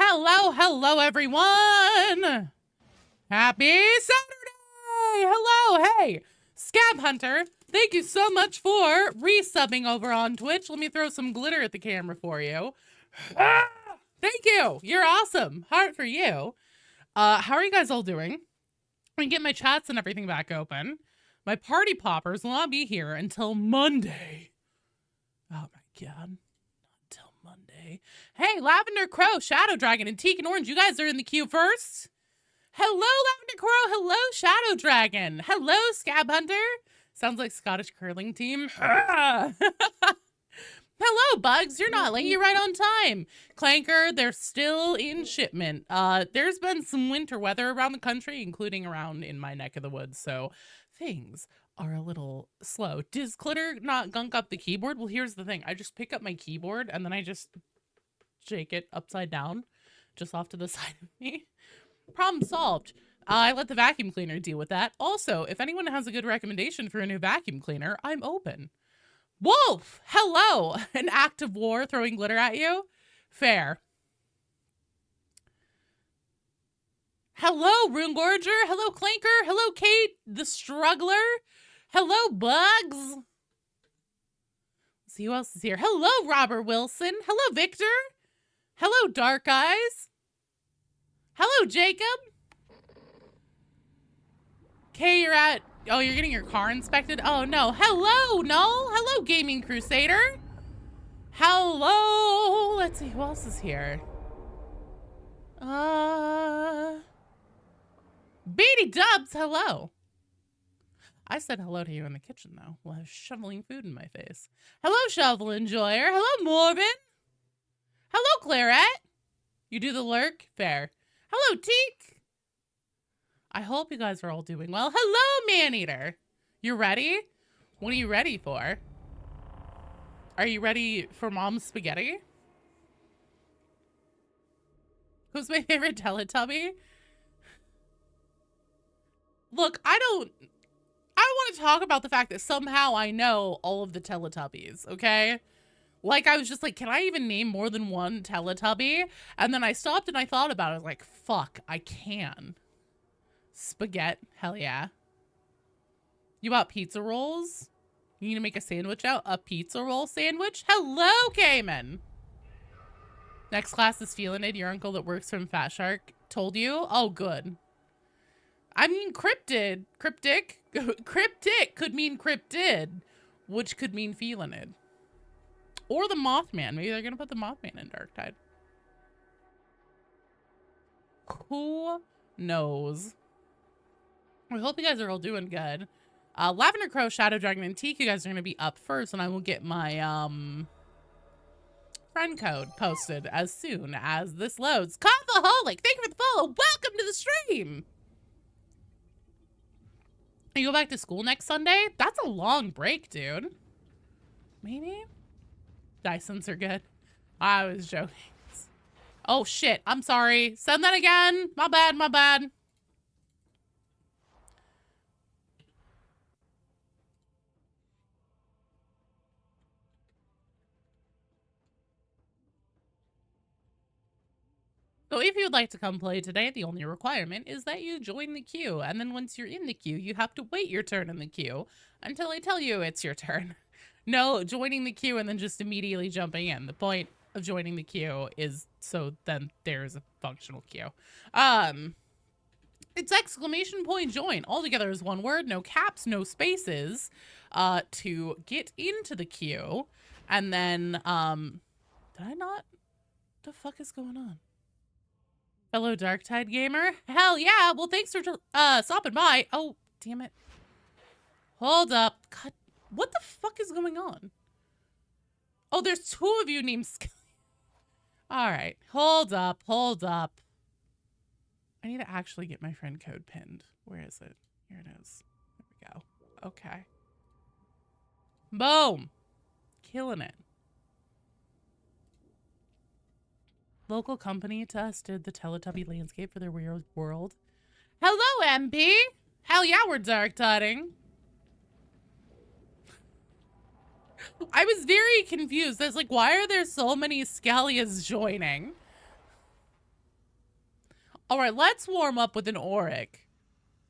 Hello, everyone! Happy Saturday! Hello, hey! Scab Hunter, thank you so much for resubbing over on Twitch. Let me throw some glitter at the camera for you. Thank you! You're awesome! Heart for you. How are you guys all doing? I can get my chats and everything back open. My party poppers will not be here until Monday. Oh my god. Until Monday. Hey, Lavender Crow, Shadow Dragon, and Teak and Orange, you guys are in the queue first. Hello, Lavender Crow. Hello, Shadow Dragon. Hello, Scab Hunter. Sounds like Scottish curling team. Hello, Bugs. You're not late. You're right on time. Clanker, they're still in shipment. There's been some winter weather around the country, including around in my neck of the woods, so things are a little slow. Does Clitter not gunk up the keyboard? Well, here's the thing. I just pick up my keyboard and then I just shake it upside down, just off to the side of me. Problem solved. I let the vacuum cleaner deal with that. Also, if anyone has a good recommendation for a new vacuum cleaner, I'm open. Wolf! Hello! An act of war throwing glitter at you? Fair. Hello, Rune Gorger. Hello, Clanker. Hello, Kate, the Struggler. Hello, Bugs. Let's see who else is here. Hello, Robert Wilson. Hello, Victor. Hello, Dark Eyes. Hello, Jacob. Okay, you're at... Oh, you're getting your car inspected? Oh, no. Hello, Null. Hello, Gaming Crusader. Hello. Let's see, who else is here? Beady Dubs, hello. I said hello to you in the kitchen, though, while I was shoveling food in my face. Hello, Shovel Enjoyer. Hello, Morbin. Hello, Claret. You do the lurk? Fair. Hello, Teak. I hope you guys are all doing well. Hello, Maneater. You ready? What are you ready for? Are you ready for Mom's spaghetti? Who's my favorite Teletubby? Look, I don't want to talk about the fact that somehow I know all of the Teletubbies, okay? Like, I was just like, can I even name more than one Teletubby? And then I stopped and I thought about it. I was like, fuck, I can. Spaghetti, hell yeah. You bought pizza rolls? You need to make a sandwich out? A pizza roll sandwich? Hello, Cayman. Next class is feeling it. Your uncle that works from Fat Shark told you? Oh, good. I mean, cryptic could mean cryptid, which could mean feeling it. Or the Mothman. Maybe they're going to put the Mothman in Darktide. Who knows? I hope you guys are all doing good. Lavender Crow, Shadow Dragon, and Teak, you guys are going to be up first, and I will get my friend code posted as soon as this loads. Coffaholic, thank you for the follow. Welcome to the stream. You go back to school next Sunday? That's a long break, dude. Maybe? Dysons are good. I was joking. Oh, shit. I'm sorry. Send that again. My bad, my bad. So if you'd like to come play today, the only requirement is that you join the queue. And then once you're in the queue, you have to wait your turn in the queue until I tell you it's your turn. No joining the queue and then just immediately jumping in. The point of joining the queue is so then there's a functional queue. It's exclamation point join. All together is one word, no caps, no spaces, to get into the queue. And then, did I not? What the fuck is going on? Fellow Darktide gamer? Hell yeah. Well, thanks for stopping by. Oh, damn it. Hold up. God, what the fuck is going on? Oh, there's two of you named Skelly. All right. Hold up. Hold up. I need to actually get my friend code pinned. Where is it? Here it is. There we go. Okay. Boom. Killing it. Local company tested the Teletubby landscape for their weird world. Hello, MP. Hell yeah, we're dark-tiding. I was very confused. I was like, why are there so many Scallias joining? All right, let's warm up with an Oric.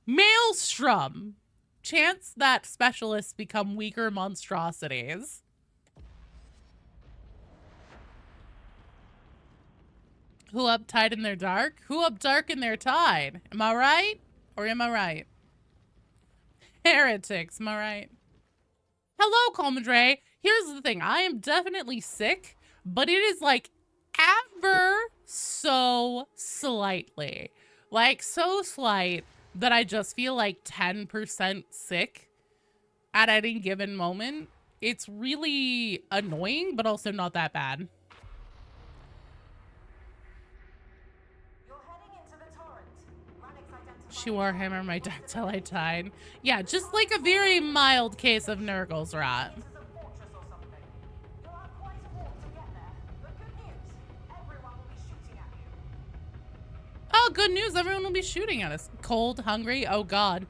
Maelstrom. Chance that specialists become weaker monstrosities. Who up tide in their dark? Who up dark in their tide? Am I right? Or am I right? Heretics, am I right? Hello, Comadre. Here's the thing. I am definitely sick, but it is like ever so slightly. Like so slight that I just feel like 10% sick at any given moment. It's really annoying, but also not that bad. She Warhammer my deck till I died. Yeah, just like a very mild case of Nurgle's rot. Oh, good news. Everyone will be shooting at us. Cold, hungry. Oh, God.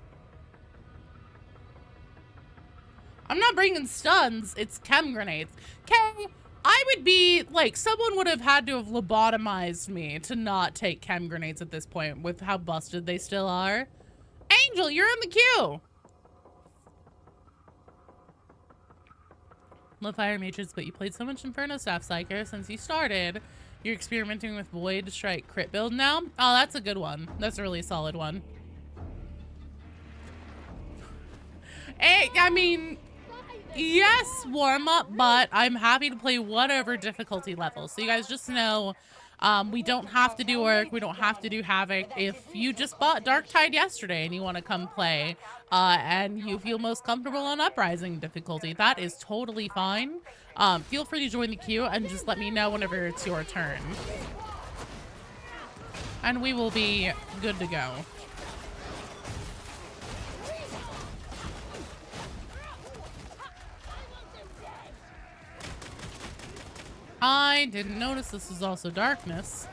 I'm not bringing stuns. It's chem grenades. Okay, I would be, like, someone would have had to have lobotomized me to not take chem grenades at this point with how busted they still are. Angel, you're in the queue. Love Fire Matrix, but you played so much Inferno Staff Psyker since you started. You're experimenting with Void Strike crit build now? Oh, that's a good one. That's a really solid one. Hey, I mean, yes, warm up, but I'm happy to play whatever difficulty level. So you guys just know, we don't have to do Oric. We don't have to do Havoc. If you just bought Dark Tide yesterday and you want to come play, and you feel most comfortable on Uprising difficulty, that is totally fine. Feel free to join the queue and just let me know whenever it's your turn. And we will be good to go. I didn't notice this was also darkness.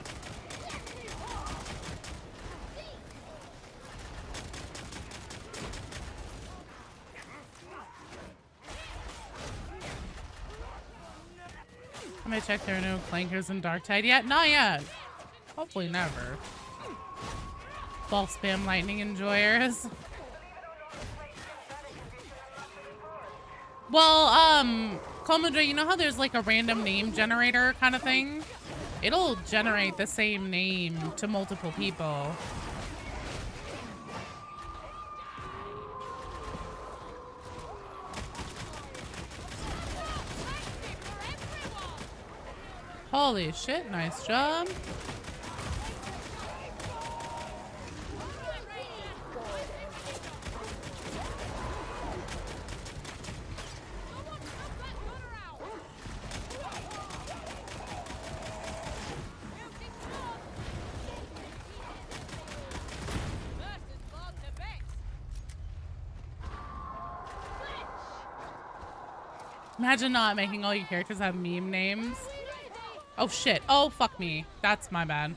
Let me check there are no clankers in Dark Tide yet. Not yet. Hopefully never. Ball spam lightning enjoyers. Well, Comadre, you know how there's like a random name generator kind of thing? It'll generate the same name to multiple people. Holy shit, nice job. Imagine not making all your characters have meme names. Oh shit. Oh fuck me. That's my bad.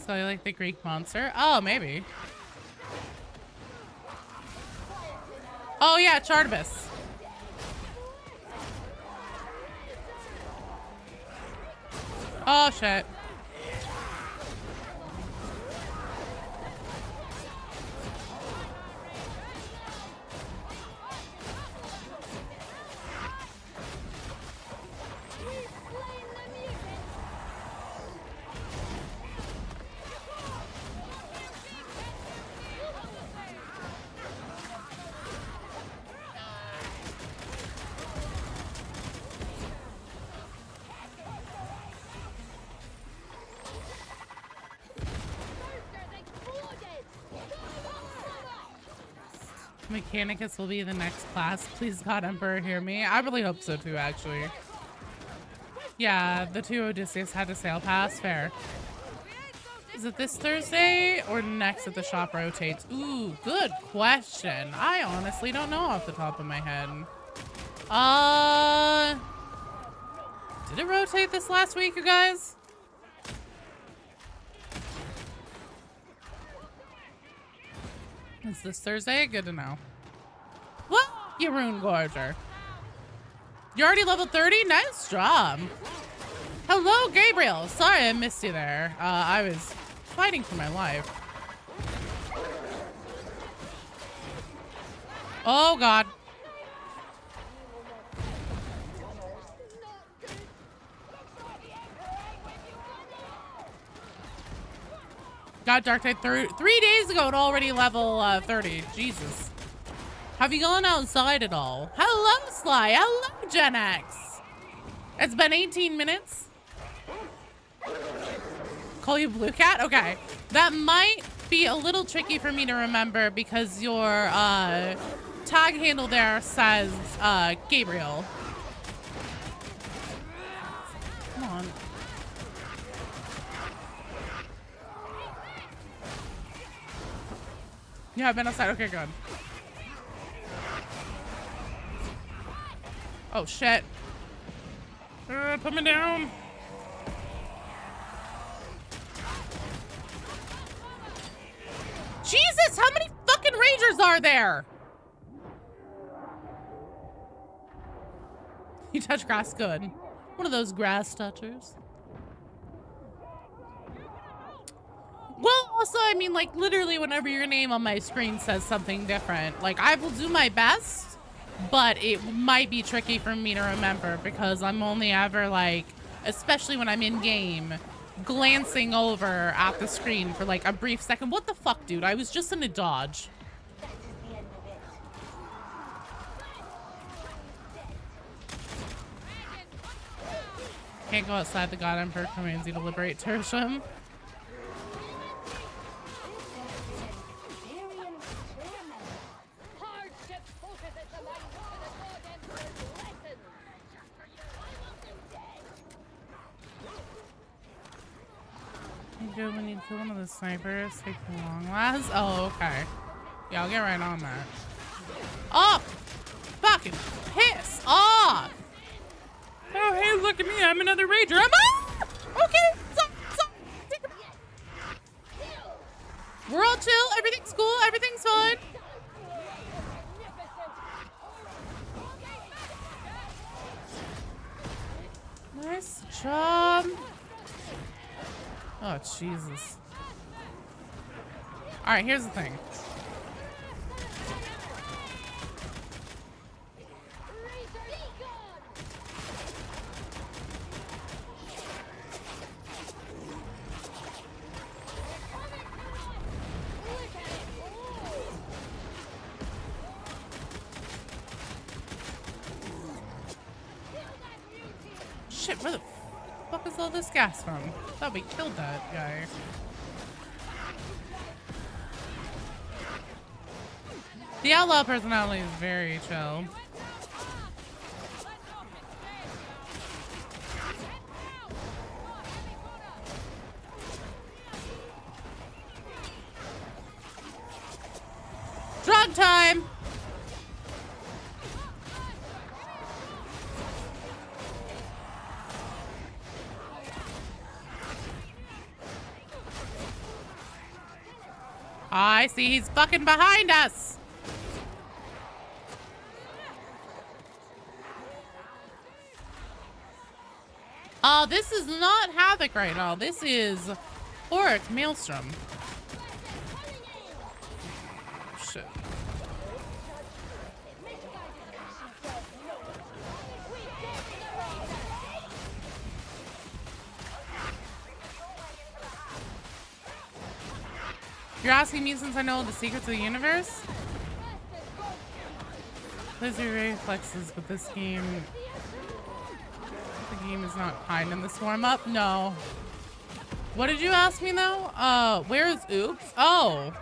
So you like the Greek monster? Oh, maybe. Oh yeah, Chartibus. Oh shit. Mechanicus will be the next class. Please God, Emperor, hear me. I really hope so too, actually. Yeah, the 2 Odysseus had a sale pass. Fair. Is it this Thursday or next that the shop rotates? Ooh, good question. I honestly don't know off the top of my head. Did it rotate this last week, you guys? Is this Thursday? Good to know. What? You Rune Gorger. You're already level 30? Nice job. Hello, Gabriel. Sorry I missed you there. I was fighting for my life. Oh, God. Got Dark Tide 3 days ago and already level 30. Jesus. Have you gone outside at all? Hello, Sly. Hello, Gen X. It's been 18 minutes. Call you Blue Cat? Okay. That might be a little tricky for me to remember because your tag handle there says Gabriel. Come on. Yeah, I've been outside. Okay, good. Oh, shit. Put me down. Jesus, how many fucking Rangers are there? You touch grass, good. One of those grass touchers. Well, also, I mean, like, literally whenever your name on my screen says something different, like, I will do my best, but it might be tricky for me to remember because I'm only ever, like, especially when I'm in game, glancing over at the screen for, like, a brief second. What the fuck, dude? I was just in a dodge. Can't go outside. The God Emperor commands you to liberate Tertium. Good when you kill one of the snipers. Take the long last. Oh, okay. Yeah, I'll get right on that. Oh! Fucking piss off! Oh, hey, look at me. I'm another rager. I'm okay. We're all chill. Everything's cool. Everything's fine. Nice job. Oh, Jesus. All right, here's the thing. Shit, where the fuck is all this gas from? Thought we killed that guy. The outlaw personality is very chill. Drug time! I see he's fucking behind us. This is not Havoc right now. This is Oric Maelstrom. Shit. You're asking me since I know the secrets of the universe? Those are reflexes, but this game... The game is not kind in this warm-up? No. What did you ask me, though? Where's Oops? Oh.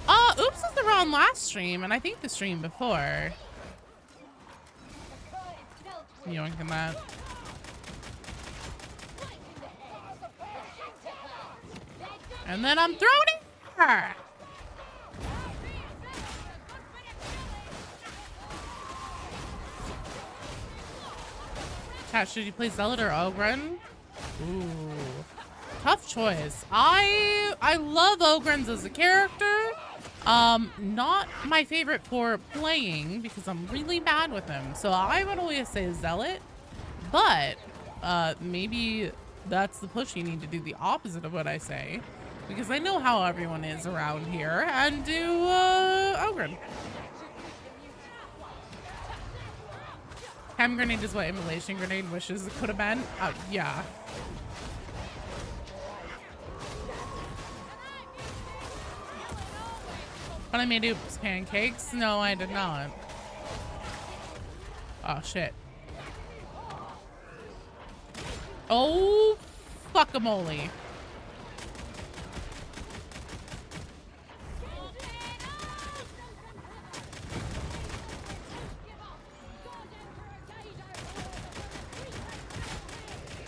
Oops was around last stream, and I think the stream before. Yoinking that. And then I'm throwing it! Chat, should you play Zealot or Ogren? Ooh, tough choice. I love Ogrens as a character. Not my favorite for playing because I'm really bad with him. So I would always say Zealot, but maybe that's the push. You need to do the opposite of what I say. Because I know how everyone is around here, and do Ogren. Chem grenade is what immolation grenade wishes it could have been. Yeah. But I made oops pancakes? No, I did not. Oh shit. Oh, fuck-a-mole.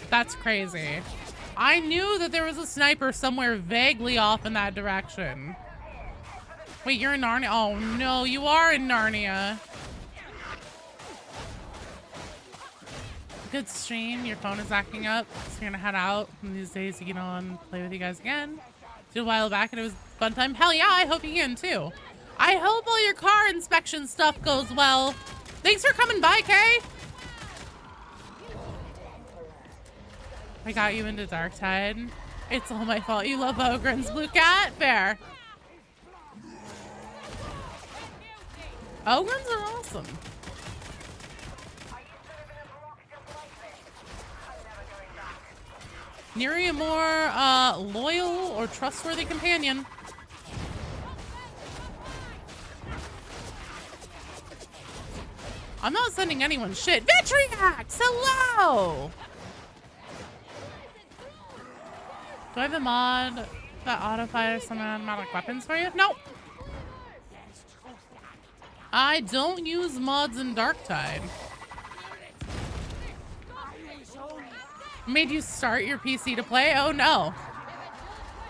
That's crazy. I knew that there was a sniper somewhere vaguely off in that direction. Wait, you're in Narnia? Oh no, you are in Narnia. Good stream. Your phone is acting up, so you're gonna head out. And these days to get on, play with you guys again. Did a while back and it was fun time. Hell yeah, I hope you can too. I hope all your car inspection stuff goes well. Thanks for coming by, Kay. I got you into Darktide. It's all my fault. You love Ogren's Blue Cat. Fair. Ogrens are awesome. Neary a more loyal or trustworthy companion. I'm not sending anyone shit. Vitriax! Hello! Do I have a mod that auto-fires some automatic weapons for you? Nope. I don't use mods in Darktide. Made you start your PC to play? Oh no.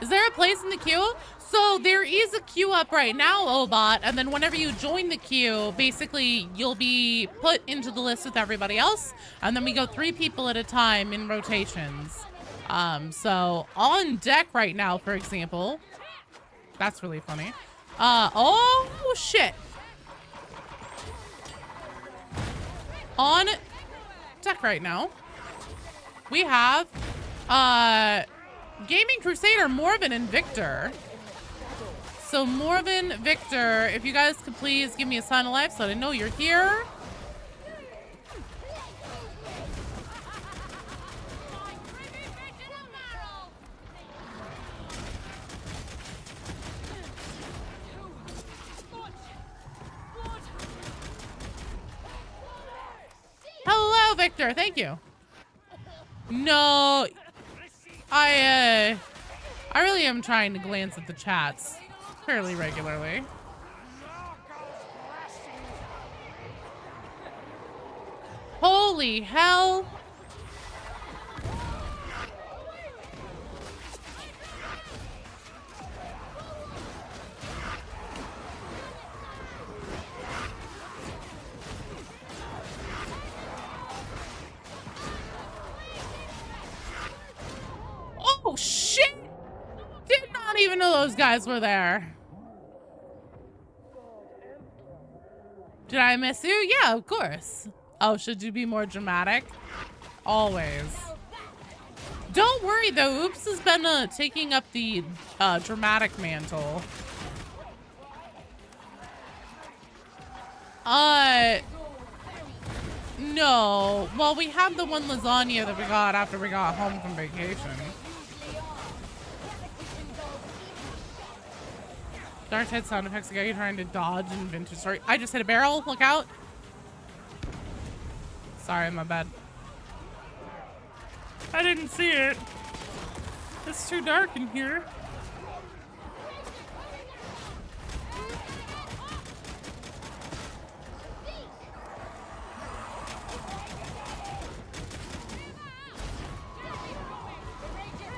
Is there a place in the queue? So there is a queue up right now, Obot, and then whenever you join the queue, basically you'll be put into the list with everybody else, and then we go 3 people at a time in rotations. So on deck right now, for example, that's really funny. Oh shit. On deck right now, we have Gaming Crusader, Morven, and Victor. So Morven, Victor, if you guys could please give me a sign of life so I know you're here. Hello, Victor. Thank you. No, I really am trying to glance at the chats fairly regularly. Holy hell. Oh shit! Did not even know those guys were there. Did I miss you? Yeah, of course. Oh, should you be more dramatic? Always. Don't worry though, Oops has been taking up the dramatic mantle. No. Well, we have the one lasagna that we got after we got home from vacation. Darktide sound effects, the guy trying to dodge in vintage story. I just hit a barrel, look out. Sorry, my bad. I didn't see it. It's too dark in here.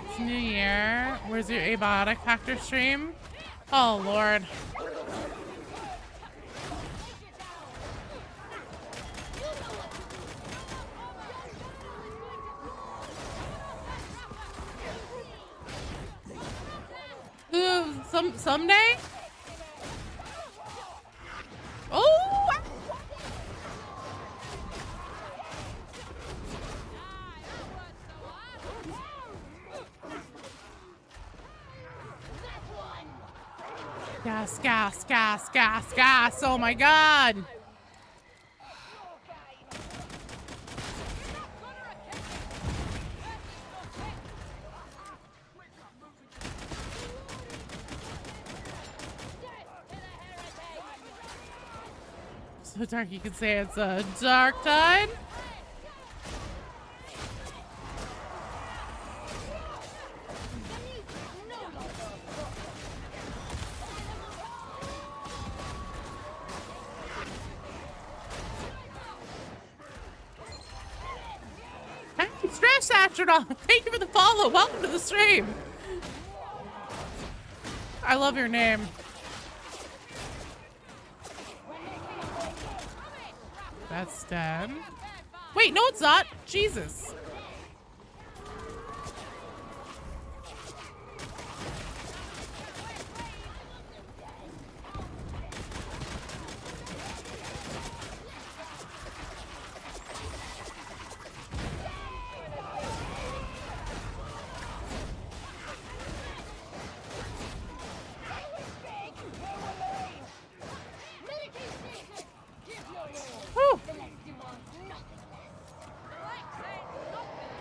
It's New Year. Where's your abiotic factor stream? Oh, Lord. Someday? Oh! Gas, gas, gas, gas, gas. Oh my god. So dark you could say it's a dark tide. Hey, Stress Astronaut, thank you for the follow. Welcome to the stream. I love your name. That's dead. Wait, no, it's not. Jesus.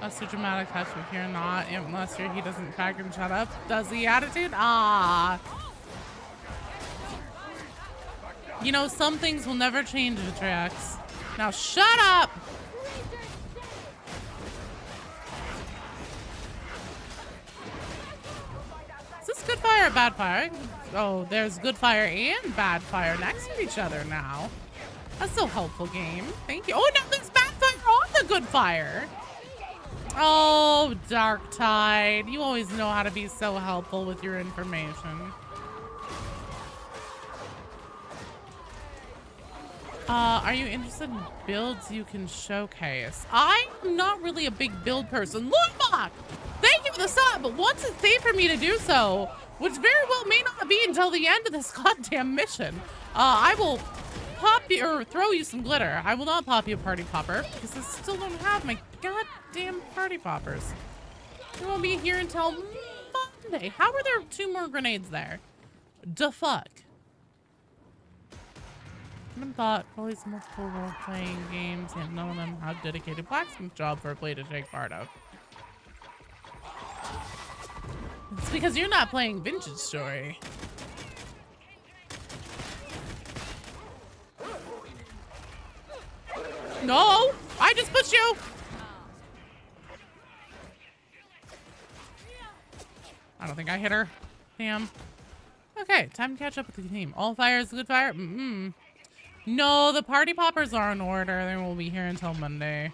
That's a dramatic touch if you're not, unless he doesn't crack and shut up. Does the attitude? Ah. You know, some things will never change, Vitrax. Now shut up! Is this good fire or bad fire? Oh, there's good fire and bad fire next to each other now. That's so helpful, game. Thank you. Oh, no, there's bad fire on the good fire. Oh, Dark Tide. You always know how to be so helpful with your information. Are you interested in builds you can showcase? I'm not really a big build person. Look, thank you for the sub, but once it's safe for me to do so, which very well may not be until the end of this goddamn mission, I will pop you or throw you some glitter. I will not pop you a party popper because I still don't have my goddamn party poppers. We won't be here until Monday. How are there 2 more grenades there? Da fuck. I haven't thought probably some multiple role-playing games and none of them have dedicated blacksmith job for a player to take part of. It's because you're not playing Vintage Story. No! I just pushed you! I don't think I hit her. Damn. Okay, time to catch up with the team. All fire is good fire? No, the party poppers are in order. They won't be here until Monday.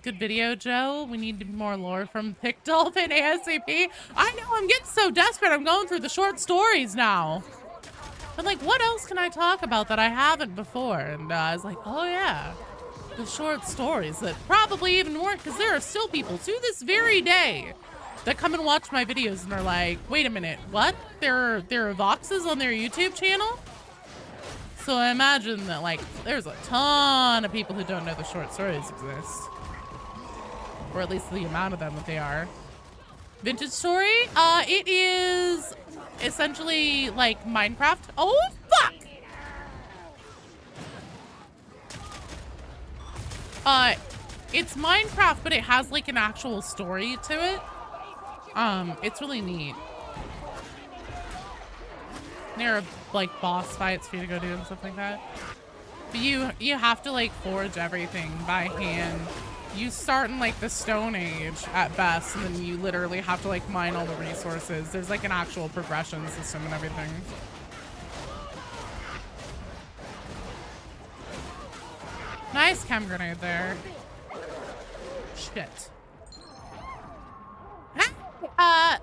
Good video, Joe. We need more lore from Thick Dolphin ASAP. I know, I'm getting so desperate. I'm going through the short stories now. I'm like, what else can I talk about that I haven't before? And I was like, oh yeah, the short stories that probably even work, because there are still people to this very day that come and watch my videos and are like, wait a minute, what? There are Voxes on their YouTube channel? So I imagine that, like, there's a ton of people who don't know the short stories exist. Or at least the amount of them that they are. Vintage Story? It is essentially like Minecraft. Oh, fuck! It's Minecraft, but it has like an actual story to it. It's really neat. There are like boss fights for you to go do and stuff like that. But you have to like forge everything by hand. You start in like the Stone Age at best, and then you literally have to like mine all the resources. There's like an actual progression system and everything. Nice chem grenade there. Shit. Hey,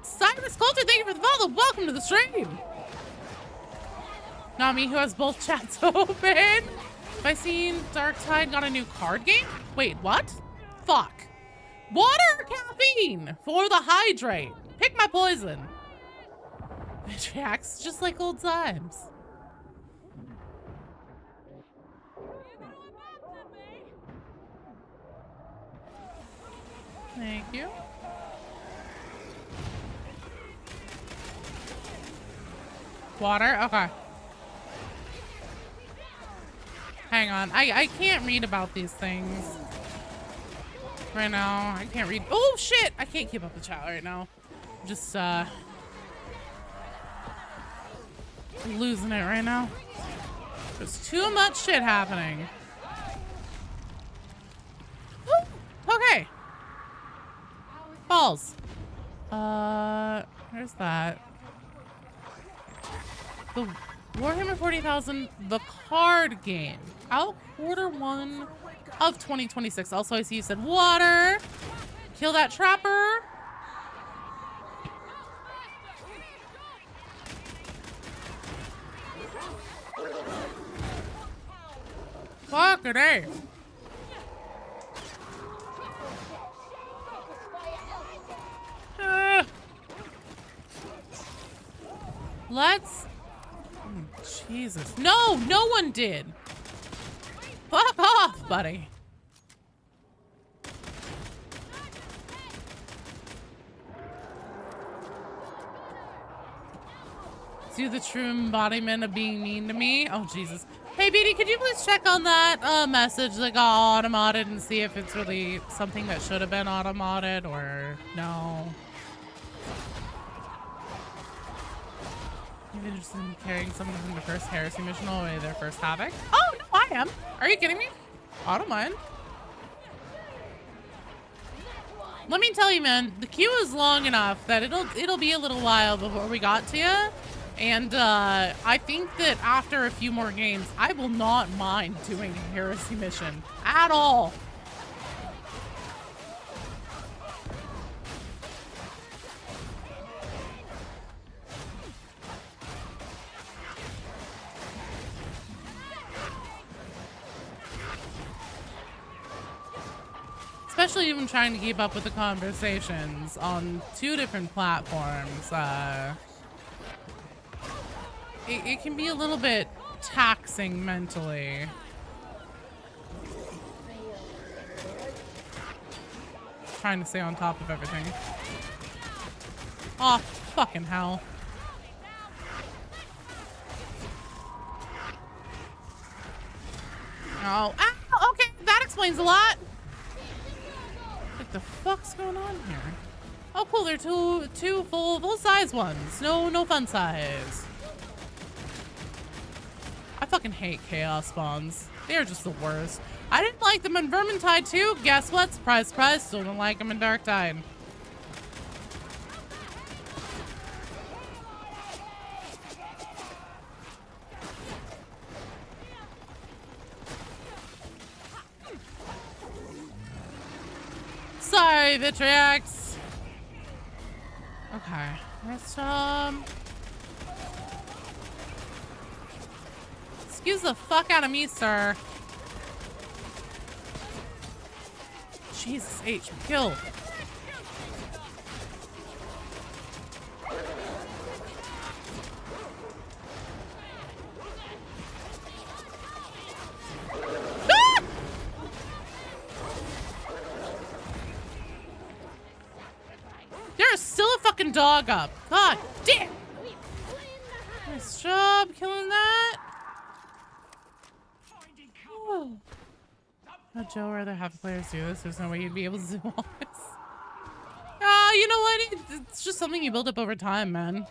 Cyrus Coulter, thank you for the follow. Welcome to the stream. Not me, who has both chats open. Have I seen Dark Tide got a new card game? Wait, what? Fuck. Water or caffeine for the hydrate. Pick my poison. It reacts just like old times. Thank you. Water? Okay. Hang on. I can't read about these things right now. I can't read. Oh, shit! I can't keep up the chat right now. Just, losing it right now. There's too much shit happening. Woo! Okay. Balls. Where's that? The Warhammer 40,000, the card game. Out Q1 of 2026. Also, I see you said water. Kill that trapper. Fuck it, eh? Let's... Jesus. No, no one did. Fuck off, buddy. Is you the true embodiment of being mean to me? Oh, Jesus. Hey, Beatty, could you please check on that message that got auto-modded and see if it's really something that should have been auto-modded or no? You've been interested in carrying someone from the first heresy mission all the way to their first Havoc? Oh, no, I am. Are you kidding me? I don't mind. Let me tell you, man, the queue is long enough that it'll be a little while before we got to you. And I think that after a few more games, I will not mind doing a heresy mission at all. Especially even trying to keep up with the conversations on 2 different platforms. It can be a little bit taxing mentally. Trying to stay on top of everything. Oh, fucking hell. Oh, ah, okay, that explains a lot. What the fuck's going on here? Oh, cool, they're two full-size ones. No fun size. I fucking hate chaos spawns. They're just the worst. I didn't like them in Vermintide too. Guess what? Surprise, surprise. Still don't like them in Darktide. Sorry, Vitriax. Okay. Let's excuse the fuck out of me, sir. Jesus H, kill. Ah! There's still a fucking dog up. God damn. Nice job killing that. Oh, Joe, rather have players do this. There's no way you'd be able to do all this. You know what? It's just something you build up over time, man.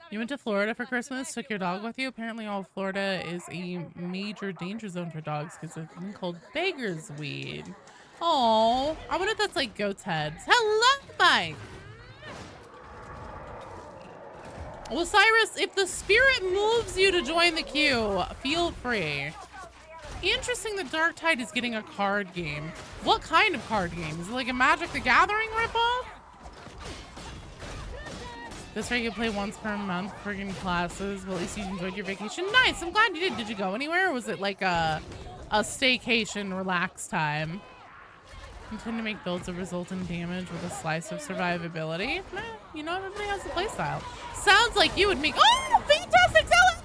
You went to Florida for Christmas, took your dog with you. Apparently all of Florida is a major danger zone for dogs because of a thing called beggar's weed. Oh, I wonder if that's like goat's heads. Hello, Mike. Well, Cyrus, if the spirit moves you to join the queue, feel free. Interesting that Darktide is getting a card game. What kind of card game? Is it like a Magic the Gathering ripoff? This way you play once per month, friggin' classes. Well, at least you enjoyed your vacation. Nice, I'm glad you did. Did you go anywhere? Or was it like a staycation, relax time? You tend to make builds that result in damage with a slice of survivability. You know, everybody has a playstyle. Sounds like you would make— oh, fantastic, tell it!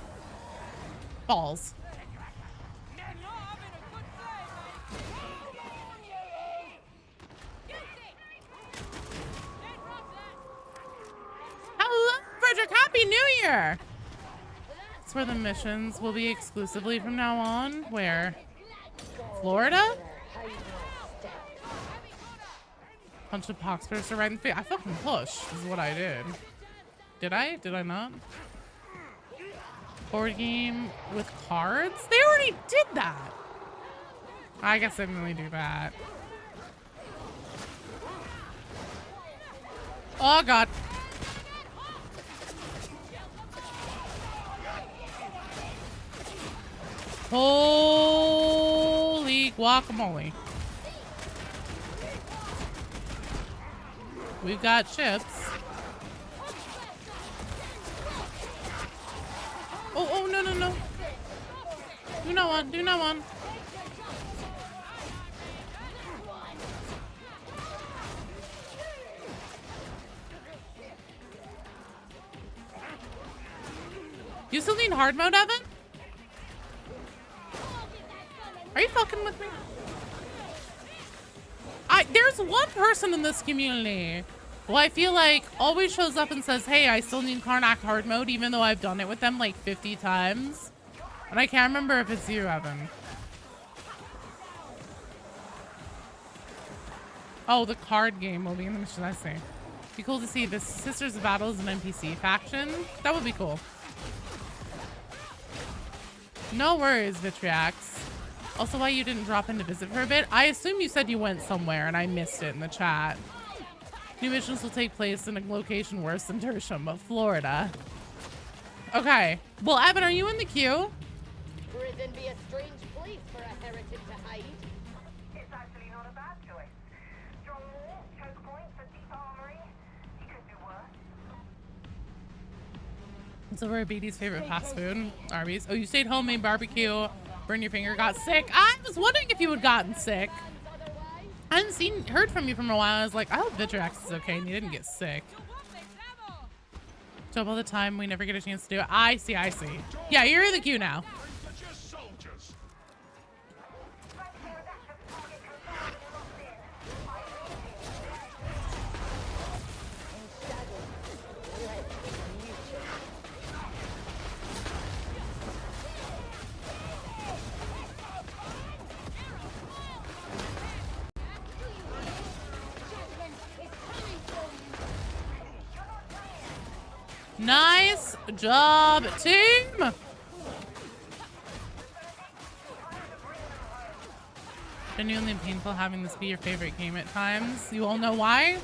Balls. Hello, Frederick. Happy Happy New Year! That's where the missions will be exclusively from now on. Where? Florida? Bunch of poxbursts are right in the face. I fucking pushed is what I did. Did I? Did I not? Board game with cards? They already did that. I guess I didn't really do that. Oh god. Holy guacamole. We've got ships. Oh, no, no, no. Do not want, do not want. You still need hard mode, Evan? Are you fucking with me? There's one person in this community who I feel like always shows up and says, hey, I still need Karnak hard mode, even though I've done it with them like 50 times. And I can't remember if it's you, Evan. Oh, the card game will be in the mission, I see. Be cool to see the Sisters of Battle as an NPC faction. That would be cool. No worries, Vitriax. Also, why you didn't drop in to visit for a bit? I assume you said you went somewhere and I missed it in the chat. New missions will take place in a location worse than Tertium, but Florida. Okay. Well, Evan, are you in the queue? Prison be a strange place for a heretic to hide. It's actually not a bad choice. Strong wall, choke points, a deep armory. You could do worse. It's over at BD's favorite fast food, Arby's. Oh, you stayed home, made barbecue, burned your finger, got sick. I was wondering if you had gotten sick. I hadn't heard from you for a while. I was like, I hope Vitrax is okay and you didn't get sick. Job all the time, we never get a chance to do it. I see, I see. Yeah, you're in the queue now. Nice job, team! Genuinely painful having this be your favorite game at times. You all know why?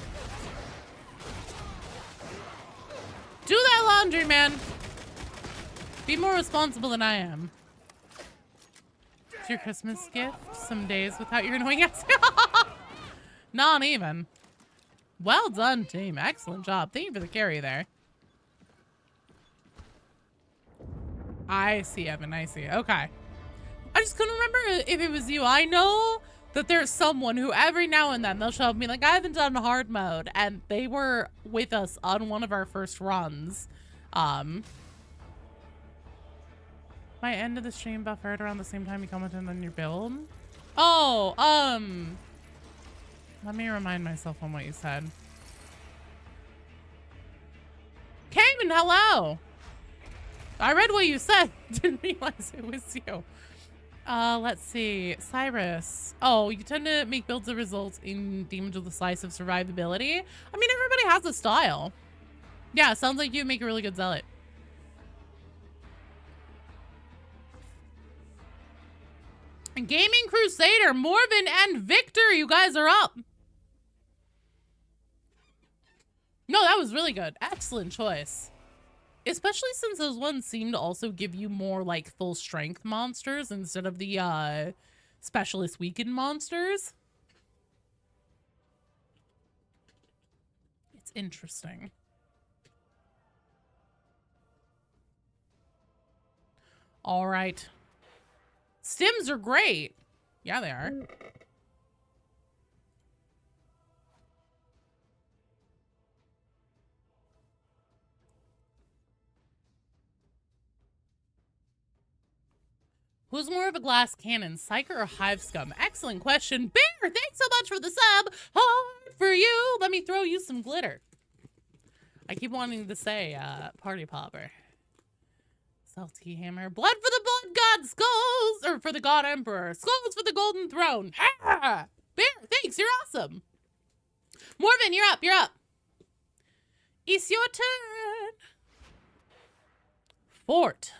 Do that laundry, man! Be more responsible than I am. It's your Christmas gift? Some days without your annoying ass. Not even. Well done, team. Excellent job. Thank you for the carry there. I see, Evan. I see. Okay. I just couldn't remember if it was you. I know that there's someone who every now and then they'll show up and be like, I haven't done hard mode. And they were with us on one of our first runs. My end of the stream buffered around the same time you commented on your build. Oh, let me remind myself on what you said. Cayman, hello. I read what you said. Didn't realize it was you. Let's see. Cyrus. Oh, you tend to make builds that result in damage with a slice of survivability. I mean, everybody has a style. Yeah, sounds like you make a really good zealot. Gaming Crusader, Morven, and Victor, you guys are up. No, that was really good. Excellent choice. Especially since those ones seem to also give you more like full strength monsters instead of the specialist weakened monsters. It's interesting. All right. Stims are great. Yeah, they are. Who's more of a glass cannon, Psyker or Hive Scum? Excellent question. Bear, thanks so much for the sub. Hard for you. Let me throw you some glitter. I keep wanting to say, party popper. Salty hammer. Blood for the blood god, skulls! Or for the god emperor. Skulls for the golden throne. Ha! Bear, thanks, you're awesome. Morven, you're up, you're up. It's your turn. Fort.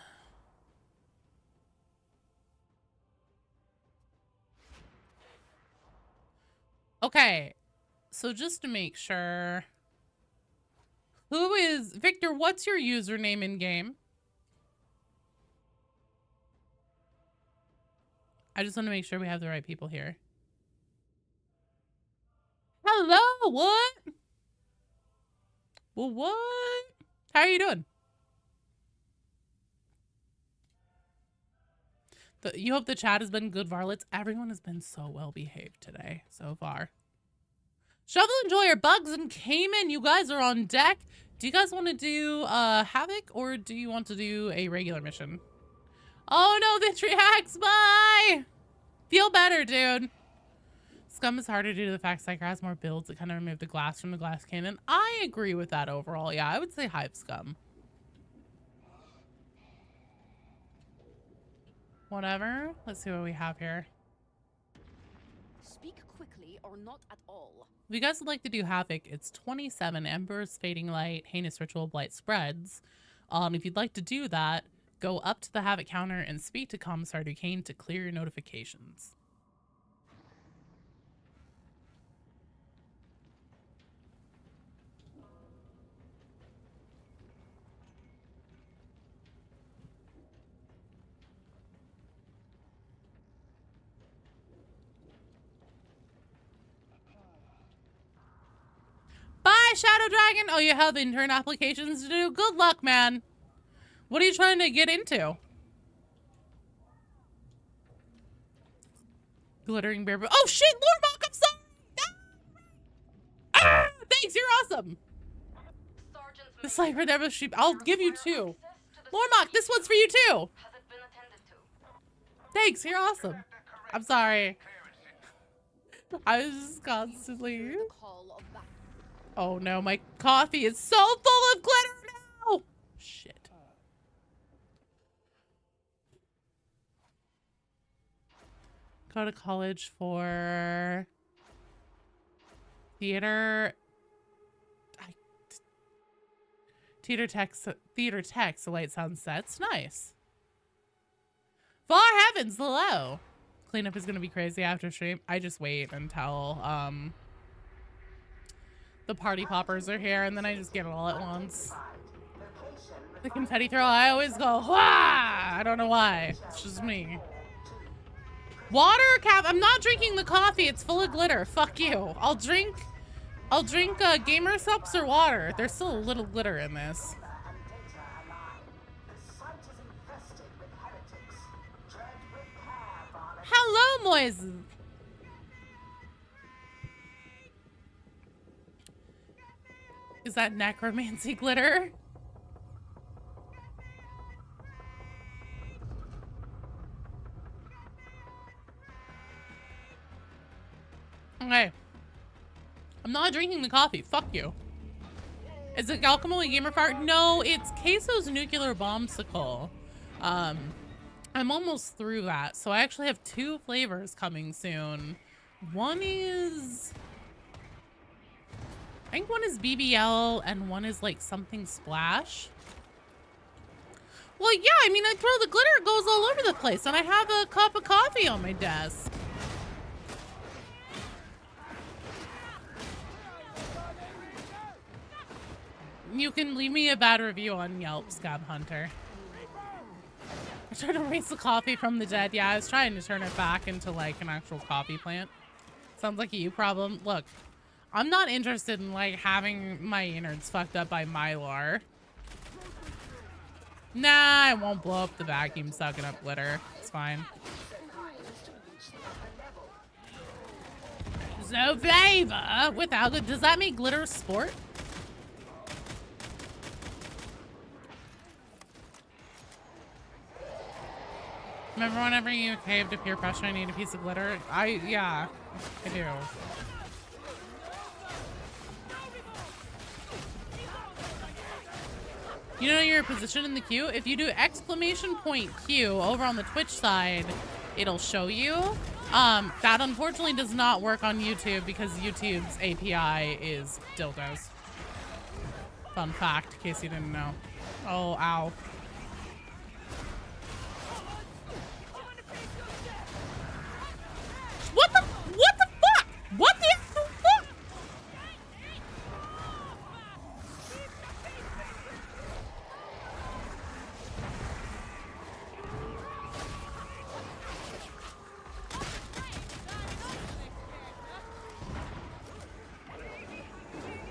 Okay, so just to make sure, who is Victor? What's your username in game? I just want to make sure we have the right people here. Hello, what? Well, what? How are you doing? You hope the chat has been good, varlets. Everyone has been so well behaved today so far. Shovel Enjoyer, Bugs, and Cayman, you guys are on deck. Do you guys want to do Havoc, or do you want to do a regular mission? Oh no, Vitriax, bye! Feel better, dude. Scum is harder due to the fact Psyker has more builds that kind of remove the glass from the glass cannon. I agree with that overall. Yeah, I would say Hive Scum. Whatever. Let's see what we have here. Speak quickly or not at all. If you guys would like to do Havoc, it's 27 Embers, Fading Light, Heinous Ritual, Blight Spreads. If you'd like to do that, go up to the Havoc counter and speak to Commissar Duquesne to clear your notifications. Bye, Shadow Dragon! Oh, you have intern applications to do? Good luck, man. What are you trying to get into? Glittering bear. Oh shit, Lord Mock, I'm sorry! Ah! Thanks, you're awesome! The Slifer Devil Sheep. I'll give you 2. Lord Mock, this one's for you too! Thanks, you're awesome. I'm sorry. I was just constantly... Oh no, my coffee is so full of glitter now! Shit. Go to college for theater. Theater tech, so light sound sets. Nice. Far heavens, hello. Cleanup is gonna be crazy after stream. I just wait until the party poppers are here, and then I just get it all at once. The confetti throw, I always go, wah! I don't know why. It's just me. Water cap. I'm not drinking the coffee. It's full of glitter. Fuck you. I'll drink gamer subs or water. There's still a little glitter in this. Hello, Moise. Is that necromancy glitter? Okay. I'm not drinking the coffee. Fuck you. Is it Alchemy Gamer Fart? No, it's Queso's Nuclear Bombsicle. I'm almost through that. So I actually have 2 flavors coming soon. One is... I think one is BBL and one is like something splash. Well, yeah, I mean, I throw the glitter, it goes all over the place, and I have a cup of coffee on my desk. You can leave me a bad review on Yelp, Scab Hunter. I tried to raise the coffee from the dead. Yeah, I was trying to turn it back into like an actual coffee plant. Sounds like a you problem. Look, I'm not interested in like having my innards fucked up by Mylar. Nah, I won't blow up the vacuum sucking up glitter. It's fine. There's no flavor without it. Does that make glitter sport? Remember whenever you caved to peer pressure, I need a piece of glitter? Yeah, I do. You know your position in the queue? If you do exclamation point Q over on the Twitch side, it'll show you. That unfortunately does not work on YouTube because YouTube's API is dildos. Fun fact, in case you didn't know. Oh, ow. What the fuck? What the actual fuck?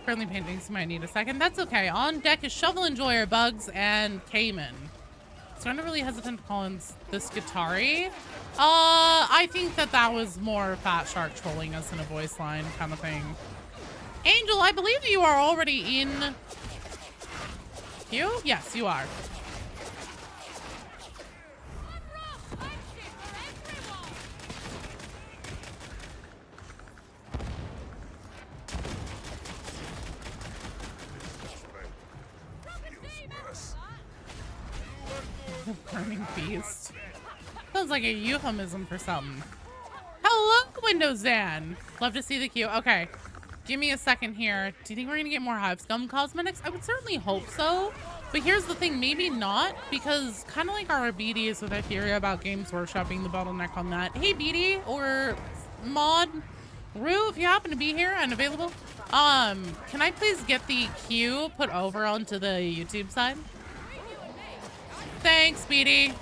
Currently painting, so might need a second. That's okay. On deck is Shovel Enjoyer, Bugs, and Cayman. So I'm not really hesitant to call in this Guitari. I think that was more Fat Shark trolling us in a voice line kind of thing. Angel, I believe you are already in queue? Yes, you are. Burning beast. Sounds like a euphemism for something. Hello, Windows Dan. Love to see the queue. Okay, give me a second here. Do you think we're gonna get more Hive Scum cosmetics? I would certainly hope so. But here's the thing, maybe not, because kind of like our BDs with our theory about Games Workshop being the bottleneck on that. Hey, BD or Mod, Rue, if you happen to be here and available, can I please get the queue put over onto the YouTube side? Thanks, Speedy.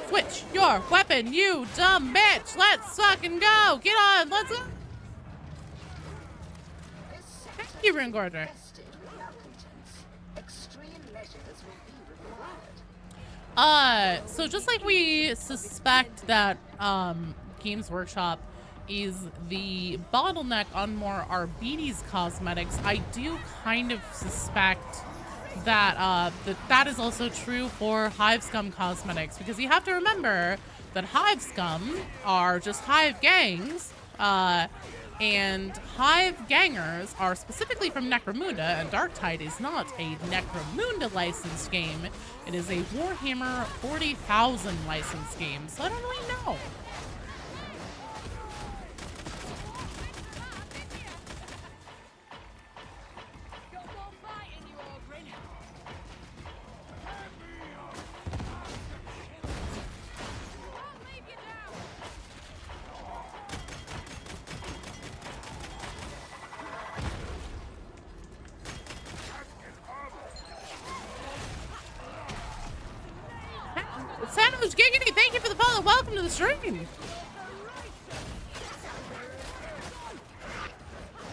Switch your weapon, you dumb bitch. Let's fucking go. Get on. Let's go. Thank you, Ringorder. So just like we suspect that Games Workshop is the bottleneck on more Arbides cosmetics, I do kind of suspect that that is also true for Hive Scum cosmetics, because you have to remember that Hive Scum are just Hive gangs, and Hive gangers are specifically from Necromunda, and Darktide is not a Necromunda licensed game. It is a Warhammer 40,000 licensed game, so I don't really know. Sandwich Giggity, thank you for the follow. Welcome to the stream.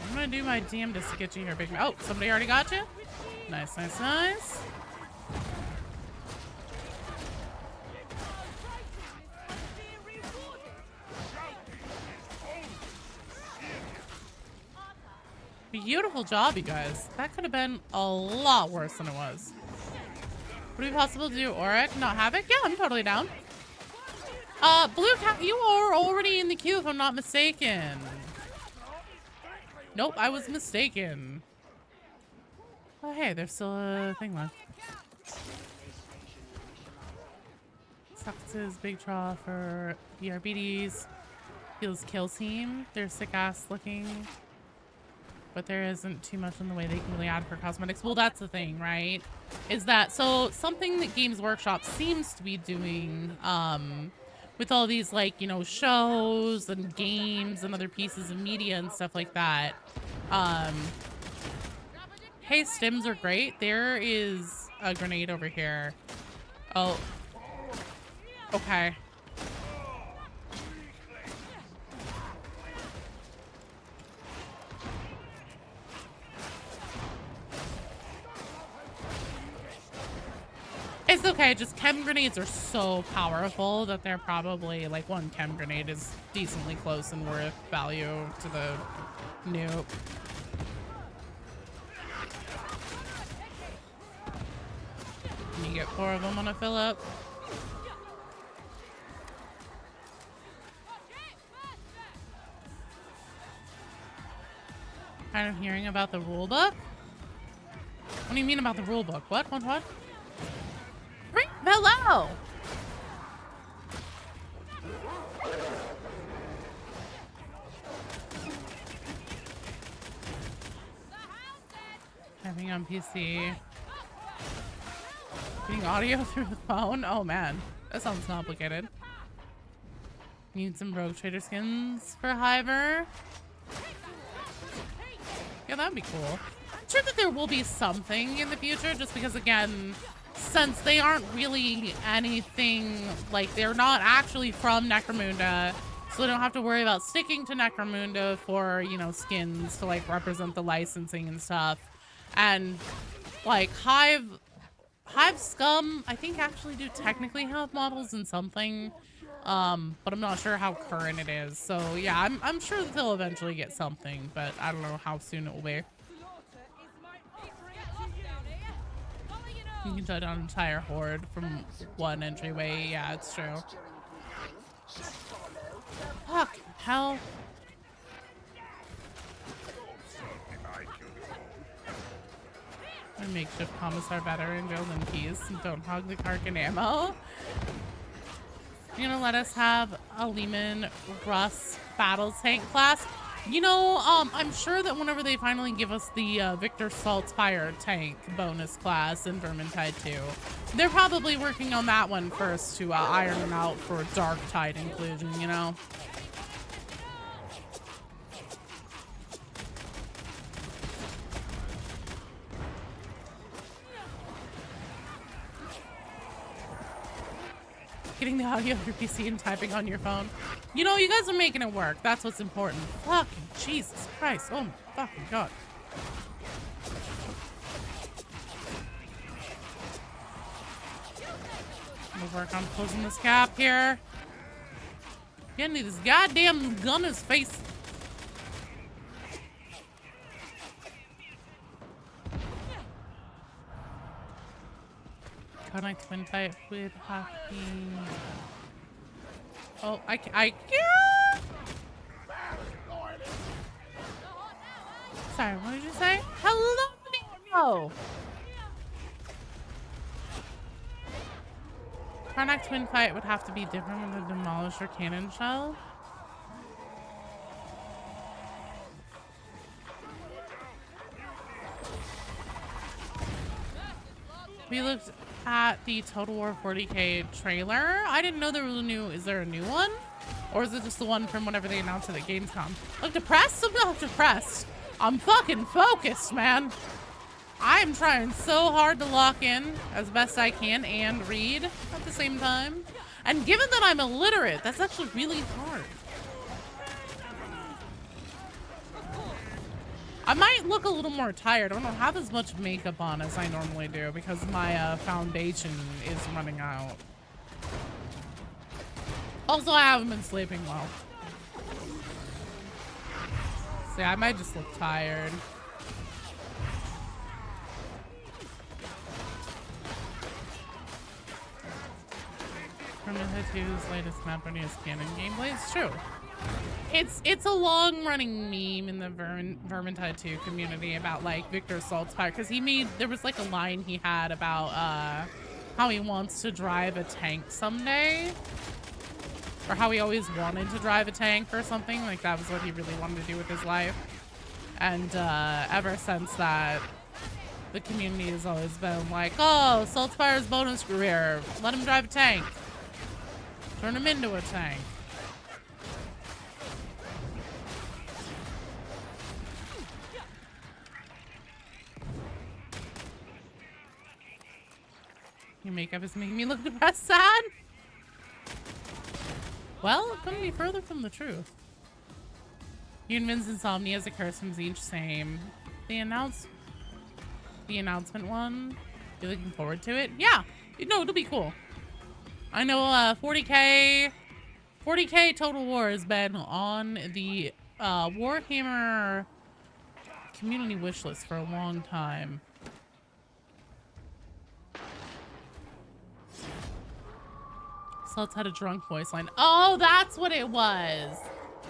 I'm gonna do my damnedest to get you here, big man. Oh, somebody already got you? Nice, nice, nice. Beautiful job, you guys. That could have been a lot worse than it was. Would it be possible to do Oric, not Havoc? Yeah, I'm totally down. Blue Cat, you are already in the queue if I'm not mistaken. Nope, I was mistaken. Oh, hey, there's still a thing left. Sucks big draw for BRBDs. Feels kill team. They're sick ass looking. But there isn't too much in the way they can really add for cosmetics. Well, that's the thing, right? Is that, so something that Games Workshop seems to be doing, with all these, like, you know, shows and games and other pieces of media and stuff like that. Hey, stims are great. There is a grenade over here. Oh. Okay. It's okay, just chem grenades are so powerful that they're probably, like, one chem grenade is decently close and worth value to the nuke. You get 4 of them on a fill up. Kind of hearing about the rule book. What do you mean about the rule book? What? Hello! Having on PC. Getting audio through the phone? Oh man, that sounds complicated. Need some rogue trader skins for Hiver. Yeah, that'd be cool. I'm sure that there will be something in the future, just because again, since they aren't really anything, like they're not actually from Necromunda, so they don't have to worry about sticking to Necromunda for, you know, skins to like represent the licensing and stuff. And like Hive Scum, I think actually do technically have models in something, but I'm not sure how current it is. So yeah, I'm sure that they'll eventually get something, but I don't know how soon it will be. You can shut down an entire horde from one entryway. Yeah, it's true. Fuck hell. A makeshift commissar veteran, build in peace, and don't hog the Karnak ammo. You're gonna let us have a Lehman Russ battle tank class? You know, I'm sure that whenever they finally give us the Victor Saltspire tank bonus class in Vermintide 2, they're probably working on that one first to iron them out for Dark Tide inclusion, you know? Getting the audio of your PC and typing on your phone. You know, you guys are making it work. That's what's important. Fucking Jesus Christ. Oh my fucking God. We'll work on closing this gap here. Getting this goddamn gun in his face. Karnak twin fight with hockey. Oh, I can't. Sorry, what did you say? Hello. Karnak twin fight would have to be different with a demolisher cannon shell. We looked at the Total War 40K trailer. I didn't know there was a new. Is there a new one? Or is it just the one from whenever they announced it at Gamescom? Look depressed? I'm not depressed. I'm fucking focused, man. I'm trying so hard to lock in as best I can and read at the same time. And given that I'm illiterate, that's actually really hard. I might look a little more tired. I don't have as much makeup on as I normally do because my foundation is running out. Also, I haven't been sleeping well. So yeah, I might just look tired. Vermintide 2's latest map is canon gameplay. It's true. It's a long-running meme in the Vermintide 2 community about like Victor Saltspire, because there was like a line he had about how he wants to drive a tank someday, or how he always wanted to drive a tank or something. Like that was what he really wanted to do with his life. And ever since that, the community has always been like, oh, Saltspire's bonus career, let him drive a tank, turn him into a tank. Your makeup is making me look depressed, sad. Well, it couldn't be further from the truth. Unvin's insomnia is a curse from each same. The announcement one. You looking forward to it? Yeah. No, it'll be cool. I know 40K Total War has been on the Warhammer community wish list for a long time. Sluts had a drunk voice line. Oh, that's what it was.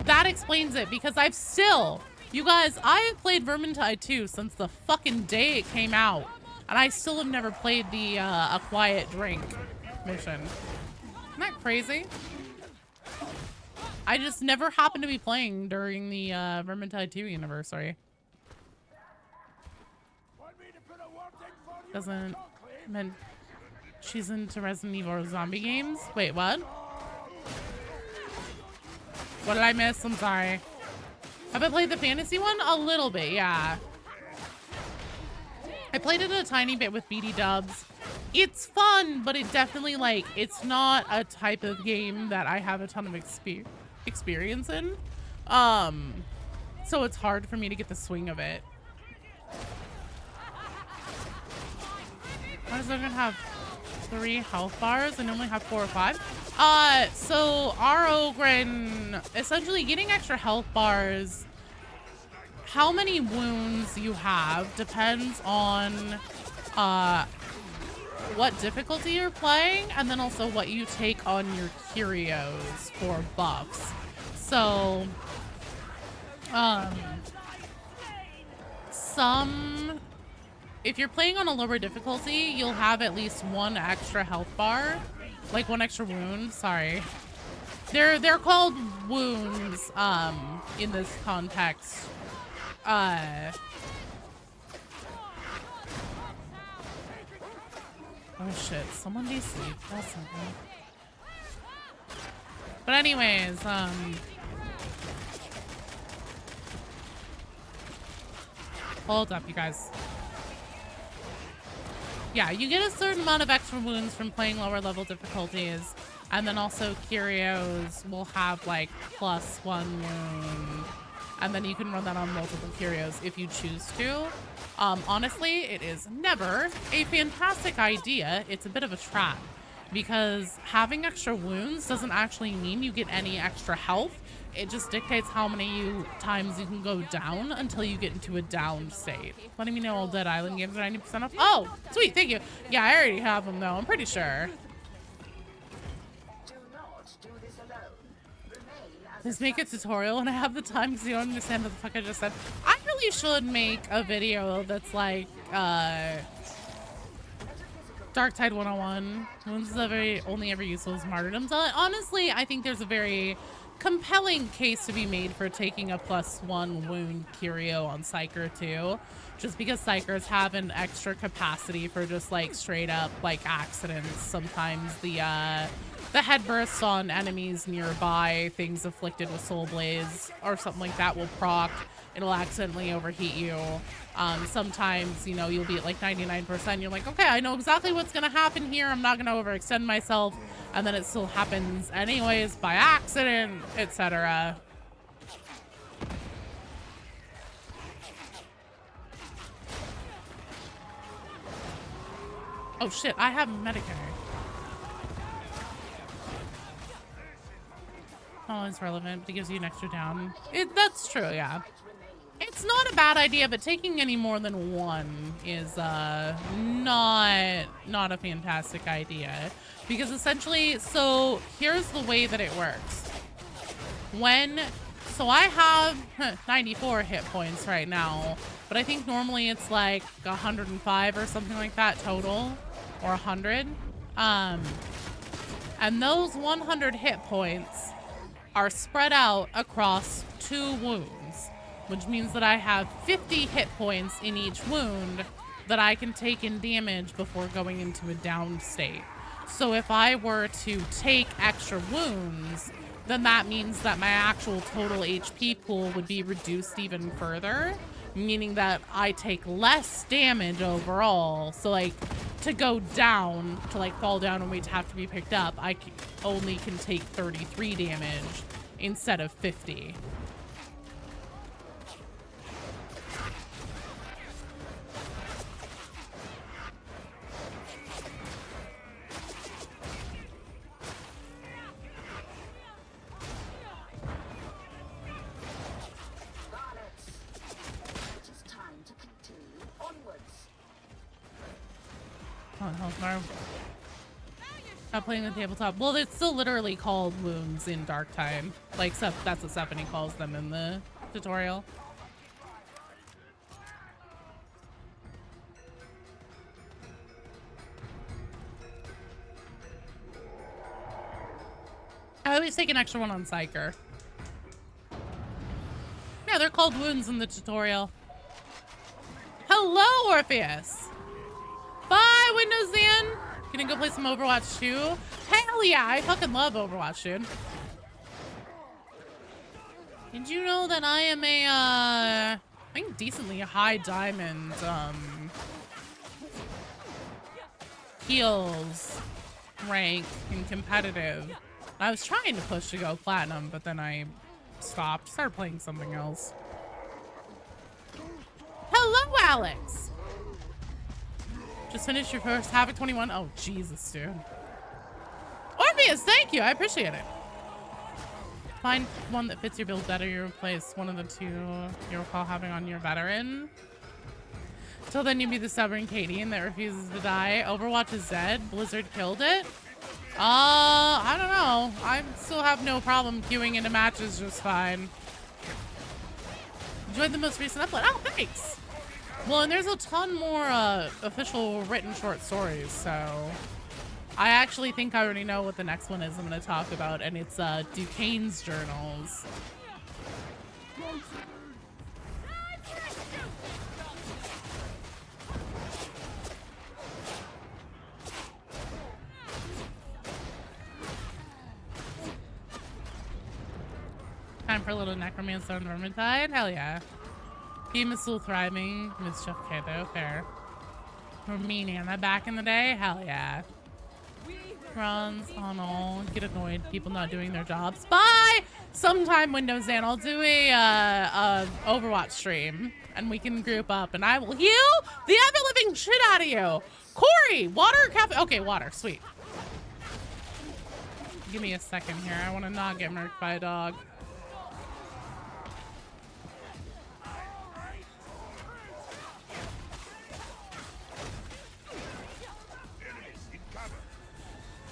That explains it, because I've still You guys, I have played Vermintide 2 since the fucking day it came out. And I still have never played the A Quiet Drink mission. Isn't that crazy? I just never happened to be playing during the Vermintide 2 anniversary. Doesn't mean she's into Resident Evil or zombie games? Wait, what? What did I miss? I'm sorry. Have I played the fantasy one? A little bit, yeah. I played it a tiny bit with BD Dubs. It's fun, but it definitely, like, it's not a type of game that I have a ton of experience in. So it's hard for me to get the swing of it. Why does everyone have 3 health bars and only have 4 or 5? So our Ogren, essentially getting extra health bars, how many wounds you have depends on what difficulty you're playing, and then also what you take on your curios for buffs. So if you're playing on a lower difficulty, you'll have at least 1 extra health bar, like 1 extra wound. Sorry, they're called wounds in this context. Oh shit, someone be asleep. That's not good. But anyways, hold up, you guys. Yeah, you get a certain amount of extra wounds from playing lower level difficulties, and then also curios will have like +1 wound, and then you can run that on multiple curios if you choose to. Honestly, it is never a fantastic idea. It's a bit of a trap, because having extra wounds doesn't actually mean you get any extra health. It just dictates how many times you can go down until you get into a down state. Letting me know all Dead Island games are 90% off. Oh, sweet, thank you. Yeah, I already have them though, I'm pretty sure. Just make a tutorial when I have the time, because you don't understand what the fuck I just said. I really should make a video that's like, Darktide 101. Wounds is only ever useful as martyrdoms. Honestly, I think there's a very compelling case to be made for taking a +1 wound curio on Psyker 2, just because Psychers have an extra capacity for just like straight up like accidents. Sometimes the head bursts on enemies nearby, things afflicted with Soul Blaze or something like that will proc. It'll accidentally overheat you. Sometimes, you know, you'll be at like 99%. You're like, okay, I know exactly what's gonna happen here. I'm not gonna overextend myself. And then it still happens anyways by accident, etc. Oh shit, I have Medicare. Oh, it's relevant, but it gives you an extra down. That's true, yeah. It's not a bad idea, but taking any more than 1 is not a fantastic idea. Because essentially, so here's the way that it works. So I have 94 hit points right now, but I think normally it's like 105 or something like that total, or 100. And those 100 hit points are spread out across 2 wounds, which means that I have 50 hit points in each wound that I can take in damage before going into a down state. So if I were to take extra wounds, then that means that my actual total HP pool would be reduced even further, meaning that I take less damage overall. So like to go down, to like fall down and wait to have to be picked up, I only can take 33 damage instead of 50. Not playing the tabletop. Well, it's still literally called wounds in Darktide. Like, that's what Stephanie calls them in the tutorial. I always take an extra one on Psyker. Yeah, they're called wounds in the tutorial. Hello, Orpheus. Bye, Windows Dan. Gonna go play some Overwatch 2. Hell yeah, I fucking love Overwatch, dude. Did you know that I am a, I think decently high diamond, heals rank in competitive? I was trying to push to go platinum, but then I stopped, started playing something else. Hello, Alex! Just finished your first Havoc 21. Oh, Jesus, dude. Orpheus, thank you. I appreciate it. Find one that fits your build better. You replace one of the two you recall having on your veteran. Till then, you be the stubborn Katie that refuses to die. Overwatch is dead. Blizzard killed it. I don't know. I still have no problem queuing into matches just fine. Enjoyed the most recent upload. Oh, thanks. Well, and there's a ton more official written short stories, so I actually think I already know what the next one is I'm going to talk about, and it's Duquesne's journals. Time for a little necromancer on Vermintide? Hell yeah. Game is still thriving. Mischief Kato, fair. Romania back in the day? Hell yeah. Runs on all. Get annoyed. People not doing their jobs. Bye! Sometime, Windows Dan, I'll do a Overwatch stream. And we can group up and I will heal the ever-living shit out of you. Corey! Water or cafe? Okay, water. Sweet. Give me a second here. I want to not get murked by a dog.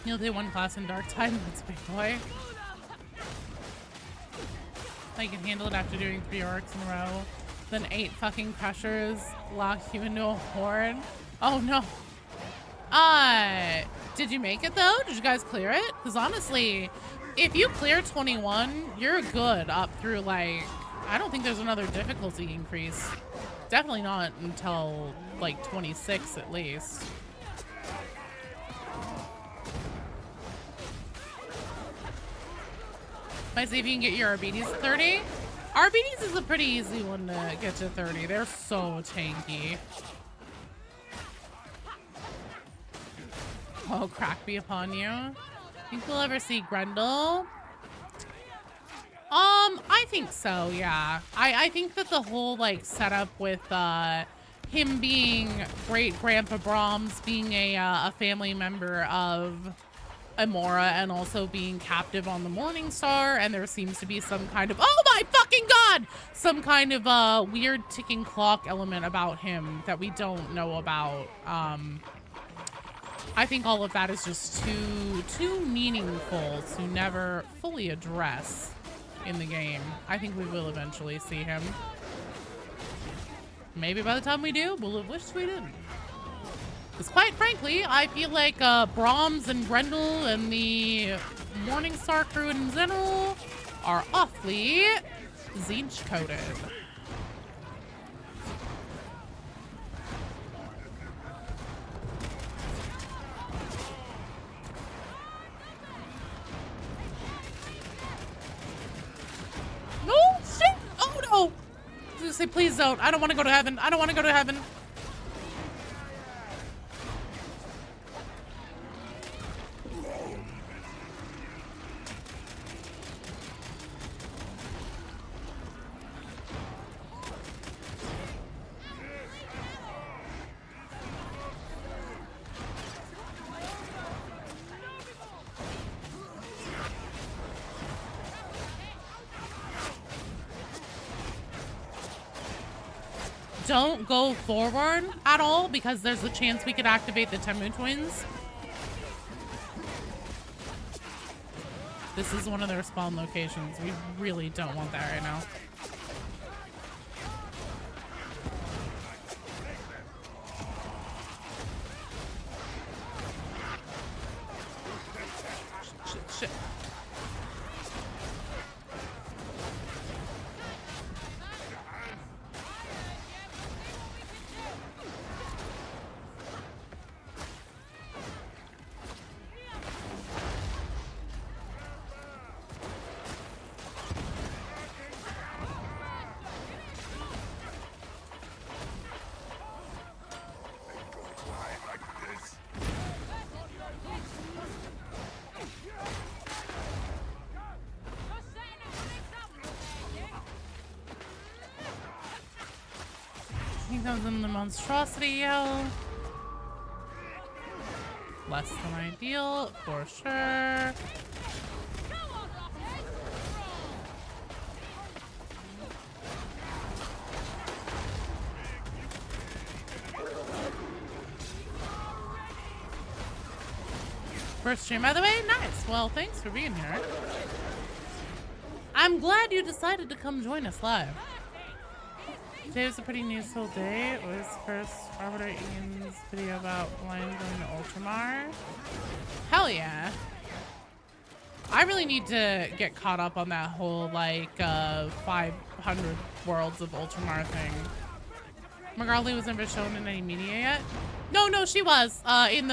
You'll do one class in Dark Tide. That's big boy. I can handle it after doing 3 orcs in a row. Then 8 fucking crushers lock you into a horde. Oh no. Did you make it though? Did you guys clear it? Because honestly, if you clear 21, you're good up through like, I don't think there's another difficulty increase. Definitely not until like 26 at least. I see if you can get your RBDs to 30. RBDs is a pretty easy one to get to 30. They're so tanky. Oh, crack be upon you. Think we'll ever see Grendel? I think so, yeah. I think that the whole like setup with him being great Grandpa Brahms being a family member of Amora and also being captive on the Morning Star, and there seems to be some kind of, oh my fucking god, some kind of weird ticking clock element about him that we don't know about. I think all of that is just too meaningful to never fully address in the game. I think we will eventually see him. Maybe by the time we do, we'll have wished we didn't. Because quite frankly, I feel like Brahms and Grendel and the Morningstar crew in general are awfully Zinch-coded. No shit! Oh no! I was gonna say, please don't. I don't want to go to heaven. I don't want to go to heaven. Don't go forward at all because there's a chance we could activate the Temu twins. This is one of their spawn locations. We really don't want that right now. Shit. He comes in the monstrosity yell. Less than ideal, for sure. First stream, by the way? Nice. Well, thanks for being here. I'm glad you decided to come join us live. Today was a pretty useful day. It was first Robert Ian's video about blind going to Ultramar. Hell yeah. I really need to get caught up on that whole, like, 500 worlds of Ultramar thing. Magali was never shown in any media yet. No, she was. In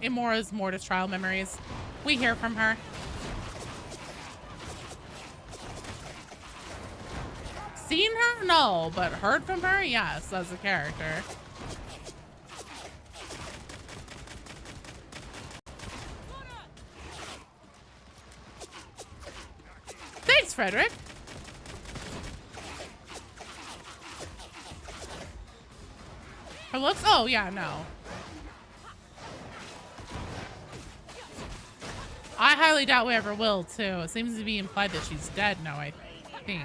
Imora's Mortis trial memories. We hear from her. Seen her? No, but heard from her? Yes, as a character. Thanks, Frederick. Her looks? Oh, yeah, no. I highly doubt we ever will, too. It seems to be implied that she's dead now, I think.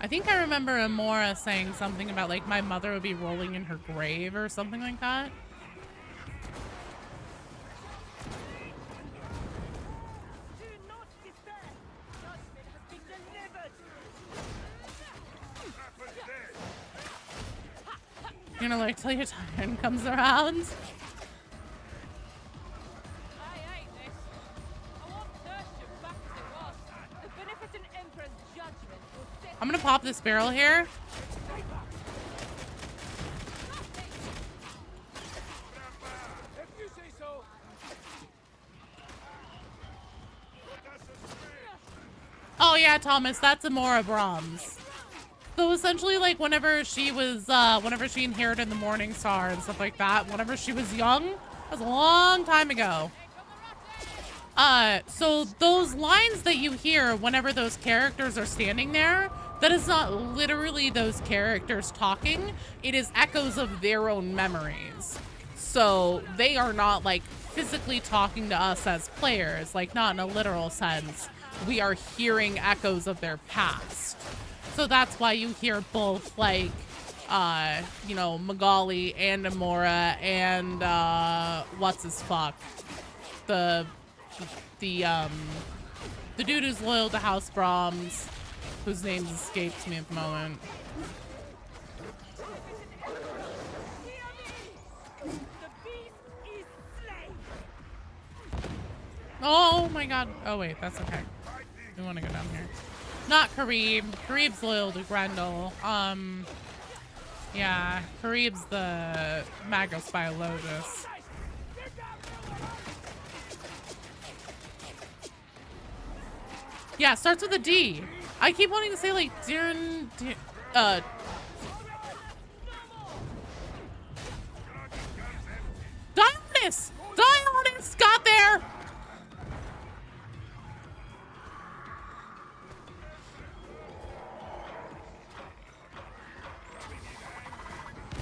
I think I remember Amora saying something about, like, my mother would be rolling in her grave or something like that. You know, like, till your time comes around. I'm gonna pop this barrel here. Oh yeah, Thomas, that's Amora Brahms. So essentially, like, whenever she inherited the Morning Star and stuff like that, whenever she was young, that was a long time ago. So those lines that you hear whenever those characters are standing there, that is not literally those characters talking. It is echoes of their own memories. So they are not, like, physically talking to us as players, like, not in a literal sense. We are hearing echoes of their past. So that's why you hear both, like, you know, Magali and Amora and, what's his fuck? The dude who's loyal to House Brahms, whose name escapes me at the moment. Oh my god. Oh wait, that's okay. We want to go down here. Not Karib. Karib's loyal to Grendel. Yeah, Karib's the Magos Biologus. Yeah, starts with a D. I keep wanting to say, like, Dionis got there.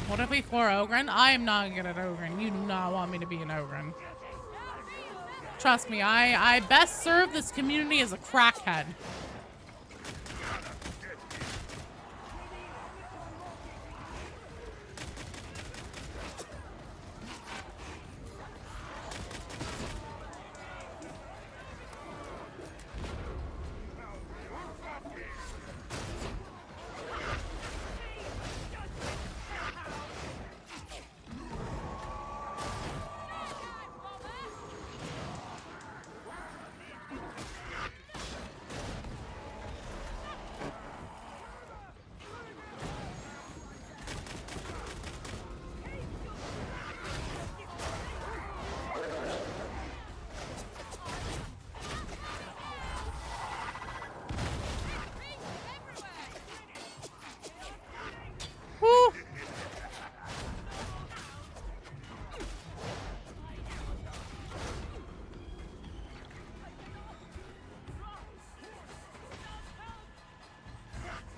What if we floor Ogren? I am not good at Ogren. You do not want me to be an Ogren. Trust me, I best serve this community as a crackhead.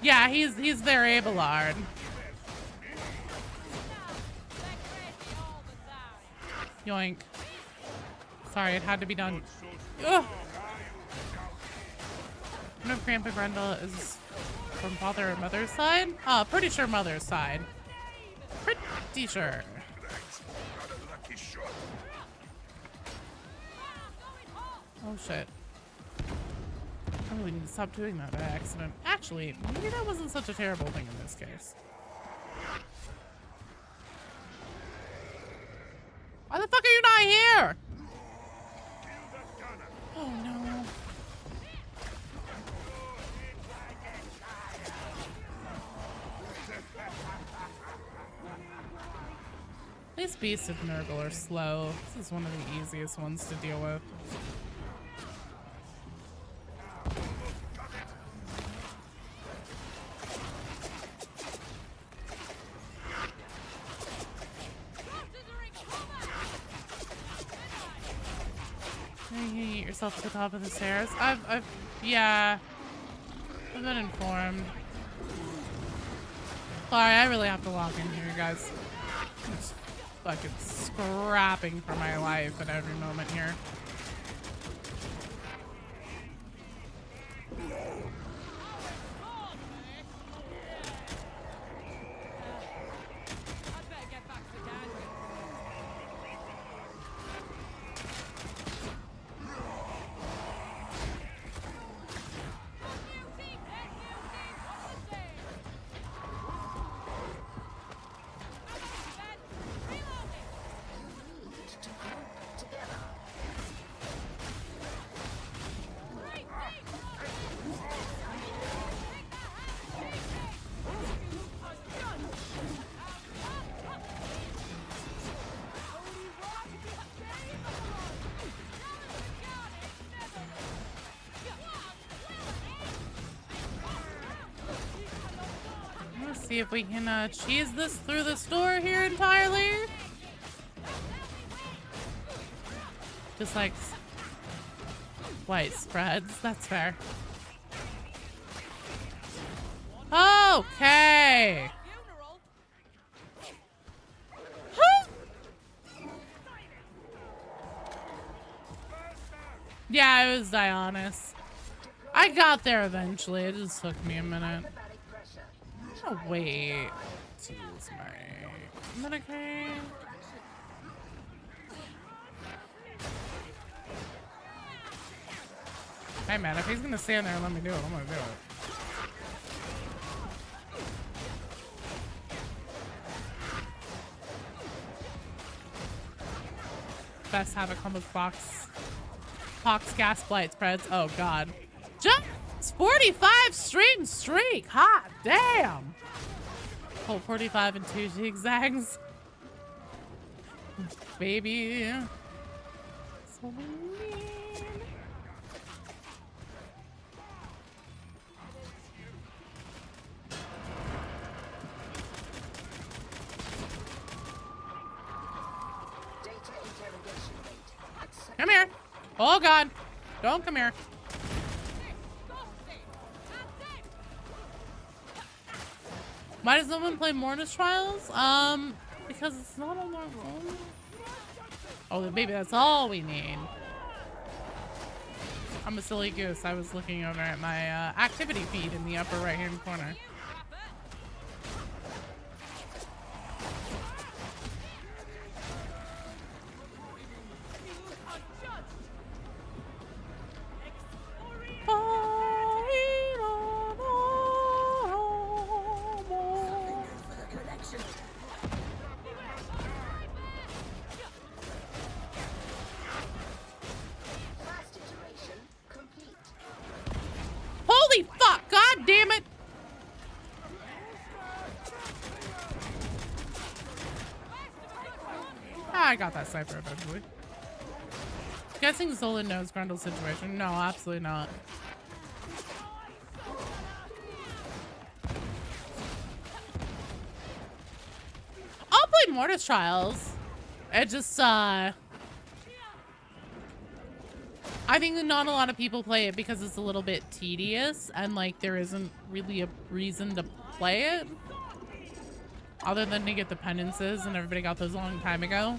Yeah, he's very Abelard. Yoink. Sorry, it had to be done. Ugh. I don't know if Grandpa Grendel is from father or mother's side. Oh, pretty sure mother's side. Pretty sure. Oh shit. I really need to stop doing that by accident. Actually, maybe that wasn't such a terrible thing in this case. Why the fuck are you not here? Oh no. These beasts of Nurgle are slow. This is one of the easiest ones to deal with. You get yourself to the top of the stairs. Yeah. I've been informed. Sorry, I really have to log in here, guys. I'm just fucking scrapping for my life at every moment here. See if we can cheese this through this door here entirely. Just like white spreads. That's fair. Okay. Huh? Yeah, it was Dionys. I got there eventually. It just took me a minute. Oh, wait. To use my Medicaid. Hey, man, if he's gonna stand there and let me do it, I'm gonna do it. Best Havoc combos Pox gas blight spreads. Oh, God. Just 45 stream streak. Hot damn. Hold 45 and 2 zigzags. Baby. So mean. Come here. Oh, God. Don't come here. Why does no one play Mortis Trials? Because it's not on our own. Oh, baby, that's all we need. I'm a silly goose. I was looking over at my activity feed in the upper right-hand corner. Holy fuck! God damn it! I got that cipher eventually. Guessing Zolan knows Grendel's situation. No, absolutely not. I'll play Mortis Trials. It just, I I think that not a lot of people play it because it's a little bit tedious and like there isn't really a reason to play it other than to get the penances, and everybody got those a long time ago.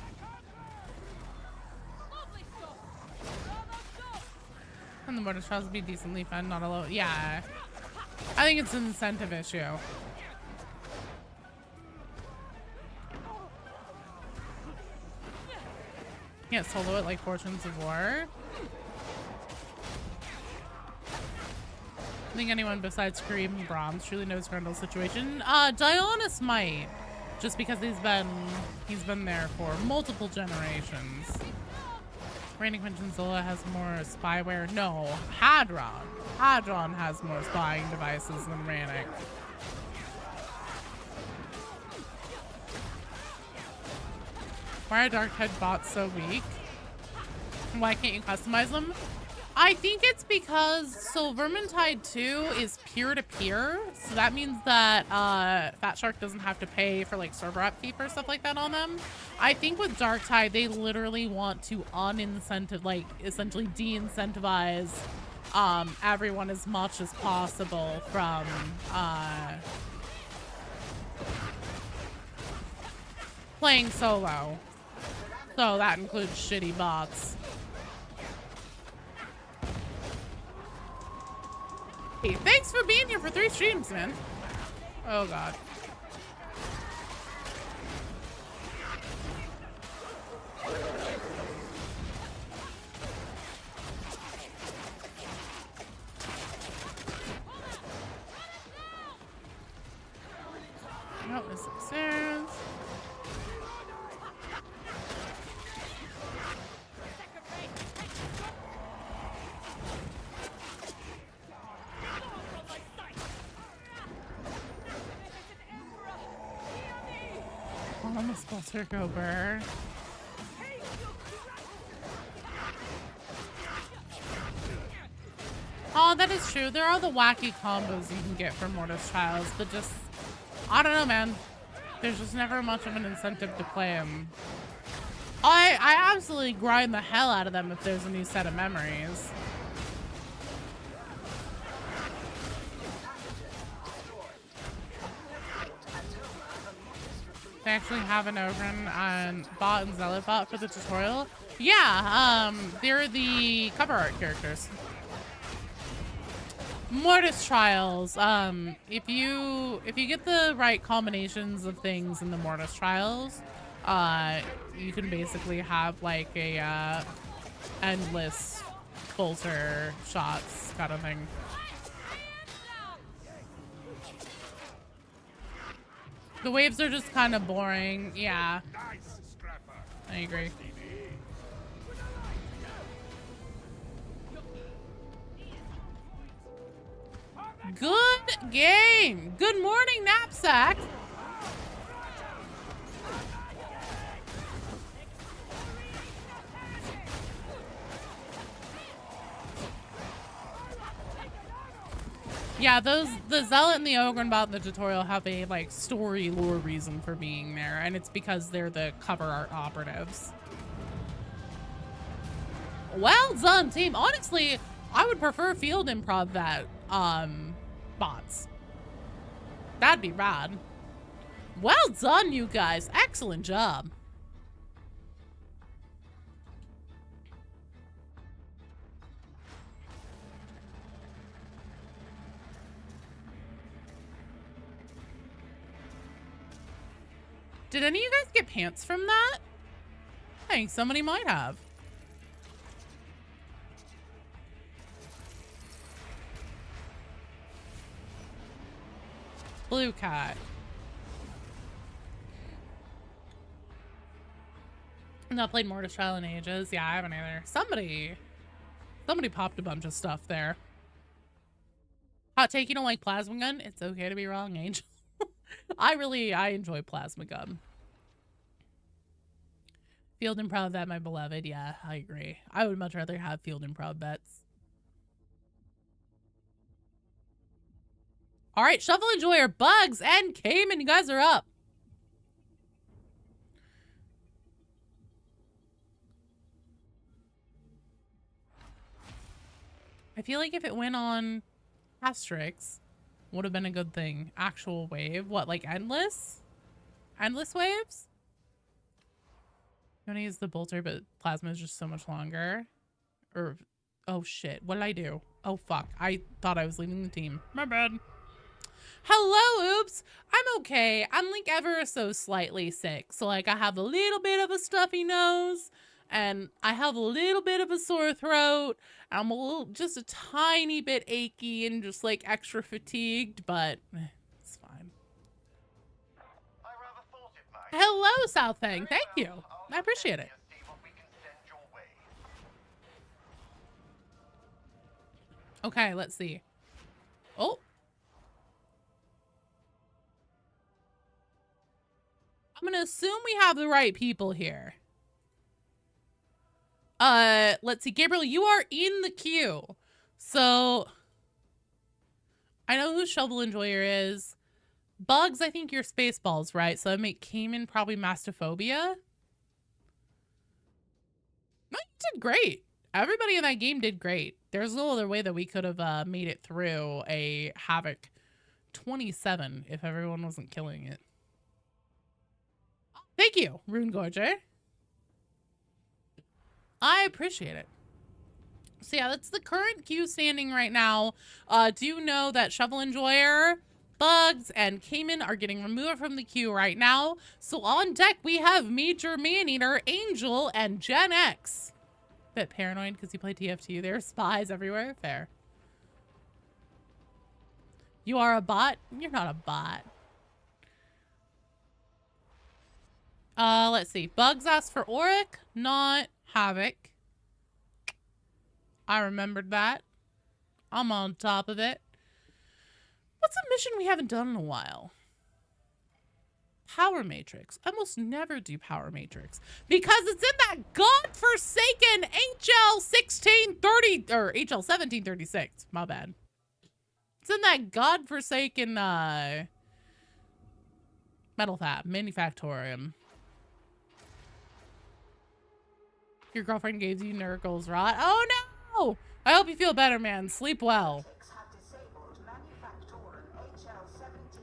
And the mortar trials would be decently fun, not a low. Yeah, I think it's an incentive issue. Can't solo it like Fortunes of War. I think anyone besides Kareem and Brahms truly knows Grundle's situation. Dionys might, just because he's been there for multiple generations. Reigning Pension Zola has more spyware. No, Hadron. Hadron has more spying devices than Rannick. Why are Darkhead bots so weak? Why can't you customize them? I think it's because, so Vermintide 2 is peer-to-peer, so that means that Fat Shark doesn't have to pay for like server upkeep or stuff like that on them. I think with Darktide, they literally want to like essentially de-incentivize everyone as much as possible from playing solo. So that includes shitty bots. Hey, thanks for being here for 3 streams, man. Oh god. Oh, it's upstairs. Almost Buster Gober. Oh, that is true. There are the wacky combos you can get from Mortis Trials, but just, I don't know, man. There's just never much of an incentive to play them. I absolutely grind the hell out of them if there's a new set of memories. They actually have an Ogren and bot and Zealot bot for the tutorial. Yeah, they're the cover art characters. Mortis Trials. If you get the right combinations of things in the Mortis Trials, you can basically have like a endless bolter shots kind of thing. The waves are just kind of boring. Yeah. I agree. Good game. Good morning, Knapsack. Yeah, the Zealot and the Ogre bot in the tutorial have a like story lore reason for being there, and it's because they're the cover art operatives. Well done, team. Honestly, I would prefer field improv that bots. That'd be rad. Well done, you guys. Excellent job. Did any of you guys get pants from that? I think somebody might have. Blue cat. Not played Mortis Trial in ages. Yeah, I haven't either. Somebody popped a bunch of stuff there. Hot take, you don't like Plasma Gun? It's okay to be wrong, Angel. I enjoy Plasma Gun. Field Improv that, my beloved. Yeah, I agree. I would much rather have Field Improv bets. All right, Shuffle Enjoyer, Bugs, and Cayman, you guys are up. I feel like if it went on Asterix, would have been a good thing. Actual wave. What, like endless? Endless waves? I'm gonna use the bolter, but plasma is just so much longer. Or, oh shit, what did I do? Oh fuck, I thought I was leaving the team. My bad. Hello, oops. I'm okay. I'm like ever so slightly sick. So like I have a little bit of a stuffy nose and I have a little bit of a sore throat. I'm a little, just a tiny bit achy and just like extra fatigued, but it's fine. Hello, Southang. Thank you. I appreciate it. Okay, let's see. Oh. I'm gonna assume we have the right people here. Let's see. Gabriel, you are in the queue. So, I know who Shovel Enjoyer is. Bugs, I think you're Spaceballs, right? So I make Cayman probably Mastophobia. No, you did great. Everybody in that game did great. There's no other way that we could have made it through a Havoc 27 if everyone wasn't killing it. Thank you, Rune Gorger. I appreciate it. So yeah, that's the current queue standing right now. Do know that Shovel Enjoyer, Bugs, and Cayman are getting removed from the queue right now. So on deck, we have Major Maneater, Angel, and Gen X. Bit paranoid because you play TF2. There are spies everywhere. Fair. You are a bot? You're not a bot. Let's see. Bugs asked for Oric, not Havoc. I remembered that. I'm on top of it. What's a mission we haven't done in a while? Power Matrix. I almost never do Power Matrix because it's in that godforsaken HL 1630 or HL 1736. My bad. It's in that godforsaken Metal Fab Manufactorium. Your girlfriend gave you Nurgle's rot. Oh no! I hope you feel better, man. Sleep well.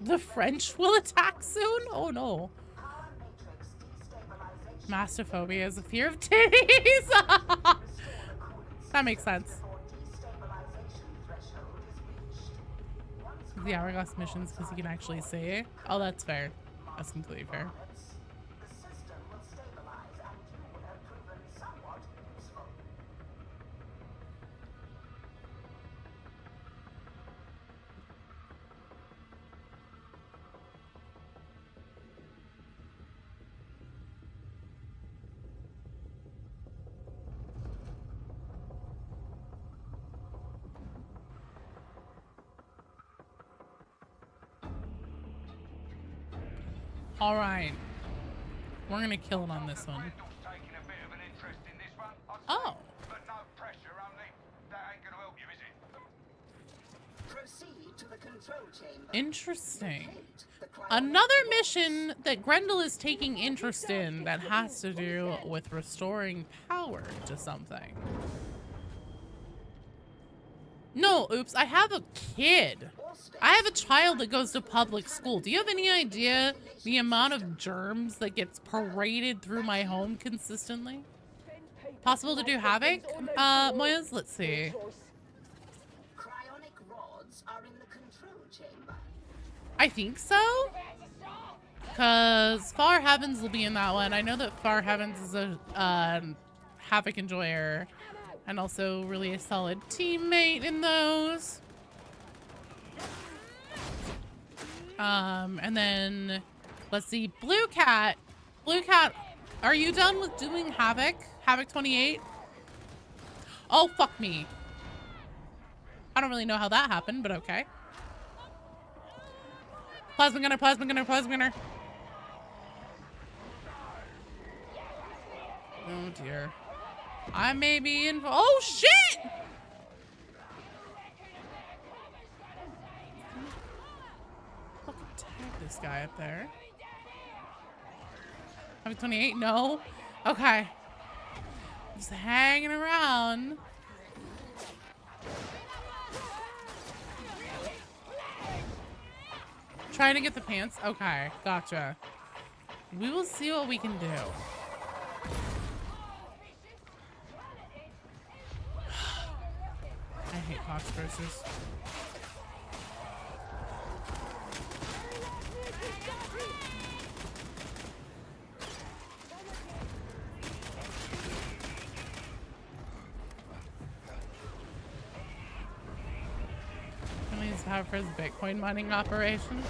The French will attack soon? Oh no. Mastophobia is a fear of titties. That makes sense. The hourglass missions because you can actually see. Oh, that's fair. That's completely fair. All right. We're going to kill it on this one. Oh. Interesting. Another mission that Grendel is taking interest in that has to do with restoring power to something. No, oops, I have a kid. I have a child that goes to public school. Do you have any idea the amount of germs that gets paraded through my home consistently? Possible to do Havoc? Moyas, let's see. I think so. Because Far Heavens will be in that one. I know that Far Heavens is a Havoc enjoyer. And also really a solid teammate in those. And then, let's see, Blue Cat. Blue Cat, are you done with doing Havoc? Havoc 28? Oh, fuck me. I don't really know how that happened, but okay. Plasma gunner, plasma gunner, plasma gunner. Oh dear. I may be in. Oh shit! Fucking tag this guy up there. Havoc 28? No. Okay. Just hanging around. Trying to get the pants? Okay, gotcha. We will see what we can do. I hate box versus. Can we use power for his Bitcoin mining operation?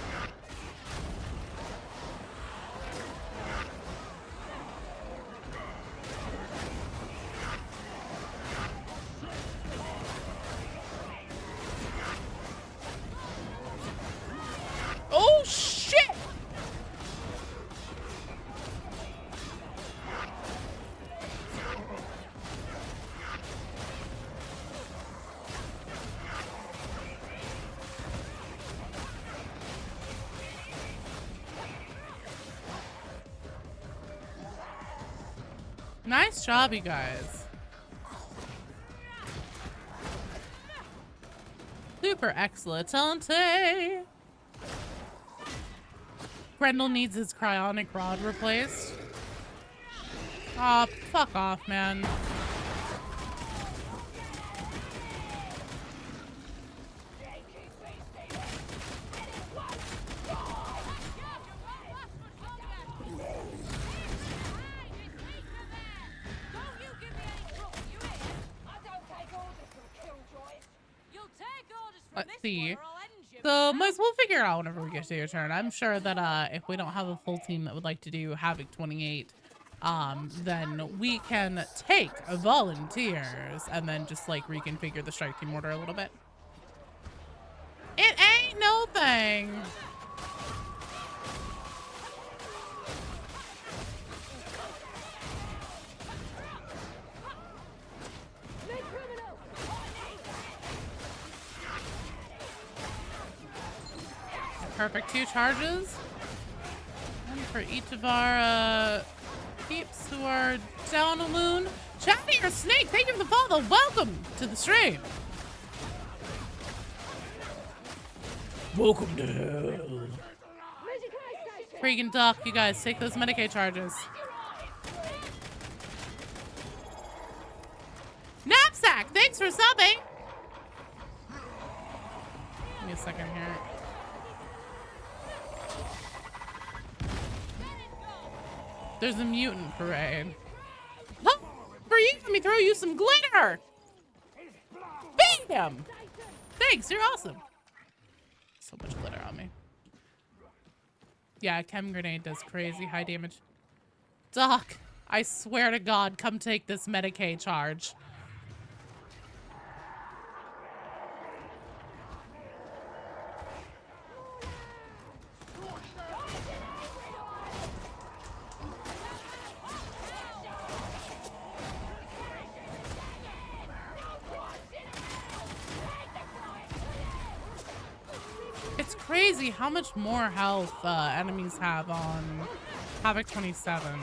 Oh shit! Nice job, you guys. Super excellent. Grendel needs his cryonic rod replaced. Aw, fuck off, man. Let's see. So, might as well figure it out whenever we get to your turn. I'm sure that if we don't have a full team that would like to do Havoc 28, then we can take volunteers and then just like reconfigure the strike team order a little bit. It ain't no thing. Perfect, 2 charges. One for each of our peeps who are down a moon. Chatty or Snake, thank you for the follow. Welcome to the stream. Welcome to hell. Freaking duck, you guys, take those Medicaid charges. Knapsack, thanks for subbing. Give me a second here. There's a mutant parade. Huh? For you, let me throw you some glitter. Bam! Thanks, you're awesome. So much glitter on me. Yeah, chem grenade does crazy high damage. Doc, I swear to God, come take this Medicaid charge. It's crazy how much more health enemies have on Havoc 27.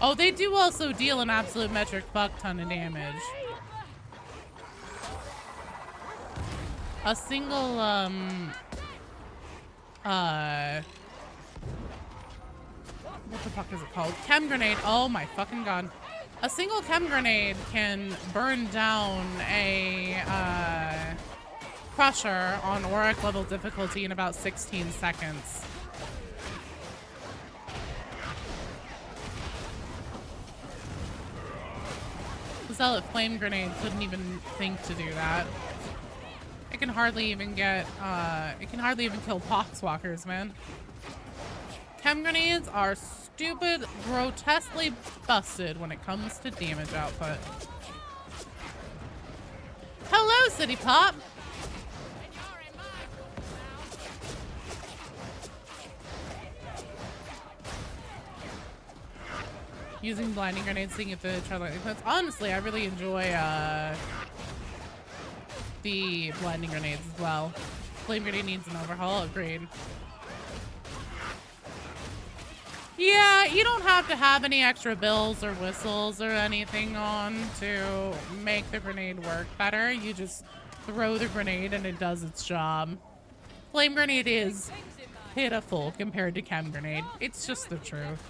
Oh, they do also deal an absolute metric fuck ton of damage. A single, what the fuck is it called? Chem grenade. Oh my fucking God. A single chem grenade can burn down a, crusher on Oric level difficulty in about 16 seconds. The Zealot flame grenade couldn't even think to do that. It can hardly even get, it can hardly even kill poxwalkers, man. Chem grenades are stupid, grotesquely busted when it comes to damage output. Hello, City Pop! Using blinding grenades, seeing if the Charlotte. Honestly, I really enjoy, the blinding grenades as well. Flame grenade needs an overhaul, agreed. Yeah, you don't have to have any extra bells or whistles or anything on to make the grenade work better. You just throw the grenade and it does its job. Flame grenade is pitiful compared to chem grenade. It's just the truth.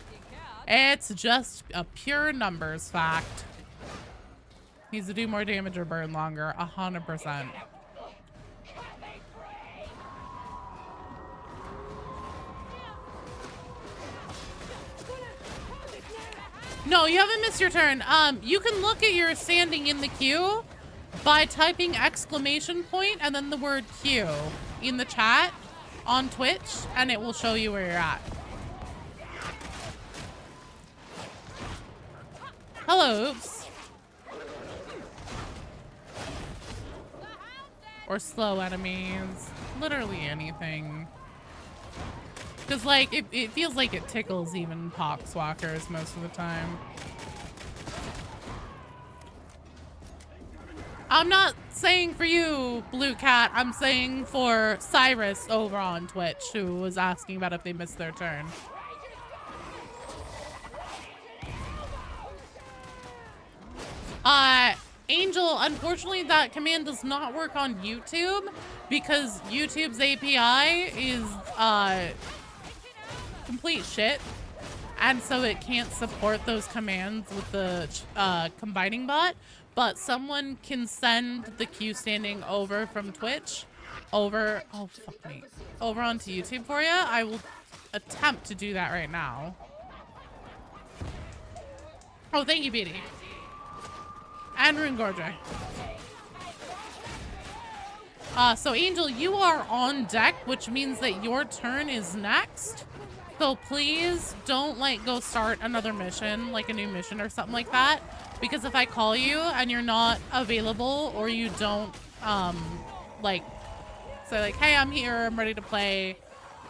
It's just a pure numbers fact. Needs to do more damage or burn longer, 100%. No, you haven't missed your turn. You can look at your standing in the queue by typing exclamation point and then the word queue in the chat on Twitch, and it will show you where you're at. Hello, oops. Or slow enemies. Literally anything. Because, like, it feels like it tickles even poxwalkers most of the time. I'm not saying for you, Blue Cat. I'm saying for Cyrus over on Twitch, who was asking about if they missed their turn. Angel, unfortunately that command does not work on YouTube because YouTube's API is, complete shit. And so it can't support those commands with the, combining bot. But someone can send the queue standing over from Twitch over, oh fuck me, over onto YouTube for you. I will attempt to do that right now. Oh, thank you, Beatty. And Rune Gorger. So Angel, you are on deck, which means that your turn is next. So please don't like go start another mission, like a new mission or something like that. Because if I call you and you're not available or you don't like say like, hey, I'm here, I'm ready to play,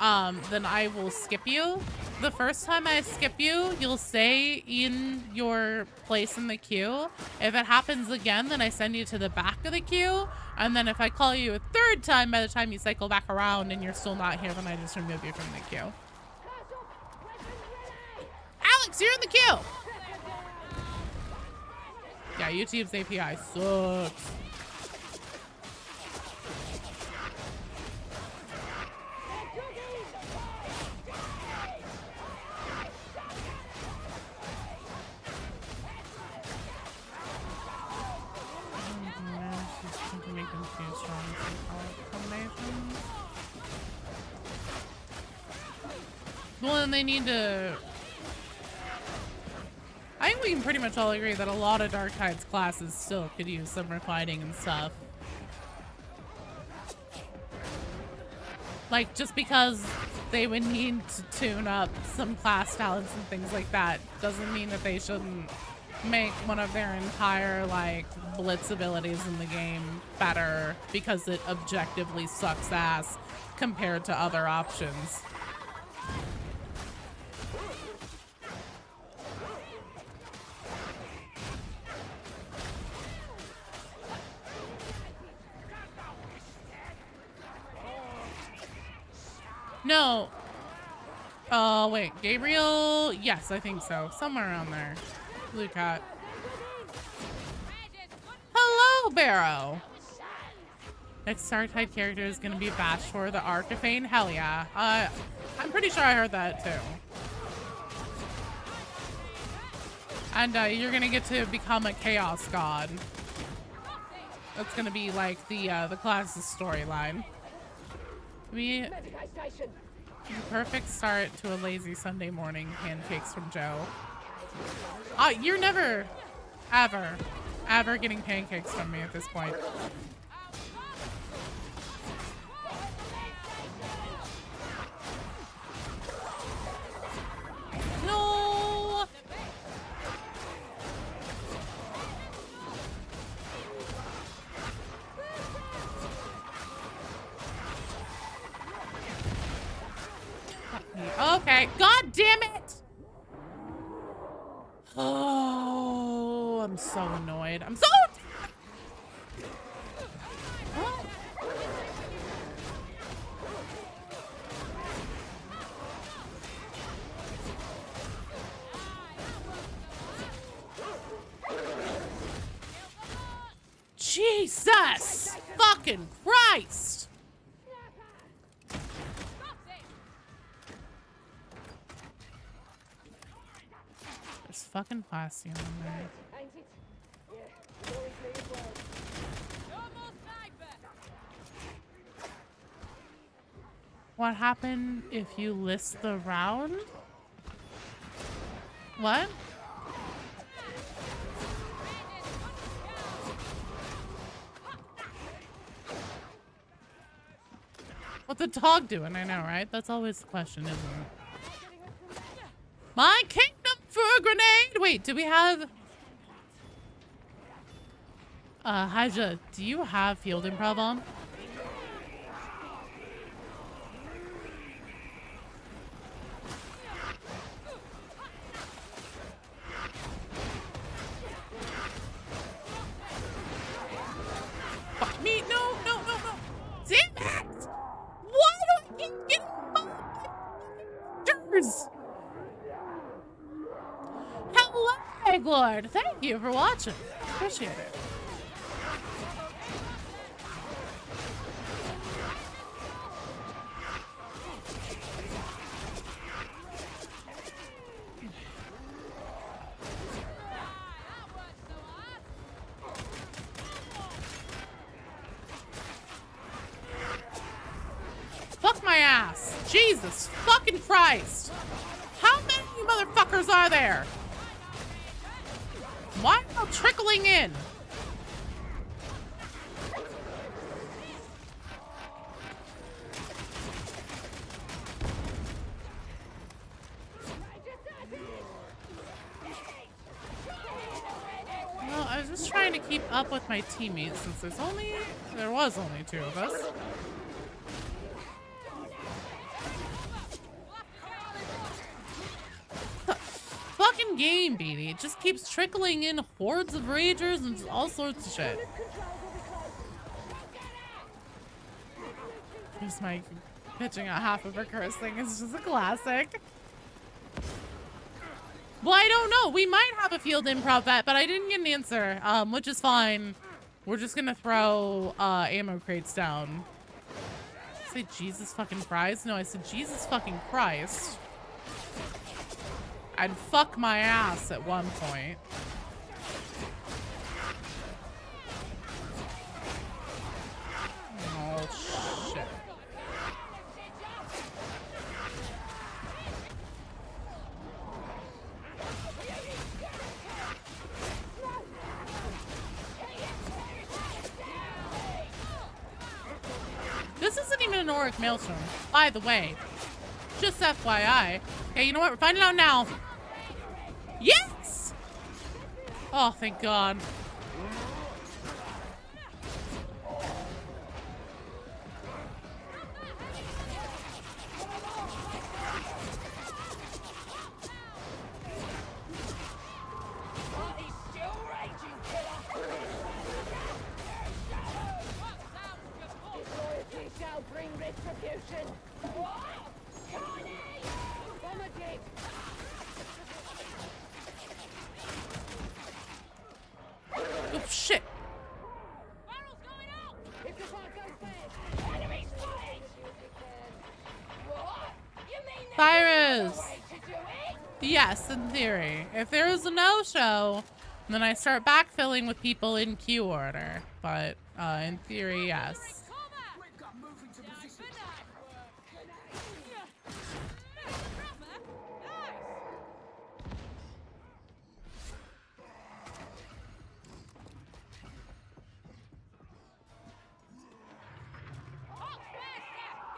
then I will skip you. The first time I skip you, you'll stay in your place in the queue. If it happens again, then I send you to the back of the queue. And then if I call you a third time, by the time you cycle back around and you're still not here, then I just remove you from the queue. Alex, you're in the queue! Yeah, YouTube's API sucks. Well, then they need to... I think we can pretty much all agree that a lot of Dark Tides classes still could use some refining and stuff. Like, just because they would need to tune up some class talents and things like that doesn't mean that they shouldn't make one of their entire, like, blitz abilities in the game better because it objectively sucks ass compared to other options. No. Oh, wait. Gabriel? Yes, I think so. Somewhere around there. Blue Cat. Hello, Barrow. Next Startide character is going to be Batch for the Archifane? Hell yeah. I'm pretty sure I heard that too. And you're going to get to become a Chaos God. That's going to be like the class's storyline. Perfect start to a lazy Sunday morning. Pancakes from Joe. You're never, ever getting pancakes from me at this point. No! Okay, god damn it! Oh, I'm so annoyed. I'm so... Jesus fucking Christ! There's fucking plastic in there. Ain't it? Yeah, worries me as well. What happened if you list the round? What? What's the dog doing? I know, right? That's always the question, isn't it? My kingdom for a grenade! Wait, do we have... Haja, do you have field improv on? Fuck me! No, no, no, no! Damn it! Why do I keep getting monsters? Hello, Egglord! Thank you for watching. Appreciate it. Fuck my ass. Jesus fucking Christ. How many motherfuckers are there? Why are they trickling in? Well, I was just trying to keep up with my teammates since there was only two of us. Fucking game, Beanie. It just keeps trickling in hordes of ragers and all sorts of shit. Here's my pitching out half of her cursing. It's just a classic. Well, I don't know. We might have a field improv bet, but I didn't get an answer, which is fine. We're just gonna throw ammo crates down. Did I say Jesus fucking Christ? No, I said Jesus fucking Christ. I'd fuck my ass at one point. Oh, shit. This isn't even an Oric Maelstrom, by the way. Just FYI. Okay, you know what? We're finding out now. Yes! Oh, thank God. Disloyalty shall bring retribution. Oh, shit. If the fire goes bad, enemy spotted! What? You mean Cyrus! there's no way to do it? Yes, in theory. If there is a no-show, then I start backfilling with people in queue order. But, in theory, yes.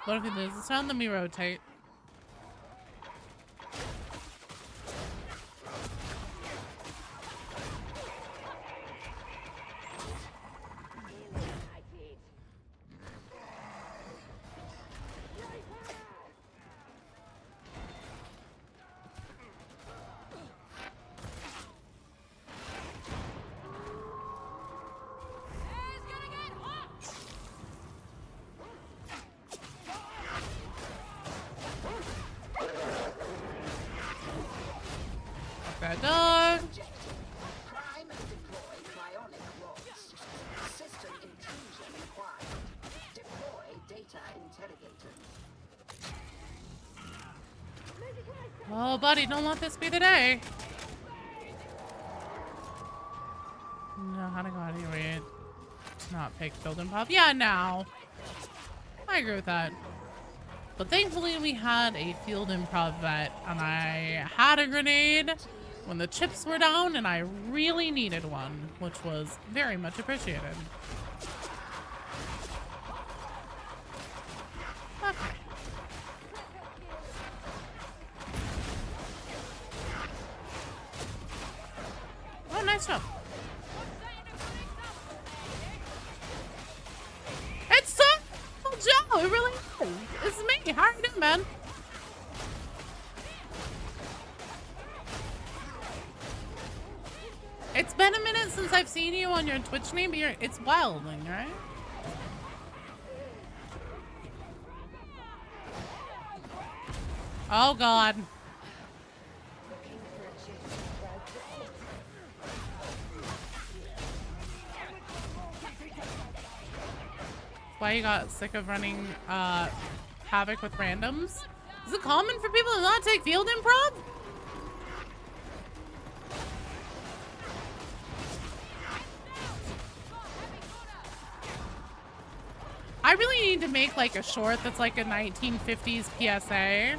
What if he loses sound? Let me rotate. Oh, buddy, don't let this be the day. No, how to go out of your way to not pick build and pop. Yeah, no. I agree with that. But thankfully we had a field improv vet and I had a grenade when the chips were down and I really needed one, which was very much appreciated. Okay. Oh, nice job. It's so Joe, it really is. It's me. How are you doing, man? It's been a minute since I've seen you on your Twitch name, but it's Wildling, right? Oh, God. Why you got sick of running Havoc with randoms? Is it common for people to not take field improv? I really need to make like a short that's like a 1950s PSA.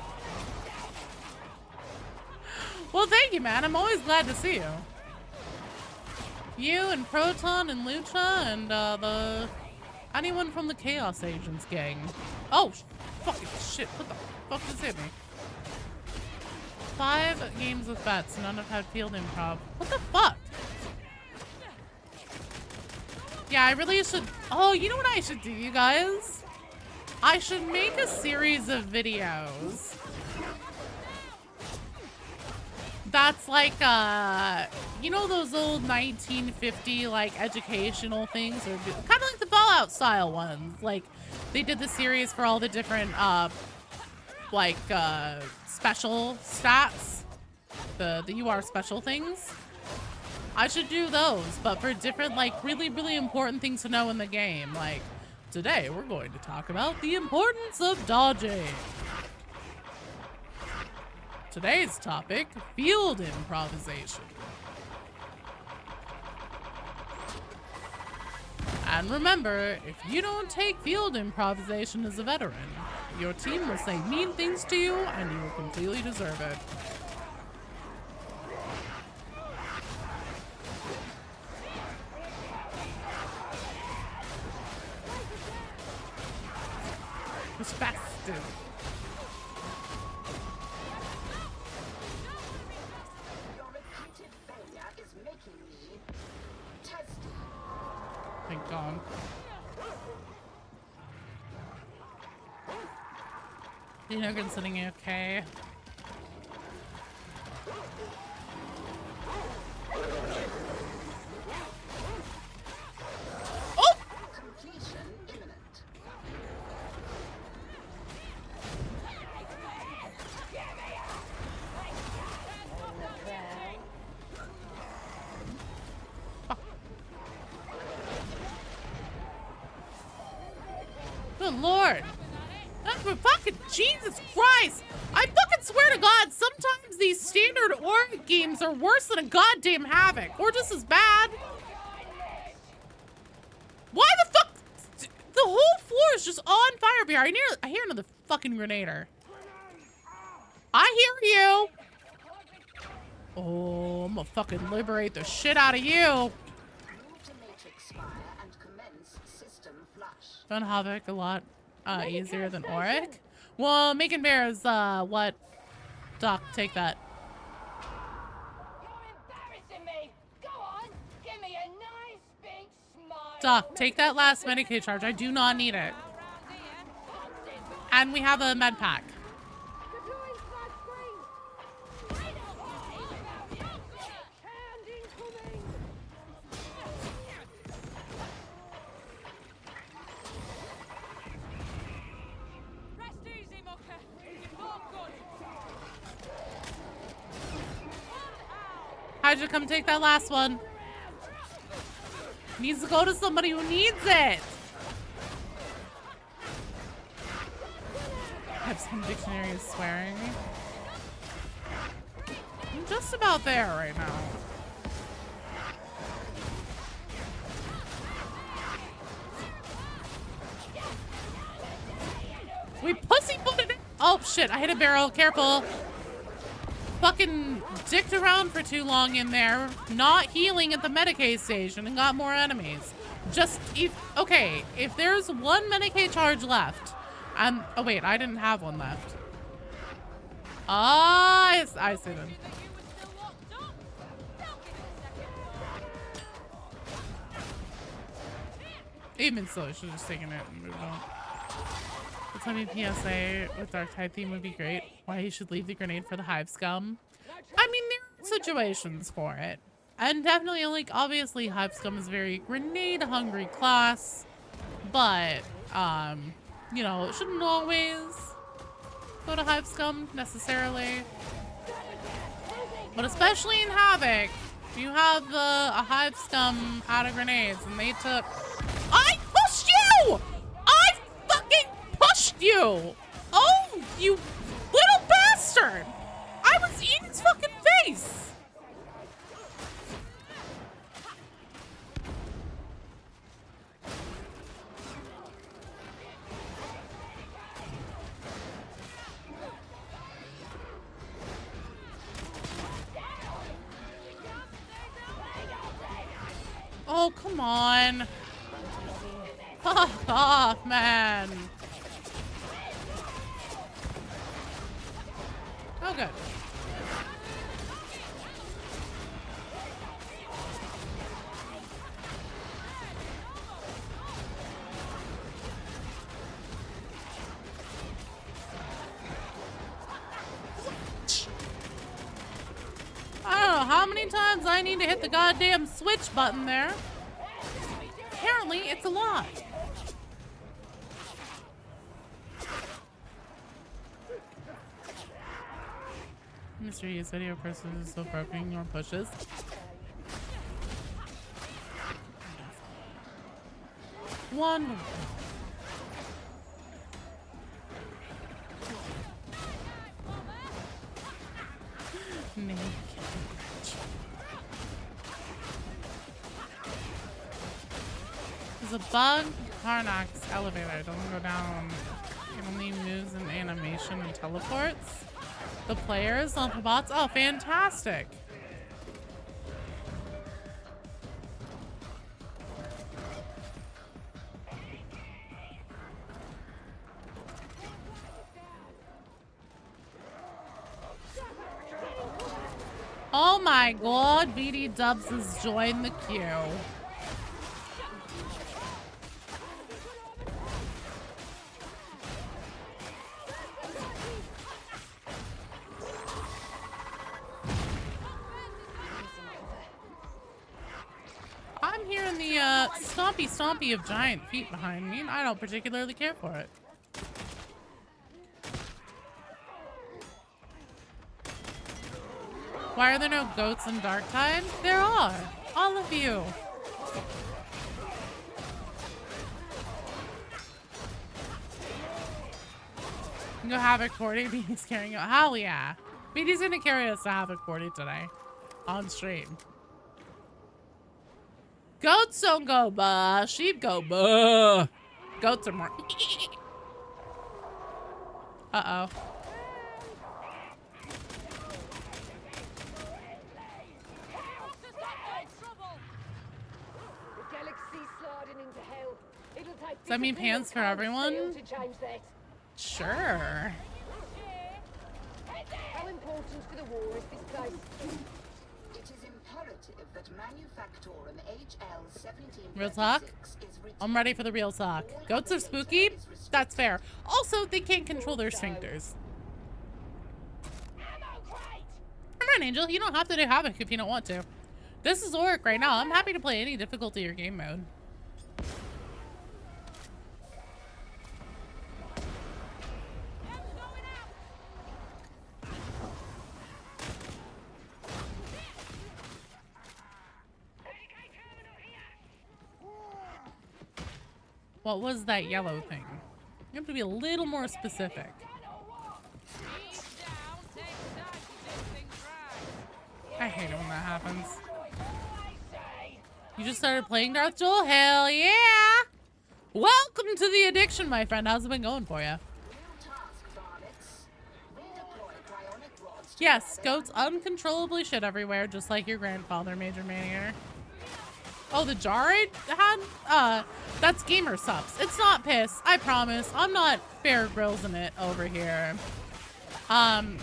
Well, thank you, man. I'm always glad to see you. You and Proton and Lucha and anyone from the Chaos Agents gang. Oh, fucking shit. What the fuck just hit me? 5 games with bets. None have had field improv. What the fuck? Yeah, I really should. Oh, you know what I should do, you guys? I should make a series of videos. That's like, you know those old 1950 like educational things, or kind of like the Fallout style ones. Like they did the series for all the different special stats, the UR special things. I should do those, but for different like really, really important things to know in the game. Like today we're going to talk about the importance of dodging. Today's topic, field improvisation. And remember, if you don't take field improvisation as a veteran, your team will say mean things to you and you will completely deserve it. Perspective. Thank God. You know, considering okay. Oh! Completion imminent. Good Lord. Oh, fucking Jesus Christ. I fucking swear to God, sometimes these standard Oric games are worse than a goddamn Havoc. Or just as bad. Why the fuck? The whole floor is just on fire here. I hear another fucking grenader. I hear you. Oh, I'm gonna fucking liberate the shit out of you. Move to matrix spire and commence system flush. Found Havoc a lot easier than Oric. Well, Macon Bear is what? Doc, take that. You're embarrassing me. Go on, give me a nice big smile. Doc, take that last Medicaid charge. I do not need it. And we have a med pack. Deploying flash screen. I know all about you. Hand incoming. Rest easy, mucker. You're more good. Hydra, come take that last one. Needs to go to somebody who needs it. I have some dictionary is swearing. just about there right now. We pussyfooted it. Oh shit, I hit a barrel. Careful. Fucking dicked around for too long in there, not healing at the Medicaid station and got more enemies. Just, okay, if there's one Medicaid charge left, oh wait, I didn't have one left. Ah, I see them. Even so, I should have just taken it and moved on. The Tony PSA with Dark Tide theme would be great. Why you should leave the grenade for the hive scum. I mean, there are situations for it. And definitely, like, obviously, hive scum is a very grenade-hungry class. But, you know, it shouldn't always go to hive scum, necessarily. But especially in Havoc, you have a hive scum out of grenades, and they took... I pushed you! I fucking pushed you! Oh, you little bastard! I was in his fucking face! Oh, come on. Fuck off, man. Oh, good. I don't know how many times I need to hit the goddamn switch button there. Apparently, it's a lot. Mr. U's video person is so broken, your pushes. Wonderful. Naked. There's a bug. Karnak's elevator doesn't go down. It only moves in animation and teleports. The players, not the bots. Oh, fantastic. Oh my god, BD Dubs has joined the queue. I'm hearing the stompy of giant feet behind me, and I don't particularly care for it. Why are there no goats in Dark Tide? There are. All of you. Go Havoc 40. BD's carrying out. Hell yeah. BD's gonna carry us to Havoc 40 today. On stream. Goats don't go bah. Sheep go bah. Goats are more. Uh-oh. Does that mean pants for everyone? Sure. How important for the war is this place? It is imperative that Manufactorum HL17 Real talk? I'm ready for the real talk. Goats are spooky? That's fair. Also, they can't control their sphincters. Come on, Angel. You don't have to do Havoc if you don't want to. This is Oric right now. I'm happy to play any difficulty or game mode. What was that yellow thing? You have to be a little more specific. I hate it when that happens. You just started playing Darth Joel? Hell yeah! Welcome to the addiction, my friend. How's it been going for you? Yes, goats uncontrollably shit everywhere, just like your grandfather, Major Maniator. Oh, the jar I had? That's gamer subs. It's not piss, I promise. I'm not Bear Grylls in it over here.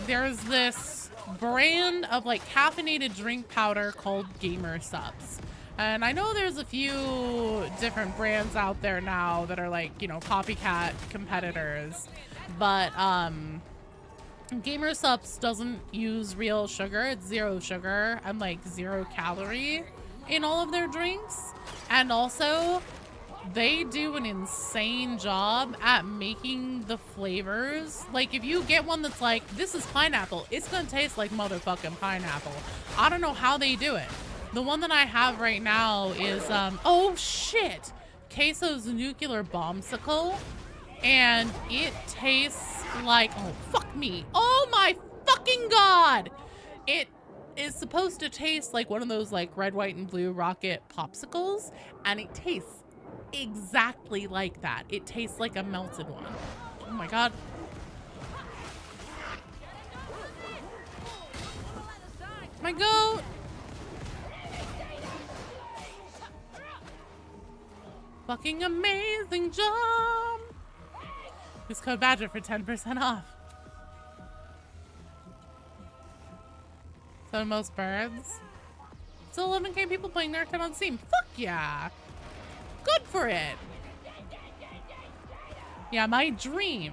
There's this brand of like caffeinated drink powder called Gamer Subs. And I know there's a few different brands out there now that are like, you know, copycat competitors. But Gamer Subs doesn't use real sugar. It's 0 sugar and like 0 calorie in all of their drinks. And also they do an insane job at making the flavors. Like if you get one that's like, this is pineapple, it's gonna taste like motherfucking pineapple. I don't know how they do it. The one that I have right now is, oh shit, Queso's Nuclear Bombsicle. And it tastes like, oh fuck me, oh my fucking god! It is supposed to taste like one of those like red, white, and blue rocket popsicles. And it tastes exactly like that. It tastes like a melted one. Oh my god. My goat! Fucking amazing job! Use code Badger for 10% off. So most birds. Still 11k people playing Narcan on Steam. Fuck yeah! Good for it! Yeah, my dream.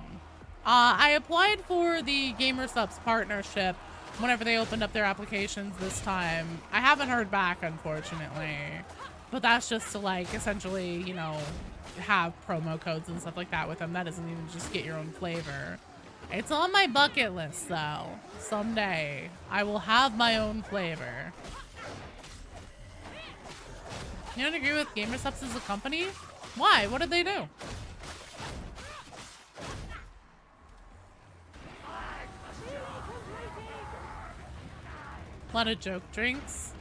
I applied for the Gamer Subs partnership whenever they opened up their applications this time. I haven't heard back, unfortunately. But that's just to like essentially, you know, have promo codes and stuff like that with them. That doesn't even just get your own flavor. It's on my bucket list though. Someday I will have my own flavor. You don't agree with Gamer Subs as a company? Why? What did they do? A lot of joke drinks.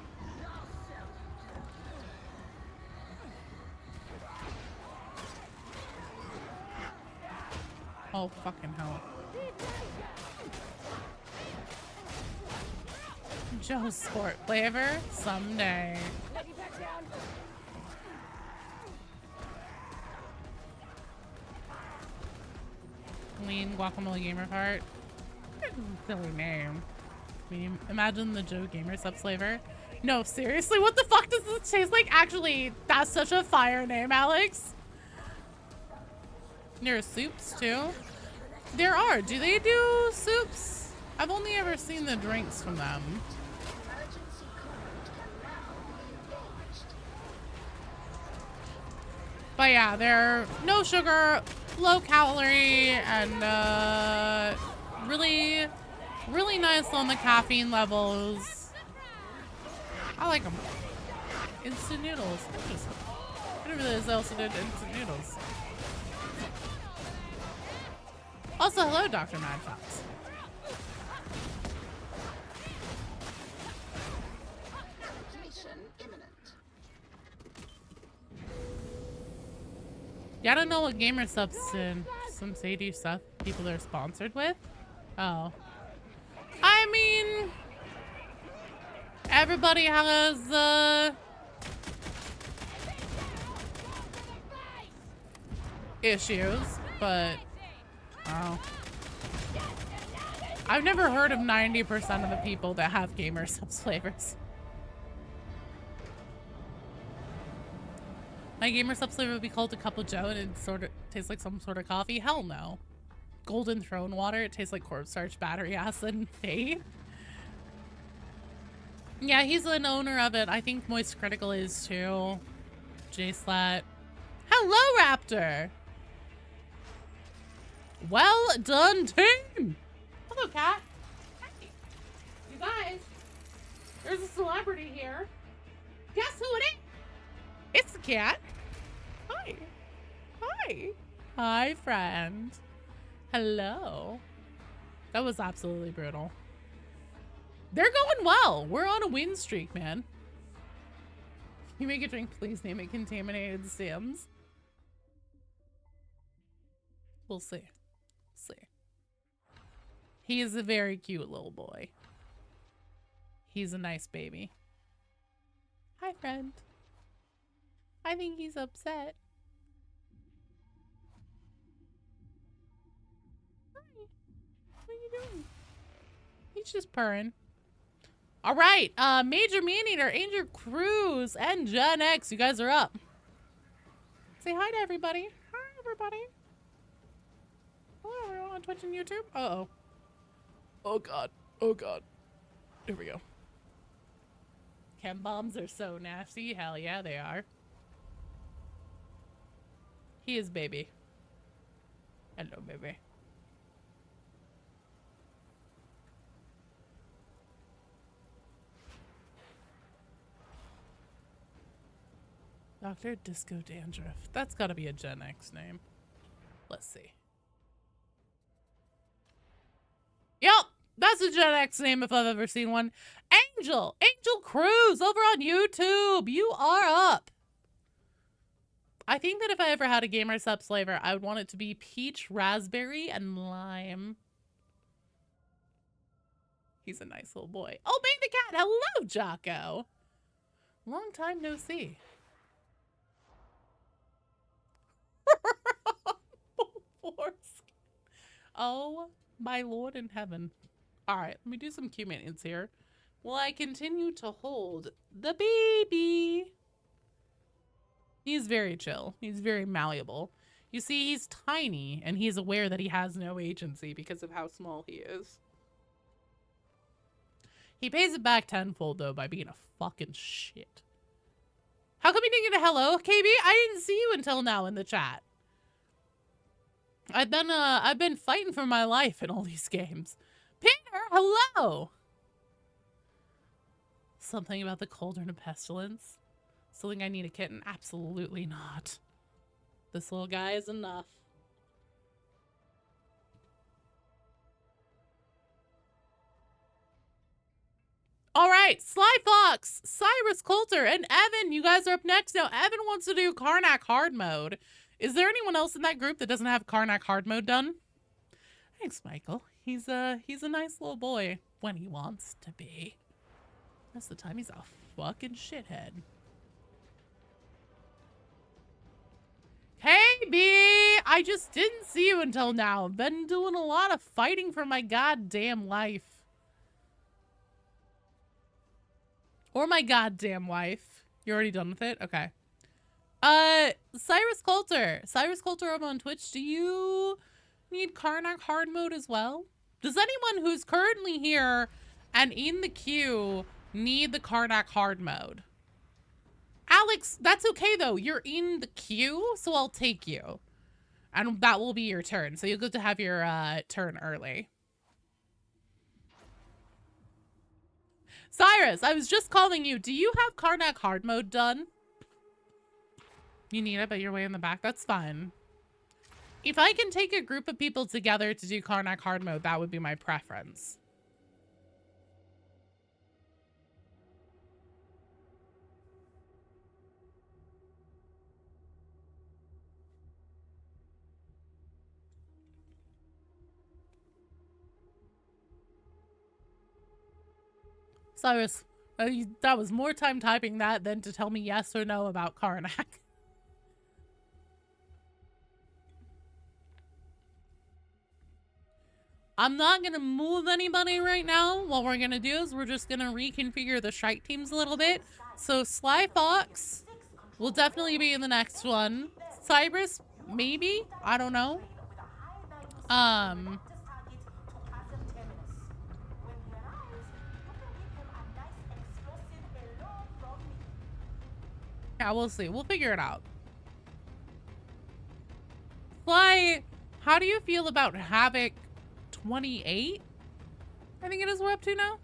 Oh, fucking hell. Joe's Sport flavor? Someday. Lean Guacamole Gamer Heart. Silly name. I mean, imagine the Joe Gamer Subs flavor. No, seriously, what the fuck does this taste like? Actually, that's such a fire name, Alex. There are soups too. There are. Do they do soups? I've only ever seen the drinks from them. But yeah, they're no sugar, low calorie, and really, really nice on the caffeine levels. I like them. Instant noodles. I didn't realize they also did instant noodles. Also, hello, Dr. Mad Fox. Yeah, I don't know what Gamer Subs and some shady stuff people are sponsored with. Oh. I mean, everybody has, issues, but oh. I've never heard of 90% of the people that have Gamer Subs flavors. My Gamer Subs flavor would be called a Cup of Joe and it sort of tastes like some sort of coffee. Hell no. Golden Throne water, it tastes like cornstarch, battery acid, and fade. Yeah, he's an owner of it. I think Moist Critical is too. J-Slat. Hello, Raptor! Well done, team! Hello, cat. Hey. You guys, there's a celebrity here. Guess who it is? It's the cat. Hi. Hi. Hi, friend. Hello. That was absolutely brutal. They're going well. We're on a win streak, man. You make a drink, please name it Contaminated Sims. We'll see. See. He is a very cute little boy. He's a nice baby. Hi, friend. I think he's upset. Hi. What are you doing? He's just purring. All right. Major Maneater, Angel Cruz, and Gen X. You guys are up. Say hi to everybody. Hi, everybody. Hello, everyone on Twitch and YouTube. Uh-oh. Oh, God. Oh, God. Here we go. Chem bombs are so nasty. Hell yeah, they are. He is baby. Hello, baby. Dr. Disco Dandruff. That's gotta be a Gen X name. Let's see. Yep, that's a Gen X name if I've ever seen one. Angel Cruz over on YouTube. You are up. I think that if I ever had a gamer sub flavor, I would want it to be peach, raspberry, and lime. He's a nice little boy. Oh, Bang the Cat. Hello, Jocko. Long time no see. Oh, my Lord in heaven. All right, let me do some Q maintenance here. Will I continue to hold the baby? He's very chill. He's very malleable. You see, he's tiny, and he's aware that he has no agency because of how small he is. He pays it back tenfold, though, by being a fucking shit. How come you didn't get a hello, KB? I didn't see you until now in the chat. I've been fighting for my life in all these games. Peter, hello! Something about the cauldron of pestilence? Something I need a kitten? Absolutely not. This little guy is enough. All right, Sly Fox, Cyrus Coulter, and Evan, you guys are up next. Now, Evan wants to do Karnak hard mode. Is there anyone else in that group that doesn't have Karnak hard mode done? Thanks, Michael. He's a nice little boy when he wants to be. Most of the time, he's a fucking shithead. Hey, B! I just didn't see you until now. I've been doing a lot of fighting for my goddamn life. Or my goddamn wife. You're already done with it? Okay. Cyrus Coulter. Cyrus Coulter over on Twitch. Do you need Karnak hard mode as well? Does anyone who's currently here and in the queue need the Karnak hard mode? Alex, that's okay though. You're in the queue, so I'll take you. And that will be your turn. So you'll get to have your turn early. Cyrus, I was just calling you. Do you have Karnak hard mode done? You need it, but you're way in the back. That's fine. If I can take a group of people together to do Karnak hard mode, that would be my preference. Cyrus, that was more time typing that than to tell me yes or no about Karnak. I'm not going to move anybody right now. What we're going to do is we're just going to reconfigure the strike teams a little bit. So Sly Fox will definitely be in the next one. Cyrus, maybe? I don't know. Yeah, we'll see. We'll figure it out. Fly, how do you feel about Havoc 28? I think it is we're up to now.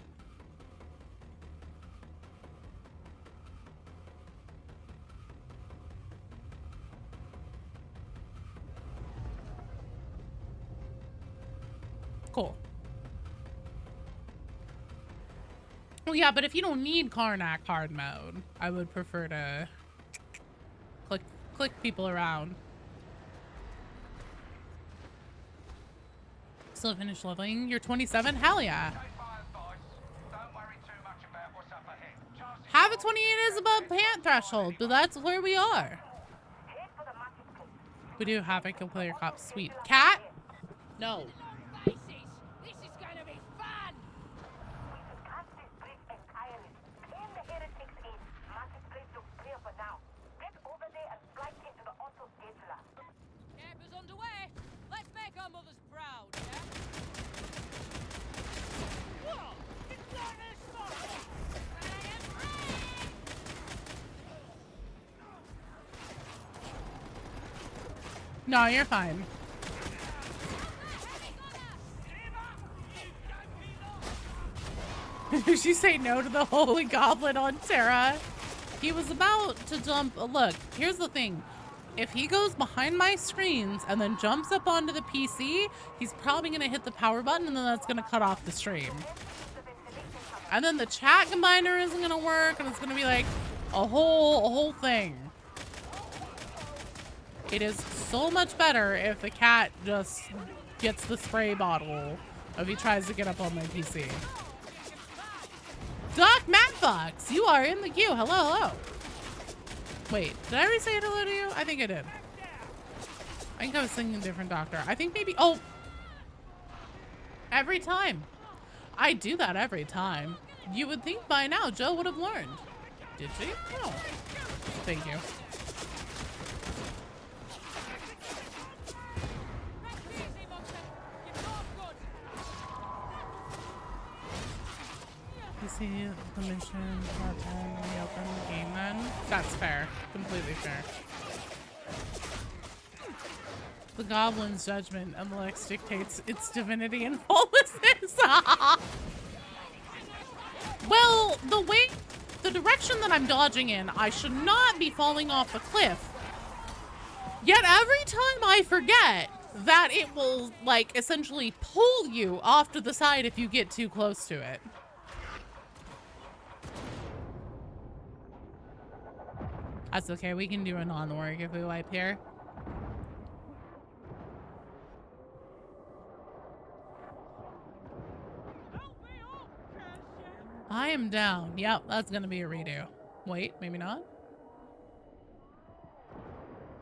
Cool. Well, yeah, but if you don't need Karnak hard mode, I would prefer to click people around. Still finished leveling? You're 27? Hell yeah. Havoc 28 is above pant threshold, but that's where we are. We do Havoc, you'll play your cop. Sweet. Cat? No. Faces! This is gonna be fun! Campers underway! Let's make our mothers proud, yeah? Whoa! It's like this fun! No, you're fine. Did she say no to the Holy Goblin on Terra? He was about to jump. Look, here's the thing. If he goes behind my screens and then jumps up onto the PC, he's probably going to hit the power button and then that's going to cut off the stream. And then the chat combiner isn't going to work and it's going to be like a whole thing. It is so much better if the cat just gets the spray bottle if he tries to get up on my PC. Doc Madfox, you are in the queue. Hello, hello. Wait, did I already say hello to you? I think I did. I think I was thinking a different doctor. I think maybe, oh. Every time. I do that every time. You would think by now Joe would have learned. Did she? No. Thank you. You see the mission part time when we open the game then? That's fair. Completely fair. The goblin's judgment and Lex dictates its divinity and lawlessness. Well, the direction that I'm dodging in, I should not be falling off a cliff. Yet every time I forget that it will, like, essentially pull you off to the side if you get too close to it. That's okay, we can do a non-work if we wipe here. I am down. Yep, that's gonna be a redo. Wait, maybe not.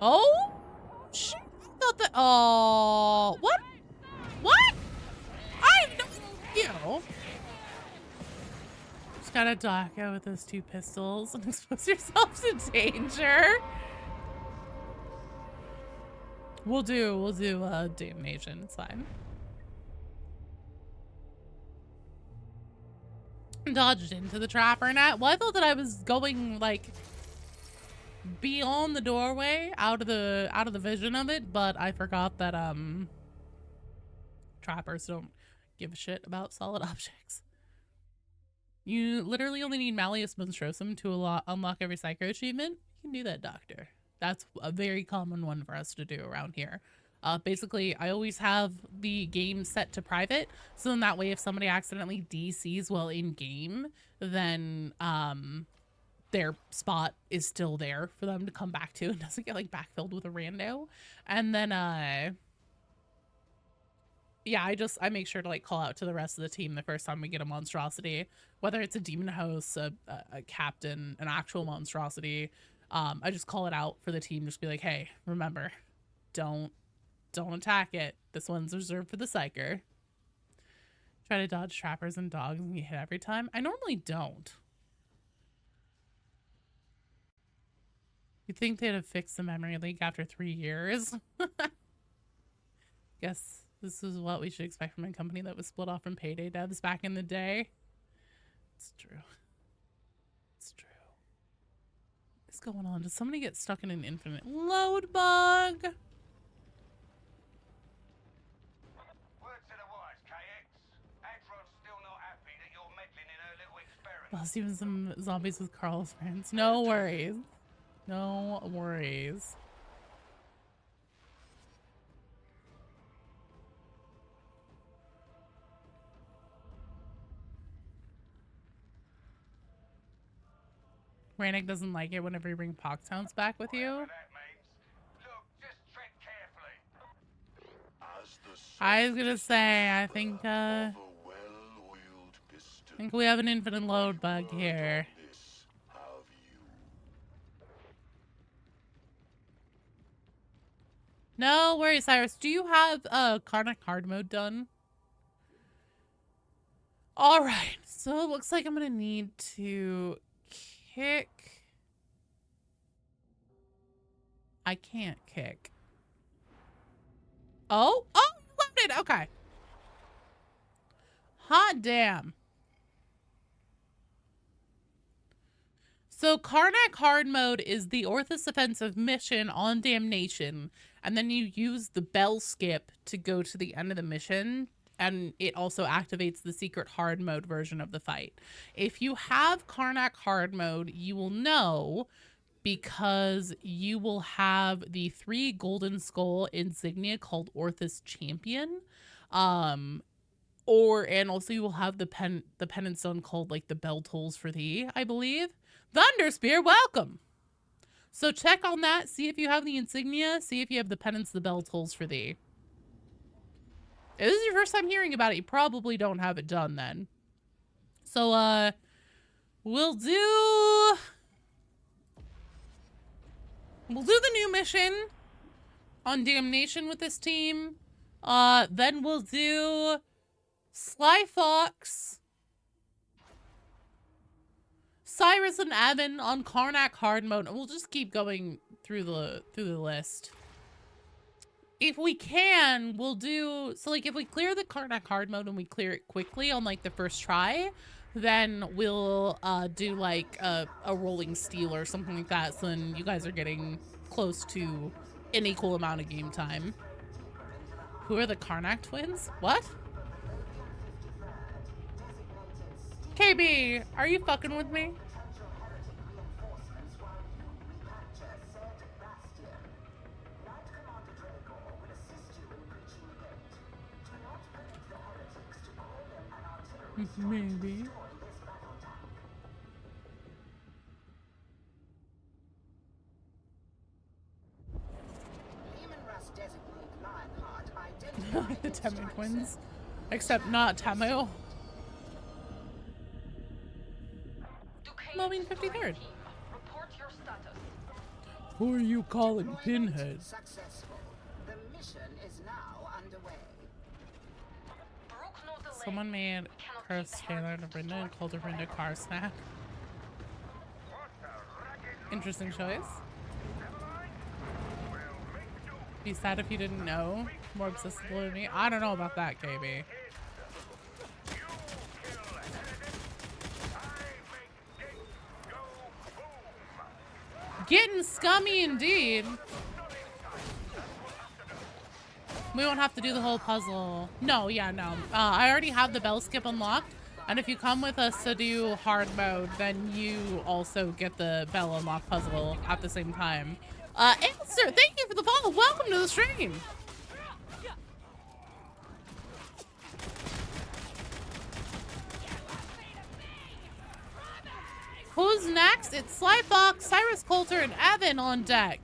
Oh, shit. I thought that. Oh, what? What? I know you. Just gotta dock out with those two pistols and expose yourself to danger. We'll do damnation. It's fine. Dodged into the trapper net. Well, I thought that I was going like beyond the doorway, out of the vision of it, but I forgot that trappers don't give a shit about solid objects. You literally only need Malleus Monstrosum to unlock every psycho achievement. You can do that, Doctor. That's a very common one for us to do around here. Basically, I always have the game set to private, so then that way if somebody accidentally DCs while in game, then their spot is still there for them to come back to and doesn't get like backfilled with a rando. And then yeah, I make sure to like call out to the rest of the team the first time we get a monstrosity, whether it's a demon host, a captain, an actual monstrosity. I just call it out for the team, just be like, hey, remember, don't attack it. This one's reserved for the psyker. Try to dodge trappers and dogs and get hit every time. I normally don't. You'd think they'd have fixed the memory leak after 3 years. Guess this is what we should expect from a company that was split off from Payday devs back in the day. It's true. It's true. What's going on? Does somebody get stuck in an infinite load bug? Plus, even some zombies with Carl's friends. No worries. No worries. Karnak doesn't like it whenever you bring Pox back with you. Look, just tread carefully. I was gonna say, I think we have an infinite load bug here. No worries, Cyrus. Do you have Karnak hard mode done? Alright, so it looks like I'm gonna need to kick. I can't kick. Oh, loaded. Okay. Hot damn. So Karnak hard mode is the Orthus offensive mission on Damnation, and then you use the bell skip to go to the end of the mission, and it also activates the secret hard mode version of the fight. If you have Karnak hard mode, you will know because you will have the 3 golden skull insignia called Orthus Champion. And also you will have the penance stone called like the bell tolls for thee, I believe. Thunderspear, welcome. So check on that, see if you have the insignia, see if you have the penance, the bell tolls for thee. If this is your first time hearing about it, you probably don't have it done then. So we'll do the new mission on Damnation with this team. Then we'll do Sly Fox, Cyrus and Evan on Karnak hard mode, and we'll just keep going through the list. If we can, we'll do, so like if we clear the Karnak hard mode and we clear it quickly on like the first try, then we'll do like a rolling steal or something like that, so then you guys are getting close to an equal amount of game time. Who are the Karnak twins? What? KB, are you fucking with me? Maybe. The Temu twins. Except not Temu. Moving 53rd. Report your status. Who are you calling Pinhead? Successful. The mission is now underway. Brook no delay. Someone made Curse Taylor to Brenda and called her Brenda Car Snack. Interesting choice. Be sad if you didn't know. More accessible to me. I don't know about that, KB. Getting scummy indeed. We won't have to do the whole puzzle. No, yeah, no. I already have the bell skip unlocked. And if you come with us to do hard mode, then you also get the bell unlock puzzle at the same time. Answer, thank you for the follow. Welcome to the stream. Who's next? It's Sly Fox, Cyrus Coulter, and Evan on deck.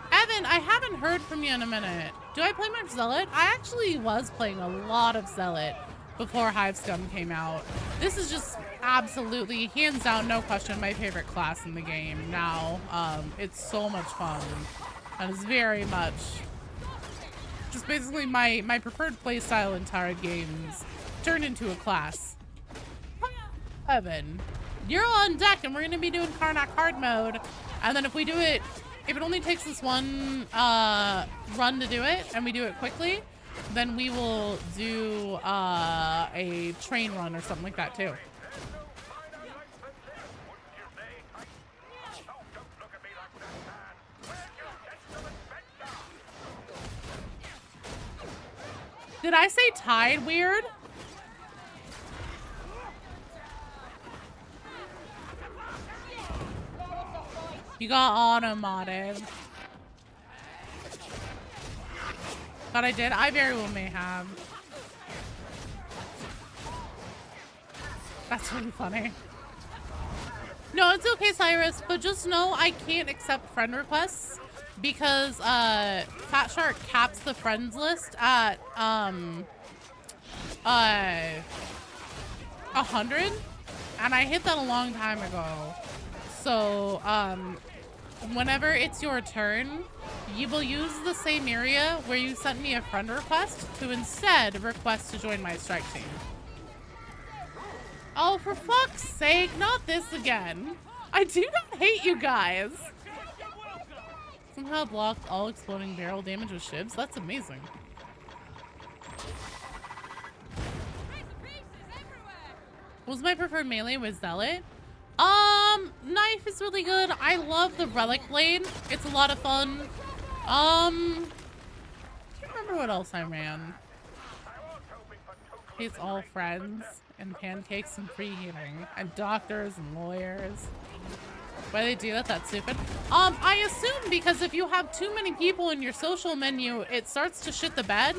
Evan, I haven't heard from you in a minute. Do I play much Zealot? I actually was playing a lot of Zealot before Hive Scum came out. This is just absolutely, hands down, no question, my favorite class in the game now. It's so much fun. And it's very much just basically my preferred playstyle in Tyrant games turned into a class. Evan, you're on deck and we're gonna be doing Karnak hard mode. And then if we do it, if it only takes us one run to do it and we do it quickly, then we will do a train run or something like that too. Did I say tied weird? You got auto-modded. But I did. I very well may have. That's really funny. No, it's okay, Cyrus, but just know I can't accept friend requests because Fat Shark caps the friends list at 100, and I hit that a long time ago. So whenever it's your turn, you will use the same area where you sent me a friend request to instead request to join my strike team. Oh, for fuck's sake, not this again. I do not hate you guys. Somehow blocked all exploding barrel damage with shivs. That's amazing. What was my preferred melee with Zealot? Knife is really good. I love the Relic Blade. It's a lot of fun. I can't remember what else I ran. It's all friends and pancakes and preheating and doctors and lawyers. Why they do that? That's stupid. I assume because if you have too many people in your social menu, it starts to shit the bed.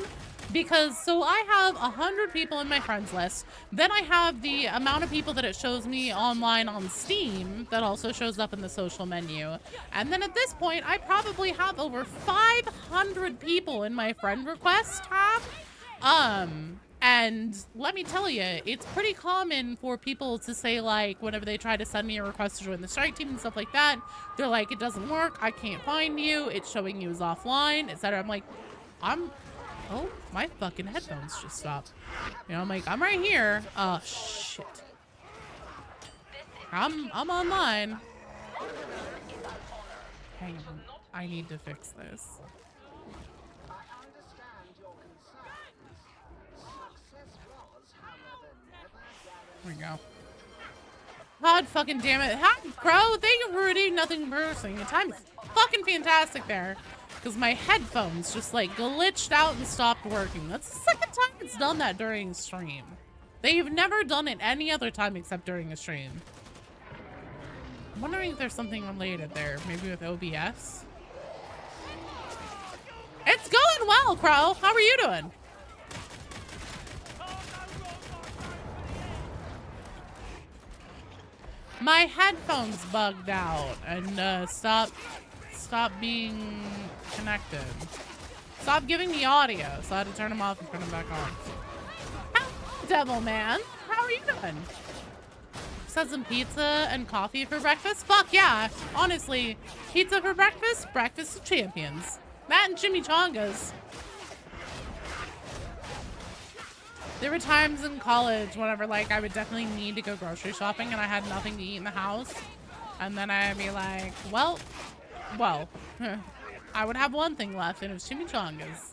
Because, so I have 100 people in my friends list. Then I have the amount of people that it shows me online on Steam that also shows up in the social menu. And then at this point, I probably have over 500 people in my friend request tab. And let me tell you, it's pretty common for people to say, like, whenever they try to send me a request to join the strike team and stuff like that, they're like, it doesn't work, I can't find you, it's showing you as offline, etc. I'm like, oh, my fucking headphones just stopped. You know, I'm like, I'm right here. Oh, shit. I'm online. Hang on, I need to fix this. There we go. God fucking damn it. Hi, Crow. Thank you for reading nothing personally. The time is fucking fantastic there. Because my headphones just like glitched out and stopped working. That's the second time it's done that during a stream. They've never done it any other time except during a stream. I'm wondering if there's something related there. Maybe with OBS? It's going well, Crow. How are you doing? My headphones bugged out and stopped being connected. Stop giving me audio, so I had to turn them off and turn them back on. Hi, Devil Man. How are you doing? Just had some pizza and coffee for breakfast? Fuck yeah. Honestly, pizza for breakfast? Breakfast of champions. That and chimichangas. There were times in college whenever, like, I would definitely need to go grocery shopping and I had nothing to eat in the house. And then I'd be like, well, I would have one thing left and it was chimichangas.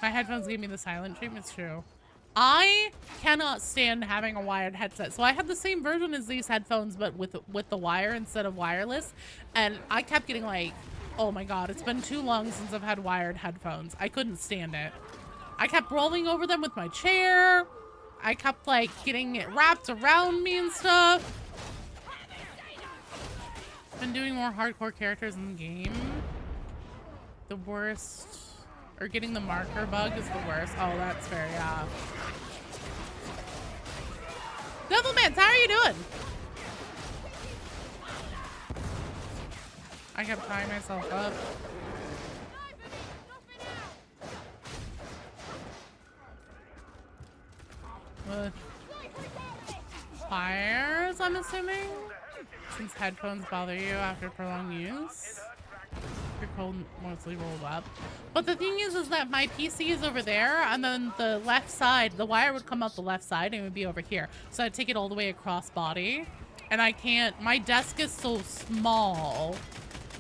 My headphones gave me the silent treatment. It's true. I cannot stand having a wired headset. So I have the same version as these headphones, but with the wire instead of wireless. And I kept getting like, oh my god, it's been too long since I've had wired headphones. I couldn't stand it. I kept rolling over them with my chair. I kept like getting it wrapped around me and stuff. Been doing more hardcore characters in the game. The worst, or getting the marker bug is the worst. Oh, that's fair, yeah. Devilman, how are you doing? I kept tying myself up. With fires, I'm assuming? Since headphones bother you after prolonged use. Your cold mostly rolled up. But the thing is that my PC is over there, and then the left side, the wire would come up the left side and it would be over here. So I'd take it all the way across body. And I can't, my desk is so small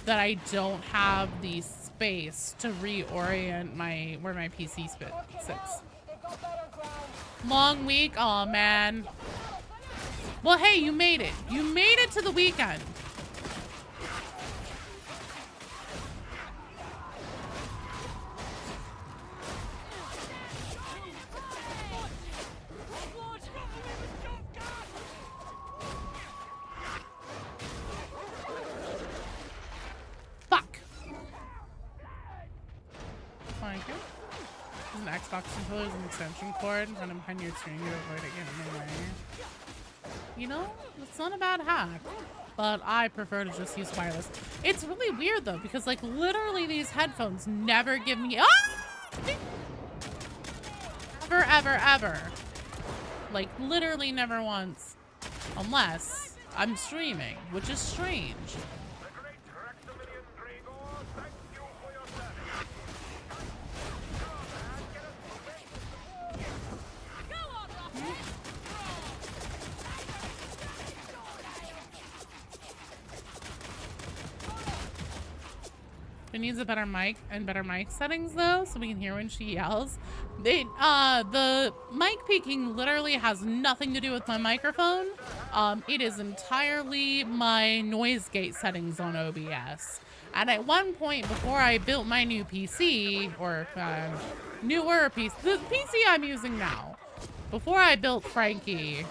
that I don't have the space to reorient where my PC sits. Long week? Aw, man. Well, hey, you made it. You made it to the weekend. Fuck. Thank you. There's an Xbox controllers and extension cord when I'm behind your screen to avoid it getting in the way. You know, it's not a bad hack, but I prefer to just use wireless. It's really weird though, because like literally these headphones never give me ever. Like literally never once. Unless I'm streaming, which is strange. It needs a better mic and better mic settings though, so we can hear when she yells. The mic peaking literally has nothing to do with my microphone. It is entirely my noise gate settings on OBS. And at one point before I built my new PC, or newer PC, the PC I'm using now, before I built Frankie,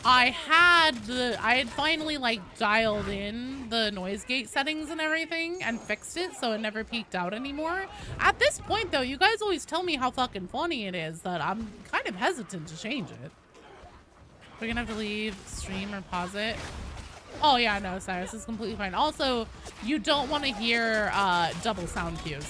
I had finally like dialed in the noise gate settings and everything and fixed it so it never peaked out anymore. At this point though, you guys always tell me how fucking funny it is that I'm kind of hesitant to change it. We're gonna have to leave stream or pause it. Oh yeah, no, Cyrus is completely fine. Also, you don't want to hear double sound cues.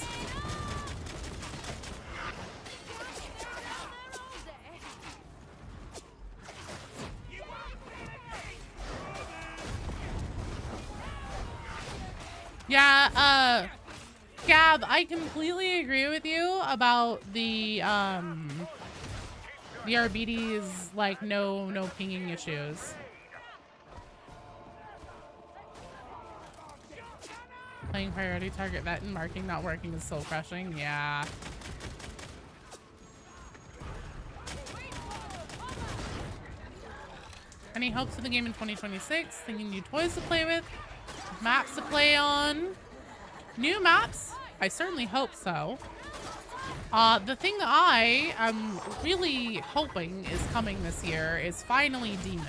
Yeah, Gab, I completely agree with you about the RBD's, like, no pinging issues. Playing priority target vet and marking not working is soul crushing, yeah. Any hopes for the game in 2026? Thinking new toys to play with? Maps to play on? New maps? I certainly hope so. The thing that I am really hoping is coming this year is finally demons.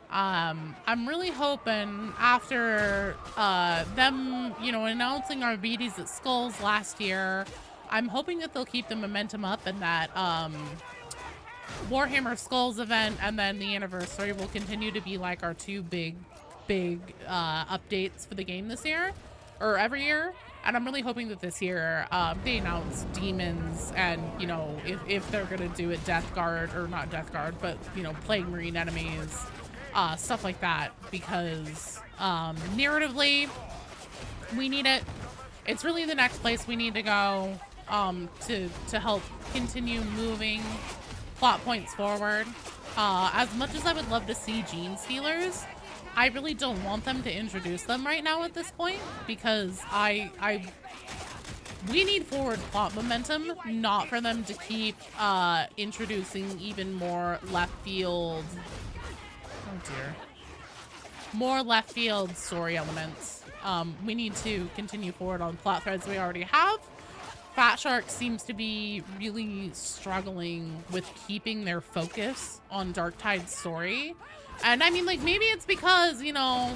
I'm really hoping after them, you know, announcing our BDs at Skulls last year, I'm hoping that they'll keep the momentum up and that Warhammer Skulls event and then the anniversary will continue to be like our two big updates for the game this year, or every year. And I'm really hoping that this year they announce demons and, you know, if they're gonna do it Death Guard, or not Death Guard, but, you know, Plague Marine enemies, stuff like that, because narratively we need it. It's really the next place we need to go to help continue moving plot points forward. As much as I would love to see Gene Stealers, I really don't want them to introduce them right now at this point, because we need forward plot momentum, not for them to keep introducing even more left field, oh dear, more left field story elements. We need to continue forward on plot threads we already have. Fat Shark seems to be really struggling with keeping their focus on Darktide's story. And I mean, like, maybe it's because, you know,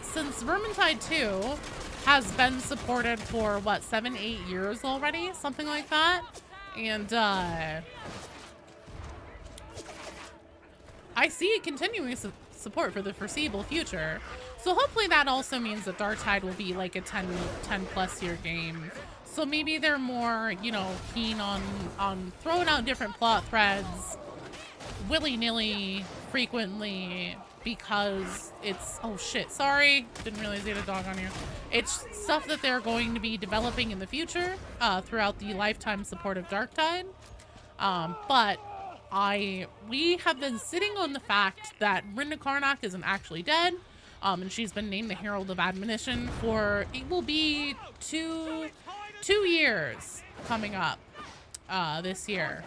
since Vermintide 2 has been supported for, what, 7-8 years already? Something like that. And, I see it continuing support for the foreseeable future. So hopefully that also means that Darktide will be like a 10 plus year game. So maybe they're more, you know, keen on throwing out different plot threads willy-nilly, frequently, because it's, oh shit, sorry, didn't realize you had a dog on you. It's stuff that they're going to be developing in the future throughout the lifetime support of Darktide. But we have been sitting on the fact that Rinda Karnak isn't actually dead, and she's been named the Herald of Admonition for, it will be two years coming up this year.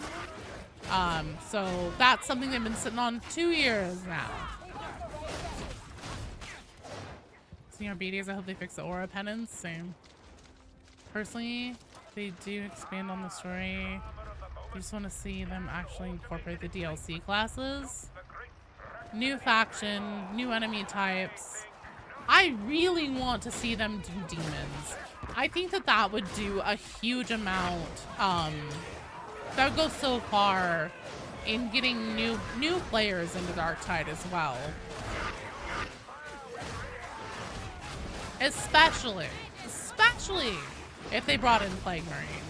So that's something they've been sitting on 2 years now. Seeing our BDs, I hope they fix the aura penance. Same. Personally, they do expand on the story. I just want to see them actually incorporate the DLC classes. New faction, new enemy types. I really want to see them do demons. I think that that would do a huge amount. That would go so far in getting new players into Darktide as well. Especially if they brought in Plague Marines.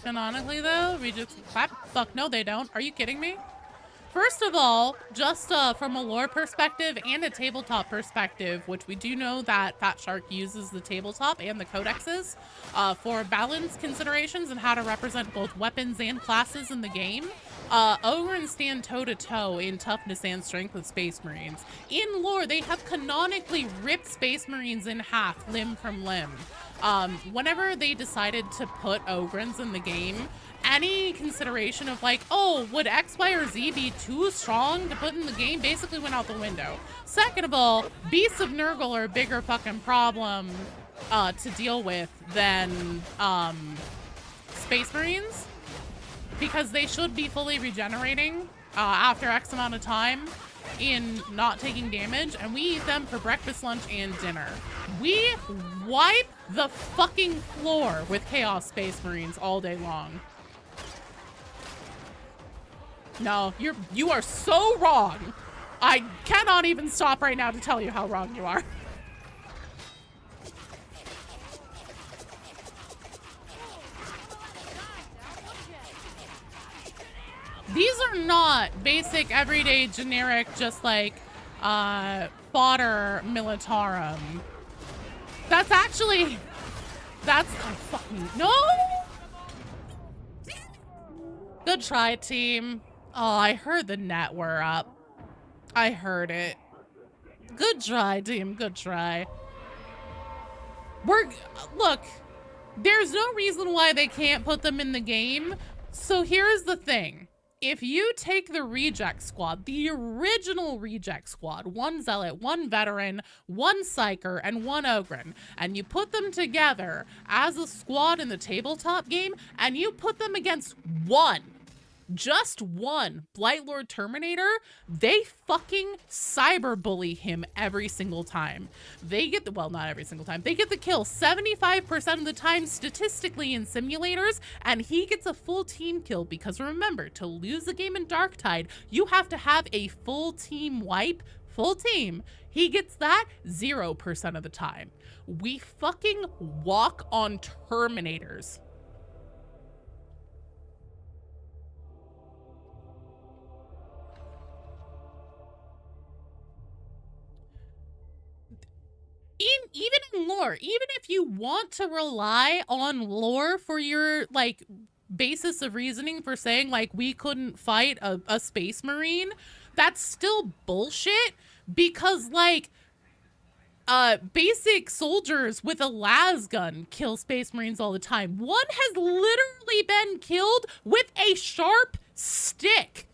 Canonically, though, Regis clap. Fuck, no, they don't. Are you kidding me? First of all, just from a lore perspective and a tabletop perspective, which we do know that Fat Shark uses the tabletop and the codexes for balance considerations and how to represent both weapons and classes in the game. Ogrins stand toe-to-toe in toughness and strength with Space Marines. In lore, they have canonically ripped Space Marines in half, limb from limb. Whenever they decided to put Ogrins in the game, any consideration of like, oh, would X, Y, or Z be too strong to put in the game basically went out the window. Second of all, Beasts of Nurgle are a bigger fucking problem to deal with than Space Marines, because they should be fully regenerating after X amount of time in not taking damage, and we eat them for breakfast, lunch, and dinner. We wipe the fucking floor with Chaos Space Marines all day long. No, you are so wrong. I cannot even stop right now to tell you how wrong you are. These are not basic, everyday, generic, just like fodder militarum. That's actually, that's a fucking, no! Good try, team. Oh, I heard the net were up. I heard it. Good try, team, good try. Look, there's no reason why they can't put them in the game. So here's the thing. If you take the reject squad, the original reject squad, one zealot, one veteran, one psyker, and one ogren, and you put them together as a squad in the tabletop game, and you put them against just one Blightlord Terminator, they fucking cyberbully him every single time. They get the, well, not every single time, they get the kill 75% of the time statistically in simulators, and he gets a full team kill, because remember, to lose the game in Darktide, you have to have a full team wipe, full team. He gets that 0% of the time. We fucking walk on Terminators. Even in lore, even if you want to rely on lore for your, like, basis of reasoning for saying, like, we couldn't fight a Space Marine, that's still bullshit, because, like, basic soldiers with a las gun kill Space Marines all the time. One has literally been killed with a sharp stick.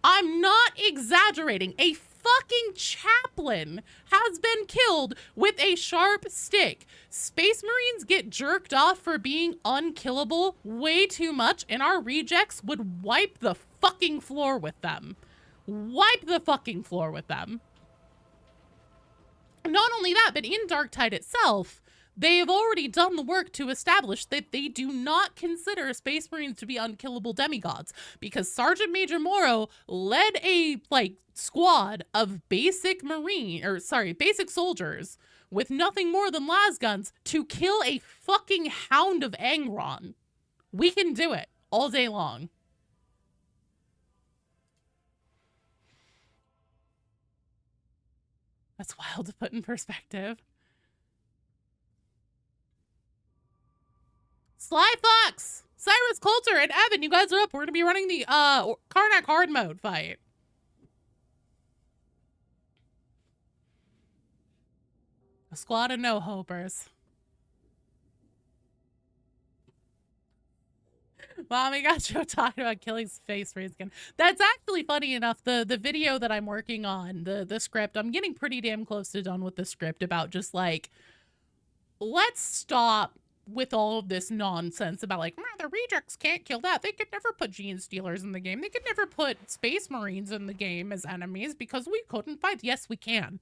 I'm not exaggerating. A fucking chaplain has been killed with a sharp stick. Space Marines get jerked off for being unkillable way too much, and our rejects would wipe the fucking floor with them. Wipe the fucking floor with them. Not only that, but in Darktide itself, they have already done the work to establish that they do not consider Space Marines to be unkillable demigods, because Sergeant Major Morrow led a, like, squad of basic soldiers with nothing more than las guns to kill a fucking Hound of Angron. We can do it all day long. That's wild to put in perspective. Sly Fox, Cyrus Coulter, and Evan, you guys are up. We're going to be running the Karnak hard mode fight. A squad of no-hopers. Mommy got Joe talking about killing Space Marines again. That's actually funny enough. The video that I'm working on, the script, I'm getting pretty damn close to done with the script about just like, let's stop with all of this nonsense about like, the rejects can't kill that. They could never put gene stealers in the game. They could never put Space Marines in the game as enemies because we couldn't fight. Yes, we can.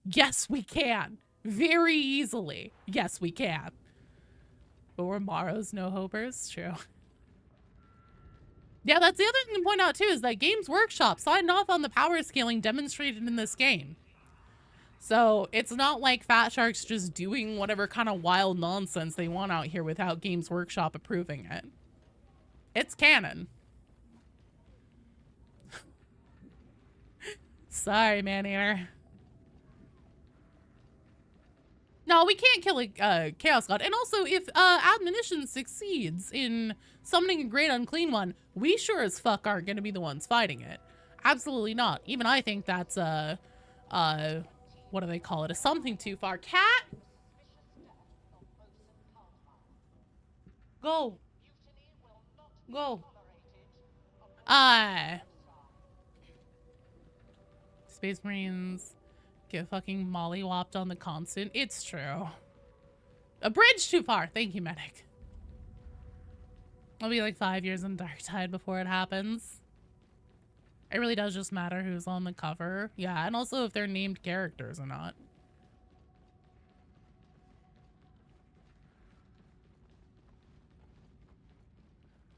Yes, we can. Very easily. Yes, we can. But we're Morrow's no-hopers. True. Yeah, that's the other thing to point out too, is that Games Workshop signed off on the power scaling demonstrated in this game. So it's not like Fat Shark's just doing whatever kind of wild nonsense they want out here without Games Workshop approving it. It's canon. Sorry, man-eater. No, we can't kill a Chaos God. And also, if Admonition succeeds in summoning a Great Unclean One, we sure as fuck aren't going to be the ones fighting it. Absolutely not. Even I think that's what do they call it? A something too far. Cat? Go. Go. Space Marines get fucking mollywopped on the constant. It's true. A bridge too far. Thank you, medic. It'll be like 5 years in Darktide before it happens. It really does just matter who's on the cover. Yeah, and also if they're named characters or not.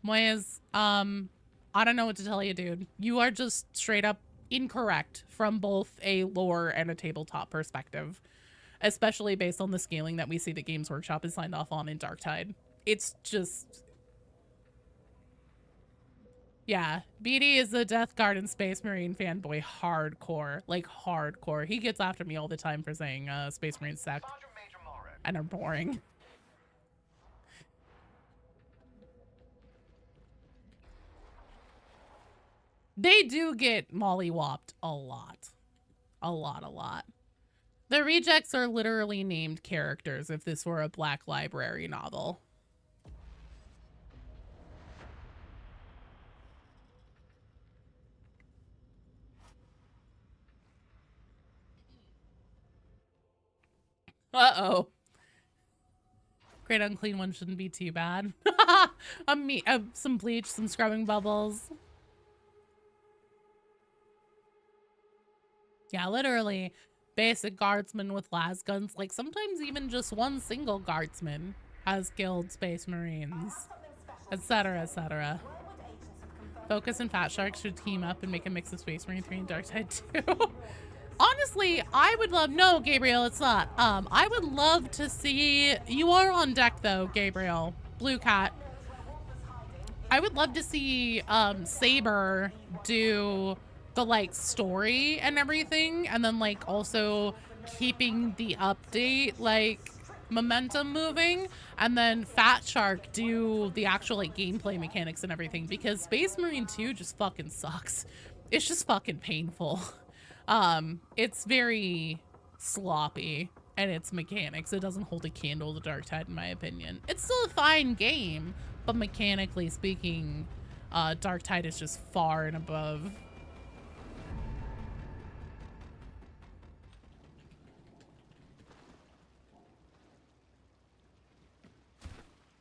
Moyes, I don't know what to tell you, dude. You are just straight up incorrect from both a lore and a tabletop perspective, especially based on the scaling that we see that Games Workshop is signed off on in Darktide. It's just... Yeah, BD is a Death Guard and Space Marine fanboy hardcore. Like, hardcore. He gets after me all the time for saying Space Marines suck and are boring. They do get mollywopped a lot. A lot. The rejects are literally named characters if this were a Black Library novel. Uh-oh. Great Unclean One shouldn't be too bad. Some bleach, some scrubbing bubbles. Yeah, literally, basic guardsmen with las guns. Like, sometimes even just one single guardsman has killed Space Marines, etc., etc. Focus and Fat Shark should team up and make a mix of Space Marine 3 and Darktide 2. Honestly, I would love... No, Gabriel, it's not. I would love to see... You are on deck, though, Gabriel. Blue Cat. I would love to see Saber do the, like, story and everything, and then, like, also keeping the update, like, momentum moving, and then Fat Shark do the actual, like, gameplay mechanics and everything, because Space Marine 2 just fucking sucks. It's just fucking painful. It's very sloppy and its mechanics. It doesn't hold a candle to Darktide, in my opinion. It's still a fine game, but mechanically speaking, Darktide is just far and above.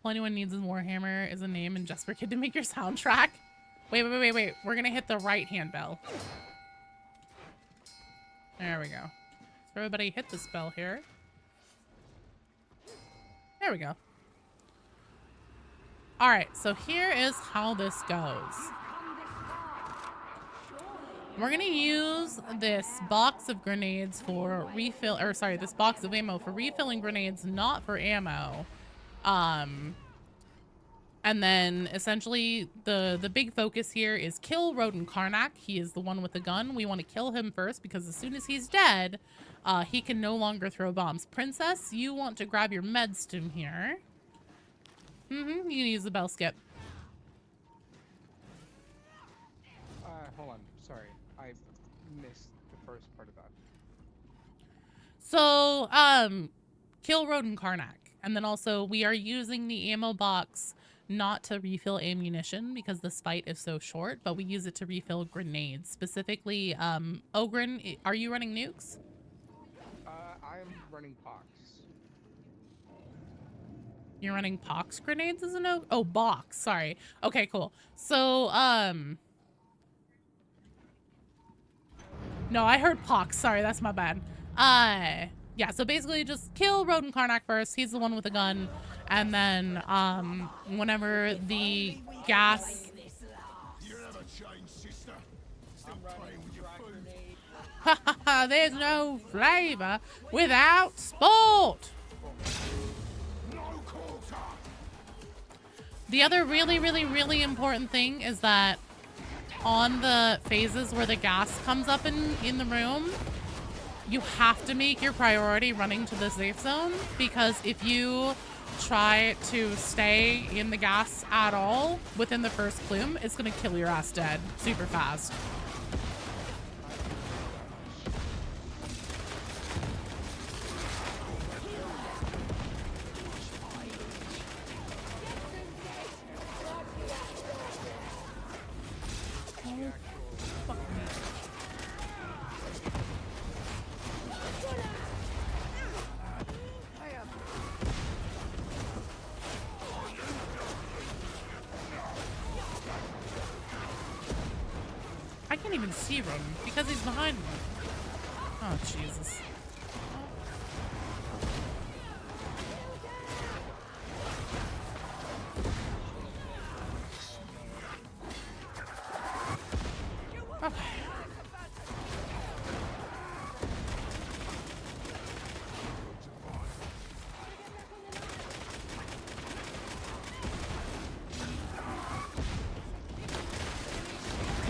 All anyone needs is Warhammer is a name and Jesper Kid to make your soundtrack. Wait. We're gonna hit the right hand bell. There we go. So everybody hit the spell here. There we go. All right, so here is how this goes. We're gonna use this box of grenades for refill, or sorry, this box of ammo for refilling grenades, not for ammo. And then essentially the big focus here is kill Rodent Karnak. He is the one with the gun. We want to kill him first because as soon as he's dead, he can no longer throw bombs. Princess, you want to grab your med stim here. You can use the bell skip. Hold on. Sorry. I missed the first part of that. So, kill Rodent Karnak. And then also, we are using the ammo box not to refill ammunition because this fight is so short, but we use it to refill grenades. Specifically, Ogren, are you running nukes? I'm running Pox. You're running Pox grenades as a note? Oh, box. Sorry. Okay, cool. So, no, I heard Pox. Sorry, that's my bad. Yeah, so basically just kill Rodent Karnak first. He's the one with the gun. And then, whenever the gas... Haha, there's no flavor without sport! The other really important thing is that on the phases where the gas comes up in the room, you have to make your priority running to the safe zone, because if you try to stay in the gas at all within the first plume, it's gonna kill your ass dead super fast. I can't even see Rodent because he's behind me. Oh, Jesus. Okay.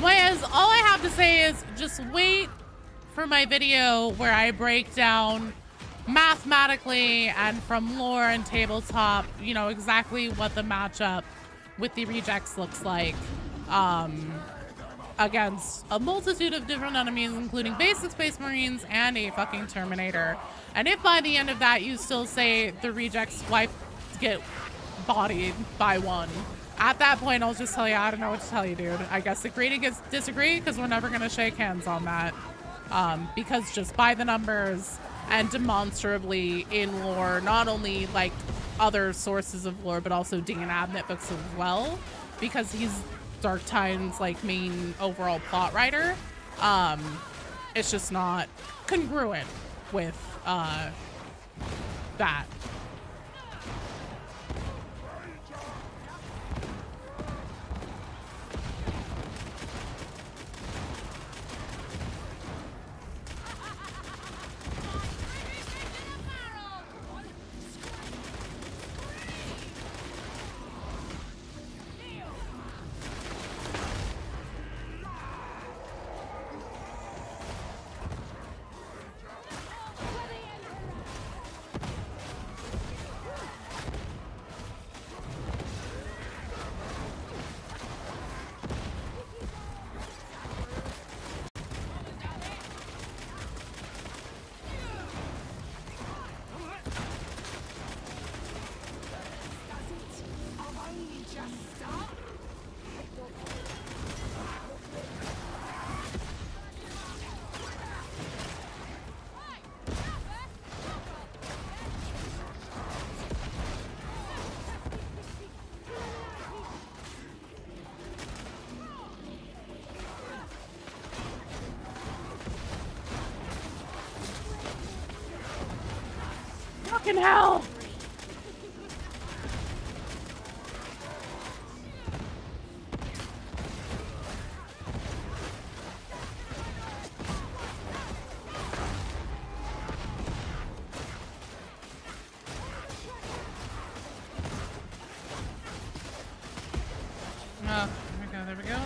Whereas all I have to say is just wait for my video where I break down mathematically and from lore and tabletop, you know, exactly what the matchup with the rejects looks like against a multitude of different enemies, including basic Space Marines and a fucking Terminator. And if by the end of that you still say the rejects get bodied by one, at that point, I'll just tell you, I don't know what to tell you, dude. I guess agree to disagree, because we're never going to shake hands on that. Because just by the numbers and demonstrably in lore, not only like other sources of lore, but also Dean Abnett books as well, because he's Dark Time's like main overall plot writer. It's just not congruent with that. Fucking hell! Oh, there we go.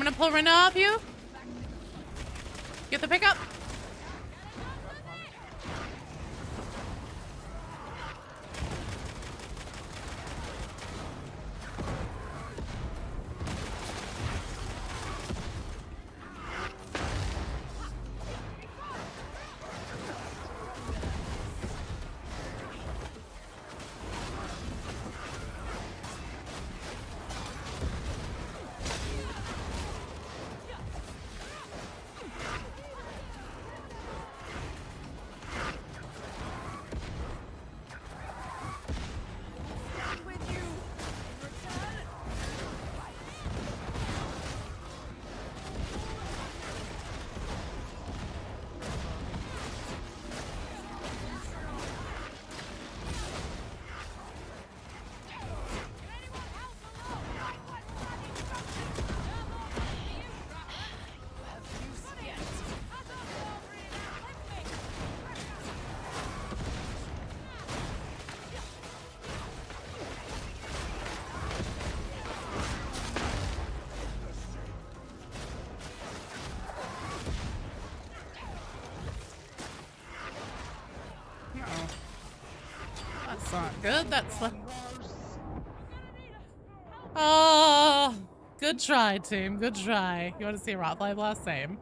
gonna pull Rena off you. Get the pickup. That's not good. That's what. Oh, good try, team. Good try. You want to see a Rotfly Blast? Same.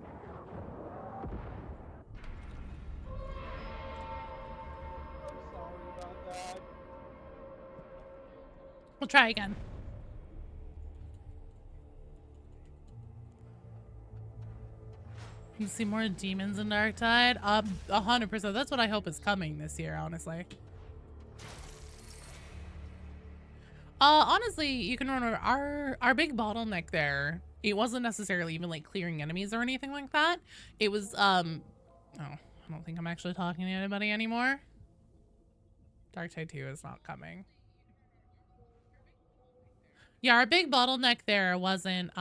We'll try again. You see more demons in Darktide? 100%. That's what I hope is coming this year, honestly. Honestly, you can remember our big bottleneck there. It wasn't necessarily even like clearing enemies or anything like that. It was oh, I don't think I'm actually talking to anybody anymore. Darktide 2 is not coming. Yeah, our big bottleneck there wasn't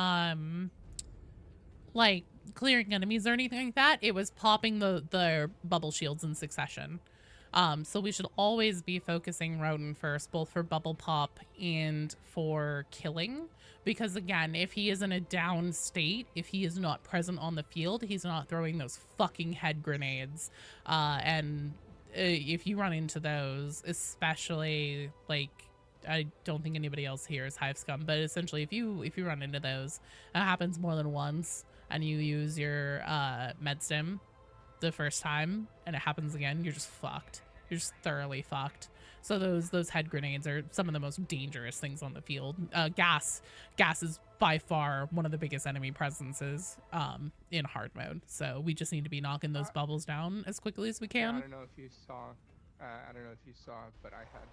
like clearing enemies or anything like that. It was popping the bubble shields in succession. So we should always be focusing Rodent first, both for bubble pop and for killing. Because again, if he is in a down state, if he is not present on the field, he's not throwing those fucking head grenades. And if you run into those, especially like, I don't think anybody else here is Hive Scum, but essentially if you run into those, it happens more than once, and you use your med stim the first time and it happens again, you're just fucked. You're just thoroughly fucked. So those head grenades are some of the most dangerous things on the field. Gas is by far one of the biggest enemy presences in hard mode. So we just need to be knocking those bubbles down as quickly as we can. I don't know if you saw, but I had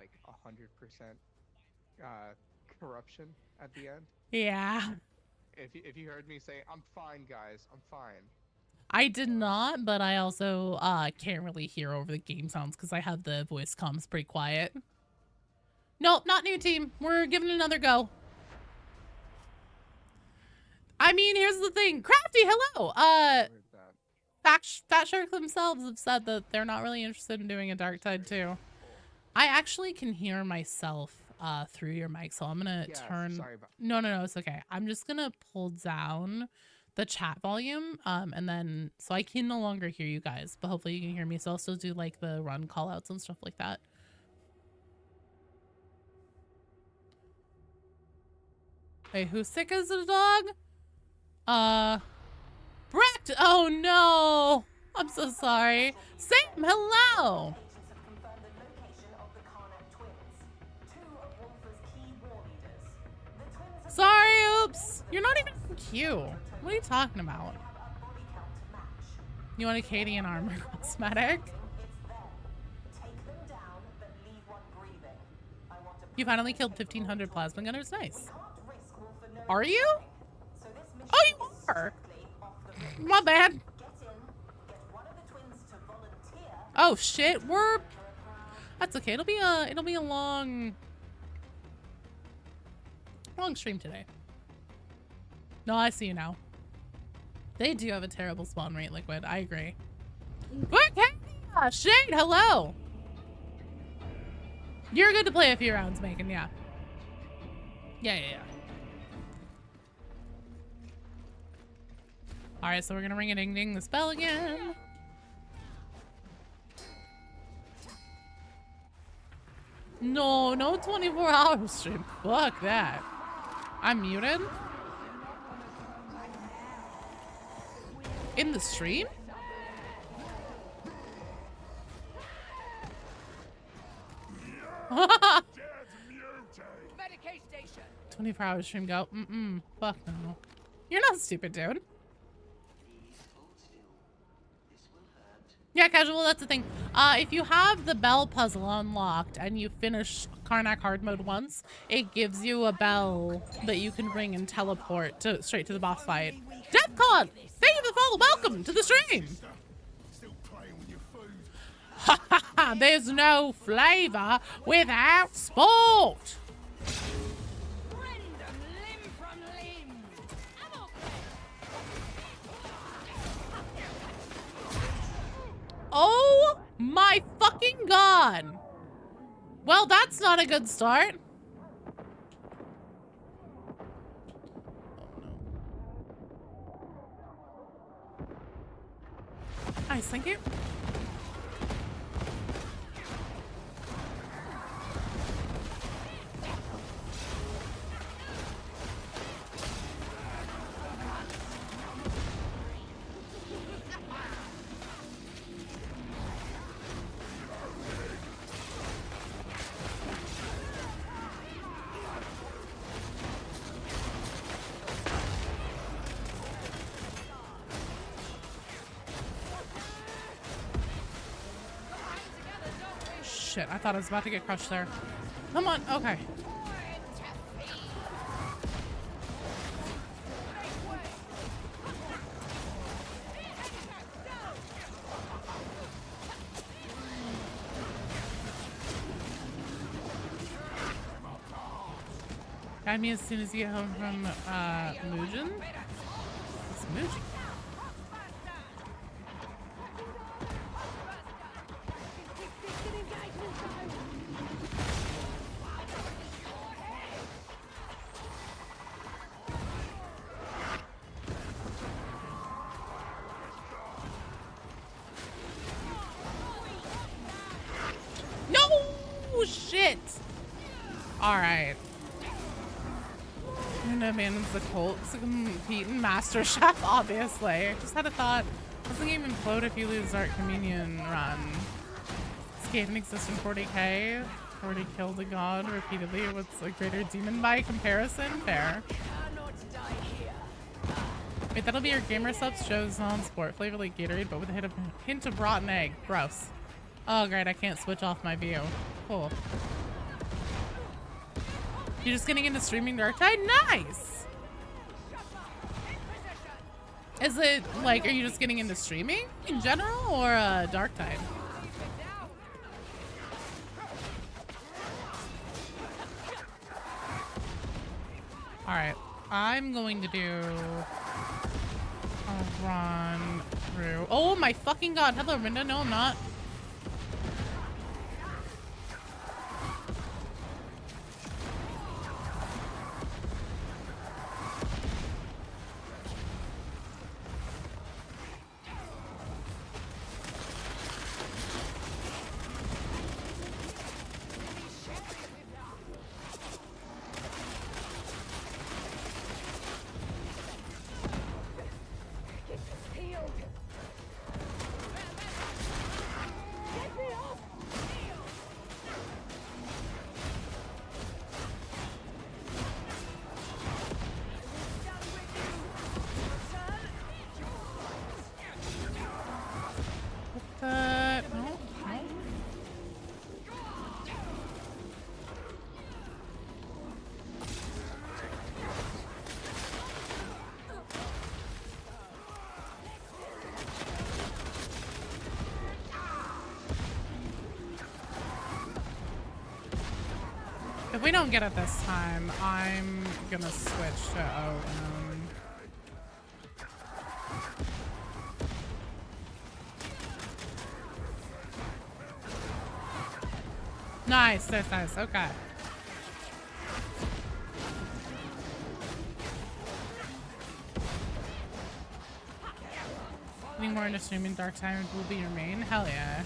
like 100% corruption at the end. Yeah. If you heard me say, "I'm fine, guys, I'm fine." I did not, but I also can't really hear over the game sounds because I have the voice comms pretty quiet. Nope, not new team. We're giving it another go. I mean, here's the thing. Crafty, hello. Fat Shark themselves have said that they're not really interested in doing a Darktide 2. I actually can hear myself through your mic, so I'm gonna turn. Sorry about... No, it's okay. I'm just gonna pull down the chat volume, and then so I can no longer hear you guys, but hopefully you can hear me. So I'll still do like the run call outs and stuff like that. Wait, who's sick as a dog? Brett! Oh no! I'm so sorry. Sam, hello! Sorry, oops. You're not even cute. What are you talking about? You want a Katie and armor cosmetic? You finally killed 1,500 plasma gunners. Nice. Are you? Oh, you are. My bad. Oh shit, that's okay. It'll be a long stream today. No, I see you now. They do have a terrible spawn rate, Liquid. I agree. Okay. Shade, hello. You're good to play a few rounds, Megan. Yeah. Yeah. All right, so we're gonna ring a ding ding this bell again. No, no 24-hour stream. Fuck that. I'm muted. In the stream? Medicaid station. 24-hour stream go. Fuck no. You're not stupid, dude. Yeah, casual, that's the thing. If you have the bell puzzle unlocked and you finish Karnak hard mode once, it gives you a bell that you can ring and teleport straight to the boss fight. Deathcon! Thank you for the follow. Welcome to the stream! Ha ha ha! There's no flavor without sport! Brendan, limb from limb. Havoc. Oh my fucking god! Well, that's not a good start. Nice, thank you. Shit, I thought I was about to get crushed there. Come on, okay. Guide me as soon as you get home from Mugen. It's Mugen. No shit. All right. I'm gonna abandon the cult to compete in MasterChef, obviously. I just had a thought. Doesn't game implode if you lose Art Communion run? Escape and exist in 40k. Already killed a god repeatedly. What's a greater demon by comparison? Fair. Wait, that'll be your gamer subs shows on sport flavor like Gatorade, but with a hint of rotten egg. Gross. Oh, great. I can't switch off my view. Cool. You're just getting into streaming Dark Tide? Nice! Is it, like, are you just getting into streaming in general, or Dark Tide? Alright, I'm going to do a run through. Oh my fucking god, hello Rinda, no I'm not. If we don't get it this time, I'm gonna switch to OM. Nice, nice, nice, okay. Getting more into streaming Dark Time will be your main? Hell yeah.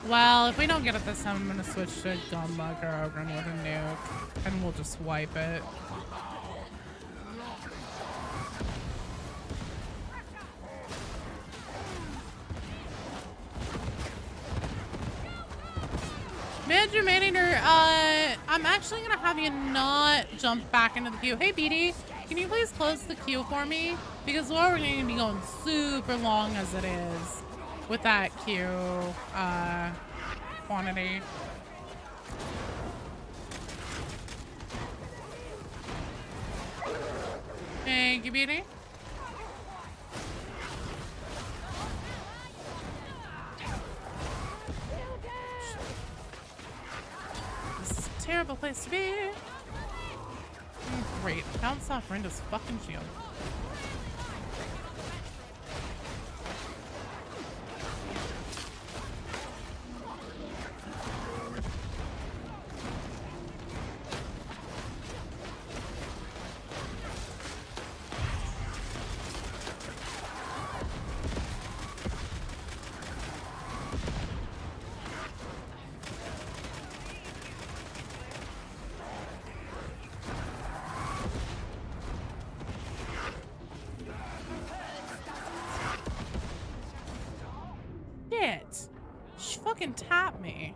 Well, if we don't get it this time, I'm gonna switch to Gunluck or Ogren with a nuke, and we'll just wipe it. Manager, I'm actually gonna have you not jump back into the queue. Hey, BD, can you please close the queue for me? Because we're already gonna be going super long as it is with that queue quantity. Thank you, BD. Terrible place to be. Great. Bounce off Rinda's fucking shield. She fucking tapped me.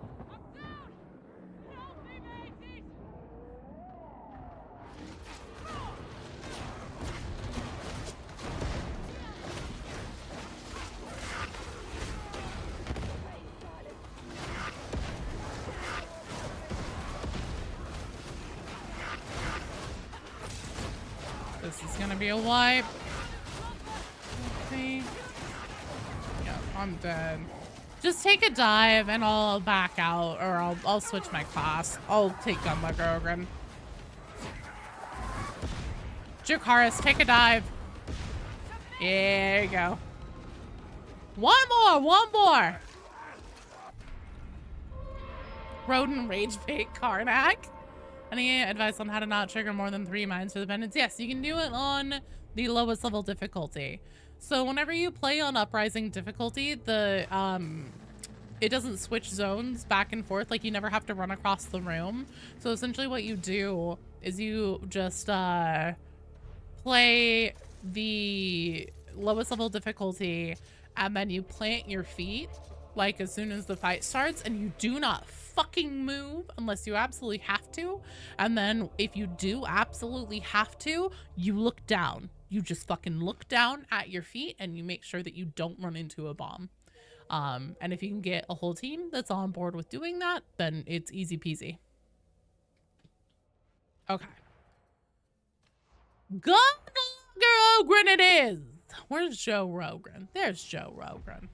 This is gonna be a wipe. Okay. Yeah, I'm dead. Just take a dive and I'll back out, or I'll switch my class. I'll take Gunluck or Ogren. Jakaris, take a dive. There you go. One more. Rodent Rage Bait Karnak. Any advice on how to not trigger more than 3 mines for the penance? Yes, you can do it on the lowest level difficulty. So whenever you play on Uprising difficulty, the it doesn't switch zones back and forth. Like, you never have to run across the room. So essentially what you do is you just play the lowest level difficulty, and then you plant your feet like as soon as the fight starts, and you do not fucking move unless you absolutely have to. And then if you do absolutely have to, you look down. You just fucking look down at your feet and you make sure that you don't run into a bomb. And if you can get a whole team that's on board with doing that, then it's easy peasy. Okay. Gunluck Ogren it is. Where's Joe Rogren? There's Joe Rogren.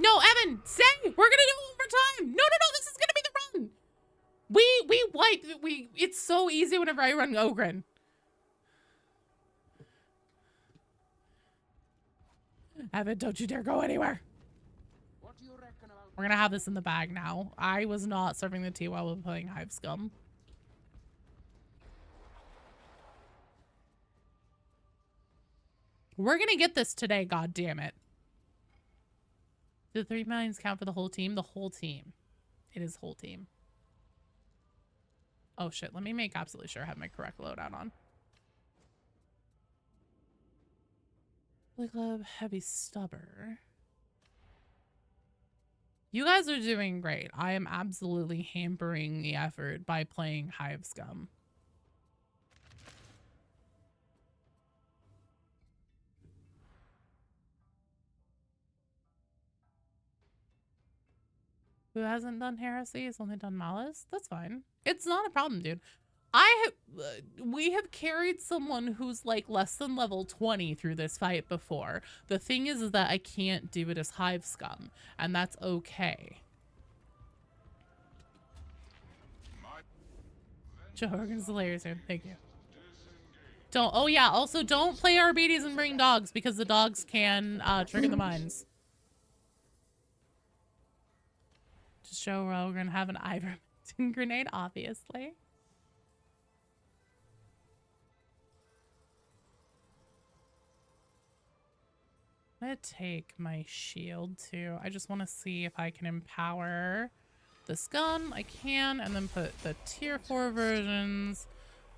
No, Evan, say we're gonna do it one more time. No, this is gonna be the run. We wipe. It's so easy whenever I run Ogren. Evan, don't you dare go anywhere. What do you reckon about? We're gonna have this in the bag now. I was not serving the tea while we were playing Hive Scum. We're gonna get this today, god damn it. Do the 3 mines count for the whole team? The whole team. It is whole team. Oh shit, let me make absolutely sure I have my correct loadout on. Club Heavy Stubber. You guys are doing great. I am absolutely hampering the effort by playing Hive Scum. Who hasn't done Heresy? Has only done Malice? That's fine. It's not a problem, dude. We have carried someone who's like less than level 20 through this fight before. The thing is that I can't do it as Hive Scum, and that's okay. Joe Rogan's the layers here. Thank you. Don't. Oh yeah. Also, don't play RBDs and bring dogs because the dogs can trigger the mines. Just Joe Rogan have an ivermectin grenade, obviously. I'm gonna take my shield too. I just want to see if I can empower this gun. I can, and then put the tier 4 versions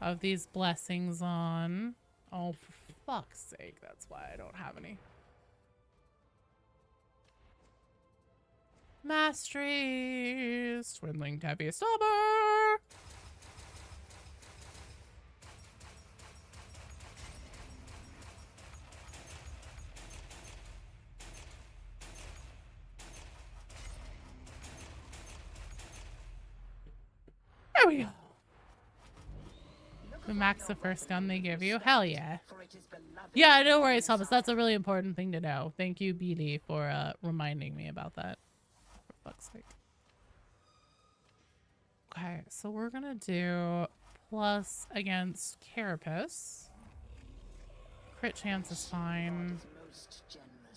of these blessings on. Oh, for fuck's sake, that's why I don't have any. Masteries, Twin Heavy Stubber. There we go. We max the first gun they give you. Hell yeah. Yeah, no worries, Thomas. That's a really important thing to know. Thank you, BD, for reminding me about that. For fuck's sake. Okay, so we're gonna do plus against Carapace. Crit chance is fine.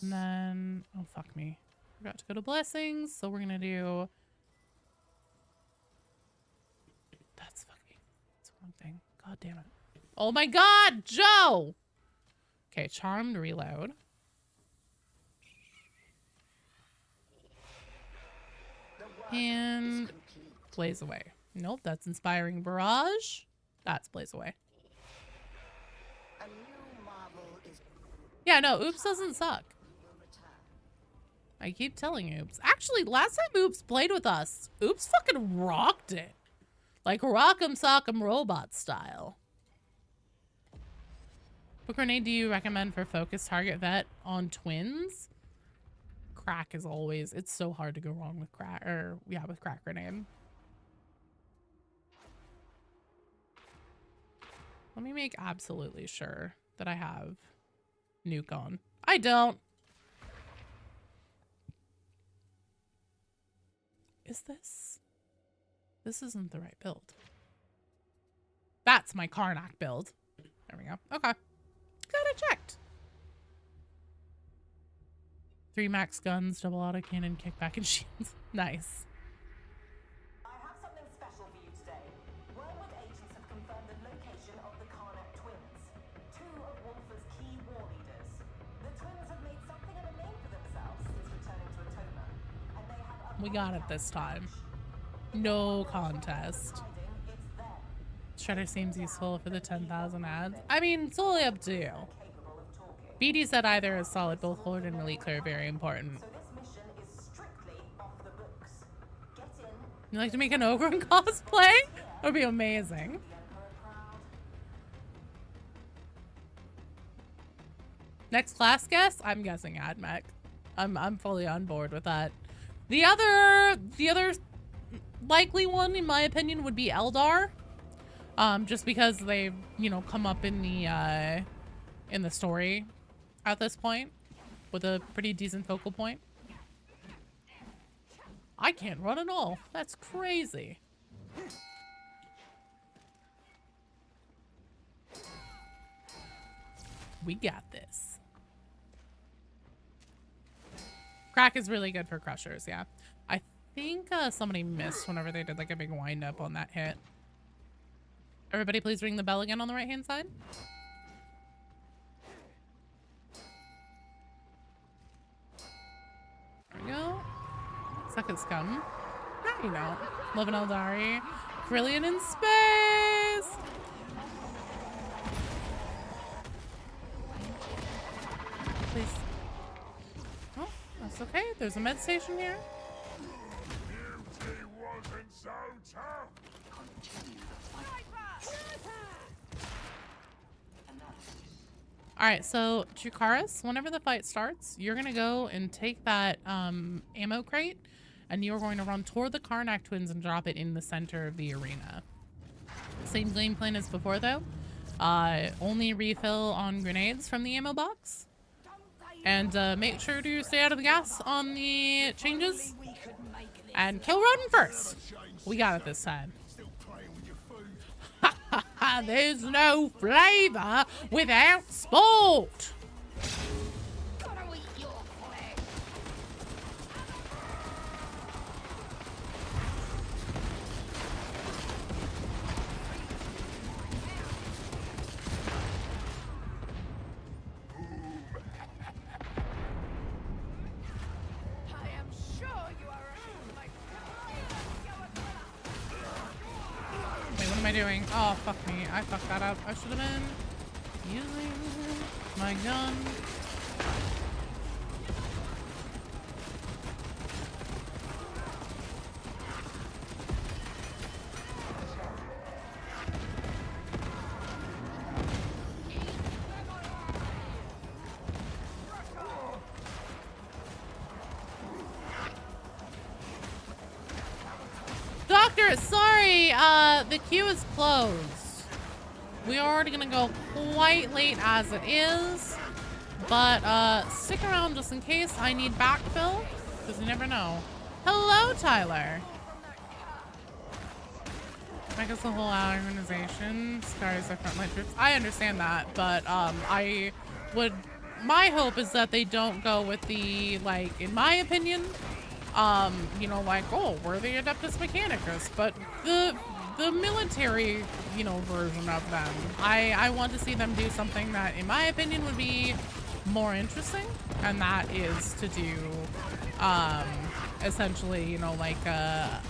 And then, oh fuck me. Forgot to go to blessings, so we're gonna do... That's fucking... That's one thing. God damn it. Oh my god, Joe! Okay, charmed reload. And blaze away. Nope, that's inspiring barrage. That's blaze away. Yeah, no, oops doesn't suck. I keep telling Oops. Actually, last time Oops played with us, Oops fucking rocked it. Like rock'em sock'em robot style. What grenade do you recommend for focus target vet on twins? Crack is always, it's so hard to go wrong with crack, or yeah, with crack grenade. Let me make absolutely sure that I have nuke on. I don't. Is this? This isn't the right build. That's my Karnak build. There we go. Okay. Got it checked. 3 max guns, double autocannon, kickback, and shields. Nice. I have something special for you today. Wormwood agents have confirmed the location of the Karnak twins, 2 of Wolfer's key war leaders. The twins have made something of a name for themselves since returning to Atoma, and they have We got it this time. No contest. Shredder seems useful for the 10,000 ads. I mean, it's totally up to you. BD said either is solid, both Horde and Elite Clear very important. So this mission is strictly off the books. Get in. You like to make an Ogre cosplay? That would be amazing. Next class guess? I'm guessing AdMech. I'm fully on board with that. The other likely one, in my opinion, would be Eldar. Just because they, you know, come up in the story at this point with a pretty decent focal point. I can't run at all. That's crazy. We got this. Crack is really good for crushers, yeah. I think somebody missed whenever they did like a big wind up on that hit. Everybody please ring the bell again on the right hand side. There we go. Second scum. No, you don't. Love an Eldari. Brilliant in space! Please. Oh, that's okay. There's a med station here. Beauty wasn't so tough. Alright, so Drukaris, whenever the fight starts, you're going to go and take that ammo crate, and you're going to run toward the Karnak twins and drop it in the center of the arena. Same game plan as before, though. Only refill on grenades from the ammo box. And make sure to stay out of the gas on the changes. And kill Rodden first. We got it this time. There's no flavor without sport. doing? Oh, fuck me. I fucked that up. I should have been using my gun. Doctor, sorry, the queue is closed. We are already gonna go quite late as it is, but stick around just in case I need backfill, because you never know. Hello, Tyler. I guess the whole organization scars our frontline troops. I understand that, but my hope is that they don't go with the, like, in my opinion, you know, like, oh, we're the Adeptus Mechanicus, but the military, you know, version of them. I want to see them do something that, in my opinion, would be more interesting, and that is to do, essentially, you know, like a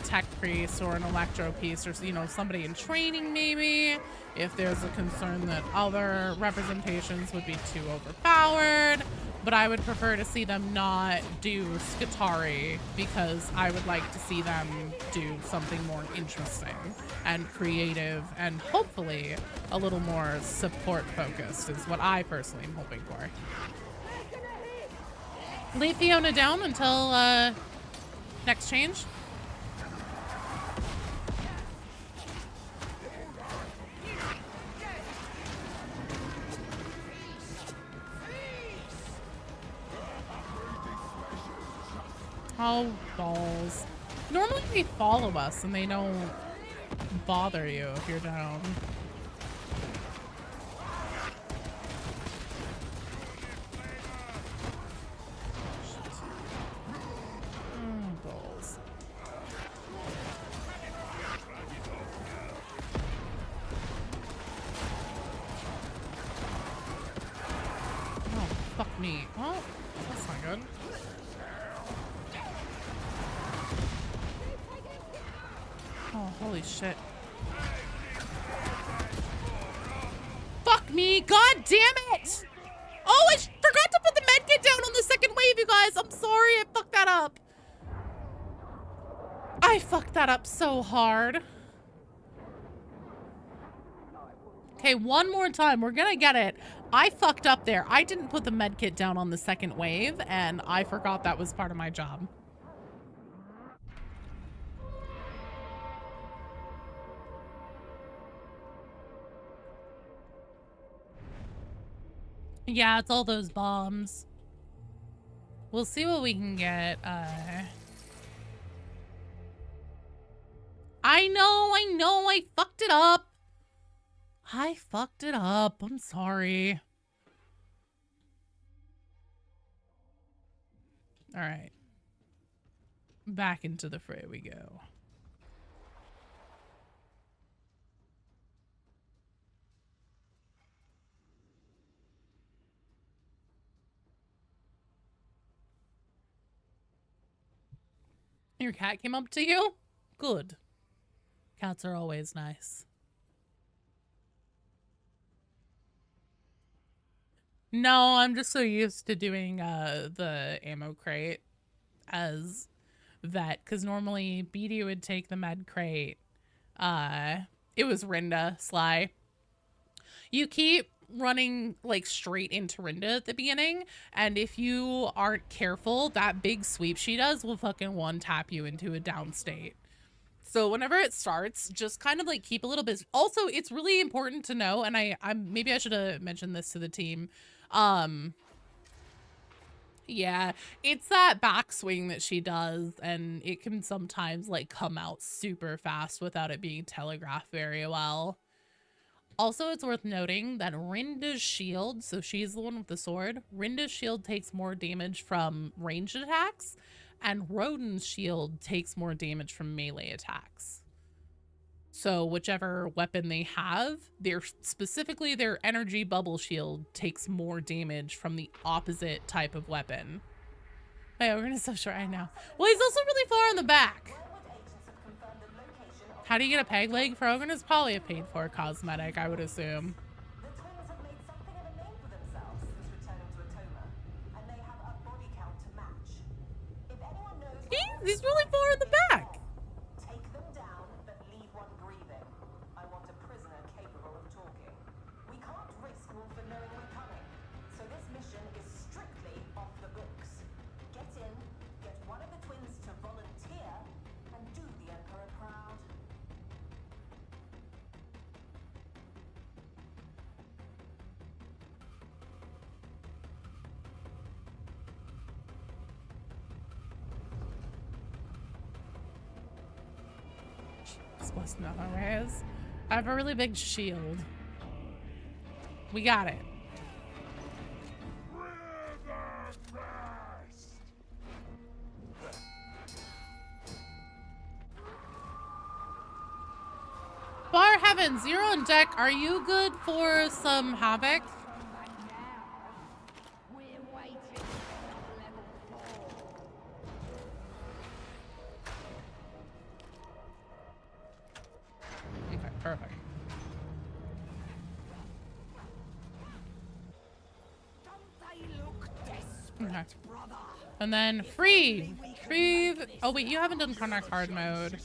tech priest or an electro piece, or, you know, somebody in training maybe, if there's a concern that other representations would be too overpowered. But I would prefer to see them not do Skitarii, because I would like to see them do something more interesting and creative and hopefully a little more support focused is what I personally am hoping for. Leave Fiona down until next change. Oh, balls. Normally they follow us and they don't bother you if you're down. Oh, balls. Oh, fuck me. Well, that's not good. Oh, holy shit. Fuck me. God damn it. Oh, I forgot to put the medkit down on the second wave, you guys. I'm sorry. I fucked that up. I fucked that up so hard. Okay, one more time. We're gonna get it. I fucked up there. I didn't put the medkit down on the second wave, and I forgot that was part of my job. Yeah, it's all those bombs. We'll see what we can get. I know, I fucked it up. I fucked it up. I'm sorry. All right. Back into the fray we go. Your cat came up to you? Good. Cats are always nice. No, I'm just so used to doing the ammo crate as vet, because normally BD would take the med crate. It was Rinda, Sly. You keep running like straight into Rinda at the beginning, and if you aren't careful, that big sweep she does will fucking one tap you into a down state. So whenever it starts, just kind of like keep a little bit. Also, it's really important to know, and I maybe I should have mentioned this to the team. Yeah, it's that backswing that she does, and it can sometimes like come out super fast without it being telegraphed very well. Also, it's worth noting that Rinda's shield, so she's the one with the sword, Rinda's shield takes more damage from ranged attacks, and Rodin's shield takes more damage from melee attacks. So whichever weapon they have, specifically their energy bubble shield takes more damage from the opposite type of weapon. Oh yeah, we're gonna stop short right now. Well, he's also really far in the back. How do you get a peg leg? Frogan is probably a paid for cosmetic, I would assume. The twins have made something of a name for themselves since returning to Atoma, and they have a body count to match. If anyone knows He's really far in the back. take them down, but leave one breathing. I want a prisoner capable of talking. We can't risk Wolford knowing we're coming, so this mission is strictly off the books. Get in, get one of the twins to volunteer, and do the Emperor proud. Plus nothing is. I have a really big shield. We got it. Bar Heaven, Zero on deck. Are you good for some Havoc? We're waiting for level 4. Okay, perfect. Don't they look desperate, Okay. brother? And then Free. Free. Oh, wait, you haven't done Karnak hard mode.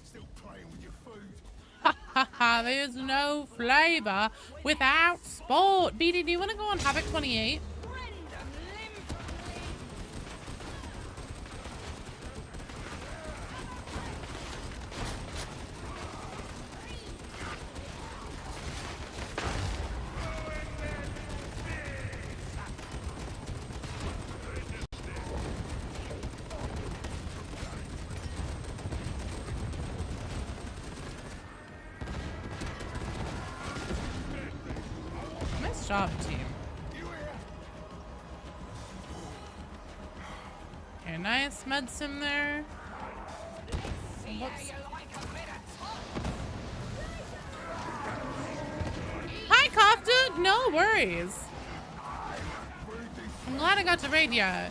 Still playing with your food. Haha, there's no flavor without sport. BD, do you want to go on Havoc 28? Nice job, team. Okay, nice medicine there. Whoops. Hi, Cough Dude. No worries. I'm glad I got to raid ya.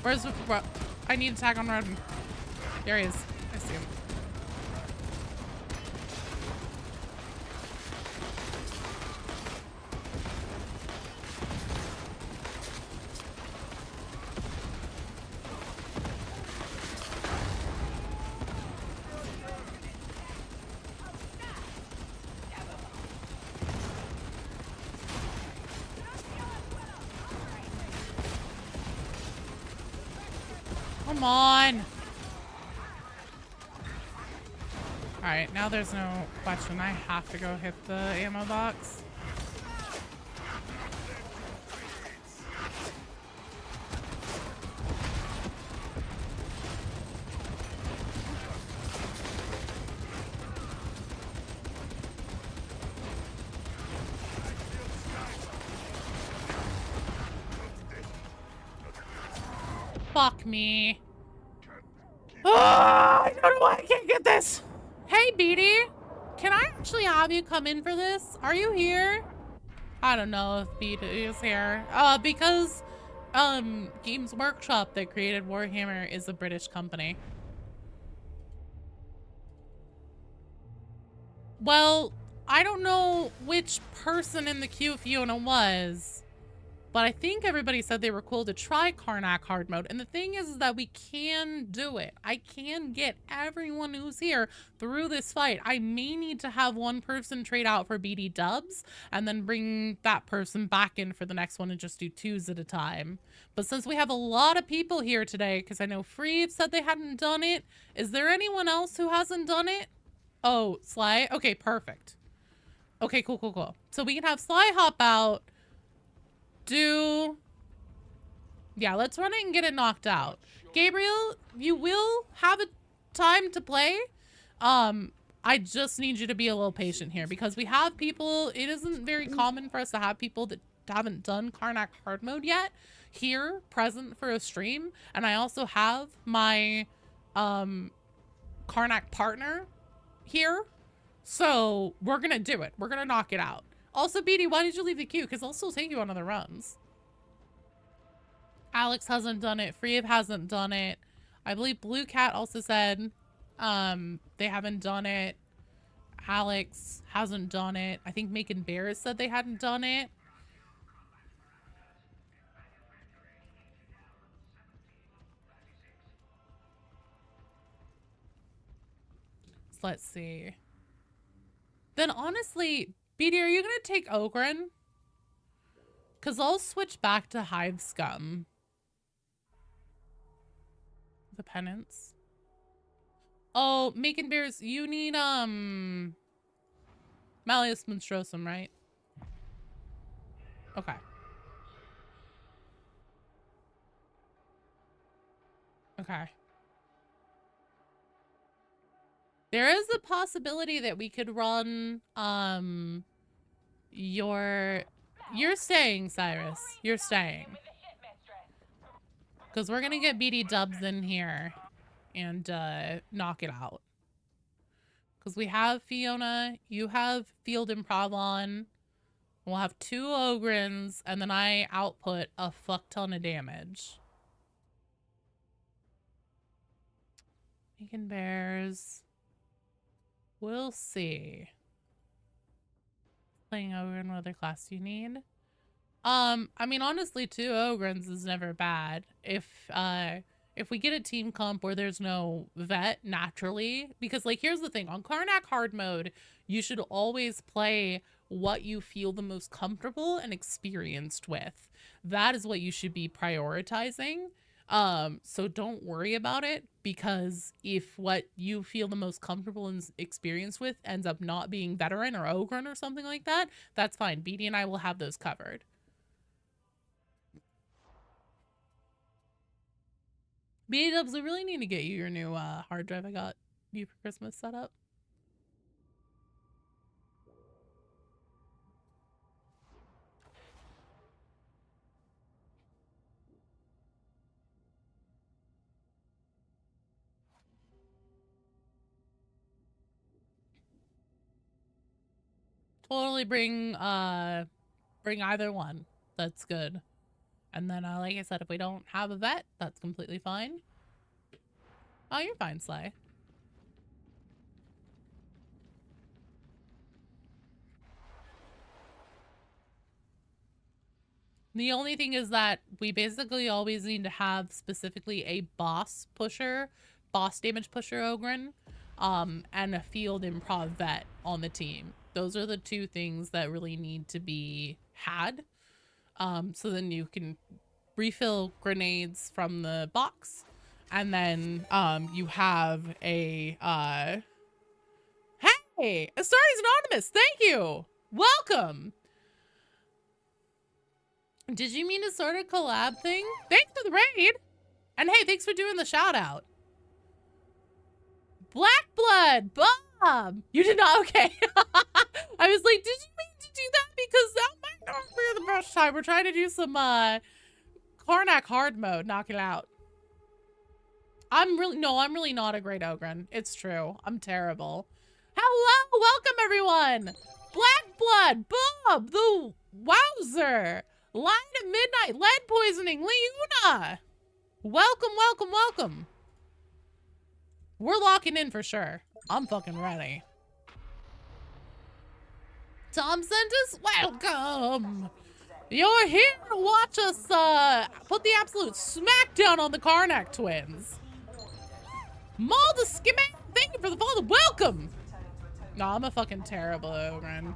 Where's the... Bro, I need to tag on Rodden. There he is. I see him. Come on. Alright, now there's no question. I have to go hit the ammo box. Fuck me. Oh, I don't know why I can't get this. Hey, Beatty. Can I actually have you come in for this? Are you here? I don't know if Beatty is here. Because Games Workshop that created Warhammer is a British company. Well, I don't know which person in the queue Fiona was, but I think everybody said they were cool to try Karnak hard mode. And the thing is that we can do it. I can get everyone who's here through this fight. I may need to have one person trade out for BD dubs and then bring that person back in for the next one and just do 2s at a time. But since we have a lot of people here today, because I know Free said they hadn't done it, is there anyone else who hasn't done it? Oh, Sly? Okay, perfect. Okay, cool, cool, cool. So we can have Sly hop out. Yeah, let's run it and get it knocked out. Gabriel, you will have a time to play. I just need you to be a little patient here because we have people. It isn't very common for us to have people that haven't done Karnak hard mode yet here present for a stream. And I also have my Karnak partner here. So we're going to do it. We're going to knock it out. Also, BD, why did you leave the queue? Because I'll still take you on other runs. Alex hasn't done it. Freev hasn't done it. I believe Blue Cat also said they haven't done it. Alex hasn't done it. I think Making Bears said they hadn't done it. So let's see. Then honestly, BD, are you going to take Ogren? Because I'll switch back to Hive Scum. The penance. Oh, Making Bears, you need, Malleus Monstrosum, right? Okay. Okay. There is a possibility that we could run, you're staying, Cyrus. You're staying. Because we're going to get BD Dubs in here and knock it out. Because we have Fiona, you have Field Improv on. We'll have 2 Ogrins, and then I output a fuck ton of damage. Making Bears. We'll see. Playing Ogren, what other class do you need? I mean, honestly, 2 Ogrins is never bad. If we get a team comp where there's no vet naturally, because like, here's the thing, on Karnak hard mode, you should always play what you feel the most comfortable and experienced with. That is what you should be prioritizing. So don't worry about it, because if what you feel the most comfortable and experienced with ends up not being veteran or Ogren or something like that, that's fine. BD and I will have those covered. BD Dubs, we really need to get you your new hard drive I got you for Christmas set up. Totally bring either one. That's good. And then, like I said, if we don't have a vet, that's completely fine. Oh, you're fine, Sly. The only thing is that we basically always need to have specifically a boss damage pusher Ogren, and a field improv vet on the team. Those are the 2 things that really need to be had. So then you can refill grenades from the box, and then you have a hey, Astartes Anonymous, thank you, welcome. Did you mean a sort of collab thing? Thanks for the raid, and hey, thanks for doing the shout out. Black Blood Bob, you did not. Okay. I was like, did you mean to do that? Because that might not be the best time. We're trying to do some Karnak hard mode, knock it out. I'm really not a great Ogren. It's true. I'm terrible. Hello, welcome everyone. Black Blood Bob, the Wowzer, Light at Midnight, Lead Poisoning, Leuna. Welcome, welcome, welcome. We're locking in for sure. I'm fucking ready. Tom Sentis, welcome. You're here to watch us put the absolute smackdown on the Karnak twins. Malda Schematic, thank you for the follow. Welcome. No, I'm a fucking terrible Ogren.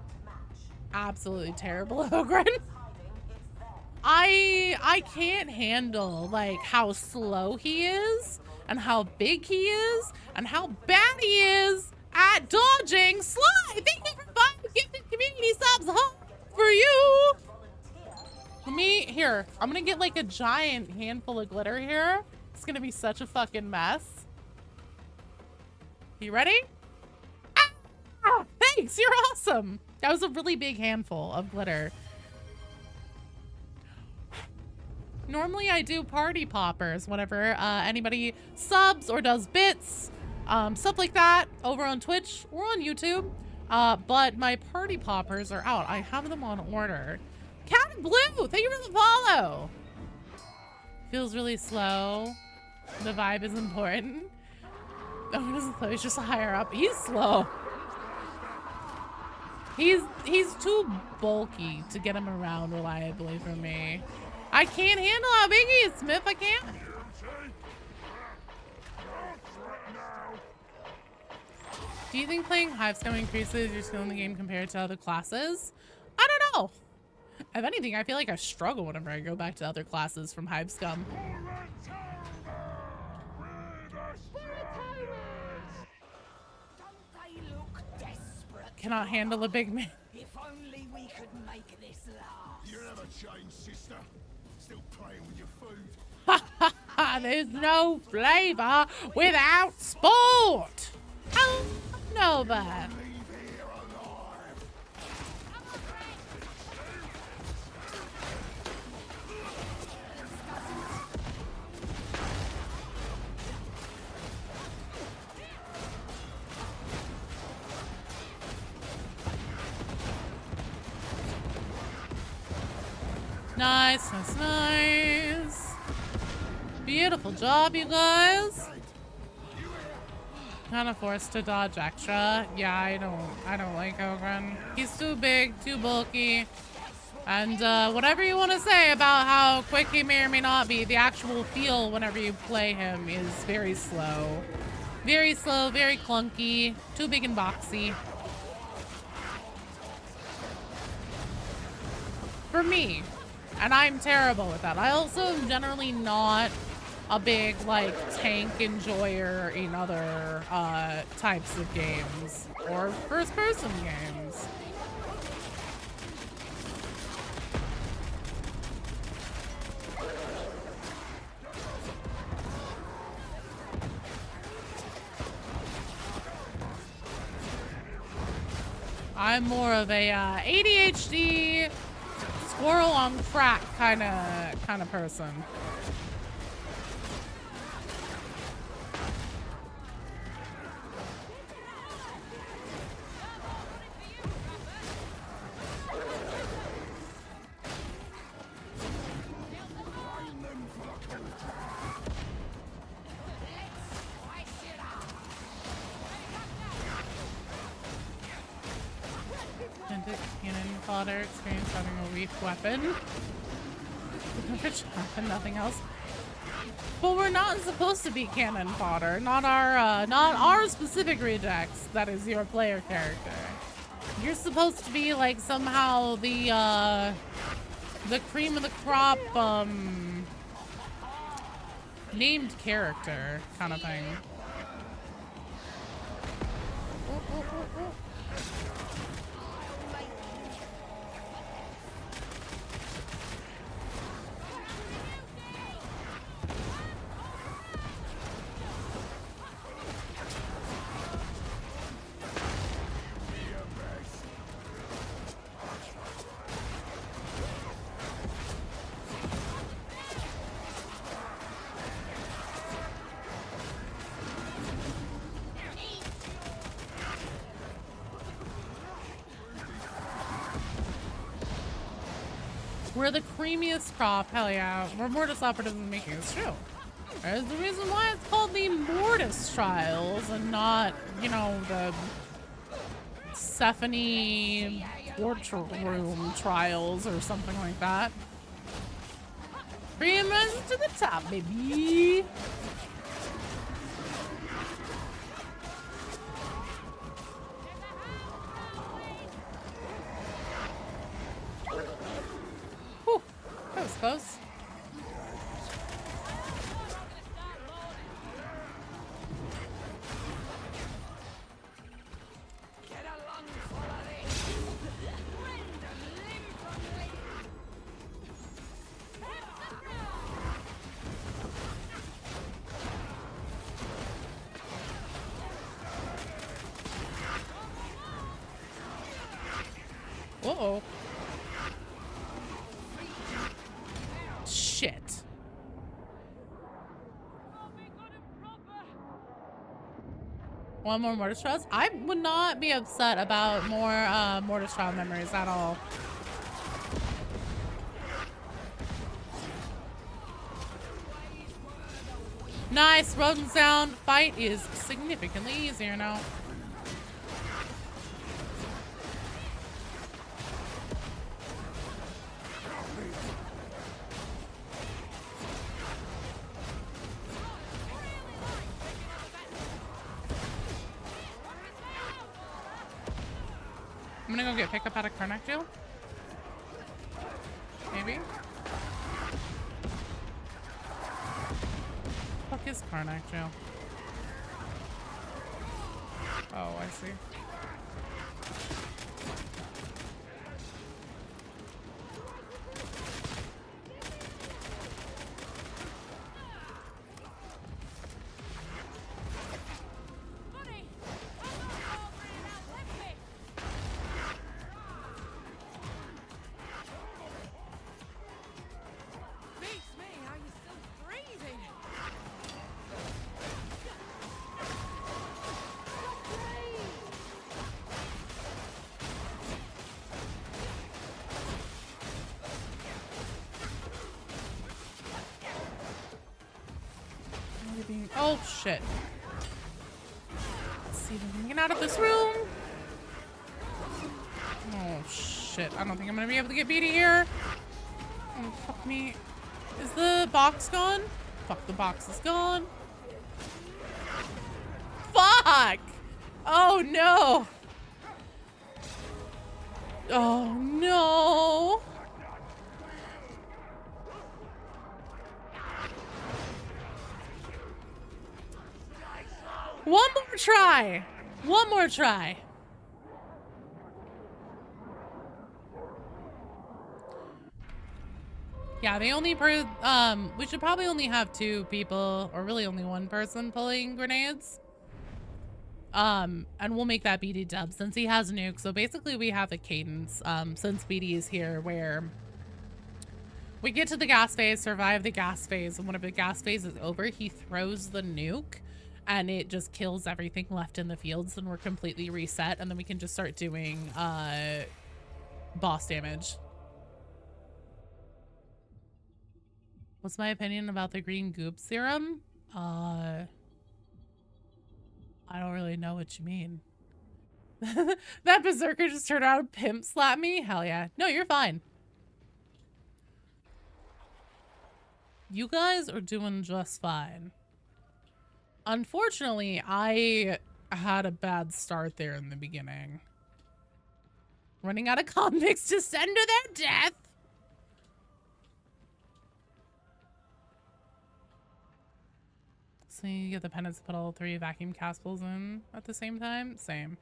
Absolutely terrible Ogren. I can't handle like how slow he is and how big he is and how bad he is at dodging. Sly, thank you for 5 gifted community subs. Home for you. Let me, here, I'm gonna get like a giant handful of glitter here It's gonna be such a fucking mess. You ready? Ah! Thanks, you're awesome. That was a really big handful of glitter. Normally I do party poppers whenever anybody subs or does bits, stuff like that over on Twitch or on YouTube. But my party poppers are out. I have them on order. Cat and Blue, thank you for the follow. Feels really slow. The vibe is important. Oh, he doesn't slow, he's just higher up. He's slow. He's too bulky to get him around reliably for me. I can't handle how big he is, Smith. I can't. Do you think playing Hivescum increases your skill in the game compared to other classes? I don't know. If anything, I feel like I struggle whenever I go back to other classes from Hivescum. Cannot handle a big man. If only we could make this last. You never change, sister. Still playing with your food. Ha ha ha! There's no flavor without sport! Oh, Nova! Leave here alive. Nice, nice, nice. Beautiful job, you guys. Kind of forced to dodge extra. Yeah, I don't like Ogren. He's too big, too bulky. And whatever you want to say about how quick he may or may not be, the actual feel whenever you play him is very slow. Very slow, very clunky, too big and boxy. For me. And I'm terrible with that. I also am generally not a big, like, tank enjoyer in other types of games. Or first-person games. I'm more of a ADHD squirrel on crack kind of person. Cannon fodder experience having a weak weapon. And nothing else. But we're not supposed to be cannon fodder. Not our specific rejects. That is your player character. You're supposed to be like somehow the cream of the crop named character kind of thing. We're the creamiest crop. Hell yeah. We're Mortis operatives in making. It's true. There's the reason why it's called the Mortis Trials and not, you know, the Stephanie Torture Room Trials or something like that. Cream rises to the top, baby. Whew, that was close. Uh-oh. Shit. One more Mortis Trials? I would not be upset about more Mortis Trial memories at all. Nice, rodents down. Fight is significantly easier now. I'm gonna go get pick up out of Karnak jail. Maybe. Fuck is Karnak jail? Oh, I see. Oh shit. Let's see if we can get out of this room. Oh shit. I don't think I'm gonna be able to get Beatty here. Oh fuck me. Is the box gone? Fuck, the box is gone. Fuck! Oh no! Oh no! One more try. One more try. Yeah, they only we should probably only have 2 people, or really only 1 person pulling grenades. And we'll make that BD dub since he has nuke. So basically we have a cadence, since BD is here, where we get to the gas phase, survive the gas phase, and whenever the gas phase is over, he throws the nuke. And it just kills everything left in the fields, and we're completely reset, and then we can just start doing boss damage. What's my opinion about the green goop serum? I don't really know what you mean. That berserker just turned around and pimp slapped me? Hell yeah. No, you're fine. You guys are doing just fine. Unfortunately, I had a bad start there in the beginning. Running out of convicts to send to their death. So you get the penance to put all 3 vacuum castles in at the same time? Same.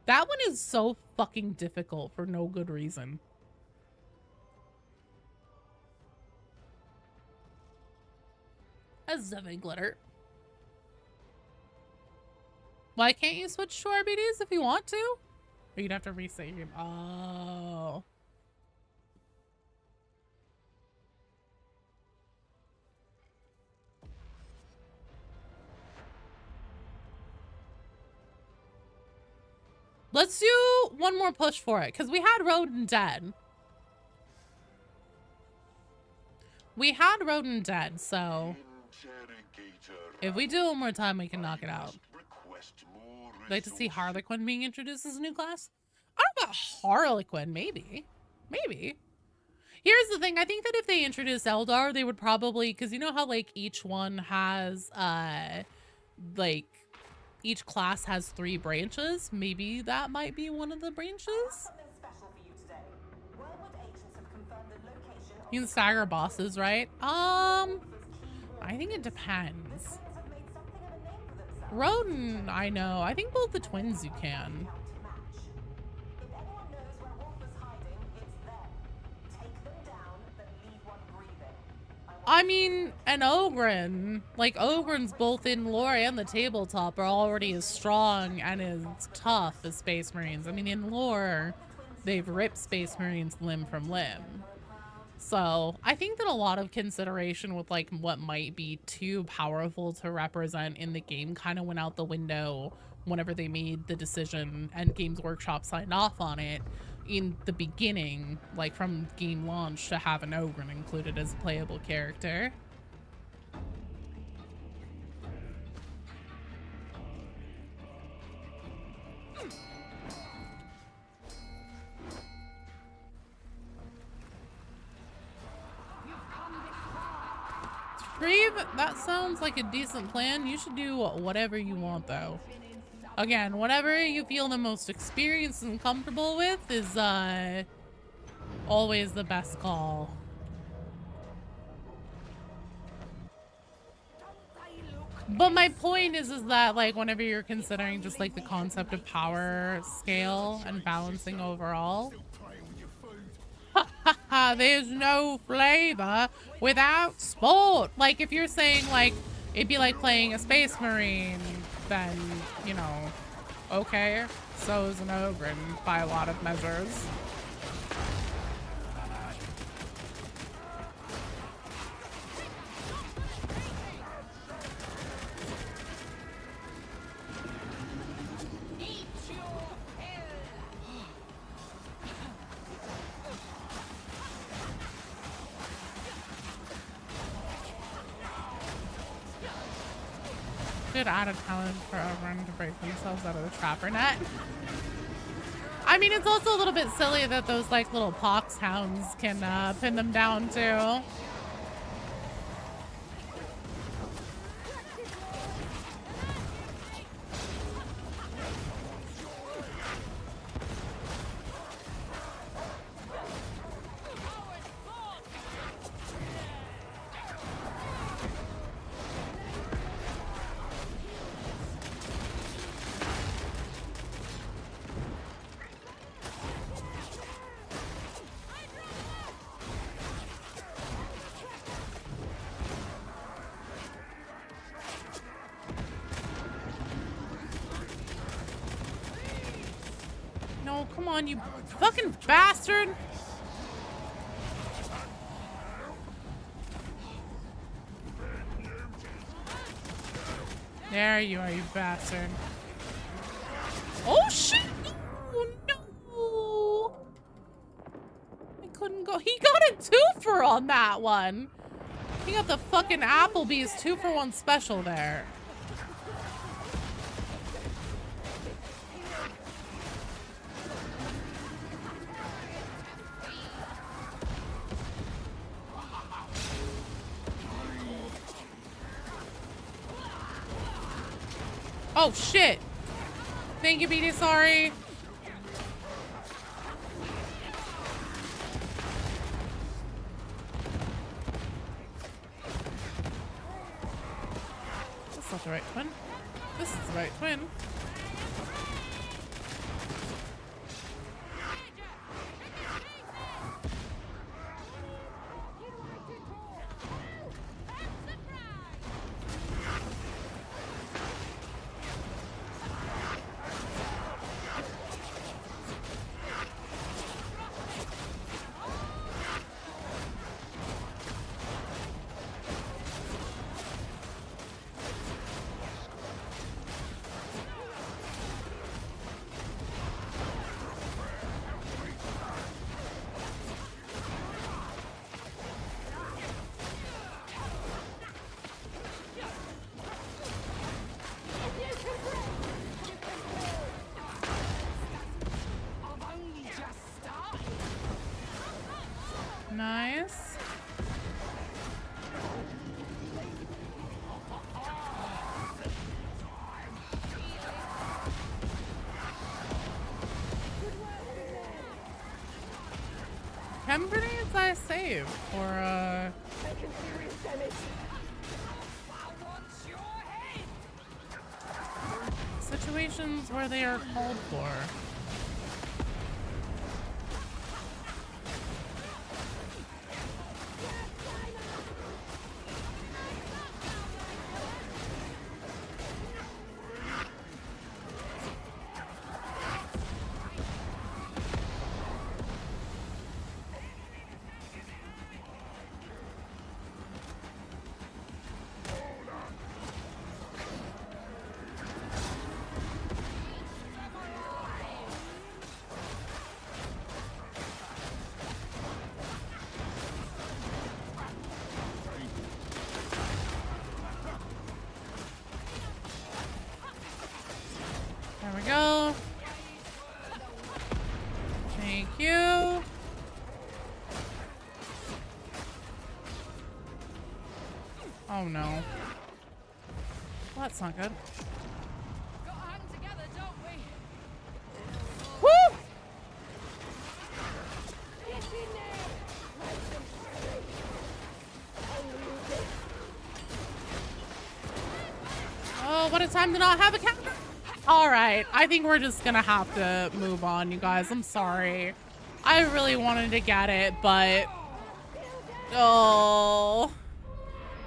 That one is so fucking difficult for no good reason. A 7 glitter. Why can't you switch to RBDs if you want to? Or you'd have to reset your game. Oh. Let's do one more push for it, because we had Rodin dead. We had Rodin dead, so if we do it one more time, we can knock it out. I'd like to see Harlequin being introduced as a new class. I don't know about Harlequin, maybe. Maybe. Here's the thing, I think that if they introduce Eldar, they would probably, because you know how like each one has like each class has 3 branches. Maybe that might be one of the branches. You can stagger bosses, right? I think it depends. Rodin, I know. I think both the twins you can. I mean, an Ogren, like Ogrens both in lore and the tabletop are already as strong and as tough as Space Marines. I mean, in lore, they've ripped Space Marines limb from limb. So I think that a lot of consideration with like what might be too powerful to represent in the game kind of went out the window whenever they made the decision and Games Workshop signed off on it in the beginning, like from game launch, to have an Ogren included as a playable character. Brave, that sounds like a decent plan. You should do whatever you want, though. Again, whatever you feel the most experienced and comfortable with is always the best call. But my point is that like whenever you're considering just like the concept of power scale and balancing overall, there's no flavor without sport. Like if you're saying like it'd be like playing a Space Marine, then you know, okay, so is an Ogren by a lot of measures. Should add a talent for everyone to break themselves out of the trapper net. I mean, it's also a little bit silly that those like little pox hounds can pin them down too. No, come on, you fucking bastard! There you are, you bastard. Oh shit! Oh no! I couldn't go. He got a 2-for on that one! He got the fucking Applebee's 2-for-1 special there. Oh shit! Thank you, BD, sorry. That's not the right twin. This is the right twin. Nice. Chem grenades I save for situations where they are called for. Oh no. Well, that's not good. Gotta hang together, don't we? Woo! Get in there! Make them scream! Oh, what a time to not have a counter. All right, I think we're just gonna have to move on, you guys. I'm sorry. I really wanted to get it, but oh,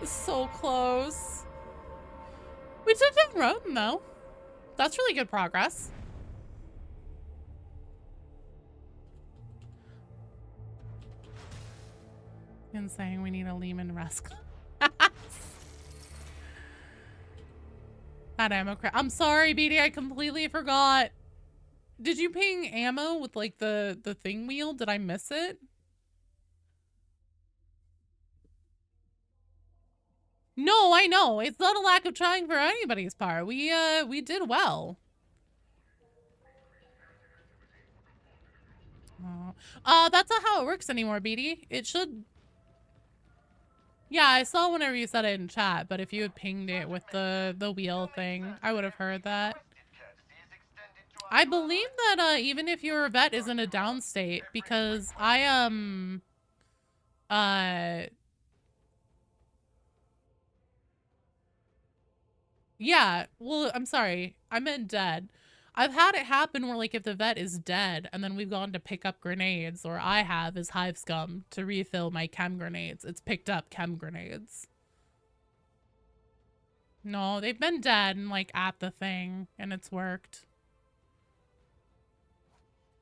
so close. We took down Roden though. That's really good progress. And saying we need a Lehman Rusk. That ammo crap. I'm sorry, BD. I completely forgot. Did you ping ammo with like the thing wheel? Did I miss it? No, I know. It's not a lack of trying for anybody's part. We did well. That's not how it works anymore, BD. It should. Yeah, I saw whenever you said it in chat, but if you had pinged it with the wheel thing, I would have heard that. I believe that even if your vet is in a down state, because yeah, well, I'm sorry. I meant dead. I've had it happen where, like, if the vet is dead and then we've gone to pick up grenades, or I have as Hive Scum to refill my chem grenades, it's picked up chem grenades. No, they've been dead and, like, at the thing, and it's worked.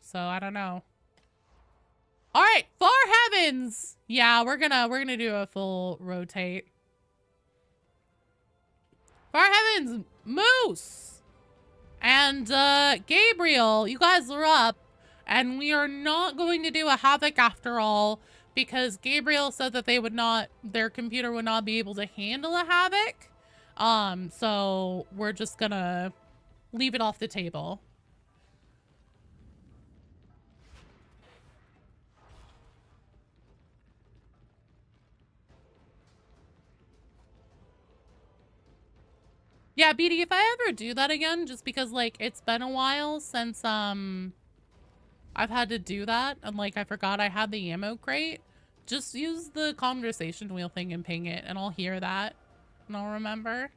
So, I don't know. All right, Far Heavens! Yeah, we're gonna do a full rotate. Far Heavens, Moose! And Gabriel, you guys are up, and we are not going to do a Havoc after all, because Gabriel said that their computer would not be able to handle a Havoc. So we're just gonna leave it off the table. Yeah, BD, if I ever do that again, just because, like, it's been a while since, I've had to do that, and, like, I forgot I had the ammo crate, just use the conversation wheel thing and ping it, and I'll hear that, and I'll remember.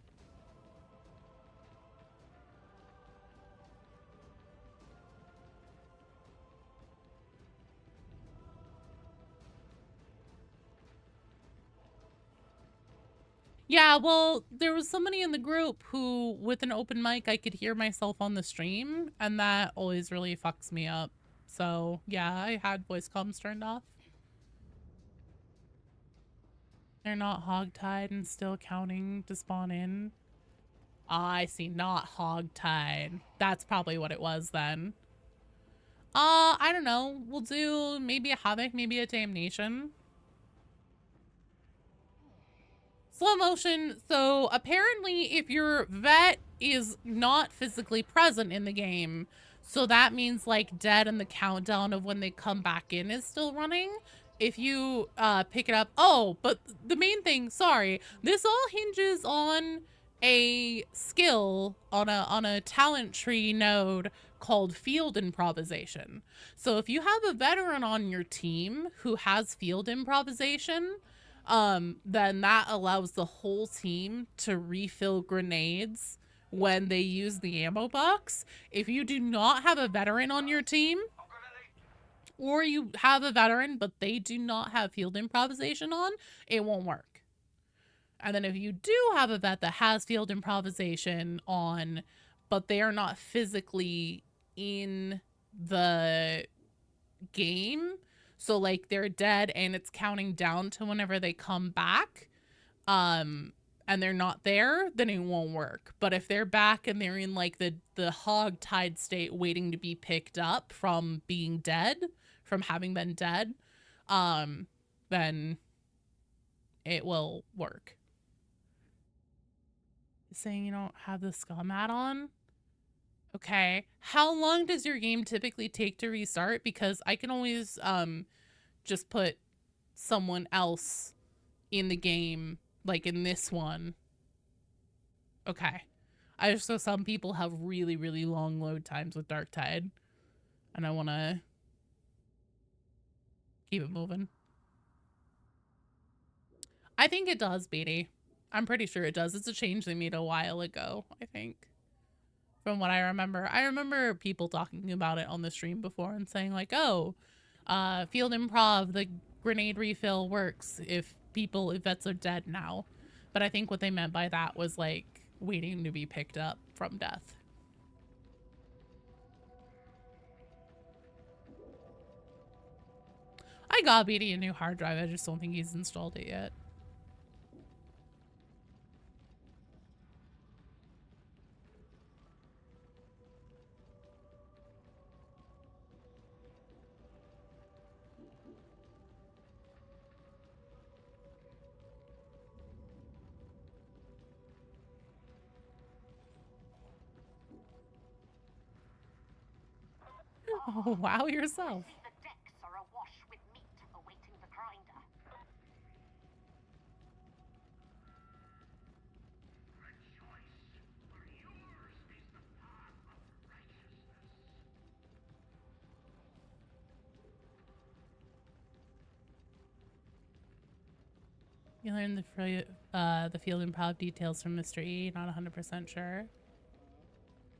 Yeah, well, there was somebody in the group who, with an open mic, I could hear myself on the stream, and that always really fucks me up. So, yeah, I had voice comms turned off. They're not hogtied and still counting to spawn in. I see, not hogtied. That's probably what it was then. I don't know. We'll do maybe a Havoc, maybe a Damnation. Slow motion. So apparently if your vet is not physically present in the game, so that means like dead and the countdown of when they come back in is still running. If you pick it up, oh, but the main thing, sorry, this all hinges on a skill on a talent tree node called field improvisation. So if you have a veteran on your team who has field improvisation, then that allows the whole team to refill grenades when they use the ammo box. If you do not have a veteran on your team, or you have a veteran but they do not have field improvisation on, it won't work. And then if you do have a vet that has field improvisation on, but they are not physically in the game, so like they're dead and it's counting down to whenever they come back, and they're not there, then it won't work. But if they're back and they're in like the hog-tied state waiting to be picked up from being dead, from having been dead, then it will work. Saying you don't have the scum add-on? Okay. How long does your game typically take to restart? Because I can always just put someone else in the game Like in this one. Okay. I just know some people have really, really long load times with Dark Tide. And I want to keep it moving. I think it does, Beatty. I'm pretty sure it does. It's a change they made a while ago, I think. From what I remember. I remember people talking about it on the stream before and saying like, oh, field improv, the grenade refill works if vets are dead now. But I think what they meant by that was like waiting to be picked up from death. I got Beatty a new hard drive. I just don't think he's installed it yet. Oh, wow, yourself. The decks are awash with meat awaiting the grinder. You learned the field improv details from Mr. E. Not 100% sure.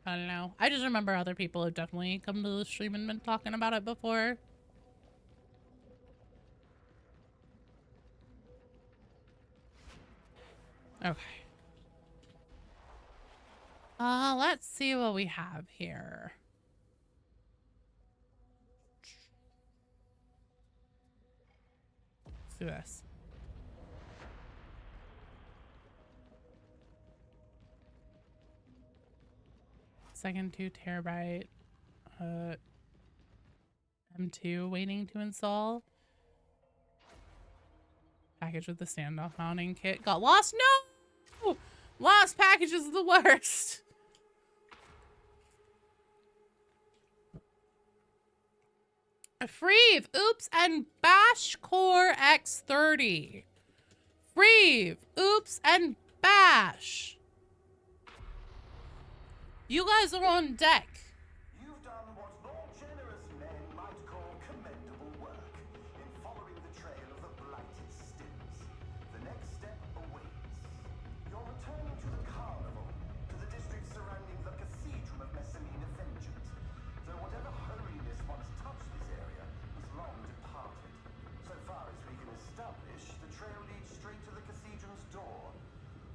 I don't know. I just remember other people have definitely come to the stream and been talking about it before. Okay. Let's see what we have here. Let's do this. Second 2 terabyte M2 waiting to install. Package with the standoff mounting kit got lost. No! Lost packages are the worst. Freeve, oops, and Bash Core X30. Freeve, oops, and Bash. You guys are on deck. You've done what more generous men might call commendable work in following the trail of the blighted Stims. The next step awaits. You're returning to the carnival, to the district surrounding the Cathedral of Messalina Vengeance. Though whatever holiness once touched this area has long departed. So far as we can establish, the trail leads straight to the cathedral's door.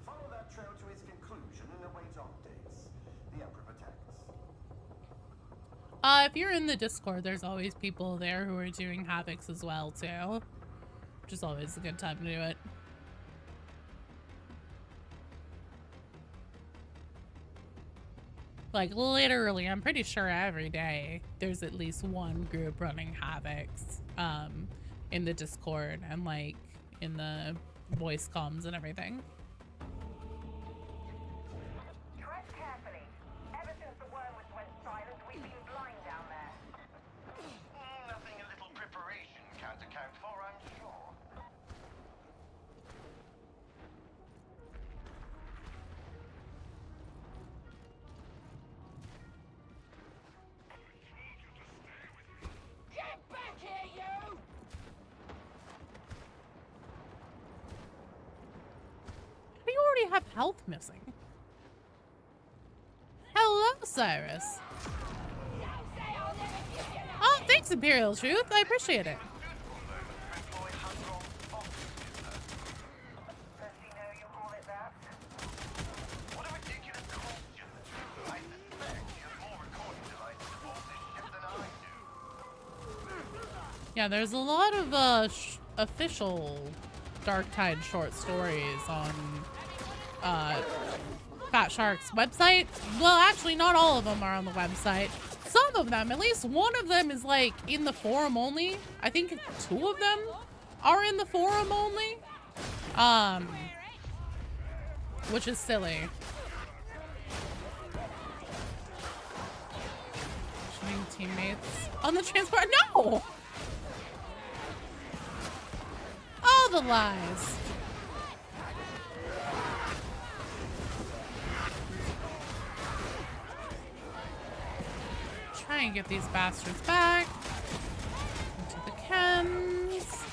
Follow that trail to its conclusion and await updates. The Emperor protects. If you're in the Discord, there's always people there who are doing Havocs as well, too. Which is always a good time to do it. Like, literally, I'm pretty sure every day there's at least one group running Havocs, in the Discord and, like, in the voice comms and everything. Tread carefully. Ever since the wormwood went silent, we've been blind down there. Nothing a little preparation can't account for, I'm sure. Get back here, you! We already have health missing. Hello, Cyrus. Oh, thanks, Imperial Truth. I appreciate it. Does he know you call it that? What a ridiculous question. I suspect he has more recording devices aboard this ship than I do. Yeah, there's a lot of official Dark Tide short stories on Fat Shark's website. Well, actually, not all of them are on the website. Some of them, at least one of them, is like in the forum only. I think 2 of them are in the forum only. Which is silly. Shooting teammates on the transport. No! All the lies. try and get these bastards back into the chems.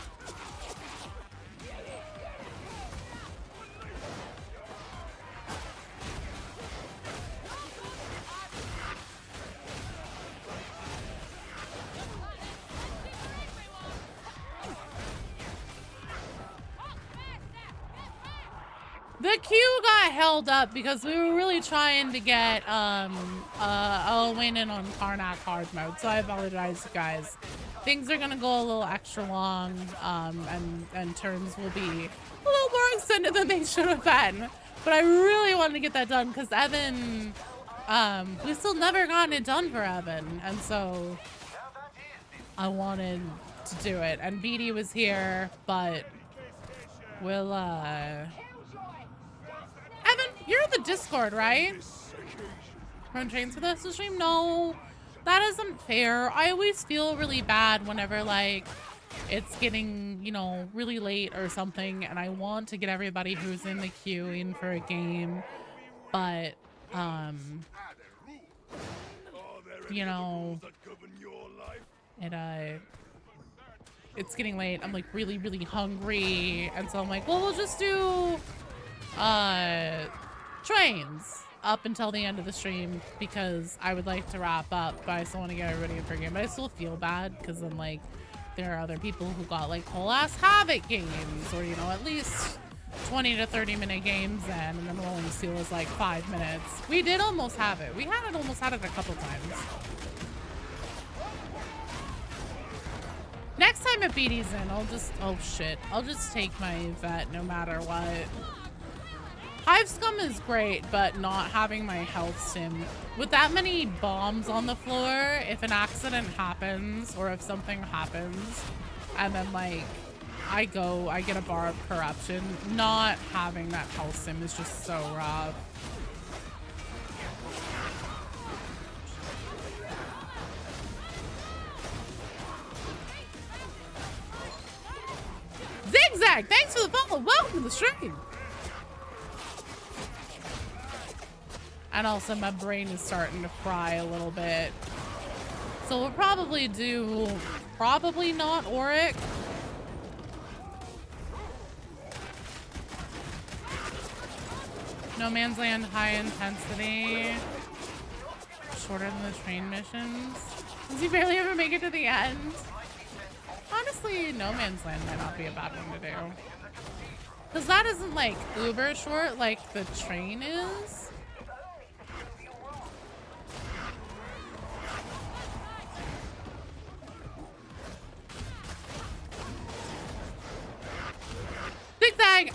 The queue got held up because we were really trying to get a win in on Karnak hard mode, so I apologize, guys. Things are gonna go a little extra long, and turns will be a little more extended than they should have been. But I really wanted to get that done because Evan, we still never gotten it done for Evan, and so I wanted to do it. And BD was here, but we'll Evan, you're in the Discord, right? Run trains for this stream? No, that isn't fair. I always feel really bad whenever, like, it's getting, you know, really late or something, and I want to get everybody who's in the queue in for a game, but, you know, it's getting late. I'm, like, really, really hungry, and so I'm like, well, we'll just do trains up until the end of the stream because I would like to wrap up, but I still want to get everybody in for a game. But I still feel bad because I'm like, there are other people who got like whole ass Havoc games, or, you know, at least 20 to 30 minute games in, and then Rolling Steel is like 5 minutes. We did almost have it. We almost had it a couple times. Next time if BD's in, I'll just take my vet no matter what. Hive Scum is great, but not having my health sim. With that many bombs on the floor, if an accident happens, or if something happens, and then like, I get a bar of corruption, not having that health sim is just so rough. Zigzag, thanks for the follow. Welcome to the stream. And also my brain is starting to fry a little bit. So we'll probably do, probably not Oric. No Man's Land high intensity. Shorter than the train missions. Does he barely ever make it to the end? Honestly, No Man's Land might not be a bad one to do. Because that isn't like uber short like the train is. Zigzag,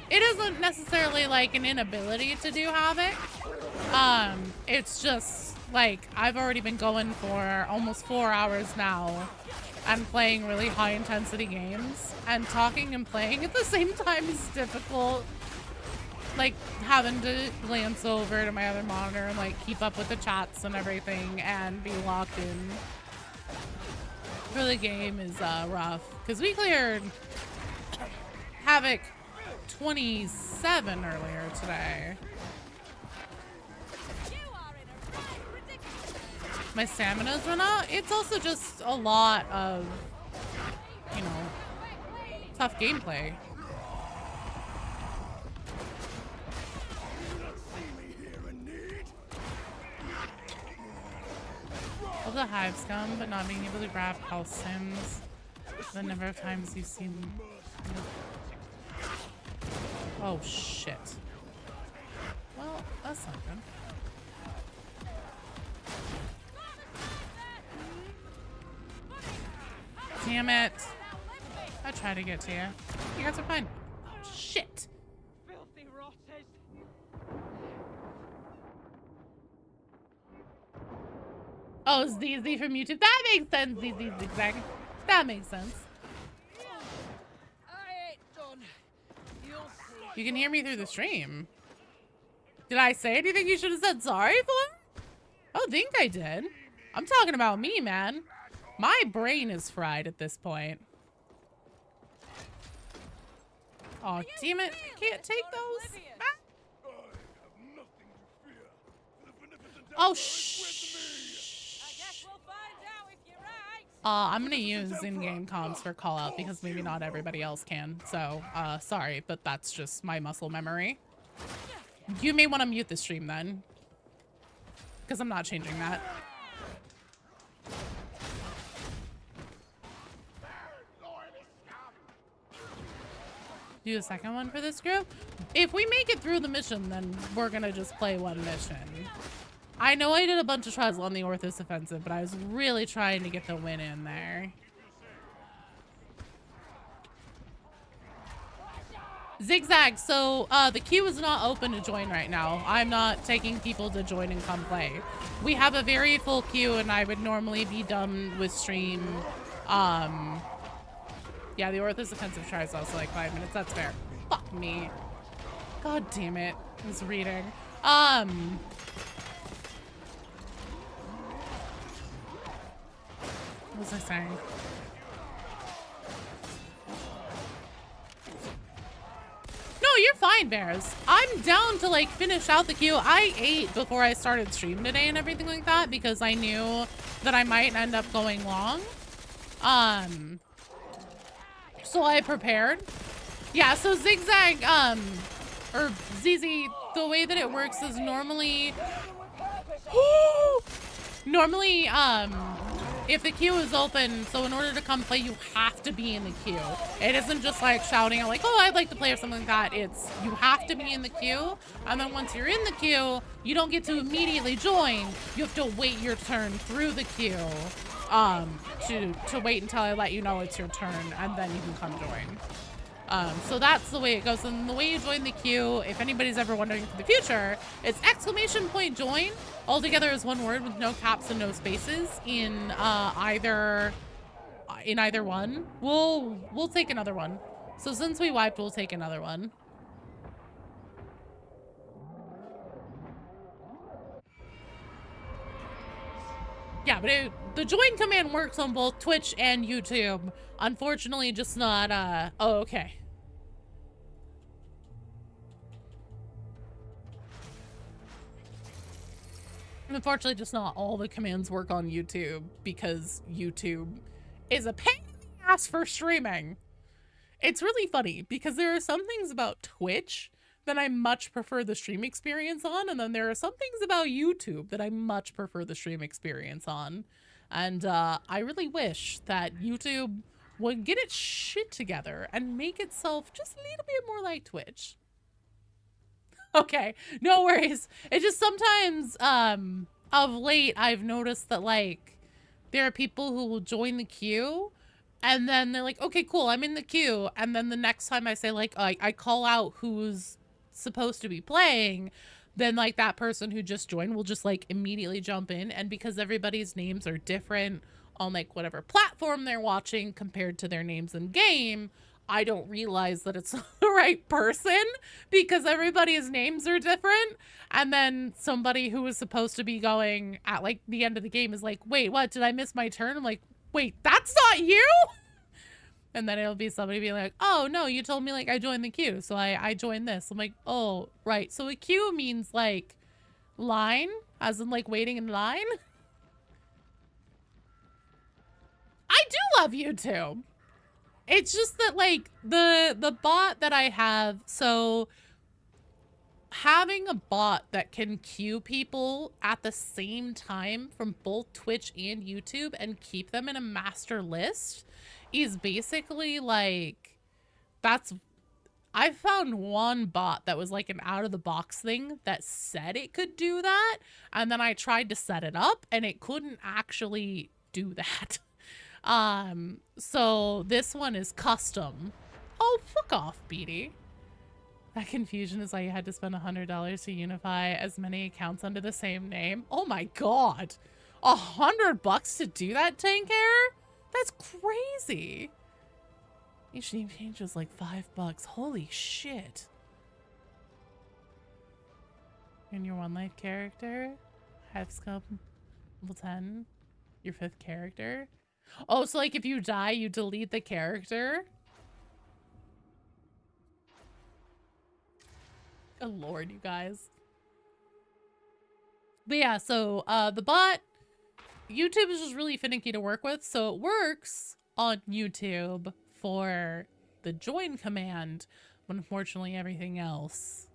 it isn't necessarily like an inability to do Havoc. It's just like I've already been going for almost 4 hours now and playing really high intensity games, and talking and playing at the same time is difficult. Like having to glance over to my other monitor and like keep up with the chats and everything and be locked in for the game is rough. Because we cleared Havoc 27 earlier today. My stamina's run out. It's also just a lot of, you know, tough gameplay. Love the Hive Scum, but not being able to grab health sims. The number of times you've seen. Oh shit. Well, that's not good. Damn it. I tried to get to you. You guys are fine. Oh shit. Filthy rotters. Oh, it's ZZ from YouTube. That makes sense, ZZ Zigzag. That makes sense. I ain't done. You'll see. You can hear me through the stream. Did I say anything you should have said sorry for? I don't think I did. I'm talking about me, man. My brain is fried at this point. Oh, damn it. I can't take those. Ah. Oh, shh. I'm gonna use in-game comms for call out because maybe not everybody else can. So, sorry, but that's just my muscle memory. You may want to mute the stream then, because I'm not changing that. Do a second one for this group. If we make it through the mission, then we're gonna just play one mission. I know I did a bunch of tries on the Orthos offensive, but I was really trying to get the win in there. Zigzag, so the queue is not open to join right now. I'm not taking people to join and come play. We have a very full queue and I would normally be done with stream. Yeah, the Orthos offensive tries also like 5 minutes. That's fair. Fuck me. God damn it. I was reading. What was I saying? No, you're fine, Bears. I'm down to like finish out the queue. I ate before I started stream today and everything like that because I knew that I might end up going long. So I prepared. Yeah, so Zigzag, or ZZ, the way that it works is normally, if the queue is open, so in order to come play, you have to be in the queue. It isn't just like shouting out like, oh, I'd like to play or something like that. It's, you have to be in the queue. And then once you're in the queue, you don't get to immediately join. You have to wait your turn through the queue, to wait until I let you know it's your turn, and then you can come join. So that's the way it goes. And the way you join the queue, if anybody's ever wondering for the future, it's !join. All together is one word with no caps and no spaces in either one. We'll take another one. So since we wiped, we'll take another one. Yeah, but the join command works on both Twitch and YouTube. Unfortunately, just not, oh, okay. Unfortunately, just not all the commands work on YouTube because YouTube is a pain in the ass for streaming. It's really funny because there are some things about Twitch that I much prefer the stream experience on, and then there are some things about YouTube that I much prefer the stream experience on. And I really wish that YouTube would get its shit together and make itself just a little bit more like Twitch. Okay, no worries. It's just sometimes, of late, I've noticed that, like, there are people who will join the queue, and then they're like, okay, cool, I'm in the queue, and then the next time I say, like, I call out who's supposed to be playing, then, like, that person who just joined will just, like, immediately jump in, and because everybody's names are different on, like, whatever platform they're watching compared to their names in game, I don't realize that it's the right person because everybody's names are different. And then somebody who was supposed to be going at like the end of the game is like, wait, what? Did I miss my turn? I'm like, wait, that's not you? And then it'll be somebody being like, oh no, you told me like I joined the queue. So I joined this. I'm like, oh, right. So a queue means like line, as in like waiting in line. I do love YouTube. It's just that, like, the bot that I have, so having a bot that can queue people at the same time from both Twitch and YouTube and keep them in a master list is basically, like, I found one bot that was, like, an out-of-the-box thing that said it could do that, and then I tried to set it up, and it couldn't actually do that. So this one is custom. Oh, fuck off, Beatty. That confusion is why you had to spend $100 to unify as many accounts under the same name. Oh my god. $100 to do that, Tank Error? That's crazy. Each name change was like $5. Holy shit. And your one life character? Half scope level 10. Your 5th character? Oh, so like if you die, you delete the character? Good lord, you guys. But yeah, so the bot YouTube is just really finicky to work with, so it works on YouTube for the join command, but unfortunately everything else,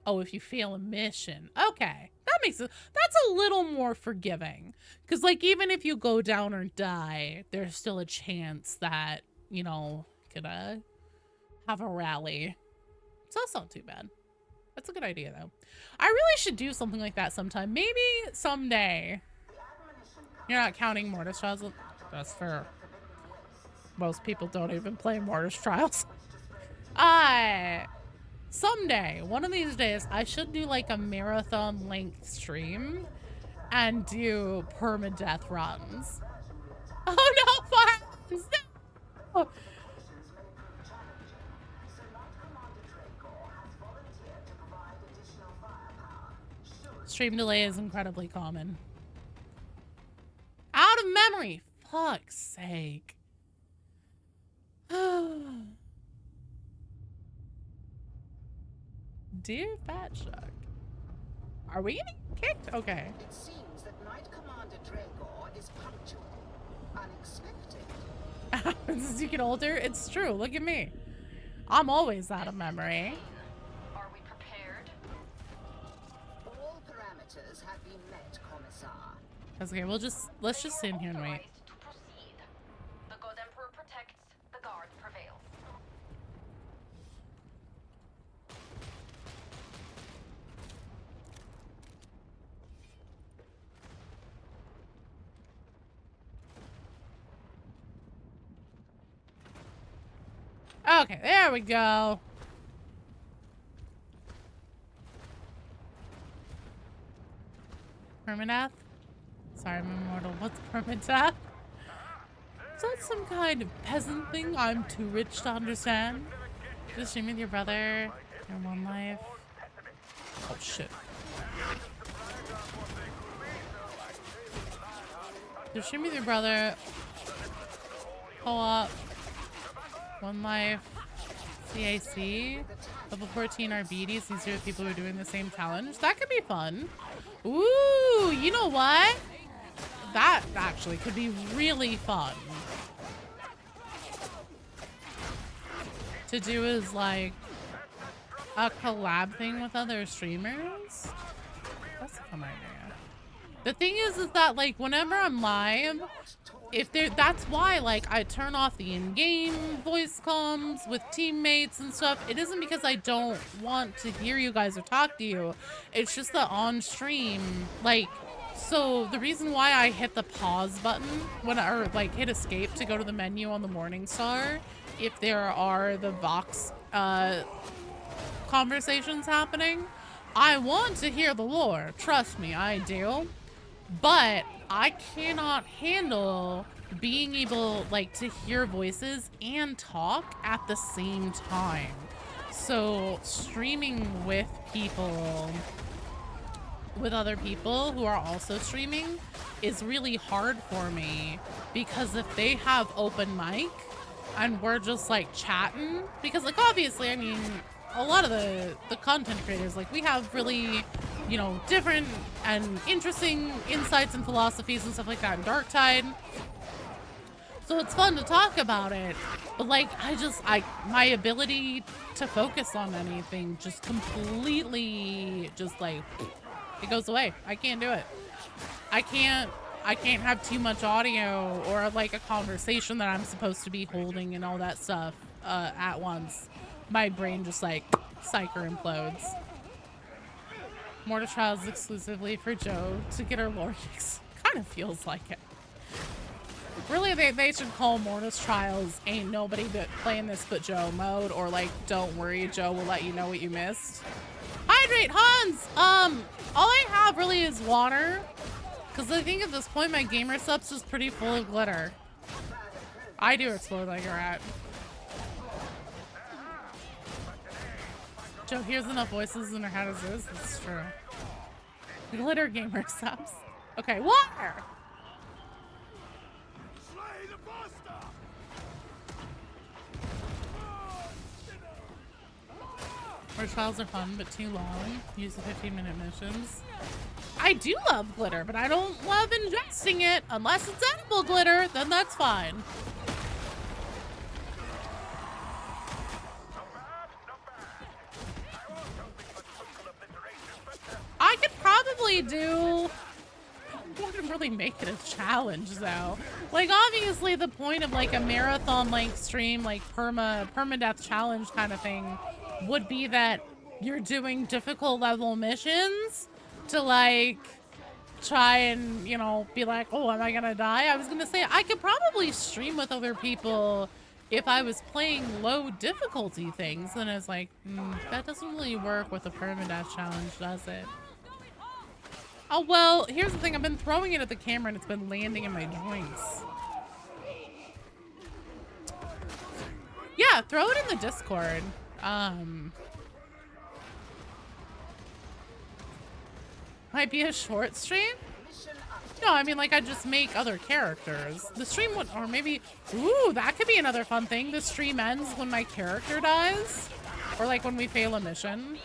oh, if you fail a mission. Okay, that makes it, that's a little more forgiving. Because, like, even if you go down or die, there's still a chance that, you know, could, have a rally. So that's not too bad. That's a good idea, though. I really should do something like that sometime. Maybe someday. You're not counting Mortis Trials? That's fair. Most people don't even play Mortis Trials. Someday, one of these days, I should do like a marathon length stream and do permadeath runs. Oh no, Farms! No! Stream delay is incredibly common. Out of memory! Fuck's sake. Dear Fat Shark. Are we getting kicked? Okay. It seems that Knight Commander Dragor is punctual. Unexpected. As you get older, it's true. Look at me. I'm always out of memory. Are we prepared? All parameters have been met, Commissar. That's okay. Let's just sit in here and wait. To proceed. The God Emperor protects, the guard prevails. Okay, there we go. Permadeath? Sorry, I'm immortal. What's permadeath? Is that some kind of peasant thing I'm too rich to understand? Just stream with your brother. Your one life. Oh shit. Just stream with your brother. Co-op. One life. CAC. Level 14 RBDs. These are the people who are doing the same challenge. That could be fun. Ooh, you know what? That actually could be really fun. To do is like a collab thing with other streamers. That's a fun idea. The thing is that like whenever I'm live, if there, that's why like I turn off the in-game voice comms with teammates and stuff. It isn't because I don't want to hear you guys or talk to you. It's just that on stream, like, so the reason why I hit the pause button when I, or like hit escape to go to the menu on the Morningstar, if there are the Vox conversations happening, I want to hear the lore. Trust me, I do. But I cannot handle being able like to hear voices and talk at the same time. So streaming with people, with other people who are also streaming is really hard for me, because if they have open mic and we're just like chatting, because like obviously, I mean, a lot of the content creators, like we have really, you know, different and interesting insights and philosophies and stuff like that in Darktide. So it's fun to talk about it, but like my ability to focus on anything just completely just like, it goes away. I can't do it. I can't have too much audio or like a conversation that I'm supposed to be holding and all that stuff at once. My brain just like psycher implodes. Mortis Trials exclusively for Joe to get her lore kicks. Kind of feels like it. Really, they should call Mortis Trials Ain't Nobody But Playing This But Joe mode, or like Don't Worry, Joe will let you know what you missed. Hydrate, Hans! All I have really is water, because I think at this point my gamer sub's just pretty full of glitter. I do explode like a rat. Joe hears enough voices in her head as is. That's true. Glitter gamer subs. Okay, water! Our trials are fun, but too long. Use the 15-minute missions. I do love glitter, but I don't love ingesting it. Unless it's edible glitter, then that's fine. I could probably do... I wouldn't really make it a challenge, though. Like, obviously, the point of, like, a marathon-length stream, like, permadeath challenge kind of thing would be that you're doing difficult level missions to, like, try and, you know, be like, oh, am I gonna die? I was gonna say, I could probably stream with other people if I was playing low difficulty things. Then it's like, that doesn't really work with a permadeath challenge, does it? Oh, well, here's the thing. I've been throwing it at the camera and it's been landing in my joints. Yeah, throw it in the Discord. Might be a short stream? No, I mean, like, I just make other characters. The stream would, or maybe, ooh, that could be another fun thing. The stream ends when my character dies. Or, like, when we fail a mission.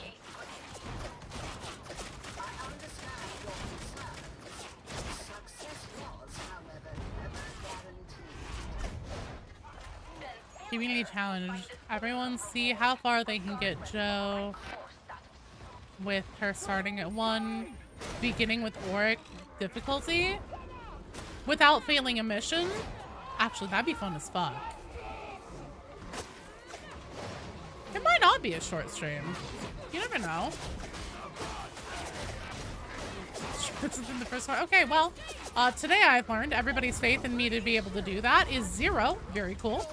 Community challenge. Everyone see how far they can get Joe with her starting at 1, beginning with Oric difficulty without failing a mission. Actually, that'd be fun as fuck. It might not be a short stream. You never know. This is in the first one. Okay, well, today I've learned everybody's faith in me to be able to do that is 0. Very cool.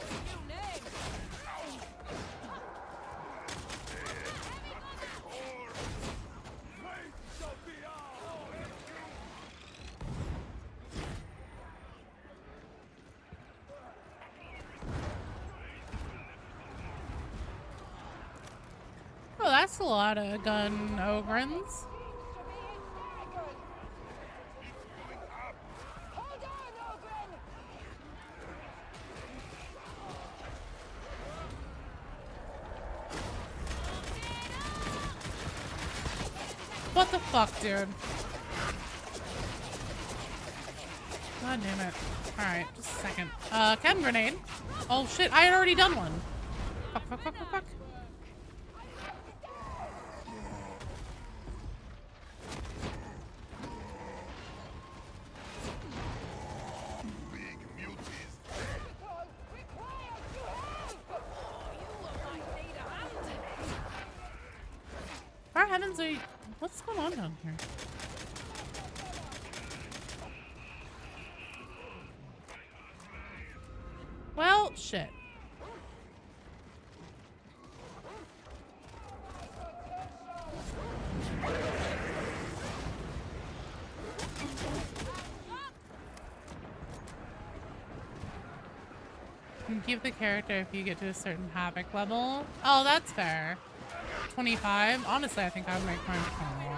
Oh, that's a lot of gun ogrins. What the fuck, dude? God damn it. Alright, just a second. Chem grenade. Oh shit, I had already done one. Fuck, fuck, fuck, fuck, fuck. For heavens, are you... What's going on down here? Well, shit. You can keep the character if you get to a certain Havoc level. Oh, that's fair. 25. Honestly, I think I would make mine become long.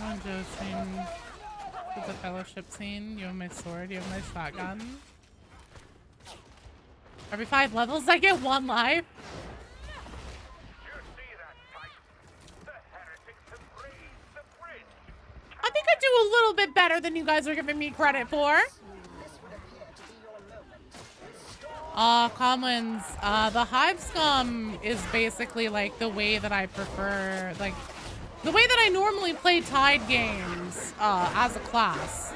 On Joe's stream with the fellowship scene. You have my sword, you have my shotgun. Every 5 levels I get 1 life. I think I do a little bit better than you guys are giving me credit for. Commons, the Hive Scum is basically like the way that I prefer, like, the way that I normally play Tide games, as a class.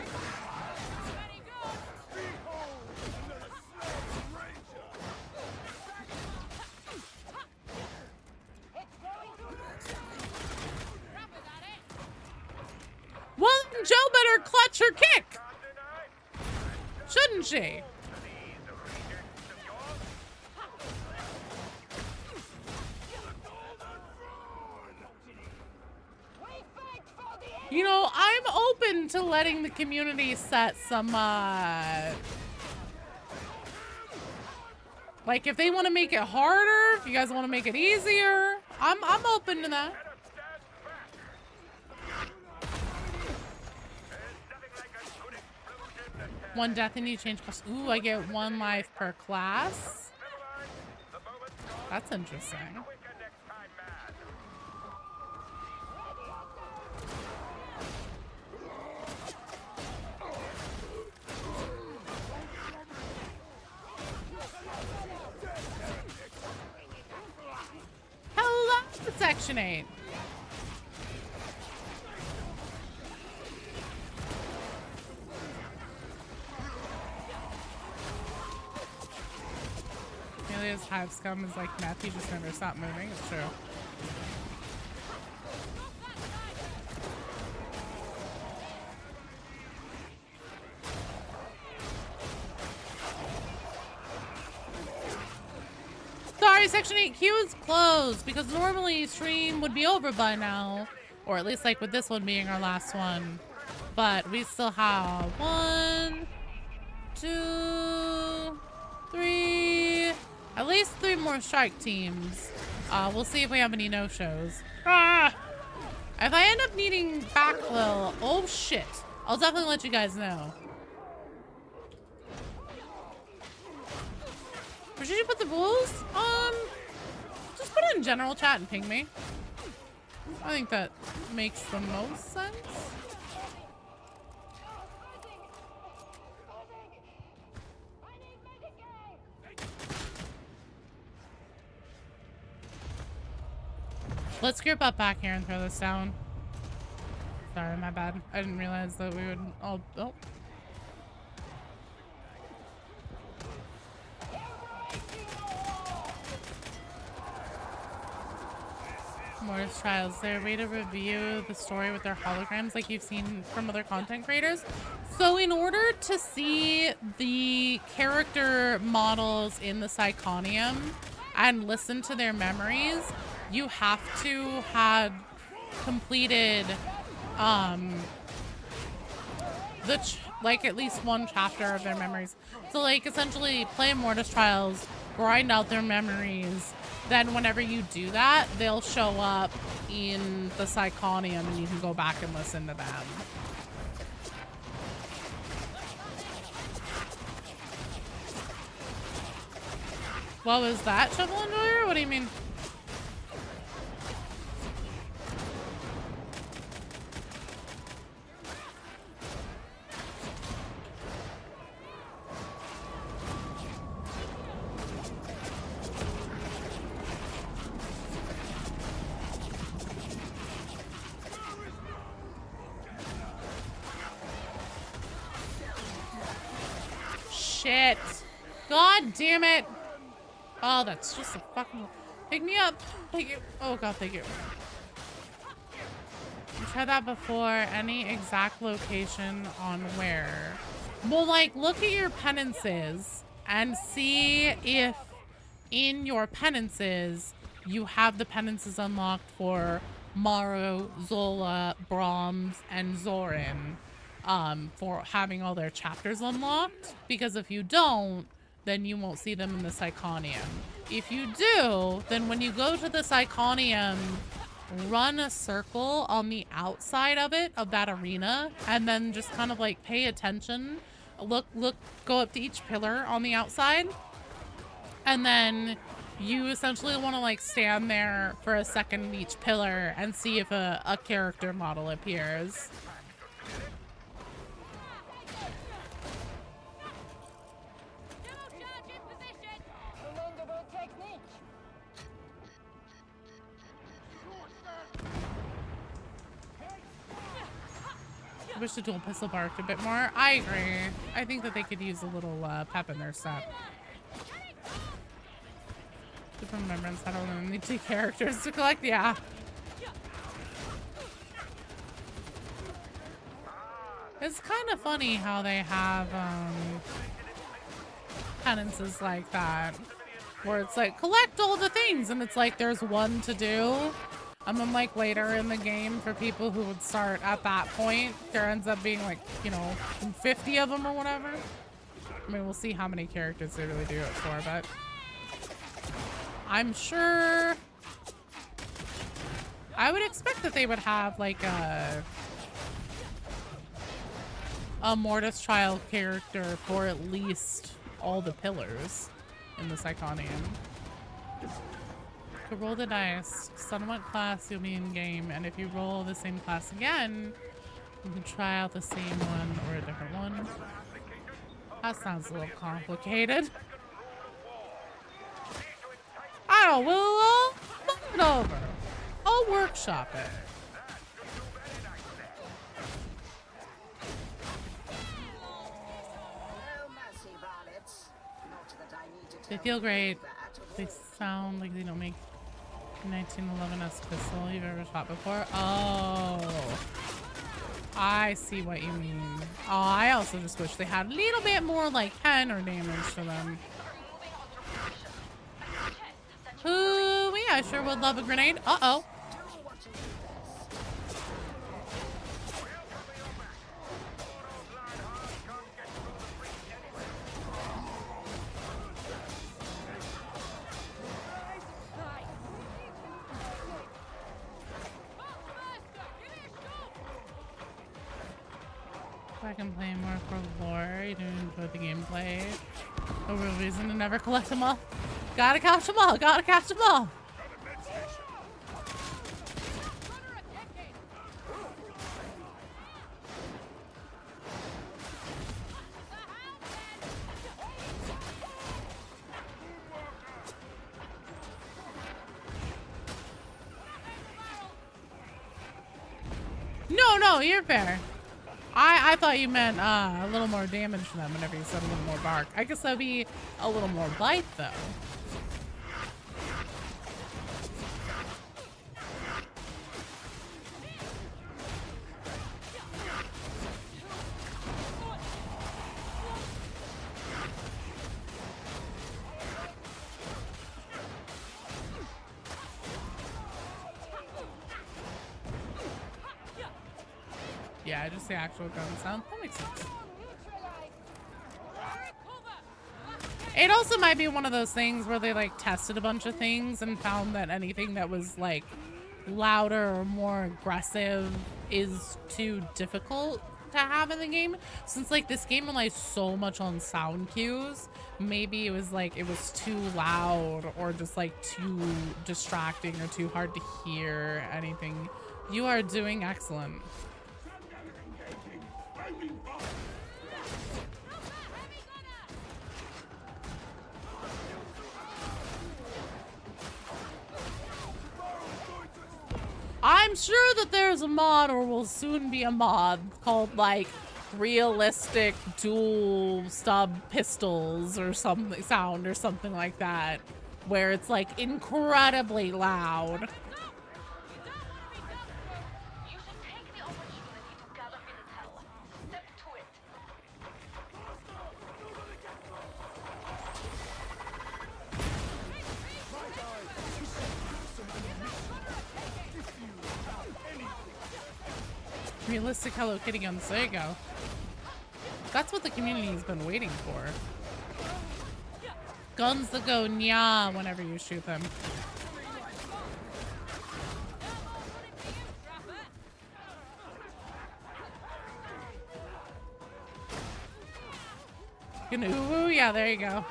Well, Joe better clutch her kick, shouldn't she? You know, I'm open to letting the community set some, like, if they want to make it harder, if you guys want to make it easier, I'm open to that. 1 death and you change class. Ooh, I get 1 life per class. That's interesting. Hello, Section 8. Amelia's hive scum is like meth, you just never stop moving. It's true. Sorry, Section 8 queue is closed because normally stream would be over by now. Or at least like with this one being our last one. But we still have 1, 2, 3, at least 3 more strike teams. We'll see if we have any no-shows. Ah! If I end up needing backfill, oh shit. I'll definitely let you guys know. Where should you put the rules? Just put it in general chat and ping me. I think that makes the most sense. Let's group up back here and throw this down. Sorry, my bad. I didn't realize that we would all... Oh. Mortis Trials. Is there a way to review the story with their holograms like you've seen from other content creators? So in order to see the character models in the Psychonium and listen to their memories, you have to have completed like at least 1 chapter of their memories. So like essentially play Mortis Trials, grind out their memories, then whenever you do that, they'll show up in the Psychonium and you can go back and listen to them. What was that, Shovel Enjoyer? What do you mean? Shit. God damn it. Oh, that's just a fucking... Pick me up. Thank you. Oh, God, thank you. You tried that before. Any exact location on where? Well, like, look at your penances and see if in your penances you have the penances unlocked for Maru, Zola, Brahms, and Zorin. For having all their chapters unlocked, because if you don't, then you won't see them in the Psychonium. If you do, then when you go to the Psychonium, run a circle on the outside of it, of that arena, and then just kind of like pay attention. Look, go up to each pillar on the outside, and then you essentially want to like stand there for a second in each pillar and see if a character model appears. I wish the dual pistol barked a bit more. I agree. I think that they could use a little pep in their step. Super remembrance. I don't know. Need 2 characters to collect. Yeah. It's kind of funny how they have penances like that, where it's like collect all the things, and it's like there's 1 to do. And then like later in the game, for people who would start at that point, there ends up being like, you know, 50 of them or whatever. I mean, we'll see how many characters they really do it for, but I'm sure I would expect that they would have like a Mortis Trial character for at least all the pillars in this Iconium. To roll the dice, decide on what class you'll be in game, and if you roll the same class again, you can try out the same one or a different one. That sounds a little complicated. I don't know, we'll look it over. I'll workshop it. They feel great. They sound like they don't make 1911S pistol you've ever shot before. Oh, I see what you mean. Oh, I also just wish they had a little bit more like 10 or damage to them. Ooh, yeah, I sure would love a grenade. Uh-oh. I can play more for lore. You don't enjoy the gameplay. No real reason to never collect them all. Gotta catch them all. Gotta catch them all. No, you're fair. I thought you meant a little more damage to them whenever you said a little more bark. I guess that'd be a little more bite, though. Yeah, just the actual gun sound. That makes sense. It also might be one of those things where they like tested a bunch of things and found that anything that was like louder or more aggressive is too difficult to have in the game. Since like this game relies so much on sound cues, maybe it was like it was too loud or just like too distracting or too hard to hear anything. You are doing excellent. I'm sure that there's a mod or will soon be a mod called like realistic dual stub pistols or something sound or something like that, where it's like incredibly loud. Realistic Hello Kitty guns. There you go. That's what the community's been waiting for. Guns that go nya whenever you shoot them. Ooh, yeah, there you go.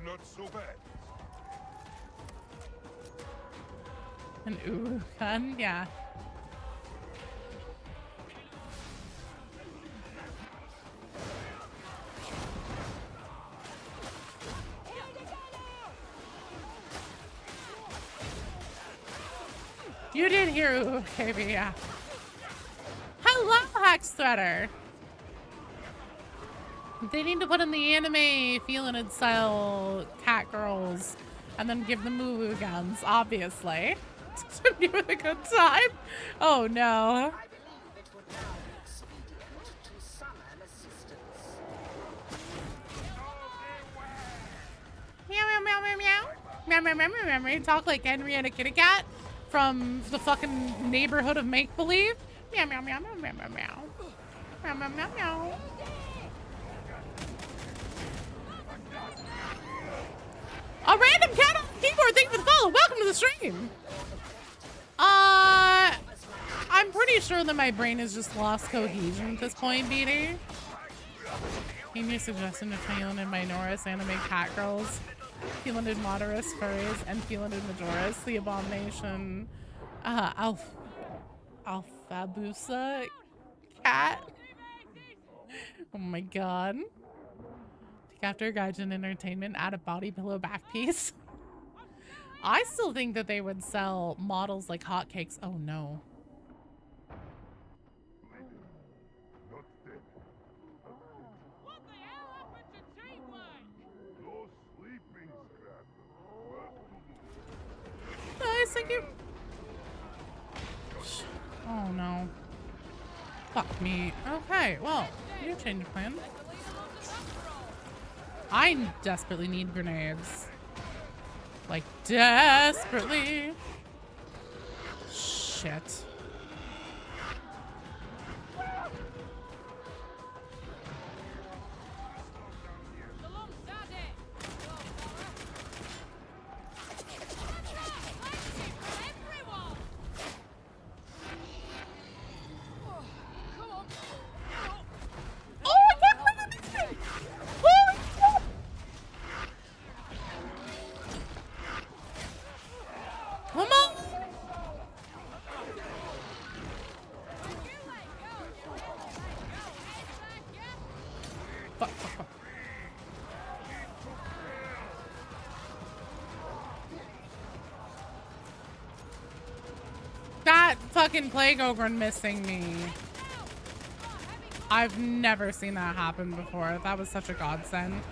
Not so bad. An ooh gun, yeah. You did hear ooh, KB, yeah. Hello, Hex Threader. They need to put in the anime feeling style cat girls and then give them woo-woo guns, obviously. To be with a good time. Oh no. I believe it would now be expedient to summon assistance. Meow, meow, meow, meow, meow. Meow, meow, meow, meow, meow. Talk like Henrietta Kitty Cat from the fucking neighborhood of make-believe. Meow, meow, meow, meow, meow, meow, meow. Meow, meow, meow, meow. A random cat on the keyboard, thank you for the follow. Welcome to the stream. I'm pretty pretty sure that my brain has just lost cohesion at this point, BD. Gave me a suggestion of Feelanded Minoris, anime cat girls, Feelanded Moderus furries, and Feelanded Majoris, the abomination, Alphabusa cat. Oh my god. Take after Gaijin Entertainment, add a body pillow back piece. I still think that they would sell models like hotcakes. Oh no. What the hell happened to teamwork? Nice, thank you. Oh no. Fuck me. Okay, well, you change of plan. I desperately need grenades. Like, desperately. Shit. Come on! Fuck, fuck, fuck. That fucking plague ogre missing me. I've never seen that happen before. That was such a godsend.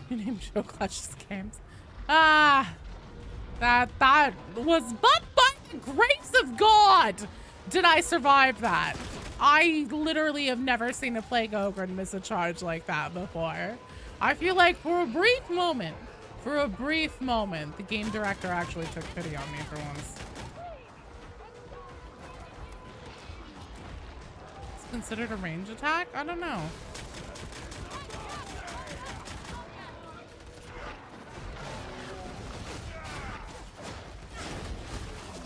Your name Joe Clutches games. Ah, that was but by the grace of God did I survive that. I literally have never seen a plague ogre miss a charge like that before. I feel like for a brief moment, the game director actually took pity on me for once. It's considered a range attack? I don't know.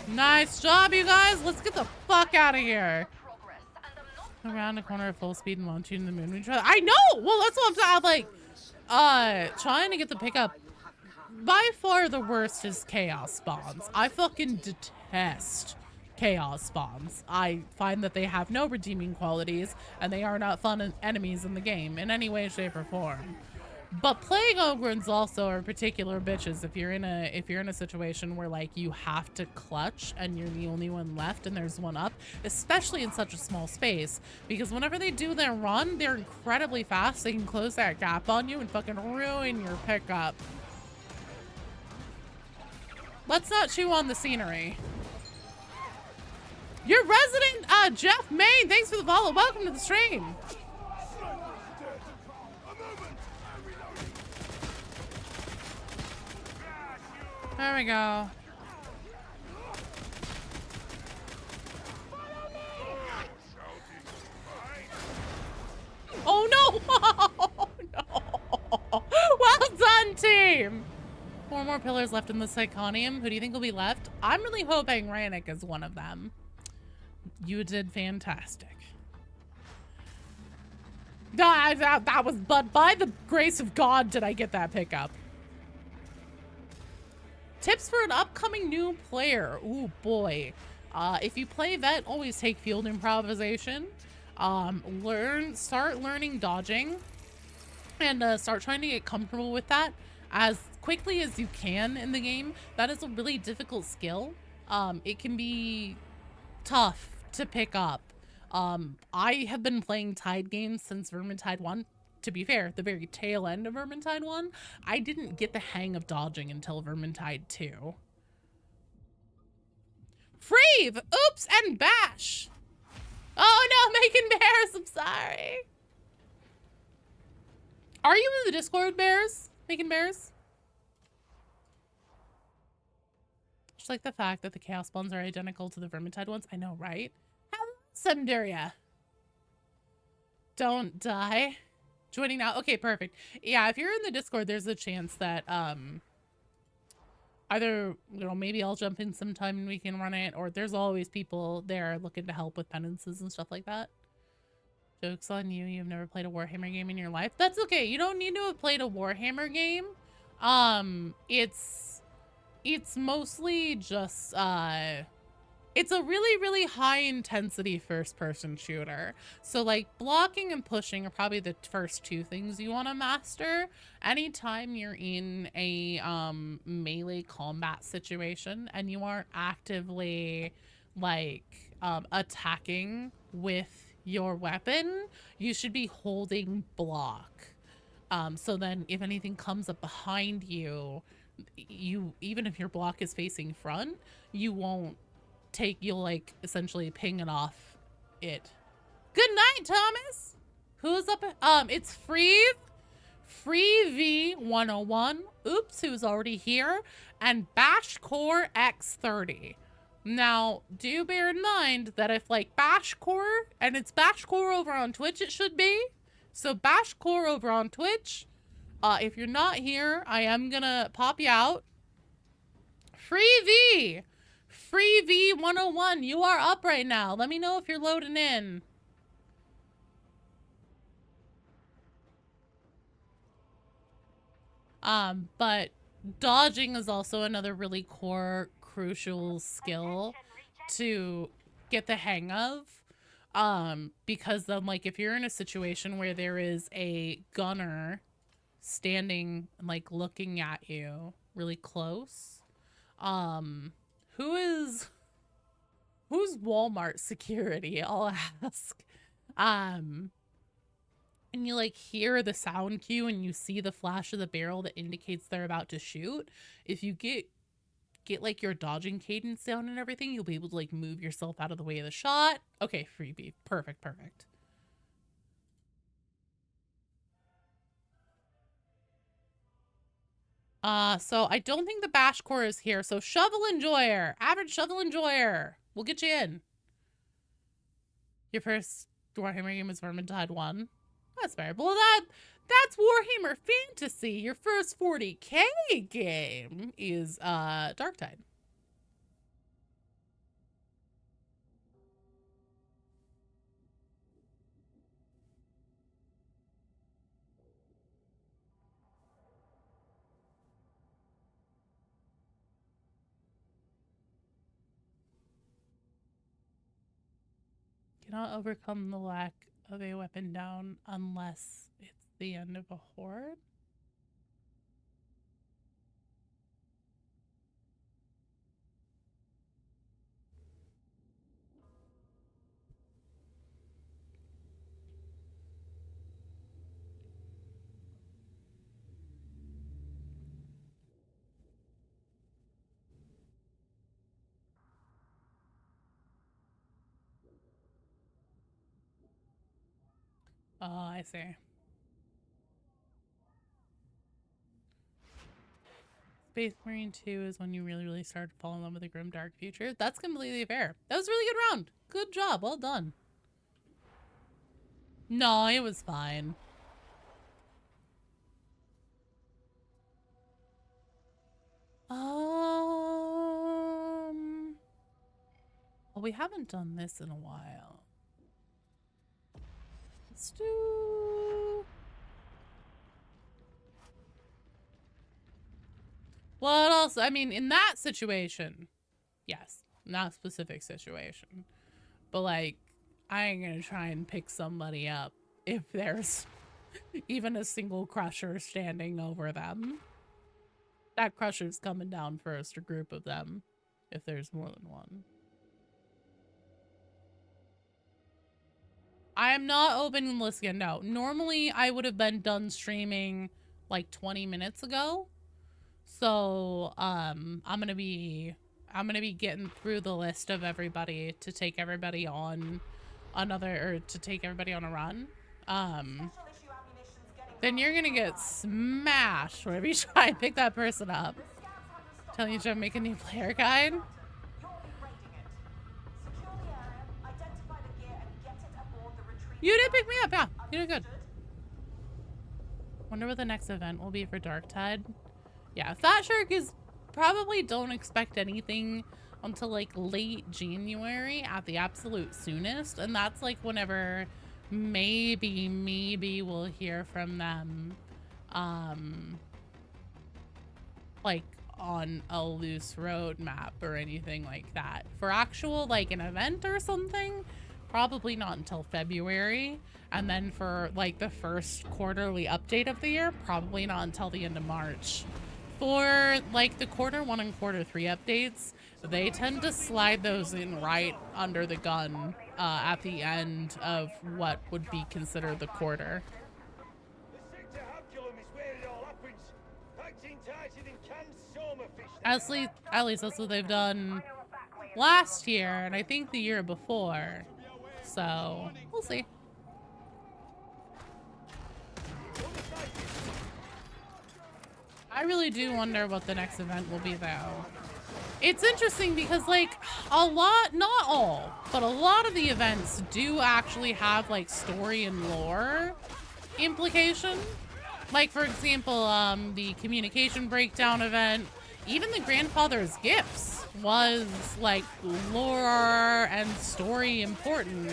Nice job, you guys. Let's get the fuck out of here. Around the corner at full speed and launch you in the moon. I know. Well, that's what I'm like. Trying to get the pickup. By far, the worst is chaos spawns. I fucking detest chaos spawns. I find that they have no redeeming qualities, and they are not fun enemies in the game in any way, shape, or form. But plague ogres also are particular bitches if you're in a situation where like you have to clutch and you're the only one left and there's one up, especially in such a small space, because whenever they do their run, they're incredibly fast. They can close that gap on you and fucking ruin your pickup. Let's not chew on the scenery. Your resident Jeff Main, thanks for the follow. Welcome to the stream. There we go. Oh no! Oh no! Well done, team! 4 more pillars left in the Psychonium. Who do you think will be left? I'm really hoping Rannick is one of them. You did fantastic. That was, but by the grace of God did I get that pickup. Tips for an upcoming new player. Ooh, boy. If you play vet, always take field improvisation. Start learning dodging. And start trying to get comfortable with that as quickly as you can in the game. That is a really difficult skill. It can be tough to pick up. I have been playing Tide games since Vermintide 1. To be fair, the very tail end of Vermintide 1, I didn't get the hang of dodging until Vermintide 2. Freeve! Oops and bash! Oh no, Making Bears, I'm sorry. Are you in the Discord, Bears? Making Bears? Just like the fact that the Chaos Spawns are identical to the Vermintide ones. I know, right? Hello, Sundaria. Don't die. Joining now. Okay, perfect. Yeah, if you're in the Discord, there's a chance that either, you know, maybe I'll jump in sometime and we can run it, or there's always people there looking to help with penances and stuff like that. Joke's on you. You've never played a Warhammer game in your life. That's okay. You don't need to have played a Warhammer game. It's mostly just it's a really high intensity first person shooter. So like blocking and pushing are probably the first two things you want to master. Anytime you're in a melee combat situation and you aren't actively like attacking with your weapon, you should be holding block. So then if anything comes up behind you, even if your block is facing front, you won't you'll like essentially ping it off it. Good night, Thomas. Who's up? It's Free V101. Oops, who's already here, and Bashcore X30. Now, do bear in mind that if like Bashcore, and it's Bashcore over on Twitch, it should be. So Bashcore over on Twitch. If you're not here, I am gonna pop you out. Free V101, you are up right now. Let me know if you're loading in. But dodging is also another really core, crucial skill to get the hang of. Because then, like, if you're in a situation where there is a gunner standing, like, looking at you really close, who's Walmart security, I'll ask. And you like hear the sound cue and you see the flash of the barrel that indicates they're about to shoot. If you get like your dodging cadence down and everything, you'll be able to like move yourself out of the way of the shot. Okay, freebie. Perfect. So I don't think the Bashcore is here. So Shovel Enjoyer, average Shovel Enjoyer, we'll get you in. Your first Warhammer game is Vermintide 1. That's fair. Well, that's Warhammer Fantasy. Your first 40K game is Darktide. Cannot overcome the lack of a weapon down unless it's the end of a horde. Oh, I see. Space Marine 2 is when you really start to fall in love with the grim dark future. That's completely fair. That was a really good round. Good job. Well done. No, it was fine. Well, we haven't done this in a while. Let's do... What else? I mean, in that situation, yes, not specific situation, but like, I ain't gonna try and pick somebody up if there's even a single crusher standing over them. That crusher's coming down first, a group of them, if there's more than one. I am not open listening. No, normally I would have been done streaming like 20 minutes ago. So, I'm gonna be getting through the list of everybody to take everybody on to take everybody on a run. Then you're gonna get smashed whenever you try and pick that person up. Telling you to make a new player guide. You're raiding it. Secure the area, identify the gear, and get it aboard the retrieve. You did pick me up, yeah. You did good. Understood? Wonder what the next event will be for Darktide. Yeah, Fat Shark is probably don't expect anything until like late January at the absolute soonest. And that's like whenever maybe we'll hear from them like on a loose roadmap or anything like that. For actual like an event or something, probably not until February. And then for like the first quarterly update of the year, probably not until the end of March. For like the quarter 1 and quarter 3 updates, they tend to slide those in right under the gun at the end of what would be considered the quarter. At least that's what they've done last year, and I think the year before. So, we'll see. I really do wonder what the next event will be, though. It's interesting because, like, a lot, not all, but a lot of the events do actually have, like, story and lore implication. Like, for example, the communication breakdown event, even the grandfather's gifts was, like, lore and story important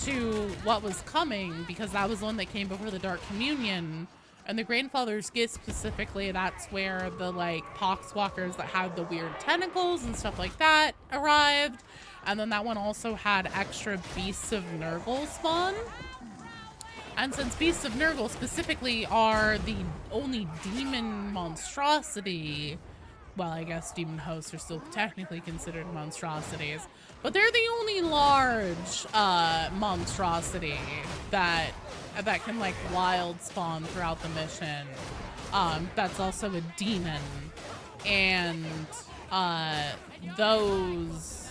to what was coming, because that was one that came before the Dark Communion. And the grandfather's gift specifically, that's where the like poxwalkers that had the weird tentacles and stuff like that arrived. And then that one also had extra Beasts of Nurgle spawn. And since Beasts of Nurgle specifically are the only demon monstrosity, well, I guess demon hosts are still technically considered monstrosities, but they're the only large monstrosity that can like wild spawn throughout the mission. That's also a demon, and those,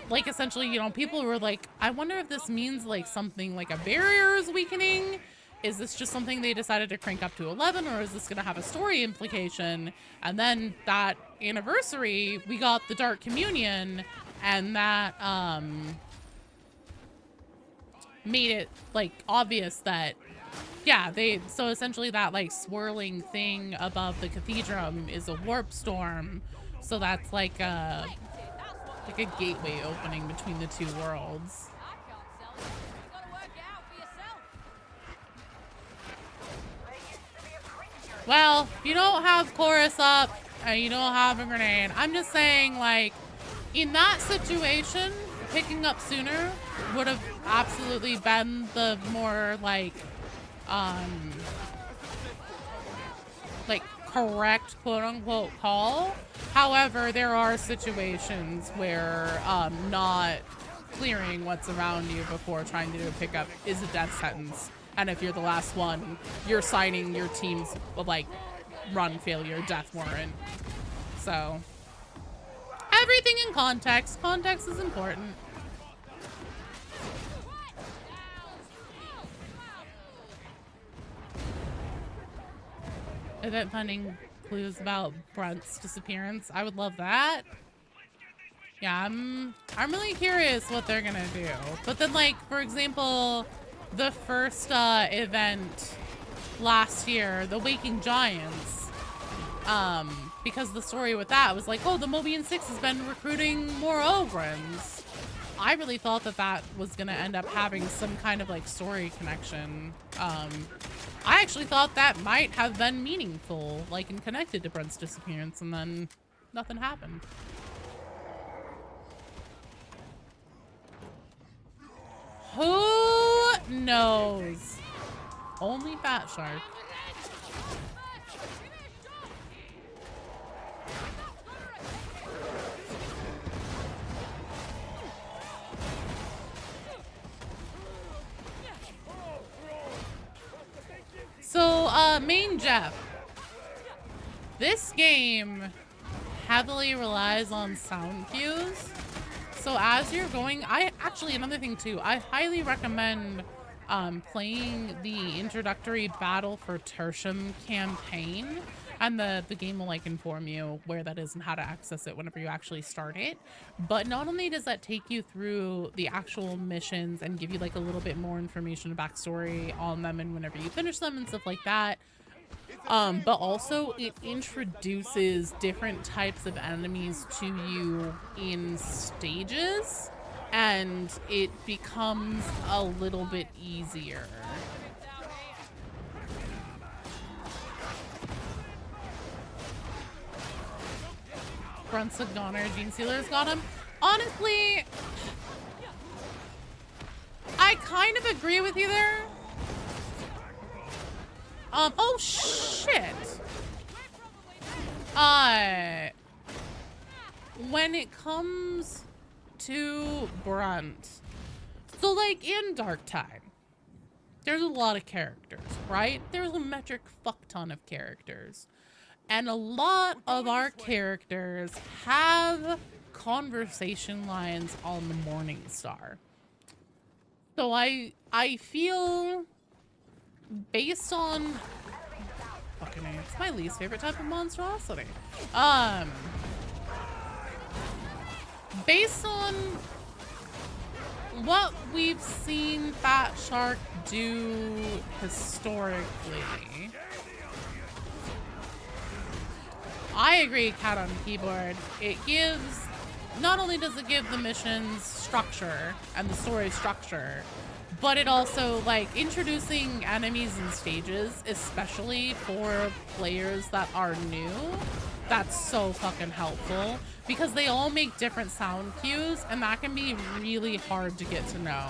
like, essentially, you know, people were like, I wonder if this means like something like a barrier is weakening. Is this just something they decided to crank up to 11, or is this going to have a story implication? And then that anniversary, we got the Dark Communion, and that made it like obvious that, yeah, so essentially that like swirling thing above the cathedral is a warp storm. So that's like a gateway opening between the two worlds. Well, you don't have chorus up and you don't have a grenade. I'm just saying, like, in that situation, picking up sooner would have absolutely been the more like correct quote unquote call. However, there are situations where not clearing what's around you before trying to do a pickup is a death sentence. And if you're the last one, you're signing your team's like run failure death warrant. So everything in context. Context is important. Event finding clues about Brunt's disappearance. I would love that. Yeah, I'm really curious what they're gonna do. But then, like, for example, the first event last year, the Waking Giants, because the story with that was like, oh, the Mobian 6 has been recruiting more Ogrins. I really thought that that was gonna end up having some kind of like story connection. I actually thought that might have been meaningful, like, and connected to Brent's disappearance, and then nothing happened. Who knows? Only Fat Shark. So, main Jeff. This game heavily relies on sound cues. So as you're going, another thing too, I highly recommend playing the introductory Battle for Tertium campaign And the game will like inform you where that is and how to access it whenever you actually start it. But not only does that take you through the actual missions and give you like a little bit more information and backstory on them and whenever you finish them and stuff like that, but also it introduces different types of enemies to you in stages, and it becomes a little bit easier. Grunt's a goner. Gene Sealer's got him. Honestly, I kind of agree with you there. Oh shit. When it comes to Brunt, so like in Dark Tide, there's a lot of characters, right? There's a metric fuck ton of characters. And a lot of our characters have conversation lines on the Morning Star. So I feel, based on fucking A, it's my least favorite type of monstrosity. Based on what we've seen Fat Shark do historically, I agree, cat on keyboard. It gives, not only does it give the missions structure and the story structure, but it also, like, introducing enemies and stages, especially for players that are new, that's so fucking helpful, because they all make different sound cues, and that can be really hard to get to know.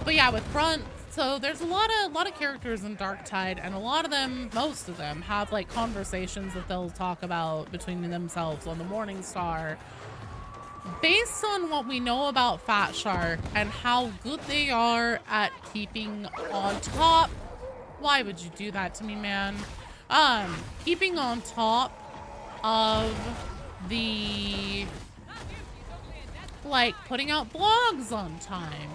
But yeah, with Brunt, so there's a lot of characters in Dark Tide, and a lot of them, most of them, have like conversations that they'll talk about between themselves on the Morning Star. Based on what we know about Fat Shark and how good they are at keeping on top, why would you do that to me, man? Keeping on top of the, like, putting out blogs on time,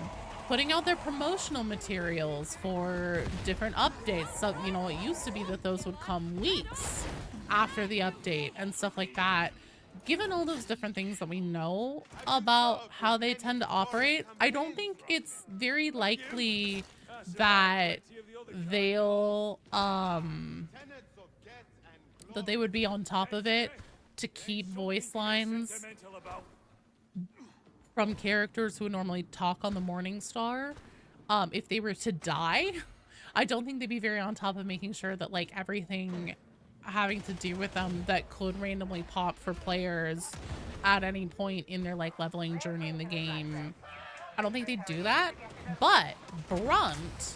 putting out their promotional materials for different updates. So, you know, it used to be that those would come weeks after the update and stuff like that. Given all those different things that we know about how they tend to operate, I don't think it's very likely that they'll, that they would be on top of it to keep voice lines from characters who normally talk on the Morning Star. If they were to die, I don't think they'd be very on top of making sure that, like, everything having to do with them that could randomly pop for players at any point in their, like, leveling journey in the game, I don't think they'd do that. But Brunt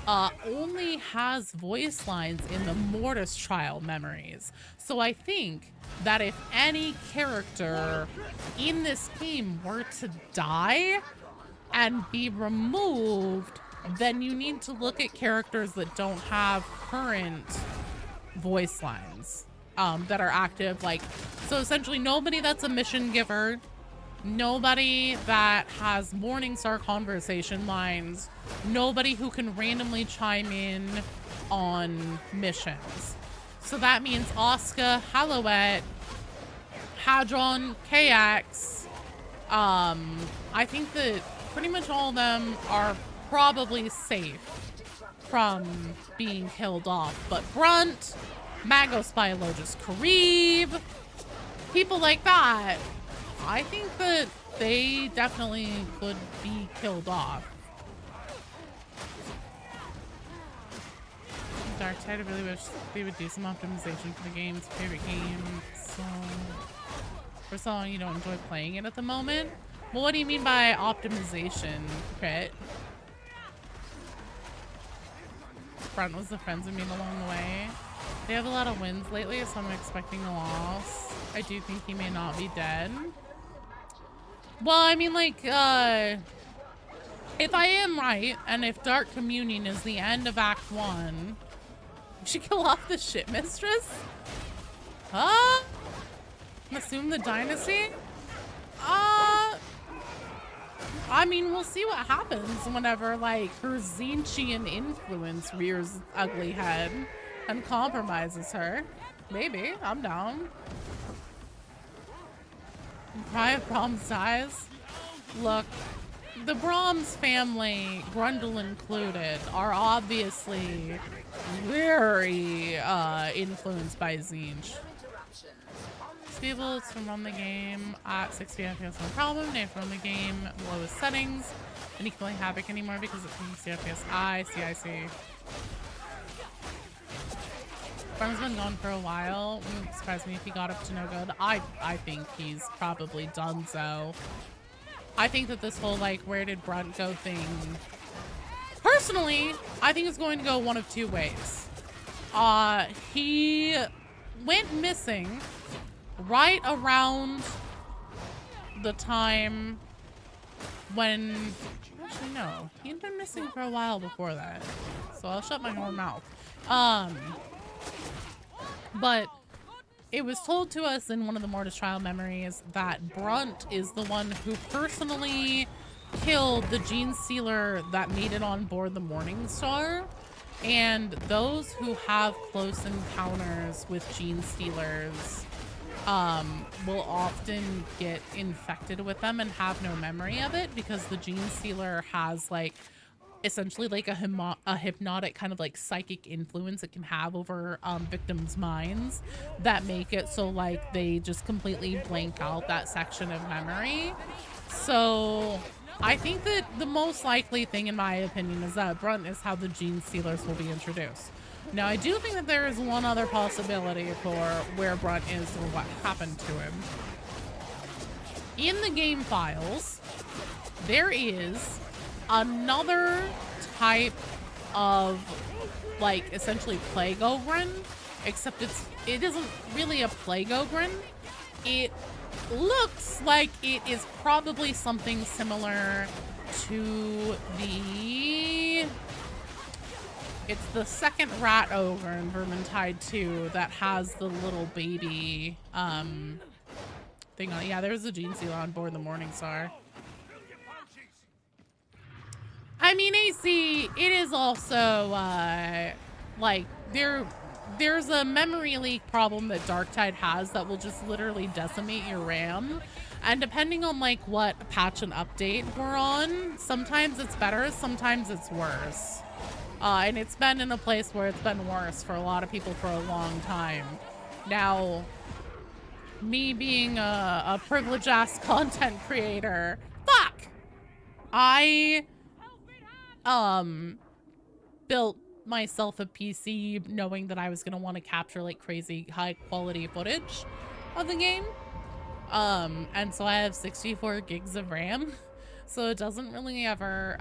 only has voice lines in the Mortis trial memories. So I think that if any character in this game were to die and be removed, then you need to look at characters that don't have current voice lines that are active. Like, so essentially nobody that's a mission giver, nobody that has Morningstar conversation lines, nobody who can randomly chime in on missions. So that means Oscar, Hallowet, Hadron, KX. I think that pretty much all of them are probably safe from being killed off. But Brunt, Magos Biologist Karib, people like that, I think that they definitely could be killed off. Dark Tide, I really wish they would do some optimization for the game's favorite game. So, for so long you don't enjoy playing it at the moment. Well, what do you mean by optimization, Crit? Brunt was the friends of me along the way. They have a lot of wins lately, so I'm expecting a loss. I do think he may not be dead. Well, I mean, like, if I am right, and if Dark Communion is the end of Act 1, we should kill off the ship mistress? Assume the dynasty? I mean, we'll see what happens whenever, like, her Zinchian influence rears its ugly head and compromises her. Maybe. I'm down. Cry of Brahms dies. Look, the Brahms family, Grundle included, are obviously very influenced by Zinch. Stable to run the game at 60 FPS, no problem. They have to run the game lowest settings. And you can play Havoc anymore because it's 60 FPS. I see. Farm's been gone for a while. Wouldn't surprise me if he got up to no good. I think he's probably done so. I think that this whole, like, where did Brunt go thing, personally, I think it's going to go one of two ways. He went missing right around the time when, actually no, he'd been missing for a while before that. So I'll shut my whole mouth. But it was told to us in one of the Mortis trial memories that Brunt is the one who personally killed the gene stealer that made it on board the Morningstar. And those who have close encounters with gene stealers will often get infected with them and have no memory of it because the gene stealer has, like, essentially like a hypnotic kind of like psychic influence it can have over victims' minds that make it so like they just completely blank out that section of memory. So I think that the most likely thing, in my opinion, is that Brunt is how the gene stealers will be introduced. Now, I do think that there is one other possibility for where Brunt is or what happened to him. In the game files, there is another type of, like, essentially plague ogren, except it isn't really a plague ogren. It looks like it is probably something similar to it's the second rat ogre in Vermintide 2 that has the little baby thing on it. Yeah, there's a gene stealer on board the Morningstar. I mean, AC, it is also, like, there's a memory leak problem that Darktide has that will just literally decimate your RAM. And depending on, like, what patch and update we're on, sometimes it's better, sometimes it's worse. And it's been in a place where it's been worse for a lot of people for a long time. Now, me being a privileged-ass content creator, fuck! I built myself a PC knowing that I was gonna want to capture like crazy high quality footage of the game. And so I have 64 gigs of RAM, so it doesn't really ever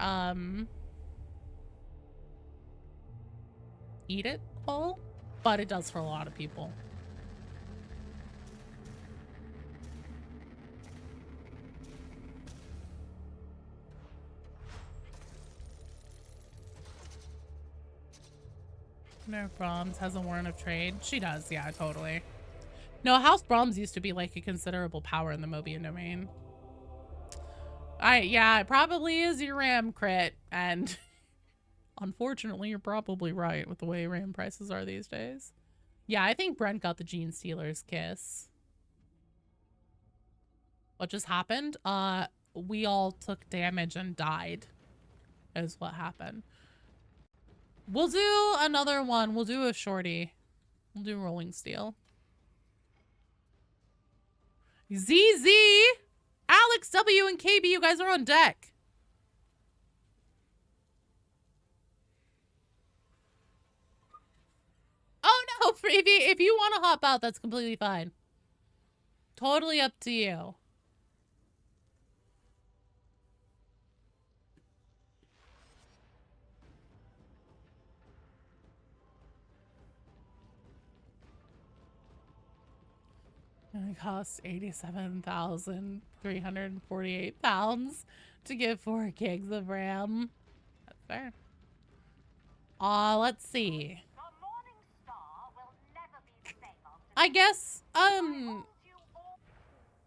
eat it all, but it does for a lot of people. No, Brahms has a warrant of trade. She does, yeah, totally. No, House Brahms used to be like a considerable power in the Mobian domain. Yeah, it probably is your RAM crit, and unfortunately, you're probably right with the way RAM prices are these days. Yeah, I think Brent got the Gene Stealer's kiss. What just happened? We all took damage and died, is what happened. We'll do another one. We'll do a shorty. We'll do Rolling Steel. ZZ! Alex W and KB, you guys are on deck. Oh no, Freebie, if you want to hop out, that's completely fine. Totally up to you. And it costs 87,348 pounds to get 4 gigs of RAM. That's fair. Let's see. I guess,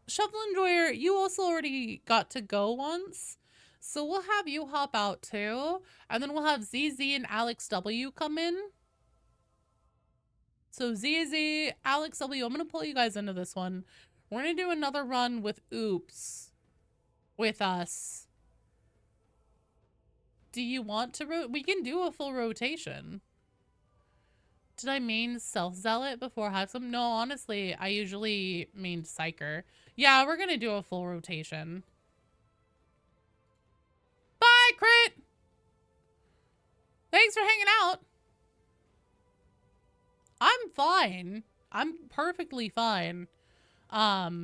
Shovel Enjoyer, you also already got to go once. So we'll have you hop out too, and then we'll have ZZ and Alex W come in. So ZZ, Alex W, I'm going to pull you guys into this one. We're going to do another run with Oops with us. Do you want to we can do a full rotation. Did I main Stealth Zealot before I have some? No, honestly, I usually main Psyker. Yeah, we're going to do a full rotation. Bye, Crit! Thanks for hanging out. I'm fine. I'm perfectly fine. But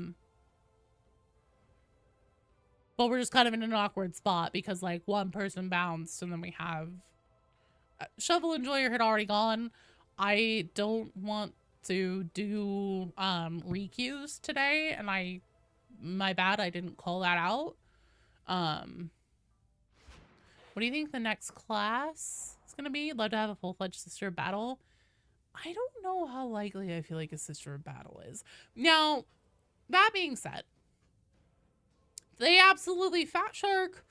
we're just kind of in an awkward spot because, like, one person bounced and then we have... Shovel Enjoyer had already gone. I don't want to do requeues today, and my bad, I didn't call that out. What do you think the next class is gonna be? Love to have a full-fledged Sister of Battle. I don't know how likely I feel like a Sister of Battle is. Now, that being said, they absolutely, Fat Shark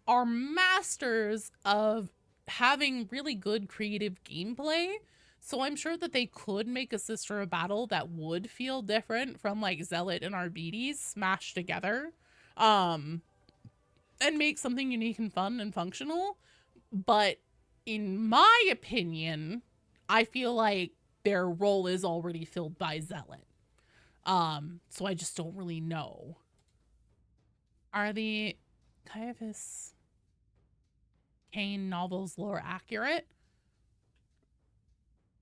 are masters of having really good creative gameplay. So I'm sure that they could make a Sister of Battle that would feel different from like Zealot and Arbites smashed together. And make something unique and fun and functional. But in my opinion, I feel like their role is already filled by Zealot. So I just don't really know. Are the Caiaphas Kane novels lore accurate?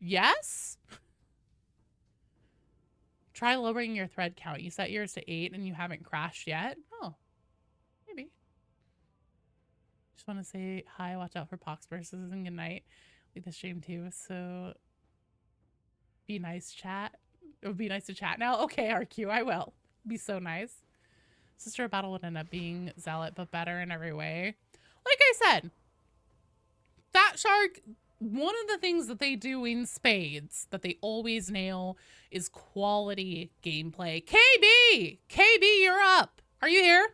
Yes? Try lowering your thread count. You set yours to 8 and you haven't crashed yet? Oh, maybe. Just want to say hi, watch out for pox versus, and good night. Leave the stream too, so be nice, chat. It would be nice to chat now. Okay, RQ, I will. Be so nice. Sister of Battle would end up being Zealot, but better in every way. Like I said, Fat Shark, one of the things that they do in spades that they always nail is quality gameplay. KB! KB, you're up. Are you here?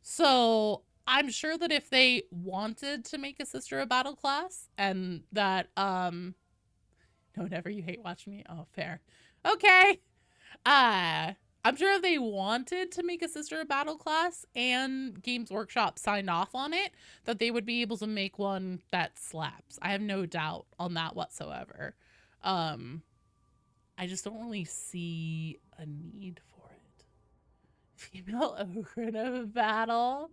So I'm sure that if they wanted to make a Sister of Battle class and that, no, never, you hate watching me. Oh, fair. Okay. I'm sure if they wanted to make a Sister of Battle class and Games Workshop signed off on it, that they would be able to make one that slaps. I have no doubt on that whatsoever. I just don't really see a need for it. Female ogre of battle.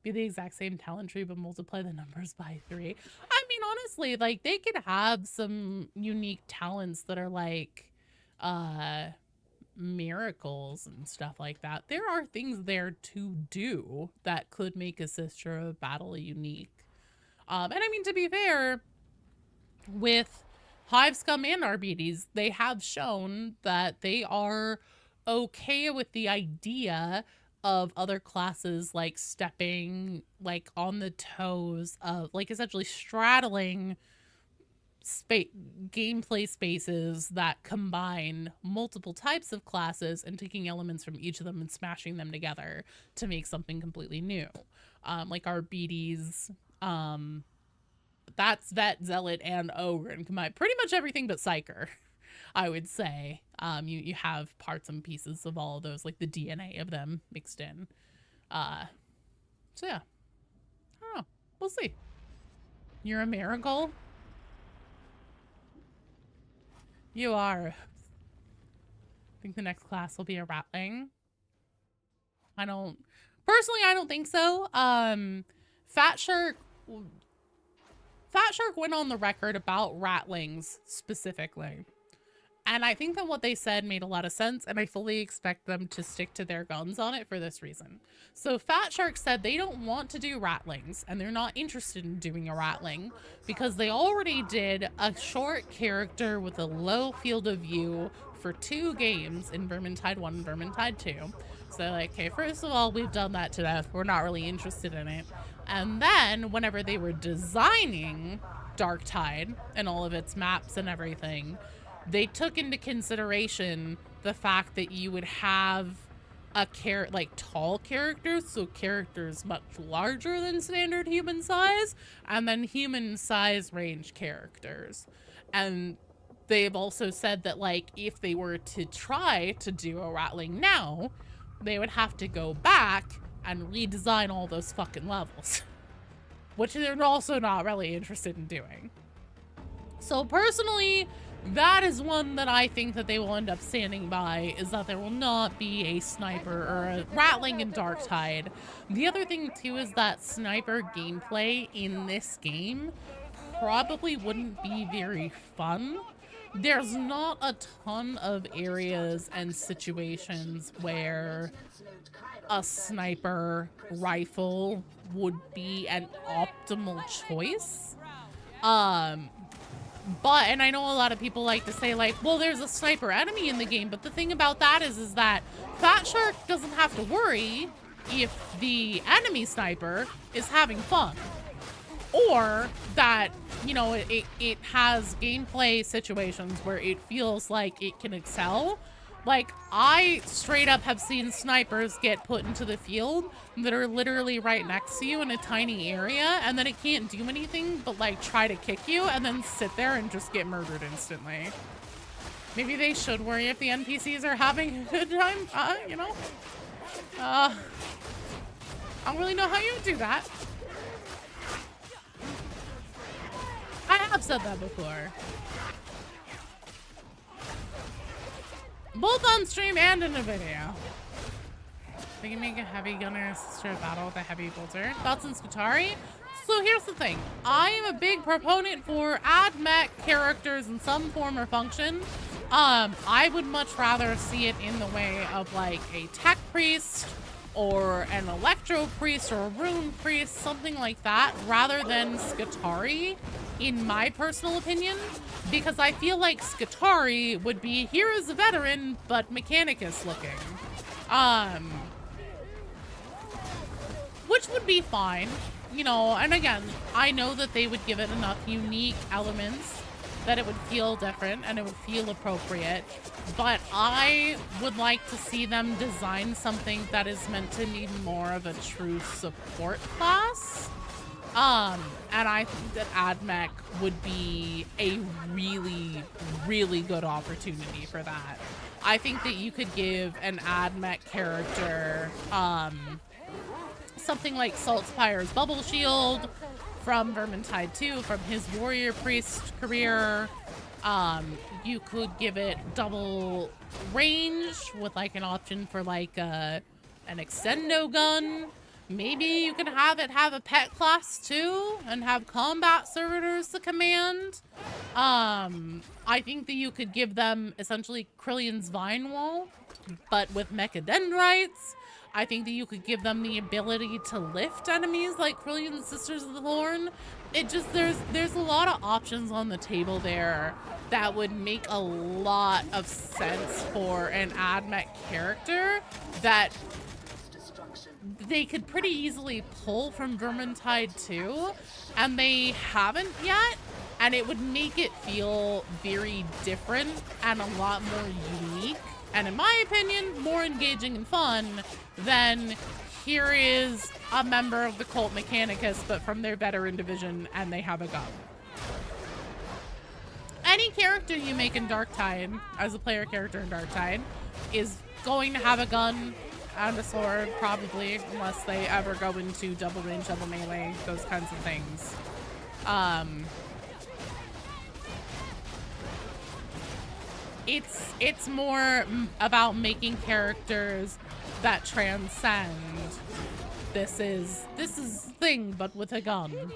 Be the exact same talent tree, but multiply the numbers by 3. I mean, honestly, like, they could have some unique talents that are like, miracles and stuff like that. There are things there to do that could make a Sister of Battle unique. And I mean, to be fair, with Hive Scum and Arbites, they have shown that they are okay with the idea of other classes like stepping like on the toes of like essentially straddling gameplay spaces that combine multiple types of classes and taking elements from each of them and smashing them together to make something completely new. Like Arbites, that's Vet, Zealot, and Ogre, and combine pretty much everything but Psyker, I would say. You have parts and pieces of all of those, like the DNA of them mixed in. So yeah, I don't know. We'll see. You're a miracle? You are. I think the next class will be a Ratling. Personally, I don't think so. Fat Shark went on the record about Ratlings specifically. And I think that what they said made a lot of sense, and I fully expect them to stick to their guns on it for this reason. So Fat Shark said they don't want to do Ratlings, and they're not interested in doing a Ratling, because they already did a short character with a low field of view for 2 games in Vermintide 1 and Vermintide 2. So they're like, okay, first of all, we've done that to death. We're not really interested in it. And then whenever they were designing Darktide and all of its maps and everything, they took into consideration the fact that you would have like tall characters, so characters much larger than standard human size, and then human size range characters. And they've also said that, like, if they were to try to do a Ratling now, they would have to go back and redesign all those fucking levels, which they're also not really interested in doing. So personally, that is one that I think that they will end up standing by, is that there will not be a sniper or a Ratling in Darktide. The other thing too is that sniper gameplay in this game probably wouldn't be very fun. There's not a ton of areas and situations where a sniper rifle would be an optimal choice. But, and I know a lot of people like to say, like, well, there's a sniper enemy in the game, but the thing about that is that Fat Shark doesn't have to worry if the enemy sniper is having fun. Or that, you know, it has gameplay situations where it feels like it can excel. Like, I straight up have seen snipers get put into the field that are literally right next to you in a tiny area, and then it can't do anything but, like, try to kick you and then sit there and just get murdered instantly. Maybe they should worry if the NPCs are having a good time, you know? I don't really know how you would do that. I have said that before. Both on stream and in a video. They can make a heavy gunner sister battle with a heavy bolter. Thoughts on Skitarii? So here's the thing. I am a big proponent for add mech characters in some form or function. I would much rather see it in the way of like a tech priest or an electro priest or a rune priest, something like that, rather than Skitarii, in my personal opinion, because I feel like Skitarii would be here as a veteran, but Mechanicus looking. Which would be fine, you know, and again, I know that they would give it enough unique elements that it would feel different and it would feel appropriate, but I would like to see them design something that is meant to be more of a true support class. And I think that AdMech would be a really, really good opportunity for that. I think that you could give an AdMech character, something like Saltspire's Bubble Shield from Vermintide 2, from his Warrior Priest career. You could give it double range with like an option for like an extendo gun. Maybe you can have it have a pet class too and have combat servitors to command. I think that you could give them essentially Krillion's Vine Wall, but with Mecha Dendrites. I think that you could give them the ability to lift enemies like Krillion's Sisters of the Thorn. It just, there's a lot of options on the table there that would make a lot of sense for an AdMech character that they could pretty easily pull from Vermintide 2, and they haven't yet, and it would make it feel very different and a lot more unique, and in my opinion, more engaging and fun than here is a member of the cult Mechanicus, but from their veteran division, and they have a gun. Any character you make in Darktide, as a player character in Darktide, is going to have a gun and a sword, probably, unless they ever go into double range, double melee, those kinds of things. It's more about making characters that transcend. This is Thing, but with a gun.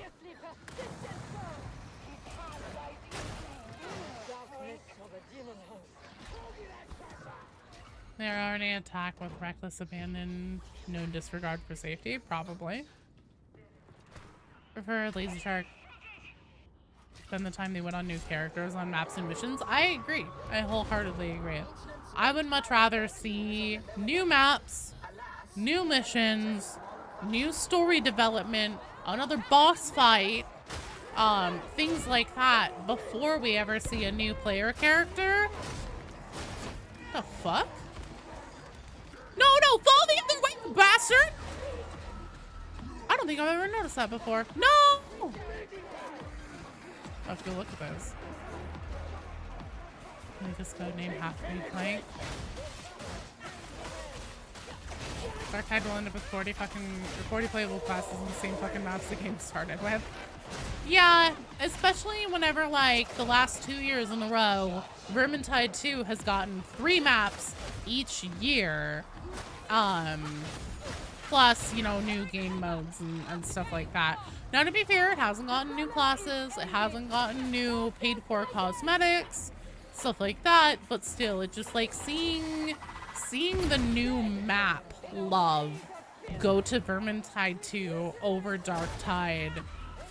They're already attacked with reckless abandon, no disregard for safety, probably. Prefer Lazy Shark spend the time they would on new characters on maps and missions. I agree. I wholeheartedly agree. I would much rather see new maps, new missions, new story development, another boss fight, things like that before we ever see a new player character. What the fuck? No, bastard! I don't think I've ever noticed that before. No! Let's go look at this. Make this code name have to be blank. Dark Tide will end up with 40 playable classes in the same fucking maps the game started with. Yeah, especially whenever, like, the last 2 years in a row, Vermintide 2 has gotten 3 maps each year. Plus, you know, new game modes and stuff like that. Now, to be fair, it hasn't gotten new classes. It hasn't gotten new paid-for cosmetics, stuff like that. But still, it just, like, seeing the new map love go to Vermintide 2 over Dark Tide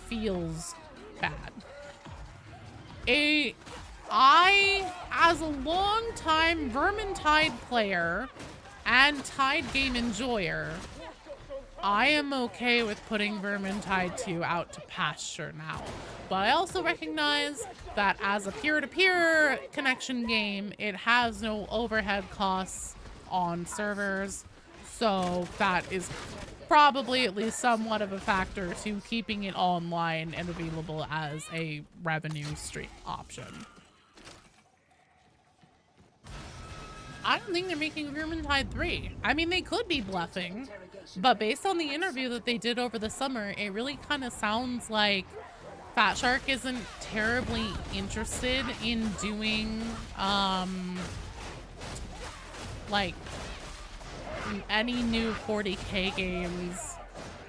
feels bad. I, as a long-time Vermintide player and Tide game enjoyer, I am okay with putting Vermintide 2 out to pasture now. But I also recognize that as a peer-to-peer connection game, it has no overhead costs on servers. So that is probably at least somewhat of a factor to keeping it online and available as a revenue stream option. I don't think they're making Vermintide 3. I mean, they could be bluffing, but based on the interview that they did over the summer, it really kind of sounds like Fat Shark isn't terribly interested in doing, like, any new 40k games.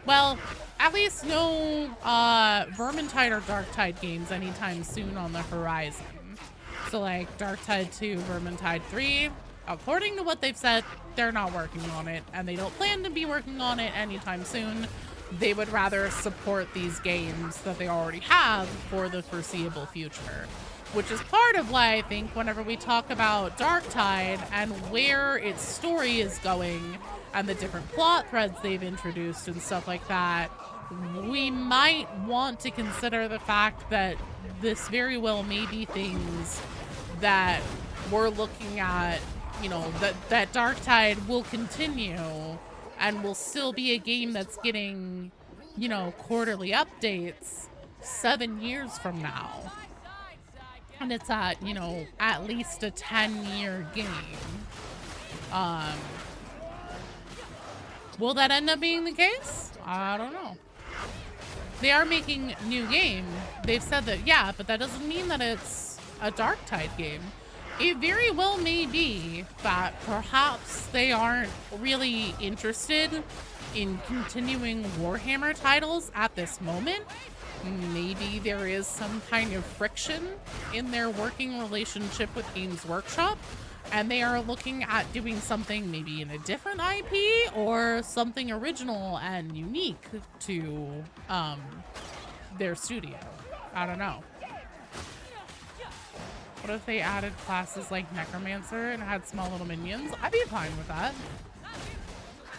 Well, at least no Vermintide or Darktide games anytime soon on the horizon. So like Darktide 2, Vermintide 3, according to what they've said, they're not working on it, and they don't plan to be working on it anytime soon. They would rather support these games that they already have for the foreseeable future. Which is part of why I think whenever we talk about Darktide and where its story is going and the different plot threads they've introduced and stuff like that, we might want to consider the fact that this very well may be things that we're looking at, you know, that Darktide will continue and will still be a game that's getting, you know, quarterly updates 7 years from now. And it's at, you know, at least a 10-year game. Will that end up being the case? I don't know. They are making new game. They've said that, yeah, but that doesn't mean that it's a Darktide game. It very well may be that perhaps they aren't really interested in continuing Warhammer titles at this moment. Maybe there is some kind of friction in their working relationship with Games Workshop, and they are looking at doing something maybe in a different IP or something original and unique to their studio. I don't know. What if they added classes like Necromancer and had small little minions? I'd be fine with that.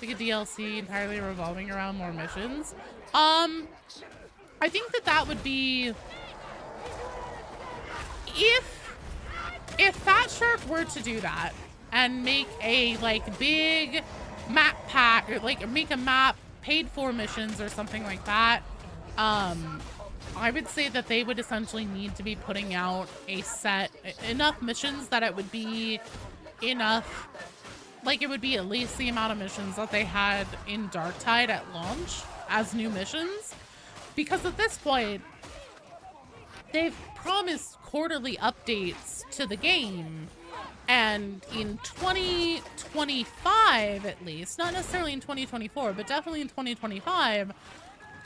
Like a DLC entirely revolving around more missions. I think that would be, if Fat Shark were to do that and make a like big map pack, or like make a map paid for missions or something like that, I would say that they would essentially need to be putting out a set, enough missions that it would be enough, like it would be at least the amount of missions that they had in Darktide at launch as new missions. Because at this point, they've promised quarterly updates to the game, and in 2025 at least, not necessarily in 2024, but definitely in 2025,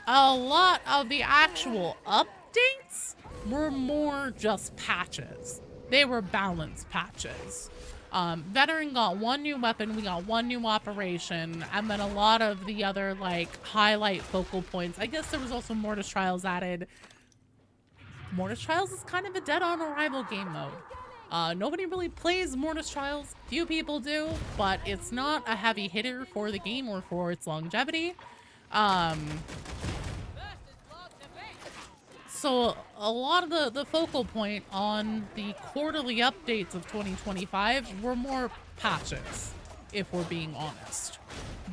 a lot of the actual updates were more just patches. They were balanced patches. Veteran got one new weapon, we got one new operation, and then a lot of the other like highlight focal points. I guess there was also Mortis Trials added. Mortis Trials is kind of a dead on arrival game mode. Nobody really plays Mortis Trials, few people do, but it's not a heavy hitter for the game or for its longevity. So a lot of the focal point on the quarterly updates of 2025 were more patches, if we're being honest.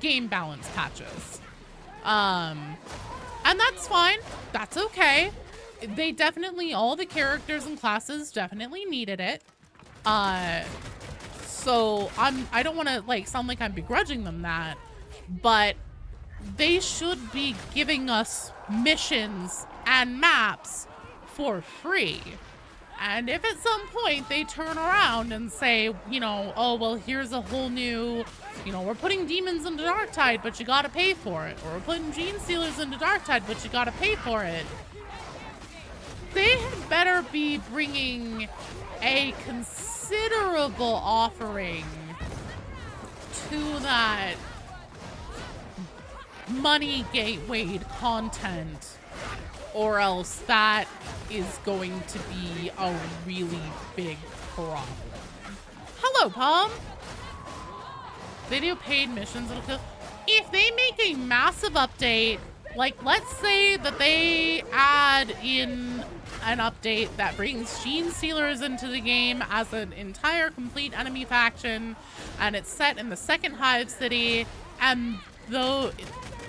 game balance patches. And that's fine. That's okay. They definitely, all the characters and classes definitely needed it. So I don't want to like sound like I'm begrudging them that, but they should be giving us missions and maps for free. And if at some point they turn around and say, you know, oh, well, here's a whole new, you know, we're putting demons into Darktide, but you gotta pay for it. Or we're putting Gene Stealers into Darktide, but you gotta pay for it. They had better be bringing a considerable offering to that money gatewayed content, or else that is going to be a really big problem. Hello, Palm. They do paid missions. If they make a massive update, like let's say that they add in an update that brings Gene Stealers into the game as an entire complete enemy faction, and it's set in the second Hive City, and though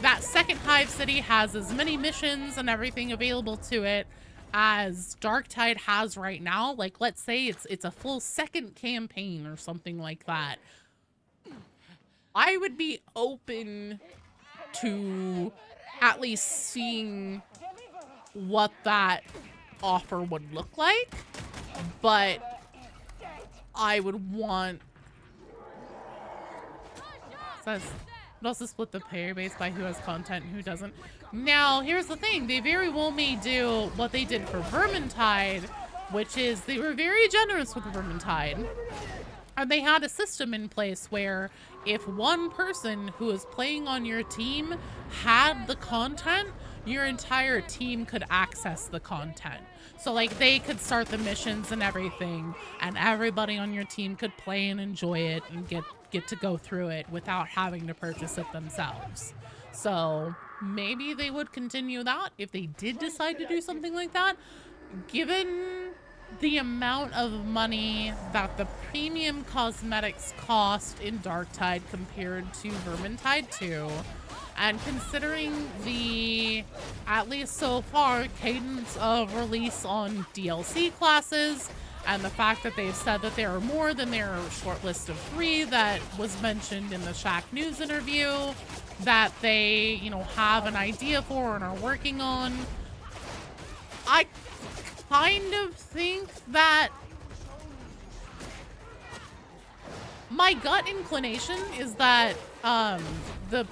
that second Hive City has as many missions and everything available to it as Darktide has right now, like let's say it's a full second campaign or something like that, I would be open to at least seeing what that offer would look like, but I would want... It also split the player base by who has content and who doesn't. Now, here's the thing. They very well may do what they did for Vermintide, which is they were very generous with Vermintide. And they had a system in place where if one person who was playing on your team had the content, your entire team could access the content. So like they could start the missions and everything, and everybody on your team could play and enjoy it and get to go through it without having to purchase it themselves. So maybe they would continue that if they did decide to do something like that, given the amount of money that the premium cosmetics cost in Darktide compared to Vermintide 2, and considering the, at least so far, cadence of release on DLC classes, and the fact that they've said that there are more than their short list of 3 that was mentioned in the Shaq News interview, that they, you know, have an idea for and are working on, I kind of think that my gut inclination is that the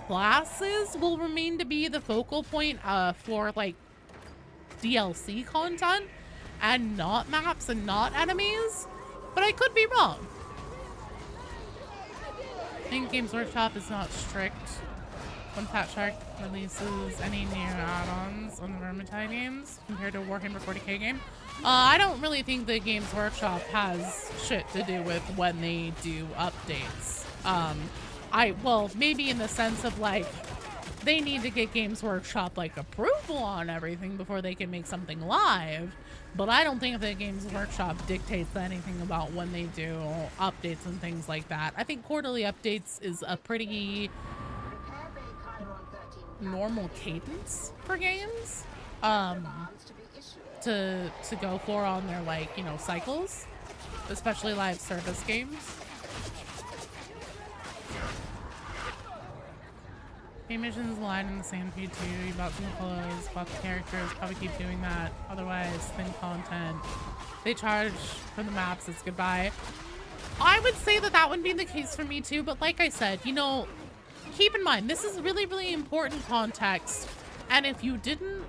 classes will remain to be the focal point for like DLC content and not maps and not enemies, but I could be wrong. I think Games Workshop is not strict when Fat Shark releases any new add-ons on the Vermintide games compared to a Warhammer 40k game. I don't really think the Games Workshop has shit to do with when they do updates. Well, maybe in the sense of like, they need to get Games Workshop like approval on everything before they can make something live. But I don't think the Games Workshop dictates anything about when they do updates and things like that. I think quarterly updates is a pretty normal cadence for games to go for on their, like, you know, cycles, especially live service games. Game missions line in the same feed too. You bought some clothes, bought the characters, probably keep doing that. Otherwise, thin content. They charge for the maps, it's goodbye. I would say that that would be the case for me too, but like I said, you know, keep in mind, this is really, really important context. And if you didn't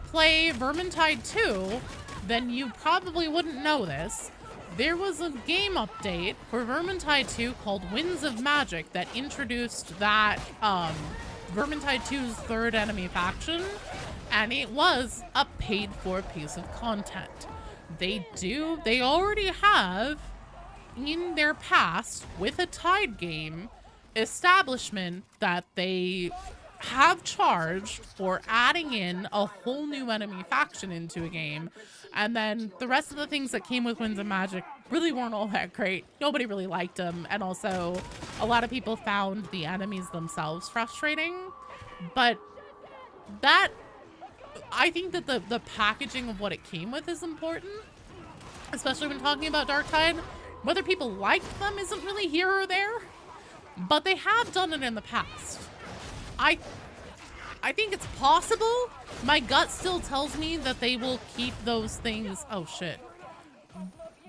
play Vermintide 2, then you probably wouldn't know this. There was a game update for Vermintide 2 called Winds of Magic that introduced that Vermintide 2's third enemy faction, and it was a paid-for piece of content. They already have in their past with a Tide game establishment that they have charged for adding in a whole new enemy faction into a game, and then the rest of the things that came with Winds of Magic really weren't all that great. Nobody really liked them, and also a lot of people found the enemies themselves frustrating. But that, I think that the packaging of what it came with is important, especially when talking about Darktide. Whether people liked them isn't really here or there, but they have done it in the past. I think it's possible. My gut still tells me that they will keep those things. Oh shit.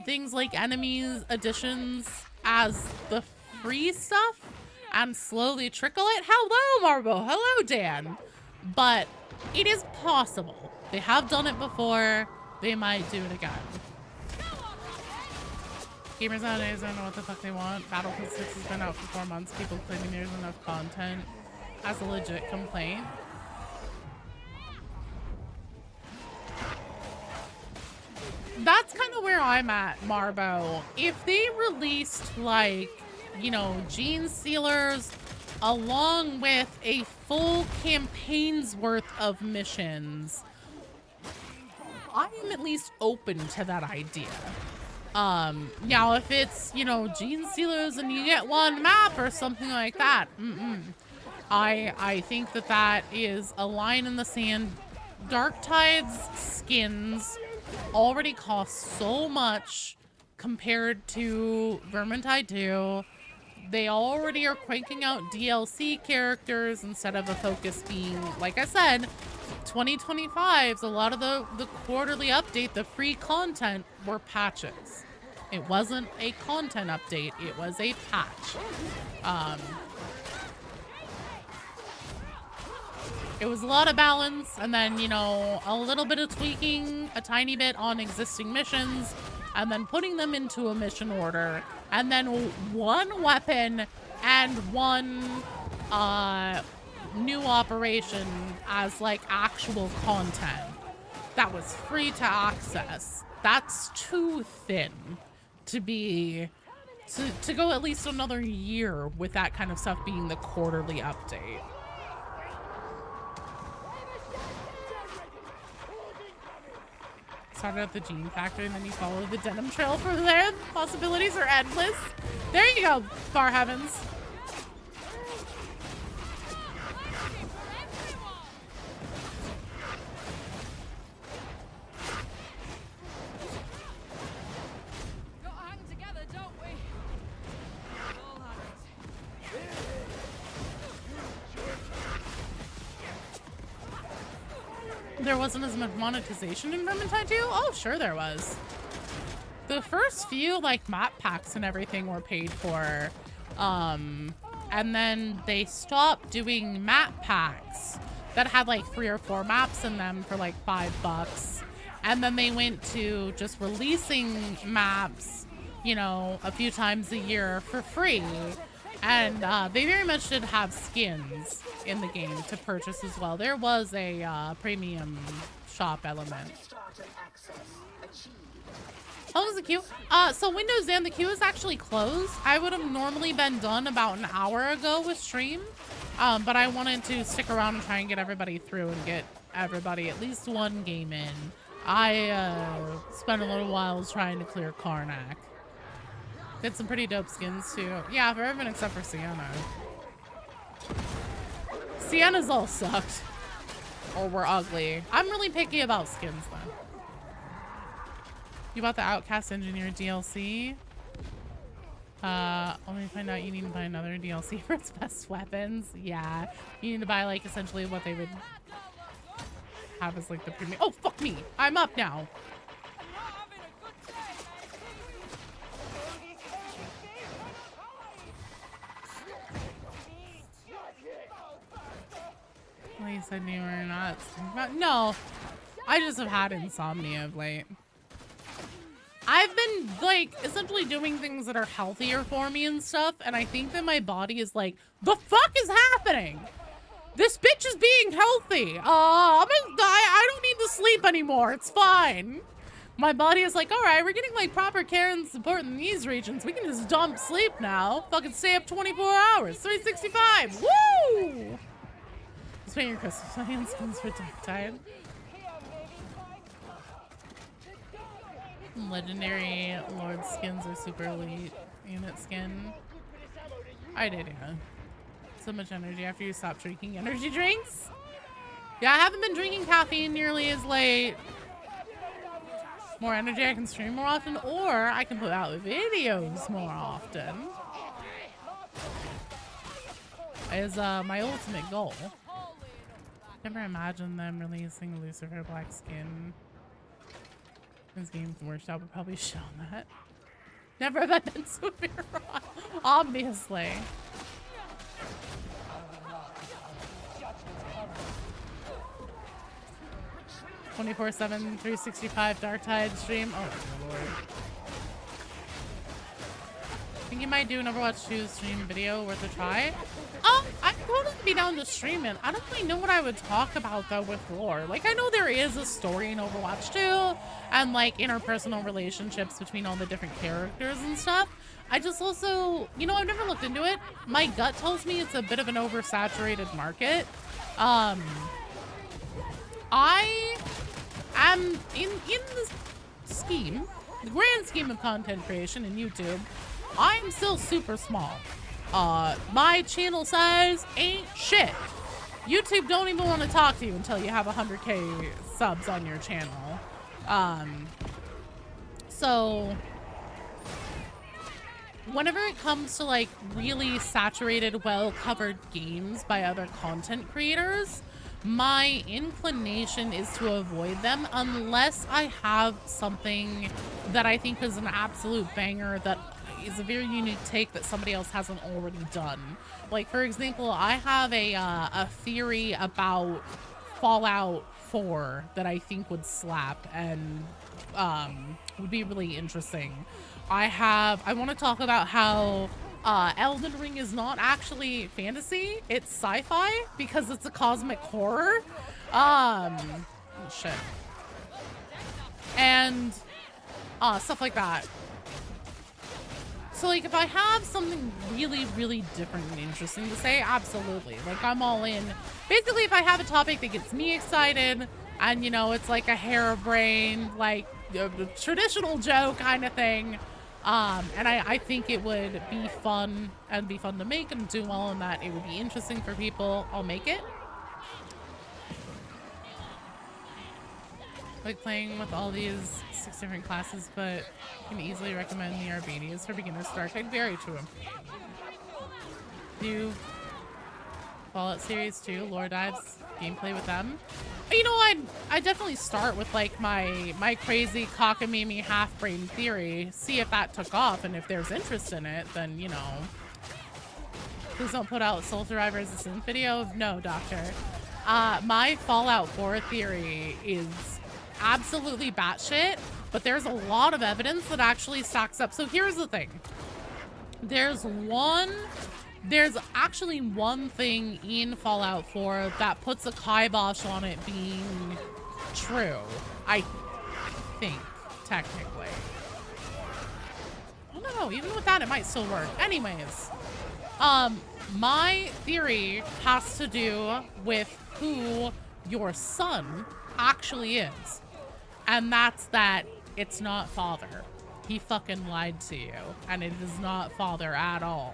Things like enemies, additions as the free stuff and slowly trickle it. Hello, Marble. Hello, Dan. But it is possible. They have done it before. They might do it again. Gamers nowadays don't know what the fuck they want. Battlefield 6 has been out for 4 months. People claiming there's enough content as a legit complaint. That's kind of where I'm at, Marbo. If they released, like, you know, Gene Sealers along with a full campaign's worth of missions, I am at least open to that idea. Now if it's, you know, Gene Sealers and you get one map or something like that, I think that that is a line in the sand. Darktide's skins already cost so much compared to Vermintide 2. They already are cranking out DLC characters instead of a focus being, like I said, 2025's a lot of the quarterly update, the free content were patches. It wasn't a content update, it was a patch. It was a lot of balance, and then, you know, a little bit of tweaking, a tiny bit on existing missions, and then putting them into a mission order, and then one weapon and one new operation as like actual content that was free to access. That's too thin to be to go at least another year with that kind of stuff being the quarterly update. Started at the Gene Factory and then you follow the denim trail from there. The possibilities are endless. There you go, Far Heavens. Gotta hang together, don't we? All right. There wasn't as much monetization in Vermintide 2? Oh, sure there was. The first few, like, map packs and everything were paid for. And then they stopped doing map packs that had, like, 3 or 4 maps in them for, like, $5. And then they went to just releasing maps, you know, a few times a year for free. And they very much did have skins in the game to purchase as well. There was a premium shop element. Oh, is it queue? So Windows and the queue is actually closed. I would have normally been done about an hour ago with stream. But I wanted to stick around and try and get everybody through and get everybody at least one game in. I spent a little while trying to clear Karnak. Did some pretty dope skins too. Yeah, for everyone except for Sienna. Sienna's all sucked. Or were ugly. I'm really picky about skins though. You bought the Outcast Engineer DLC? Only find out you need to buy another DLC for its best weapons. Yeah. You need to buy like essentially what they would have as like the premium. Oh, fuck me. I'm up now. At least I knew we're not. No, I just have had insomnia of late. I've been like essentially doing things that are healthier for me and stuff, and I think that my body is like, the fuck is happening? This bitch is being healthy. I'm gonna die. I don't need to sleep anymore. It's fine. My body is like, all right, we're getting like proper care and support in these regions. We can just dump sleep now. Fucking stay up 24 hours, 365. Woo! Spend your Christmas plans skins for Dark Tide. Legendary Lord skins are super elite. Unit skin. I did, yeah. So much energy after you stop drinking energy drinks. Yeah, I haven't been drinking caffeine nearly as late. More energy, I can stream more often, or I can put out videos more often. Is my ultimate goal. Never imagined them releasing Lucifer Black Skin. This game's workshop would probably show that. Never have I been so wrong. Obviously. "24/7, 365 Dark Tide stream." Oh my lord. I think you might do an Overwatch 2 stream video worth a try. I'd totally be down to stream it. I don't really know what I would talk about though with lore. Like, I know there is a story in Overwatch 2 and like interpersonal relationships between all the different characters and stuff. I just also, you know, I've never looked into it. My gut tells me it's a bit of an oversaturated market. I am in this scheme, the grand scheme of content creation in YouTube, I'm still super small. My channel size ain't shit. YouTube don't even want to talk to you until you have 100K subs on your channel. So whenever it comes to like really saturated, well-covered games by other content creators, my inclination is to avoid them unless I have something that I think is an absolute banger that is a very unique take that somebody else hasn't already done. Like, for example, I have a theory about Fallout 4 that I think would slap and would be really interesting. I want to talk about how Elden Ring is not actually fantasy, it's sci-fi because it's a cosmic horror. Shit. And stuff like that. So like if I have something really, really different and interesting to say, absolutely. Like I'm all in. Basically, if I have a topic that gets me excited and you know, it's like a harebrained, like a traditional joke kind of thing. And I think it would be fun and be fun to make and do well in that. It would be interesting for people. I'll make it. Like playing with all these 6 different classes, but can easily recommend the Armenians for beginners to Arcade. Very true. Do Fallout series 2, lore dives, gameplay with them. You know, I definitely start with like my crazy cockamamie half-brain theory, see if that took off, and if there's interest in it, then you know. Please don't put out Soul Survivor as a synth video. No, doctor. My Fallout 4 theory is absolutely batshit, but there's a lot of evidence that actually stacks up. So here's the thing. There's actually one thing in Fallout 4 that puts a kibosh on it being true. I think, technically. I don't know, even with that it might still work. Anyways, my theory has to do with who your son actually is. And that's that it's not father. He fucking lied to you, and it is not father at all.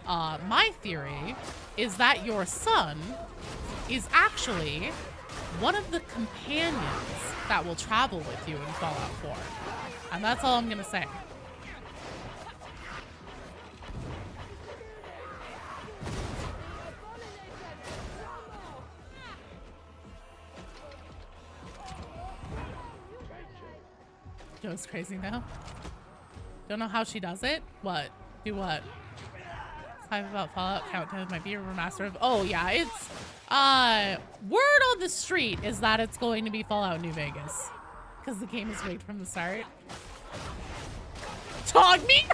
My theory is that your son is actually one of the companions that will travel with you in Fallout 4. And that's all I'm gonna say. Joe's crazy now. Don't know how she does it? What? Do what? Talk about Fallout Countdown might be a remaster of. Oh yeah, it's word on the street is that it's going to be Fallout New Vegas because the game is rigged from the start. Dog meat?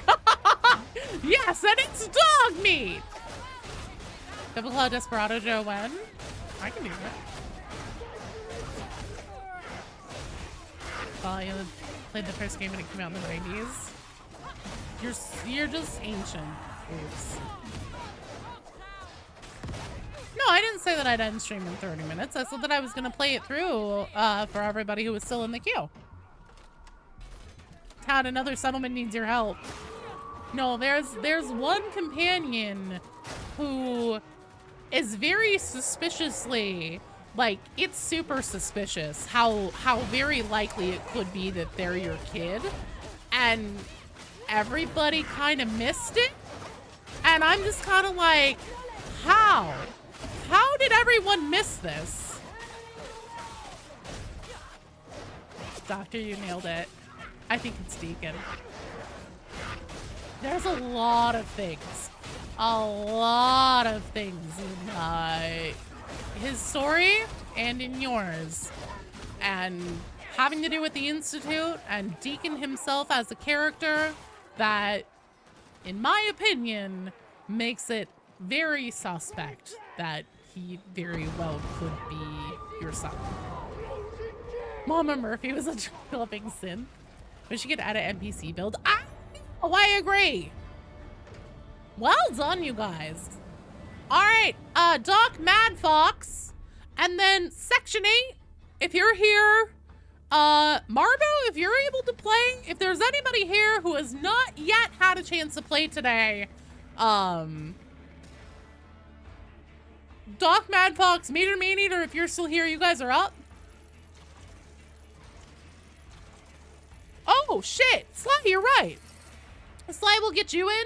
Yes, and it's dog meat. Double Claw Desperado Joe when? I can do that. Well, you played the first game when it came out in the 90s. You're just ancient. Oops. No, I didn't say that I'd end stream in 30 minutes. I said that I was going to play it through for everybody who was still in the queue. Tad, another settlement needs your help. No, there's one companion who is very suspiciously, like, it's super suspicious how very likely it could be that they're your kid. And everybody kind of missed it. And I'm just kind of like, how? How did everyone miss this? Doctor, you nailed it. I think it's Deacon. There's a lot of things. A lot of things in his story and in yours. And having to do with the Institute and Deacon himself as a character that, in my opinion, makes it very suspect that he very well could be your son. Mama Murphy was a developing synth. But she could add an NPC build. I agree. Well done, you guys. All right, Doc Mad Fox. And then Section 8, if you're here. Marbo, if you're able to play, if there's anybody here who has not yet had a chance to play today, Doc Mad Fox, Meter Maneater, if you're still here, you guys are up. Oh, shit. Sly, you're right. Sly will get you in.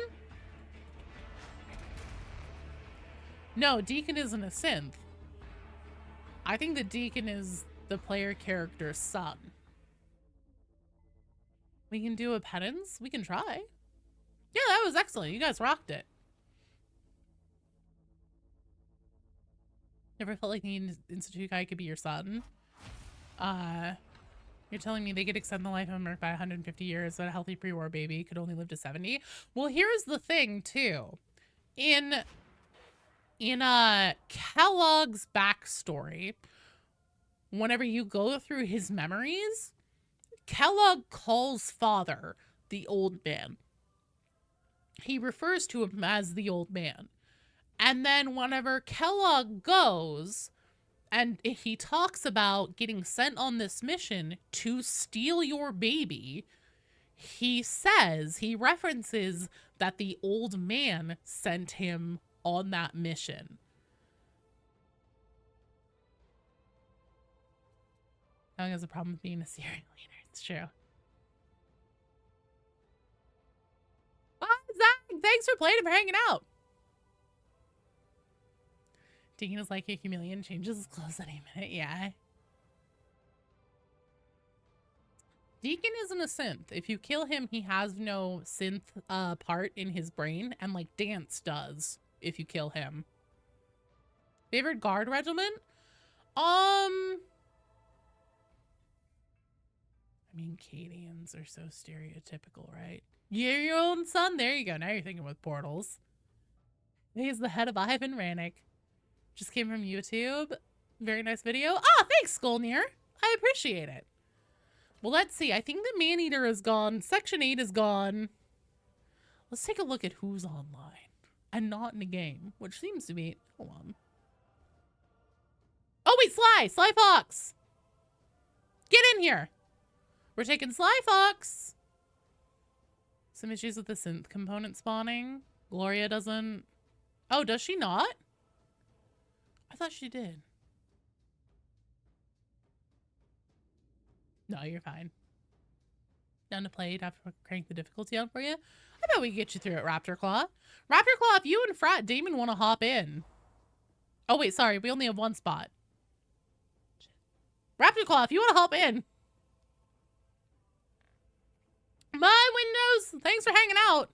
No, Deacon isn't a synth. I think the Deacon is the player character's son. We can do a penance? We can try. Yeah, that was excellent. You guys rocked it. Never felt like the Institute guy could be your son. You're telling me they could extend the life of Merc by 150 years, but a healthy pre-war baby could only live to 70? Well, here's the thing, too. In Kellogg's backstory, whenever you go through his memories, Kellogg calls father the old man. He refers to him as the old man. And then whenever Kellogg goes, and he talks about getting sent on this mission to steal your baby, he references that the old man sent him on that mission. No one has a problem with being a serial leader. It's true. Bye, Zach. Thanks for playing and for hanging out. Deacon is like a chameleon, changes his clothes any minute. Yeah. Deacon isn't a synth. If you kill him, he has no synth part in his brain, and like Dance does if you kill him. Favorite guard regiment? I mean, Cadians are so stereotypical, right? You're your own son. There you go. Now you're thinking with portals. He's the head of Ivan Rannick. Just came from YouTube. Very nice video. Ah, thanks, Skolnier. I appreciate it. Well, let's see. I think the Maneater is gone. Section 8 is gone. Let's take a look at who's online and not in the game, which seems to be... Hold on. Oh, wait, Sly! Sly Fox! Get in here! We're taking Sly Fox! Some issues with the synth component spawning. Gloria doesn't... Oh, does she not? I thought she did. No, you're fine. Down to play, have to crank the difficulty on for you. I bet we can get you through it, Raptor Claw. Raptor Claw, if you and Frat Damon want to hop in. Oh, wait, sorry. We only have one spot. Raptor Claw, if you want to hop in. My Windows, thanks for hanging out.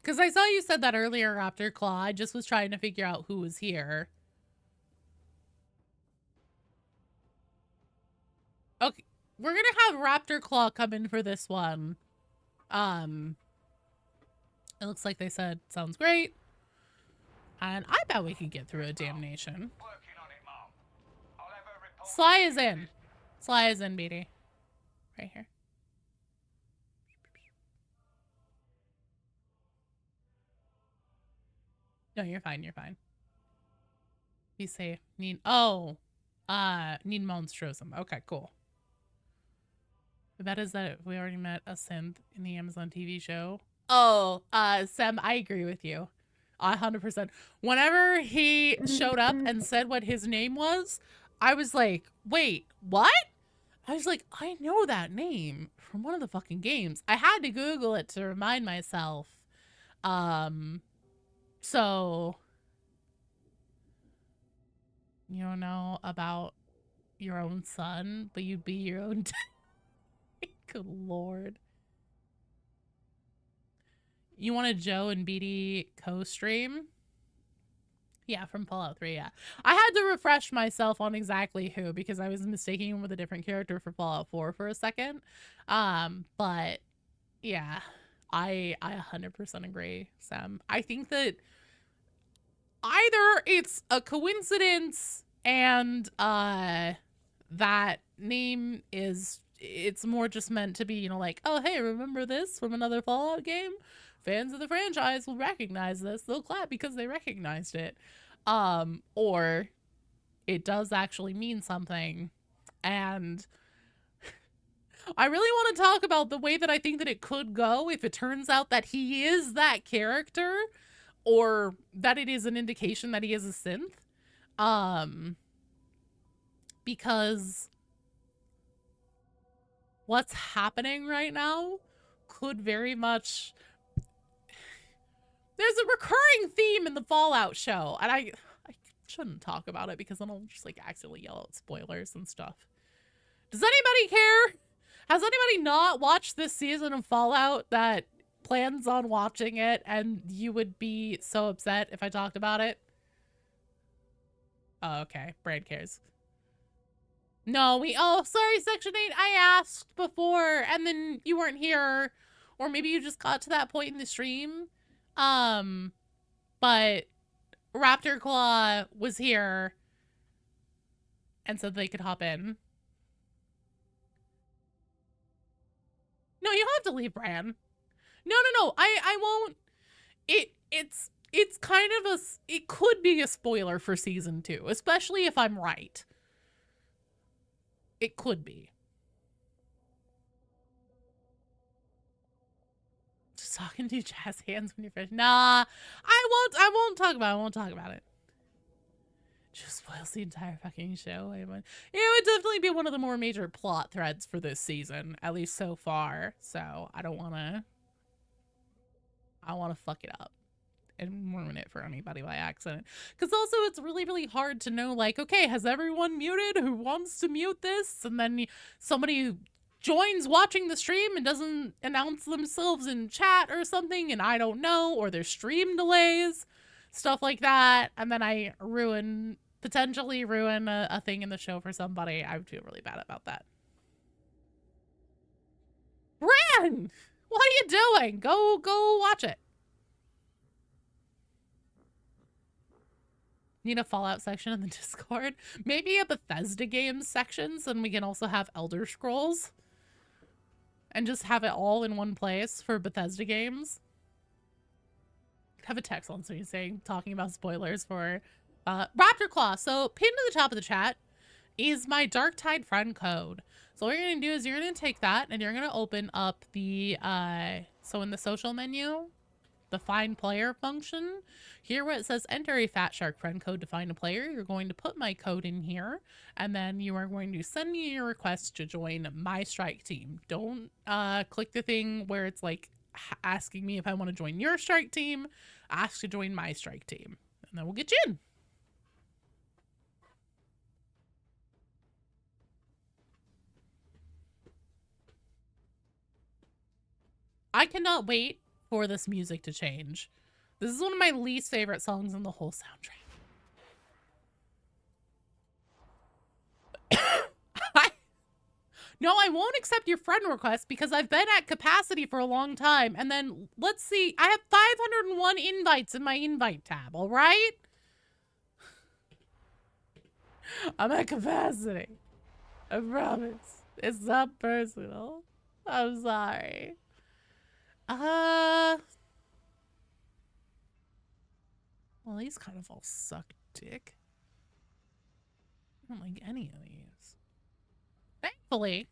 Because I saw you said that earlier, Raptor Claw. I just was trying to figure out who was here. Okay, we're going to have Raptor Claw come in for this one. It looks like they said, sounds great. And I bet we could get through a damnation. Sly is in. Sly is in, BD. Right here. No, you're fine. You're fine. You say need need monstrosum. Okay, cool. The bet is that we already met a synth in the Amazon TV show. Oh, Sam, I agree with you. 100%. Whenever he showed up and said what his name was, I was like, wait, what? I was like, I know that name from one of the fucking games. I had to Google it to remind myself. So you don't know about your own son, but you'd be your own dad. Good lord. You want a Joe and BD co-stream? Yeah, from Fallout 3, yeah. I had to refresh myself on exactly who because I was mistaking him with a different character for Fallout 4 for a second. But yeah, I 100% agree, Sam. I think that either it's a coincidence and that name is, it's more just meant to be, you know, like, oh hey, remember this from another Fallout game? Fans of the franchise will recognize this. They'll clap because they recognized it. Or it does actually mean something. And I really want to talk about the way that I think that it could go if it turns out that he is that character, or that it is an indication that he is a synth. Because what's happening right now could very much... There's a recurring theme in the Fallout show, and I shouldn't talk about it because then I'll just like accidentally yell out spoilers and stuff. Does anybody care? Has anybody not watched this season of Fallout that plans on watching it, and you would be so upset if I talked about it? Oh, okay. Brad cares. No, oh, sorry, Section 8. I asked before, and then you weren't here, or maybe you just got to that point in the stream. But Raptor Claw was here and said they could hop in. No, you don't have to leave, Bran. No. I won't. It's kind of it could be a spoiler for season 2, especially if I'm right. It could be. Just talking to jazz hands when you're fresh. Nah, I won't talk about it. Just spoils the entire fucking show. It would definitely be one of the more major plot threads for this season, at least so far. So I don't want to fuck it up and ruin it for anybody by accident. Because also it's really, really hard to know, like, okay, has everyone muted who wants to mute this? And then somebody joins watching the stream and doesn't announce themselves in chat or something, and I don't know, or there's stream delays, stuff like that, and then I potentially ruin a thing in the show for somebody. I would feel really bad about that. Bran! What are you doing? Go watch it. Need a Fallout section in the Discord? Maybe a Bethesda games section, so then we can also have Elder Scrolls. And just have it all in one place for Bethesda games. Have a text on screen saying, talking about spoilers for Raptor Claw. So pinned to the top of the chat is my Dark Tide friend code. So what you're going to do is you're going to take that and you're going to open up the, so in the social menu, the find player function, here where it says enter a Fat Shark friend code to find a player, you're going to put my code in here, and then you are going to send me your request to join my strike team. Don't click the thing where it's like asking me if I want to join your strike team. Ask to join my strike team, and then we'll get you in. I cannot wait for this music to change. This is one of my least favorite songs in the whole soundtrack. No, I won't accept your friend request because I've been at capacity for a long time. And then, let's see, I have 501 invites in my invite tab, all right? I'm at capacity. I promise. It's not personal. I'm sorry. Well, these kind of all suck dick. I don't like any of these. Thankfully,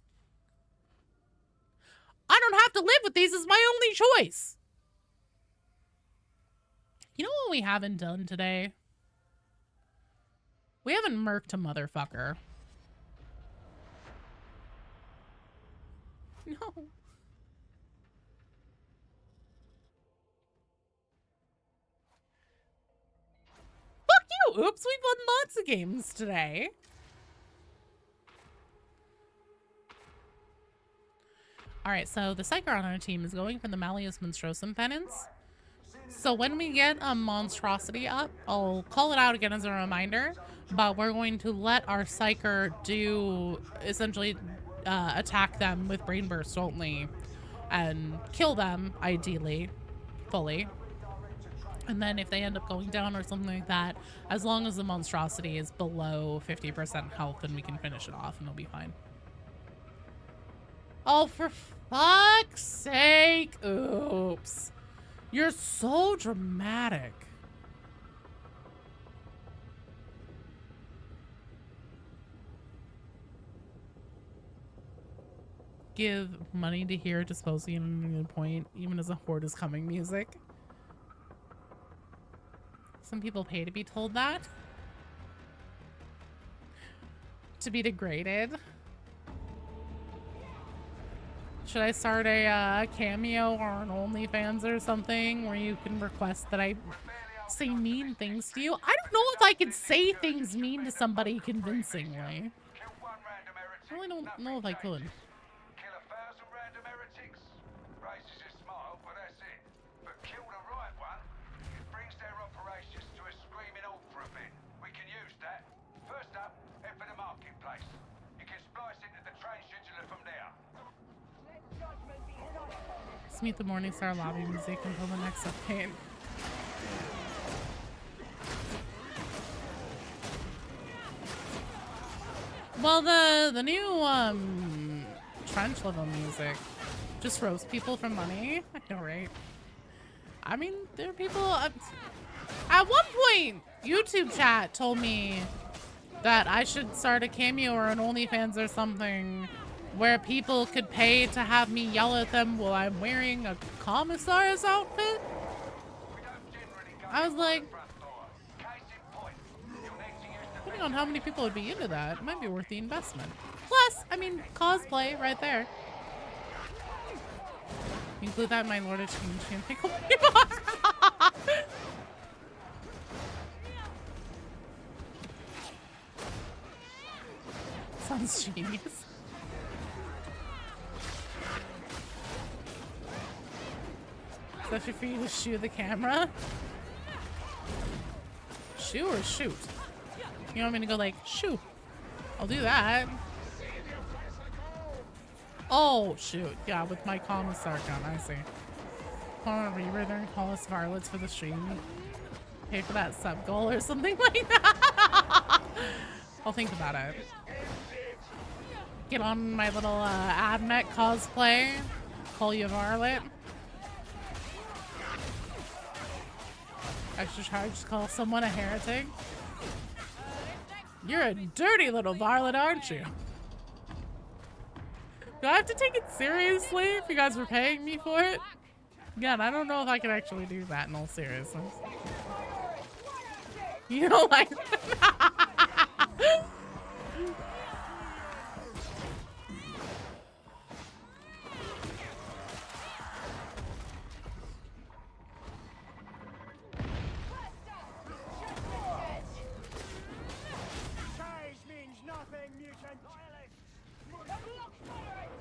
I don't have to live with these as my only choice. You know what we haven't done today? We haven't murked a motherfucker. No. Fuck you! Oops, we've won lots of games today. Alright, so the Psyker on our team is going for the Malleus Monstrosum penance. So when we get a monstrosity up, I'll call it out again as a reminder, but we're going to let our Psyker do, essentially, attack them with Brain Burst only, and kill them, ideally, fully. And then if they end up going down or something like that, as long as the monstrosity is below 50% health, then we can finish it off and it'll be fine. Oh, for fuck's sake! Oops. You're so dramatic. Give money to hear disposing in a good point, even as a horde is coming music. Some people pay to be told that. To be degraded. Should I start a cameo or an OnlyFans or something where you can request that I say mean things to you? I don't know if I can say things mean to somebody convincingly. I really don't know if I could. Kill 1,000 random heretics. Raises a smile, but that's it. But kill the right one, it brings their operations to a screaming halt for a bit. We can use that. First up, head for the marketplace. You can splice into the train scheduler from there. Let's meet the Morningstar lobby music until the next update. Well, the new trench level music just roast people for money. I know, right? I mean, there are people. At one point, YouTube chat told me that I should start a cameo or an OnlyFans or something where people could pay to have me yell at them while I'm wearing a commissar's outfit. I was like, depending on how many people would be into that, it might be worth the investment. Plus, I mean, cosplay right there. Include that in my Lord of Change pickle. Sounds genius. Especially for you to shoot the camera. Shoot or shoot? You want me to go like, shoot? I'll do that. Oh, shoot. Yeah, with my commissar gun, I see. Call a Reaver there and call us varlets for the stream. Pay for that sub goal or something like that. I'll think about it. Get on my little Admech cosplay. Call you a varlet. Extra charge to call someone a heretic. You're a dirty little varlet, aren't you? Do I have to take it seriously if you guys were paying me for it? Again, I don't know if I can actually do that in all seriousness. You don't like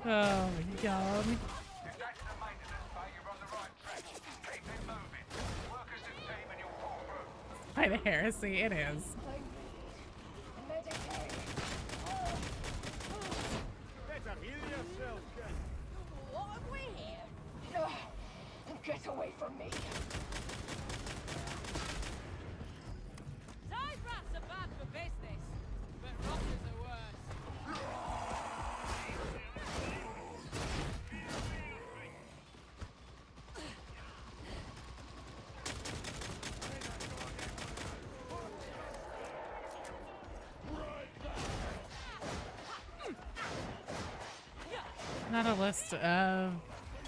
oh my god. If that's the maintenance bay, you're on the right track. Keep it moving. Work as a team and you'll pull through. By the heresy, it is. Better heal yourself, kid. What have we here? No, get away from me. Side rats are bad for business, but rotters are worse. Not a list of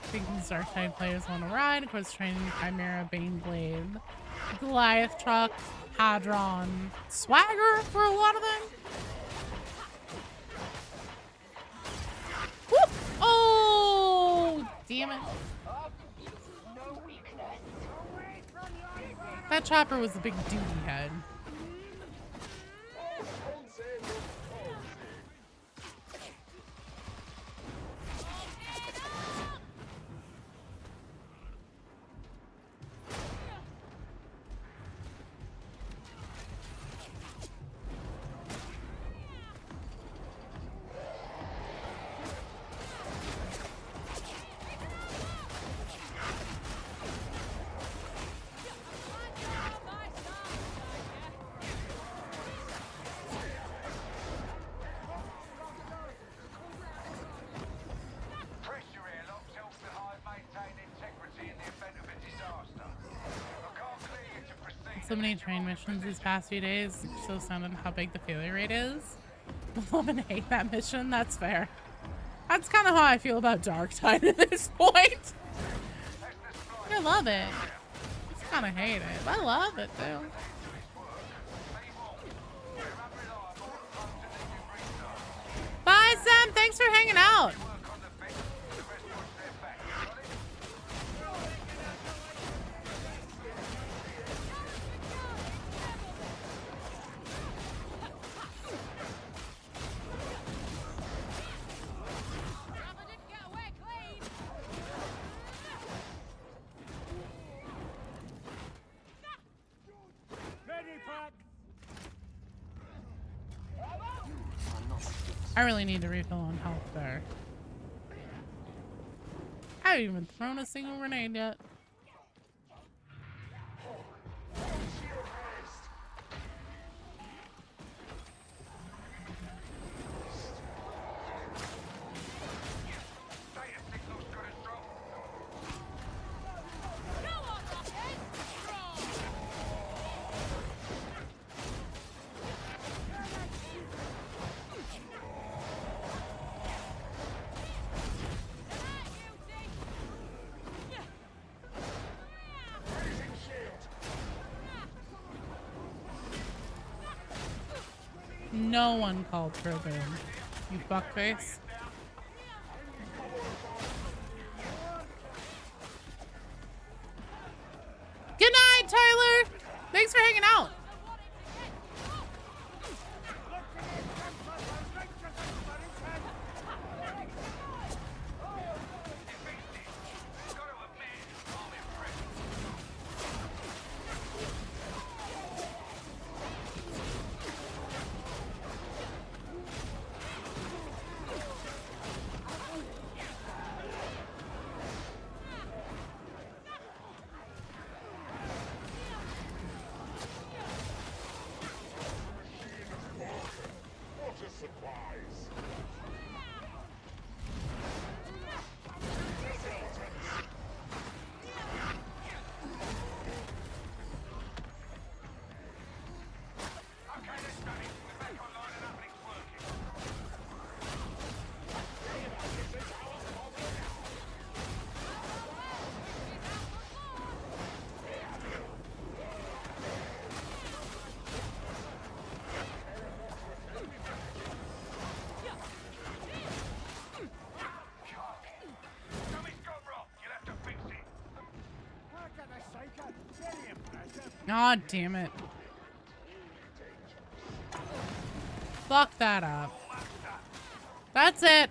things Darktide players want to ride. Of course, training Chimera, Baneblade, Goliath Truck, Hadron, Swagger for a lot of them. Whoop! Oh, damn it. That chopper was a big duty head. So many train missions these past few days. So sounded how big the failure rate is. Love and hate that mission. That's fair. That's kind of how I feel about Darktide at this point. I love it. Just kind of hate it. But I love it too. Bye, Sam. Thanks for hanging out. I really need to refill on health there. I haven't even thrown a single grenade yet. No one called Turban, you fuckface. Good night, Tyler! Thanks for hanging out. God damn it. Fuck that up. That's it.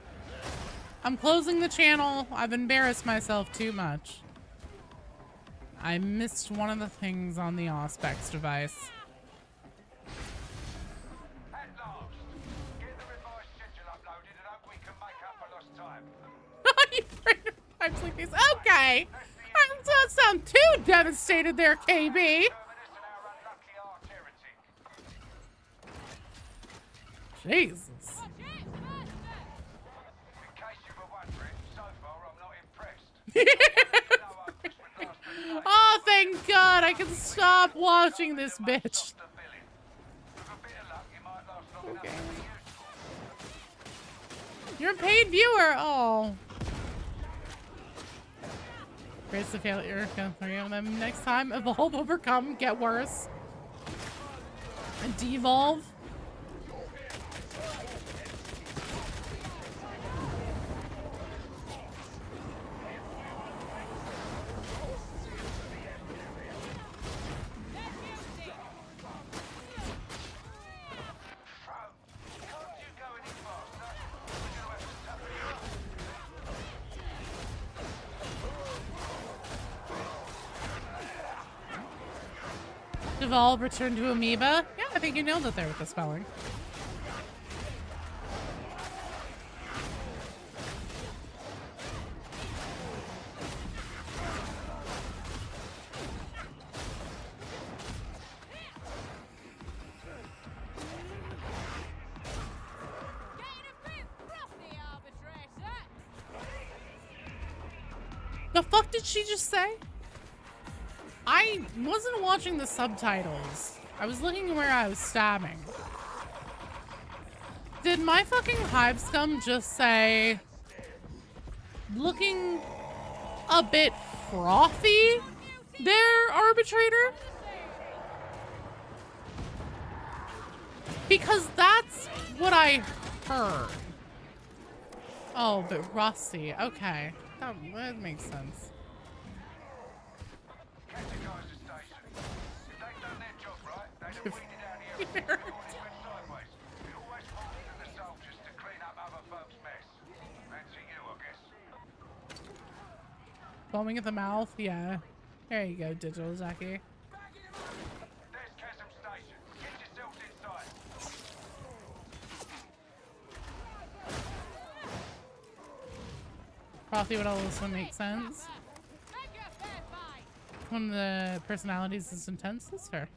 I'm closing the channel. I've embarrassed myself too much. I missed one of the things on the Auspex device. At last, get the revised schedule uploaded and hope we can make up for lost time. I'm like this. Okay. I don't sound too devastated there, KB. Jesus. In case you were wondering, so far I'm not impressed. Oh, thank God. I can stop watching this bitch. Okay. You're a paid viewer. Oh. Grace the failure. Go 3 of them next time. Evolve, overcome, get worse. And devolve. Devolve, return to amoeba. Yeah, I think you nailed it there with the spelling. The fuck did she just say? I wasn't watching the subtitles. I was looking where I was stabbing. Did my fucking hive scum just say, looking a bit frothy there, arbitrator? Because that's what I heard. Oh, but rusty. Okay. That makes sense. Foaming at the mouth? Yeah. There you go, Digital Jackie. Frothy would also make sense. One of the personalities is intense. That's fair.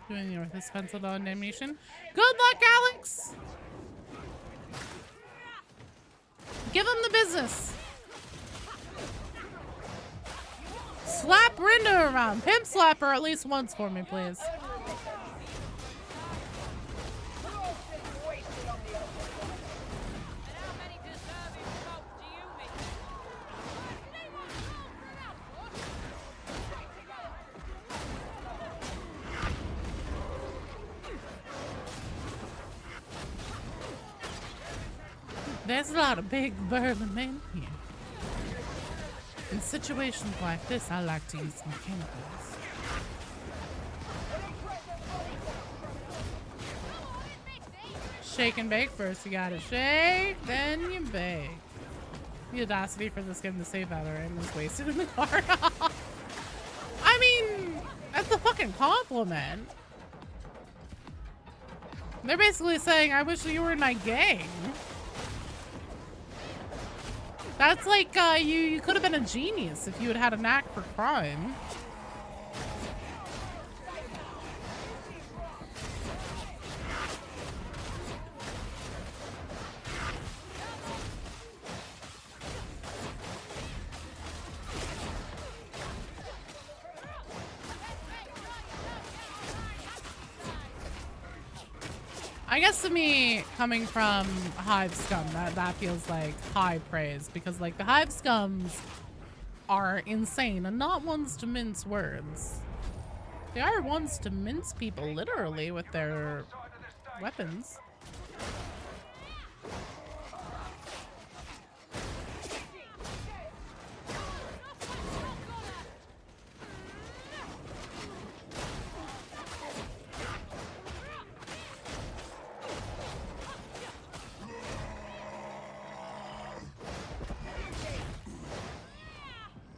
Doing your this penciled on animation. Good luck, Alex! Give him the business. Slap Rinda around. Pimp slap her at least once for me, please. There's a lot of big burly men here. In situations like this, I like to use some chemicals. Shake and bake first. You gotta shake, then you bake. The audacity for this game to save out and was wasted in the car. I mean, that's a fucking compliment. They're basically saying, I wish you were in my gang. That's like, you could have been a genius if you had had a knack for crime. I guess to me, coming from Hive Scum, that feels like high praise, because like the Hive Scums are insane and not ones to mince words. They are ones to mince people literally with their weapons.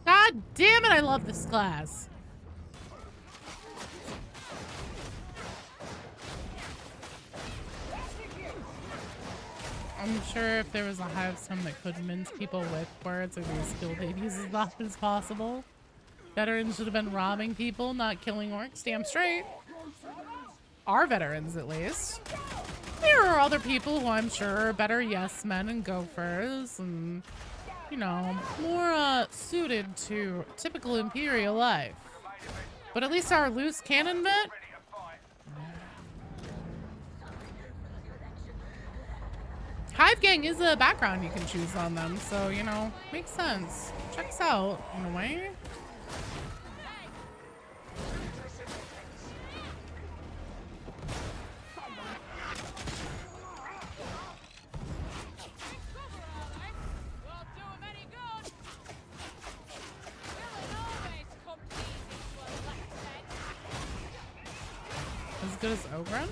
God damn it, I love this class. I'm sure if there was a hive scum that could mince people with words, or these skill babies as often as possible. Veterans should have been robbing people, not killing orcs. Damn straight. Our veterans, at least. There are other people who I'm sure are better yes men and gophers and, you know, more suited to typical Imperial life. But at least our loose cannon vet, Hive Gang is a background you can choose on them, so, you know, makes sense. Checks out, in a way. Won't do 'em any good. Killing always comes easy to a left head. As good as Ogren?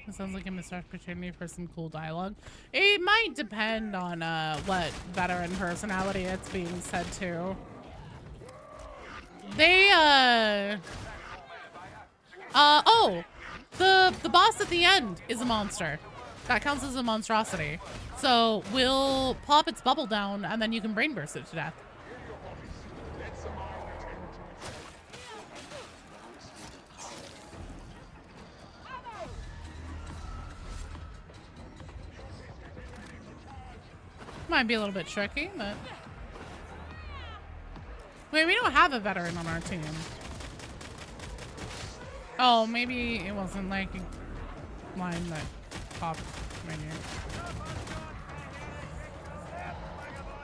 It sounds like a missed opportunity for some cool dialogue. It might depend on what veteran personality it's being said to. They oh, the boss at the end is a monster. That counts as a monstrosity. So we'll pop its bubble down and then you can brain burst it to death. Might be a little bit tricky, but... Wait, we don't have a veteran on our team. Oh, maybe it wasn't like a line that popped menu.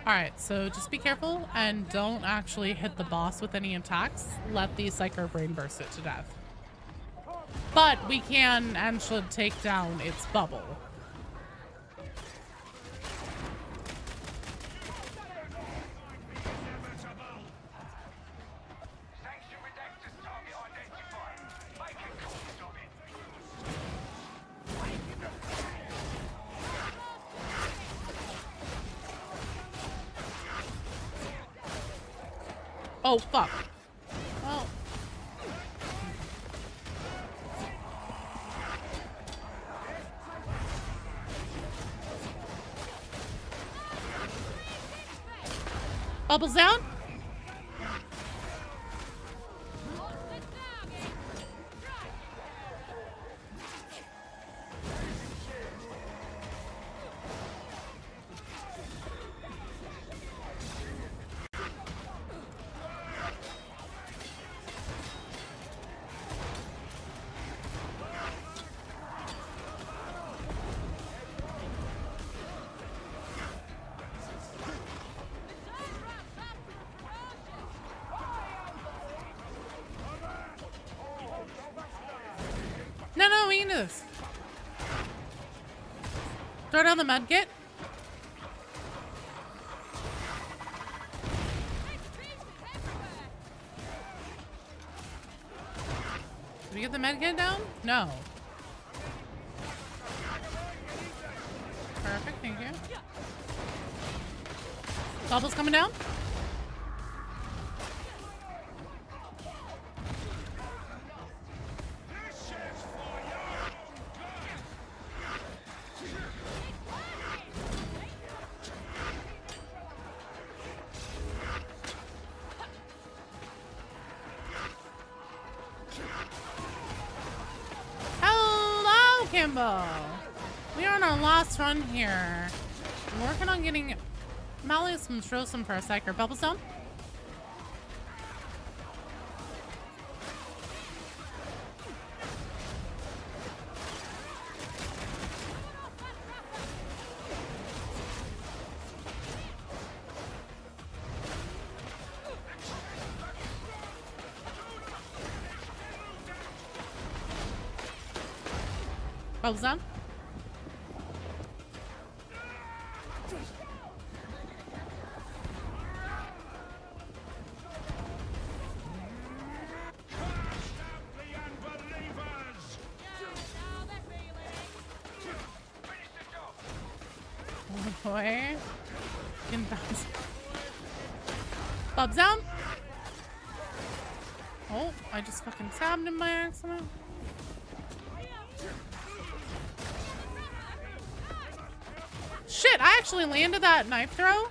Alright, so just be careful and don't actually hit the boss with any attacks. Let the Psyker brain burst it to death. But we can and should take down its bubble. Oh, fuck. Well. Bubbles down? No, we can do this. Throw down the med kit. Did we get the med kit down? No. Perfect, thank you. Bubbles coming down. Kimbo. We are on our last run here. I'm working on getting Malleus from Strossum for a Psyker. Bubbles down. Bubbles down. Oh boy. Getting bounced. Bubs down. Oh, I just fucking stabbed him by accident. Shit, I actually landed that knife throw.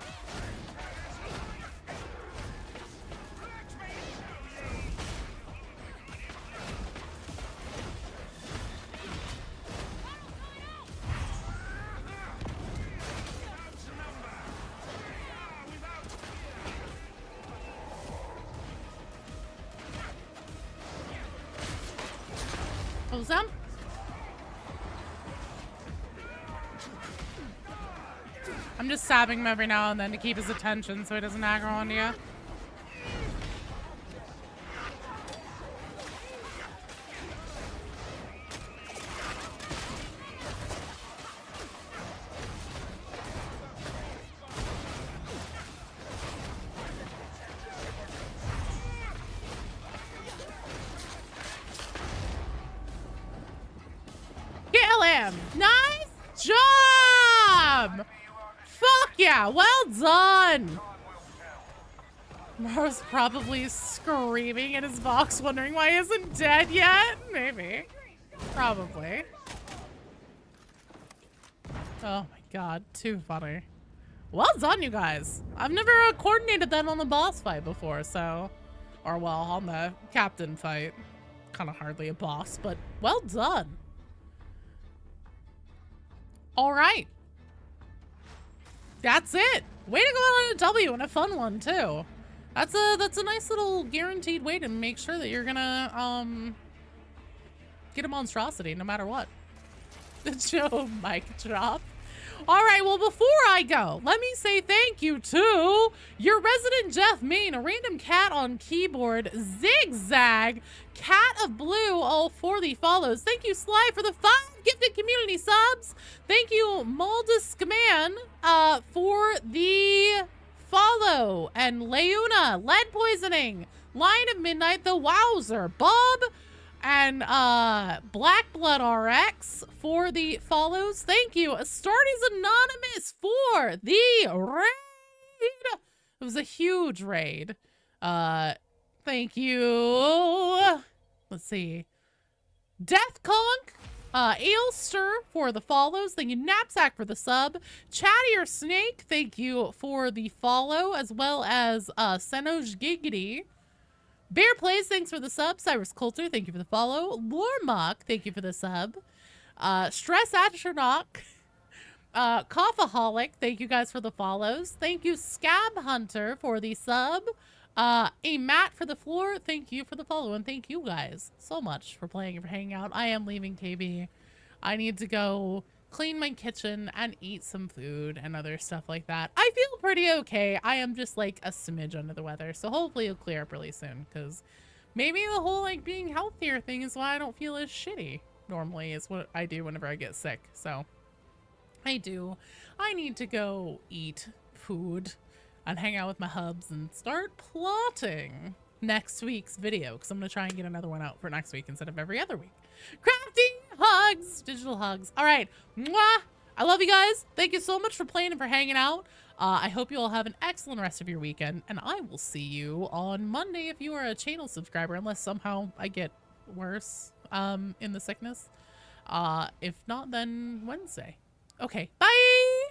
Who's them? I'm just stabbing him every now and then to keep his attention so he doesn't aggro onto you. Kill him! Nice job! Fuck yeah, well done! Marv's probably screaming in his box, wondering why he isn't dead yet. Maybe. Probably. Oh my god, too funny. Well done, you guys. I've never coordinated that on the boss fight before, so... Or, well, on the captain fight. Kind of hardly a boss, but well done. All right. That's it. Way to go on a W, and a fun one too. That's a nice little guaranteed way to make sure that you're gonna get a monstrosity no matter what. The Joe mic drop. All right, well, before I go, let me say thank you to your resident Jeff Main, a random cat on keyboard, Zigzag, Cat of Blue, all for the follows. Thank you, Sly, for the 5 gifted community subs. Thank you, Maldiskaman, for the follow. And Leuna, Lead Poisoning, Lion of Midnight, the Wowzer, Bob, and Black Blood RX for the follows. Thank you, Astartes Anonymous, for the raid. It was a huge raid. Thank you. Let's see. Death Conk, Ailster for the follows. Thank you, Knapsack, for the sub. Chattier Snake, thank you for the follow, as well as Senoj Giggity. Bear Plays, thanks for the sub. Cyrus Coulter, thank you for the follow. Lormock, thank you for the sub. Stress Astronaut, Coffaholic, thank you guys for the follows. Thank you, Scab Hunter, for the sub. A Matt for the floor, thank you for the follow. And thank you guys so much for playing and for hanging out. I am leaving KB. I need to go clean my kitchen and eat some food and other stuff like that. I feel pretty okay. I am just like a smidge under the weather, so hopefully it'll clear up really soon, because maybe the whole like being healthier thing is why I don't feel as shitty normally is what I do whenever I get sick. So I need to go eat food and hang out with my hubs and start plotting next week's video, because I'm gonna try and get another one out for next week instead of every other week. Crafting hugs, digital hugs. All right, mwah. I love you guys. Thank you so much for playing and for hanging out. I hope you all have an excellent rest of your weekend, and I will see you on Monday if you are a channel subscriber, unless somehow I get worse in the sickness. If not, then Wednesday. Okay, bye.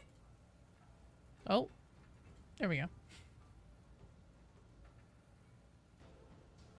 Oh, there we go.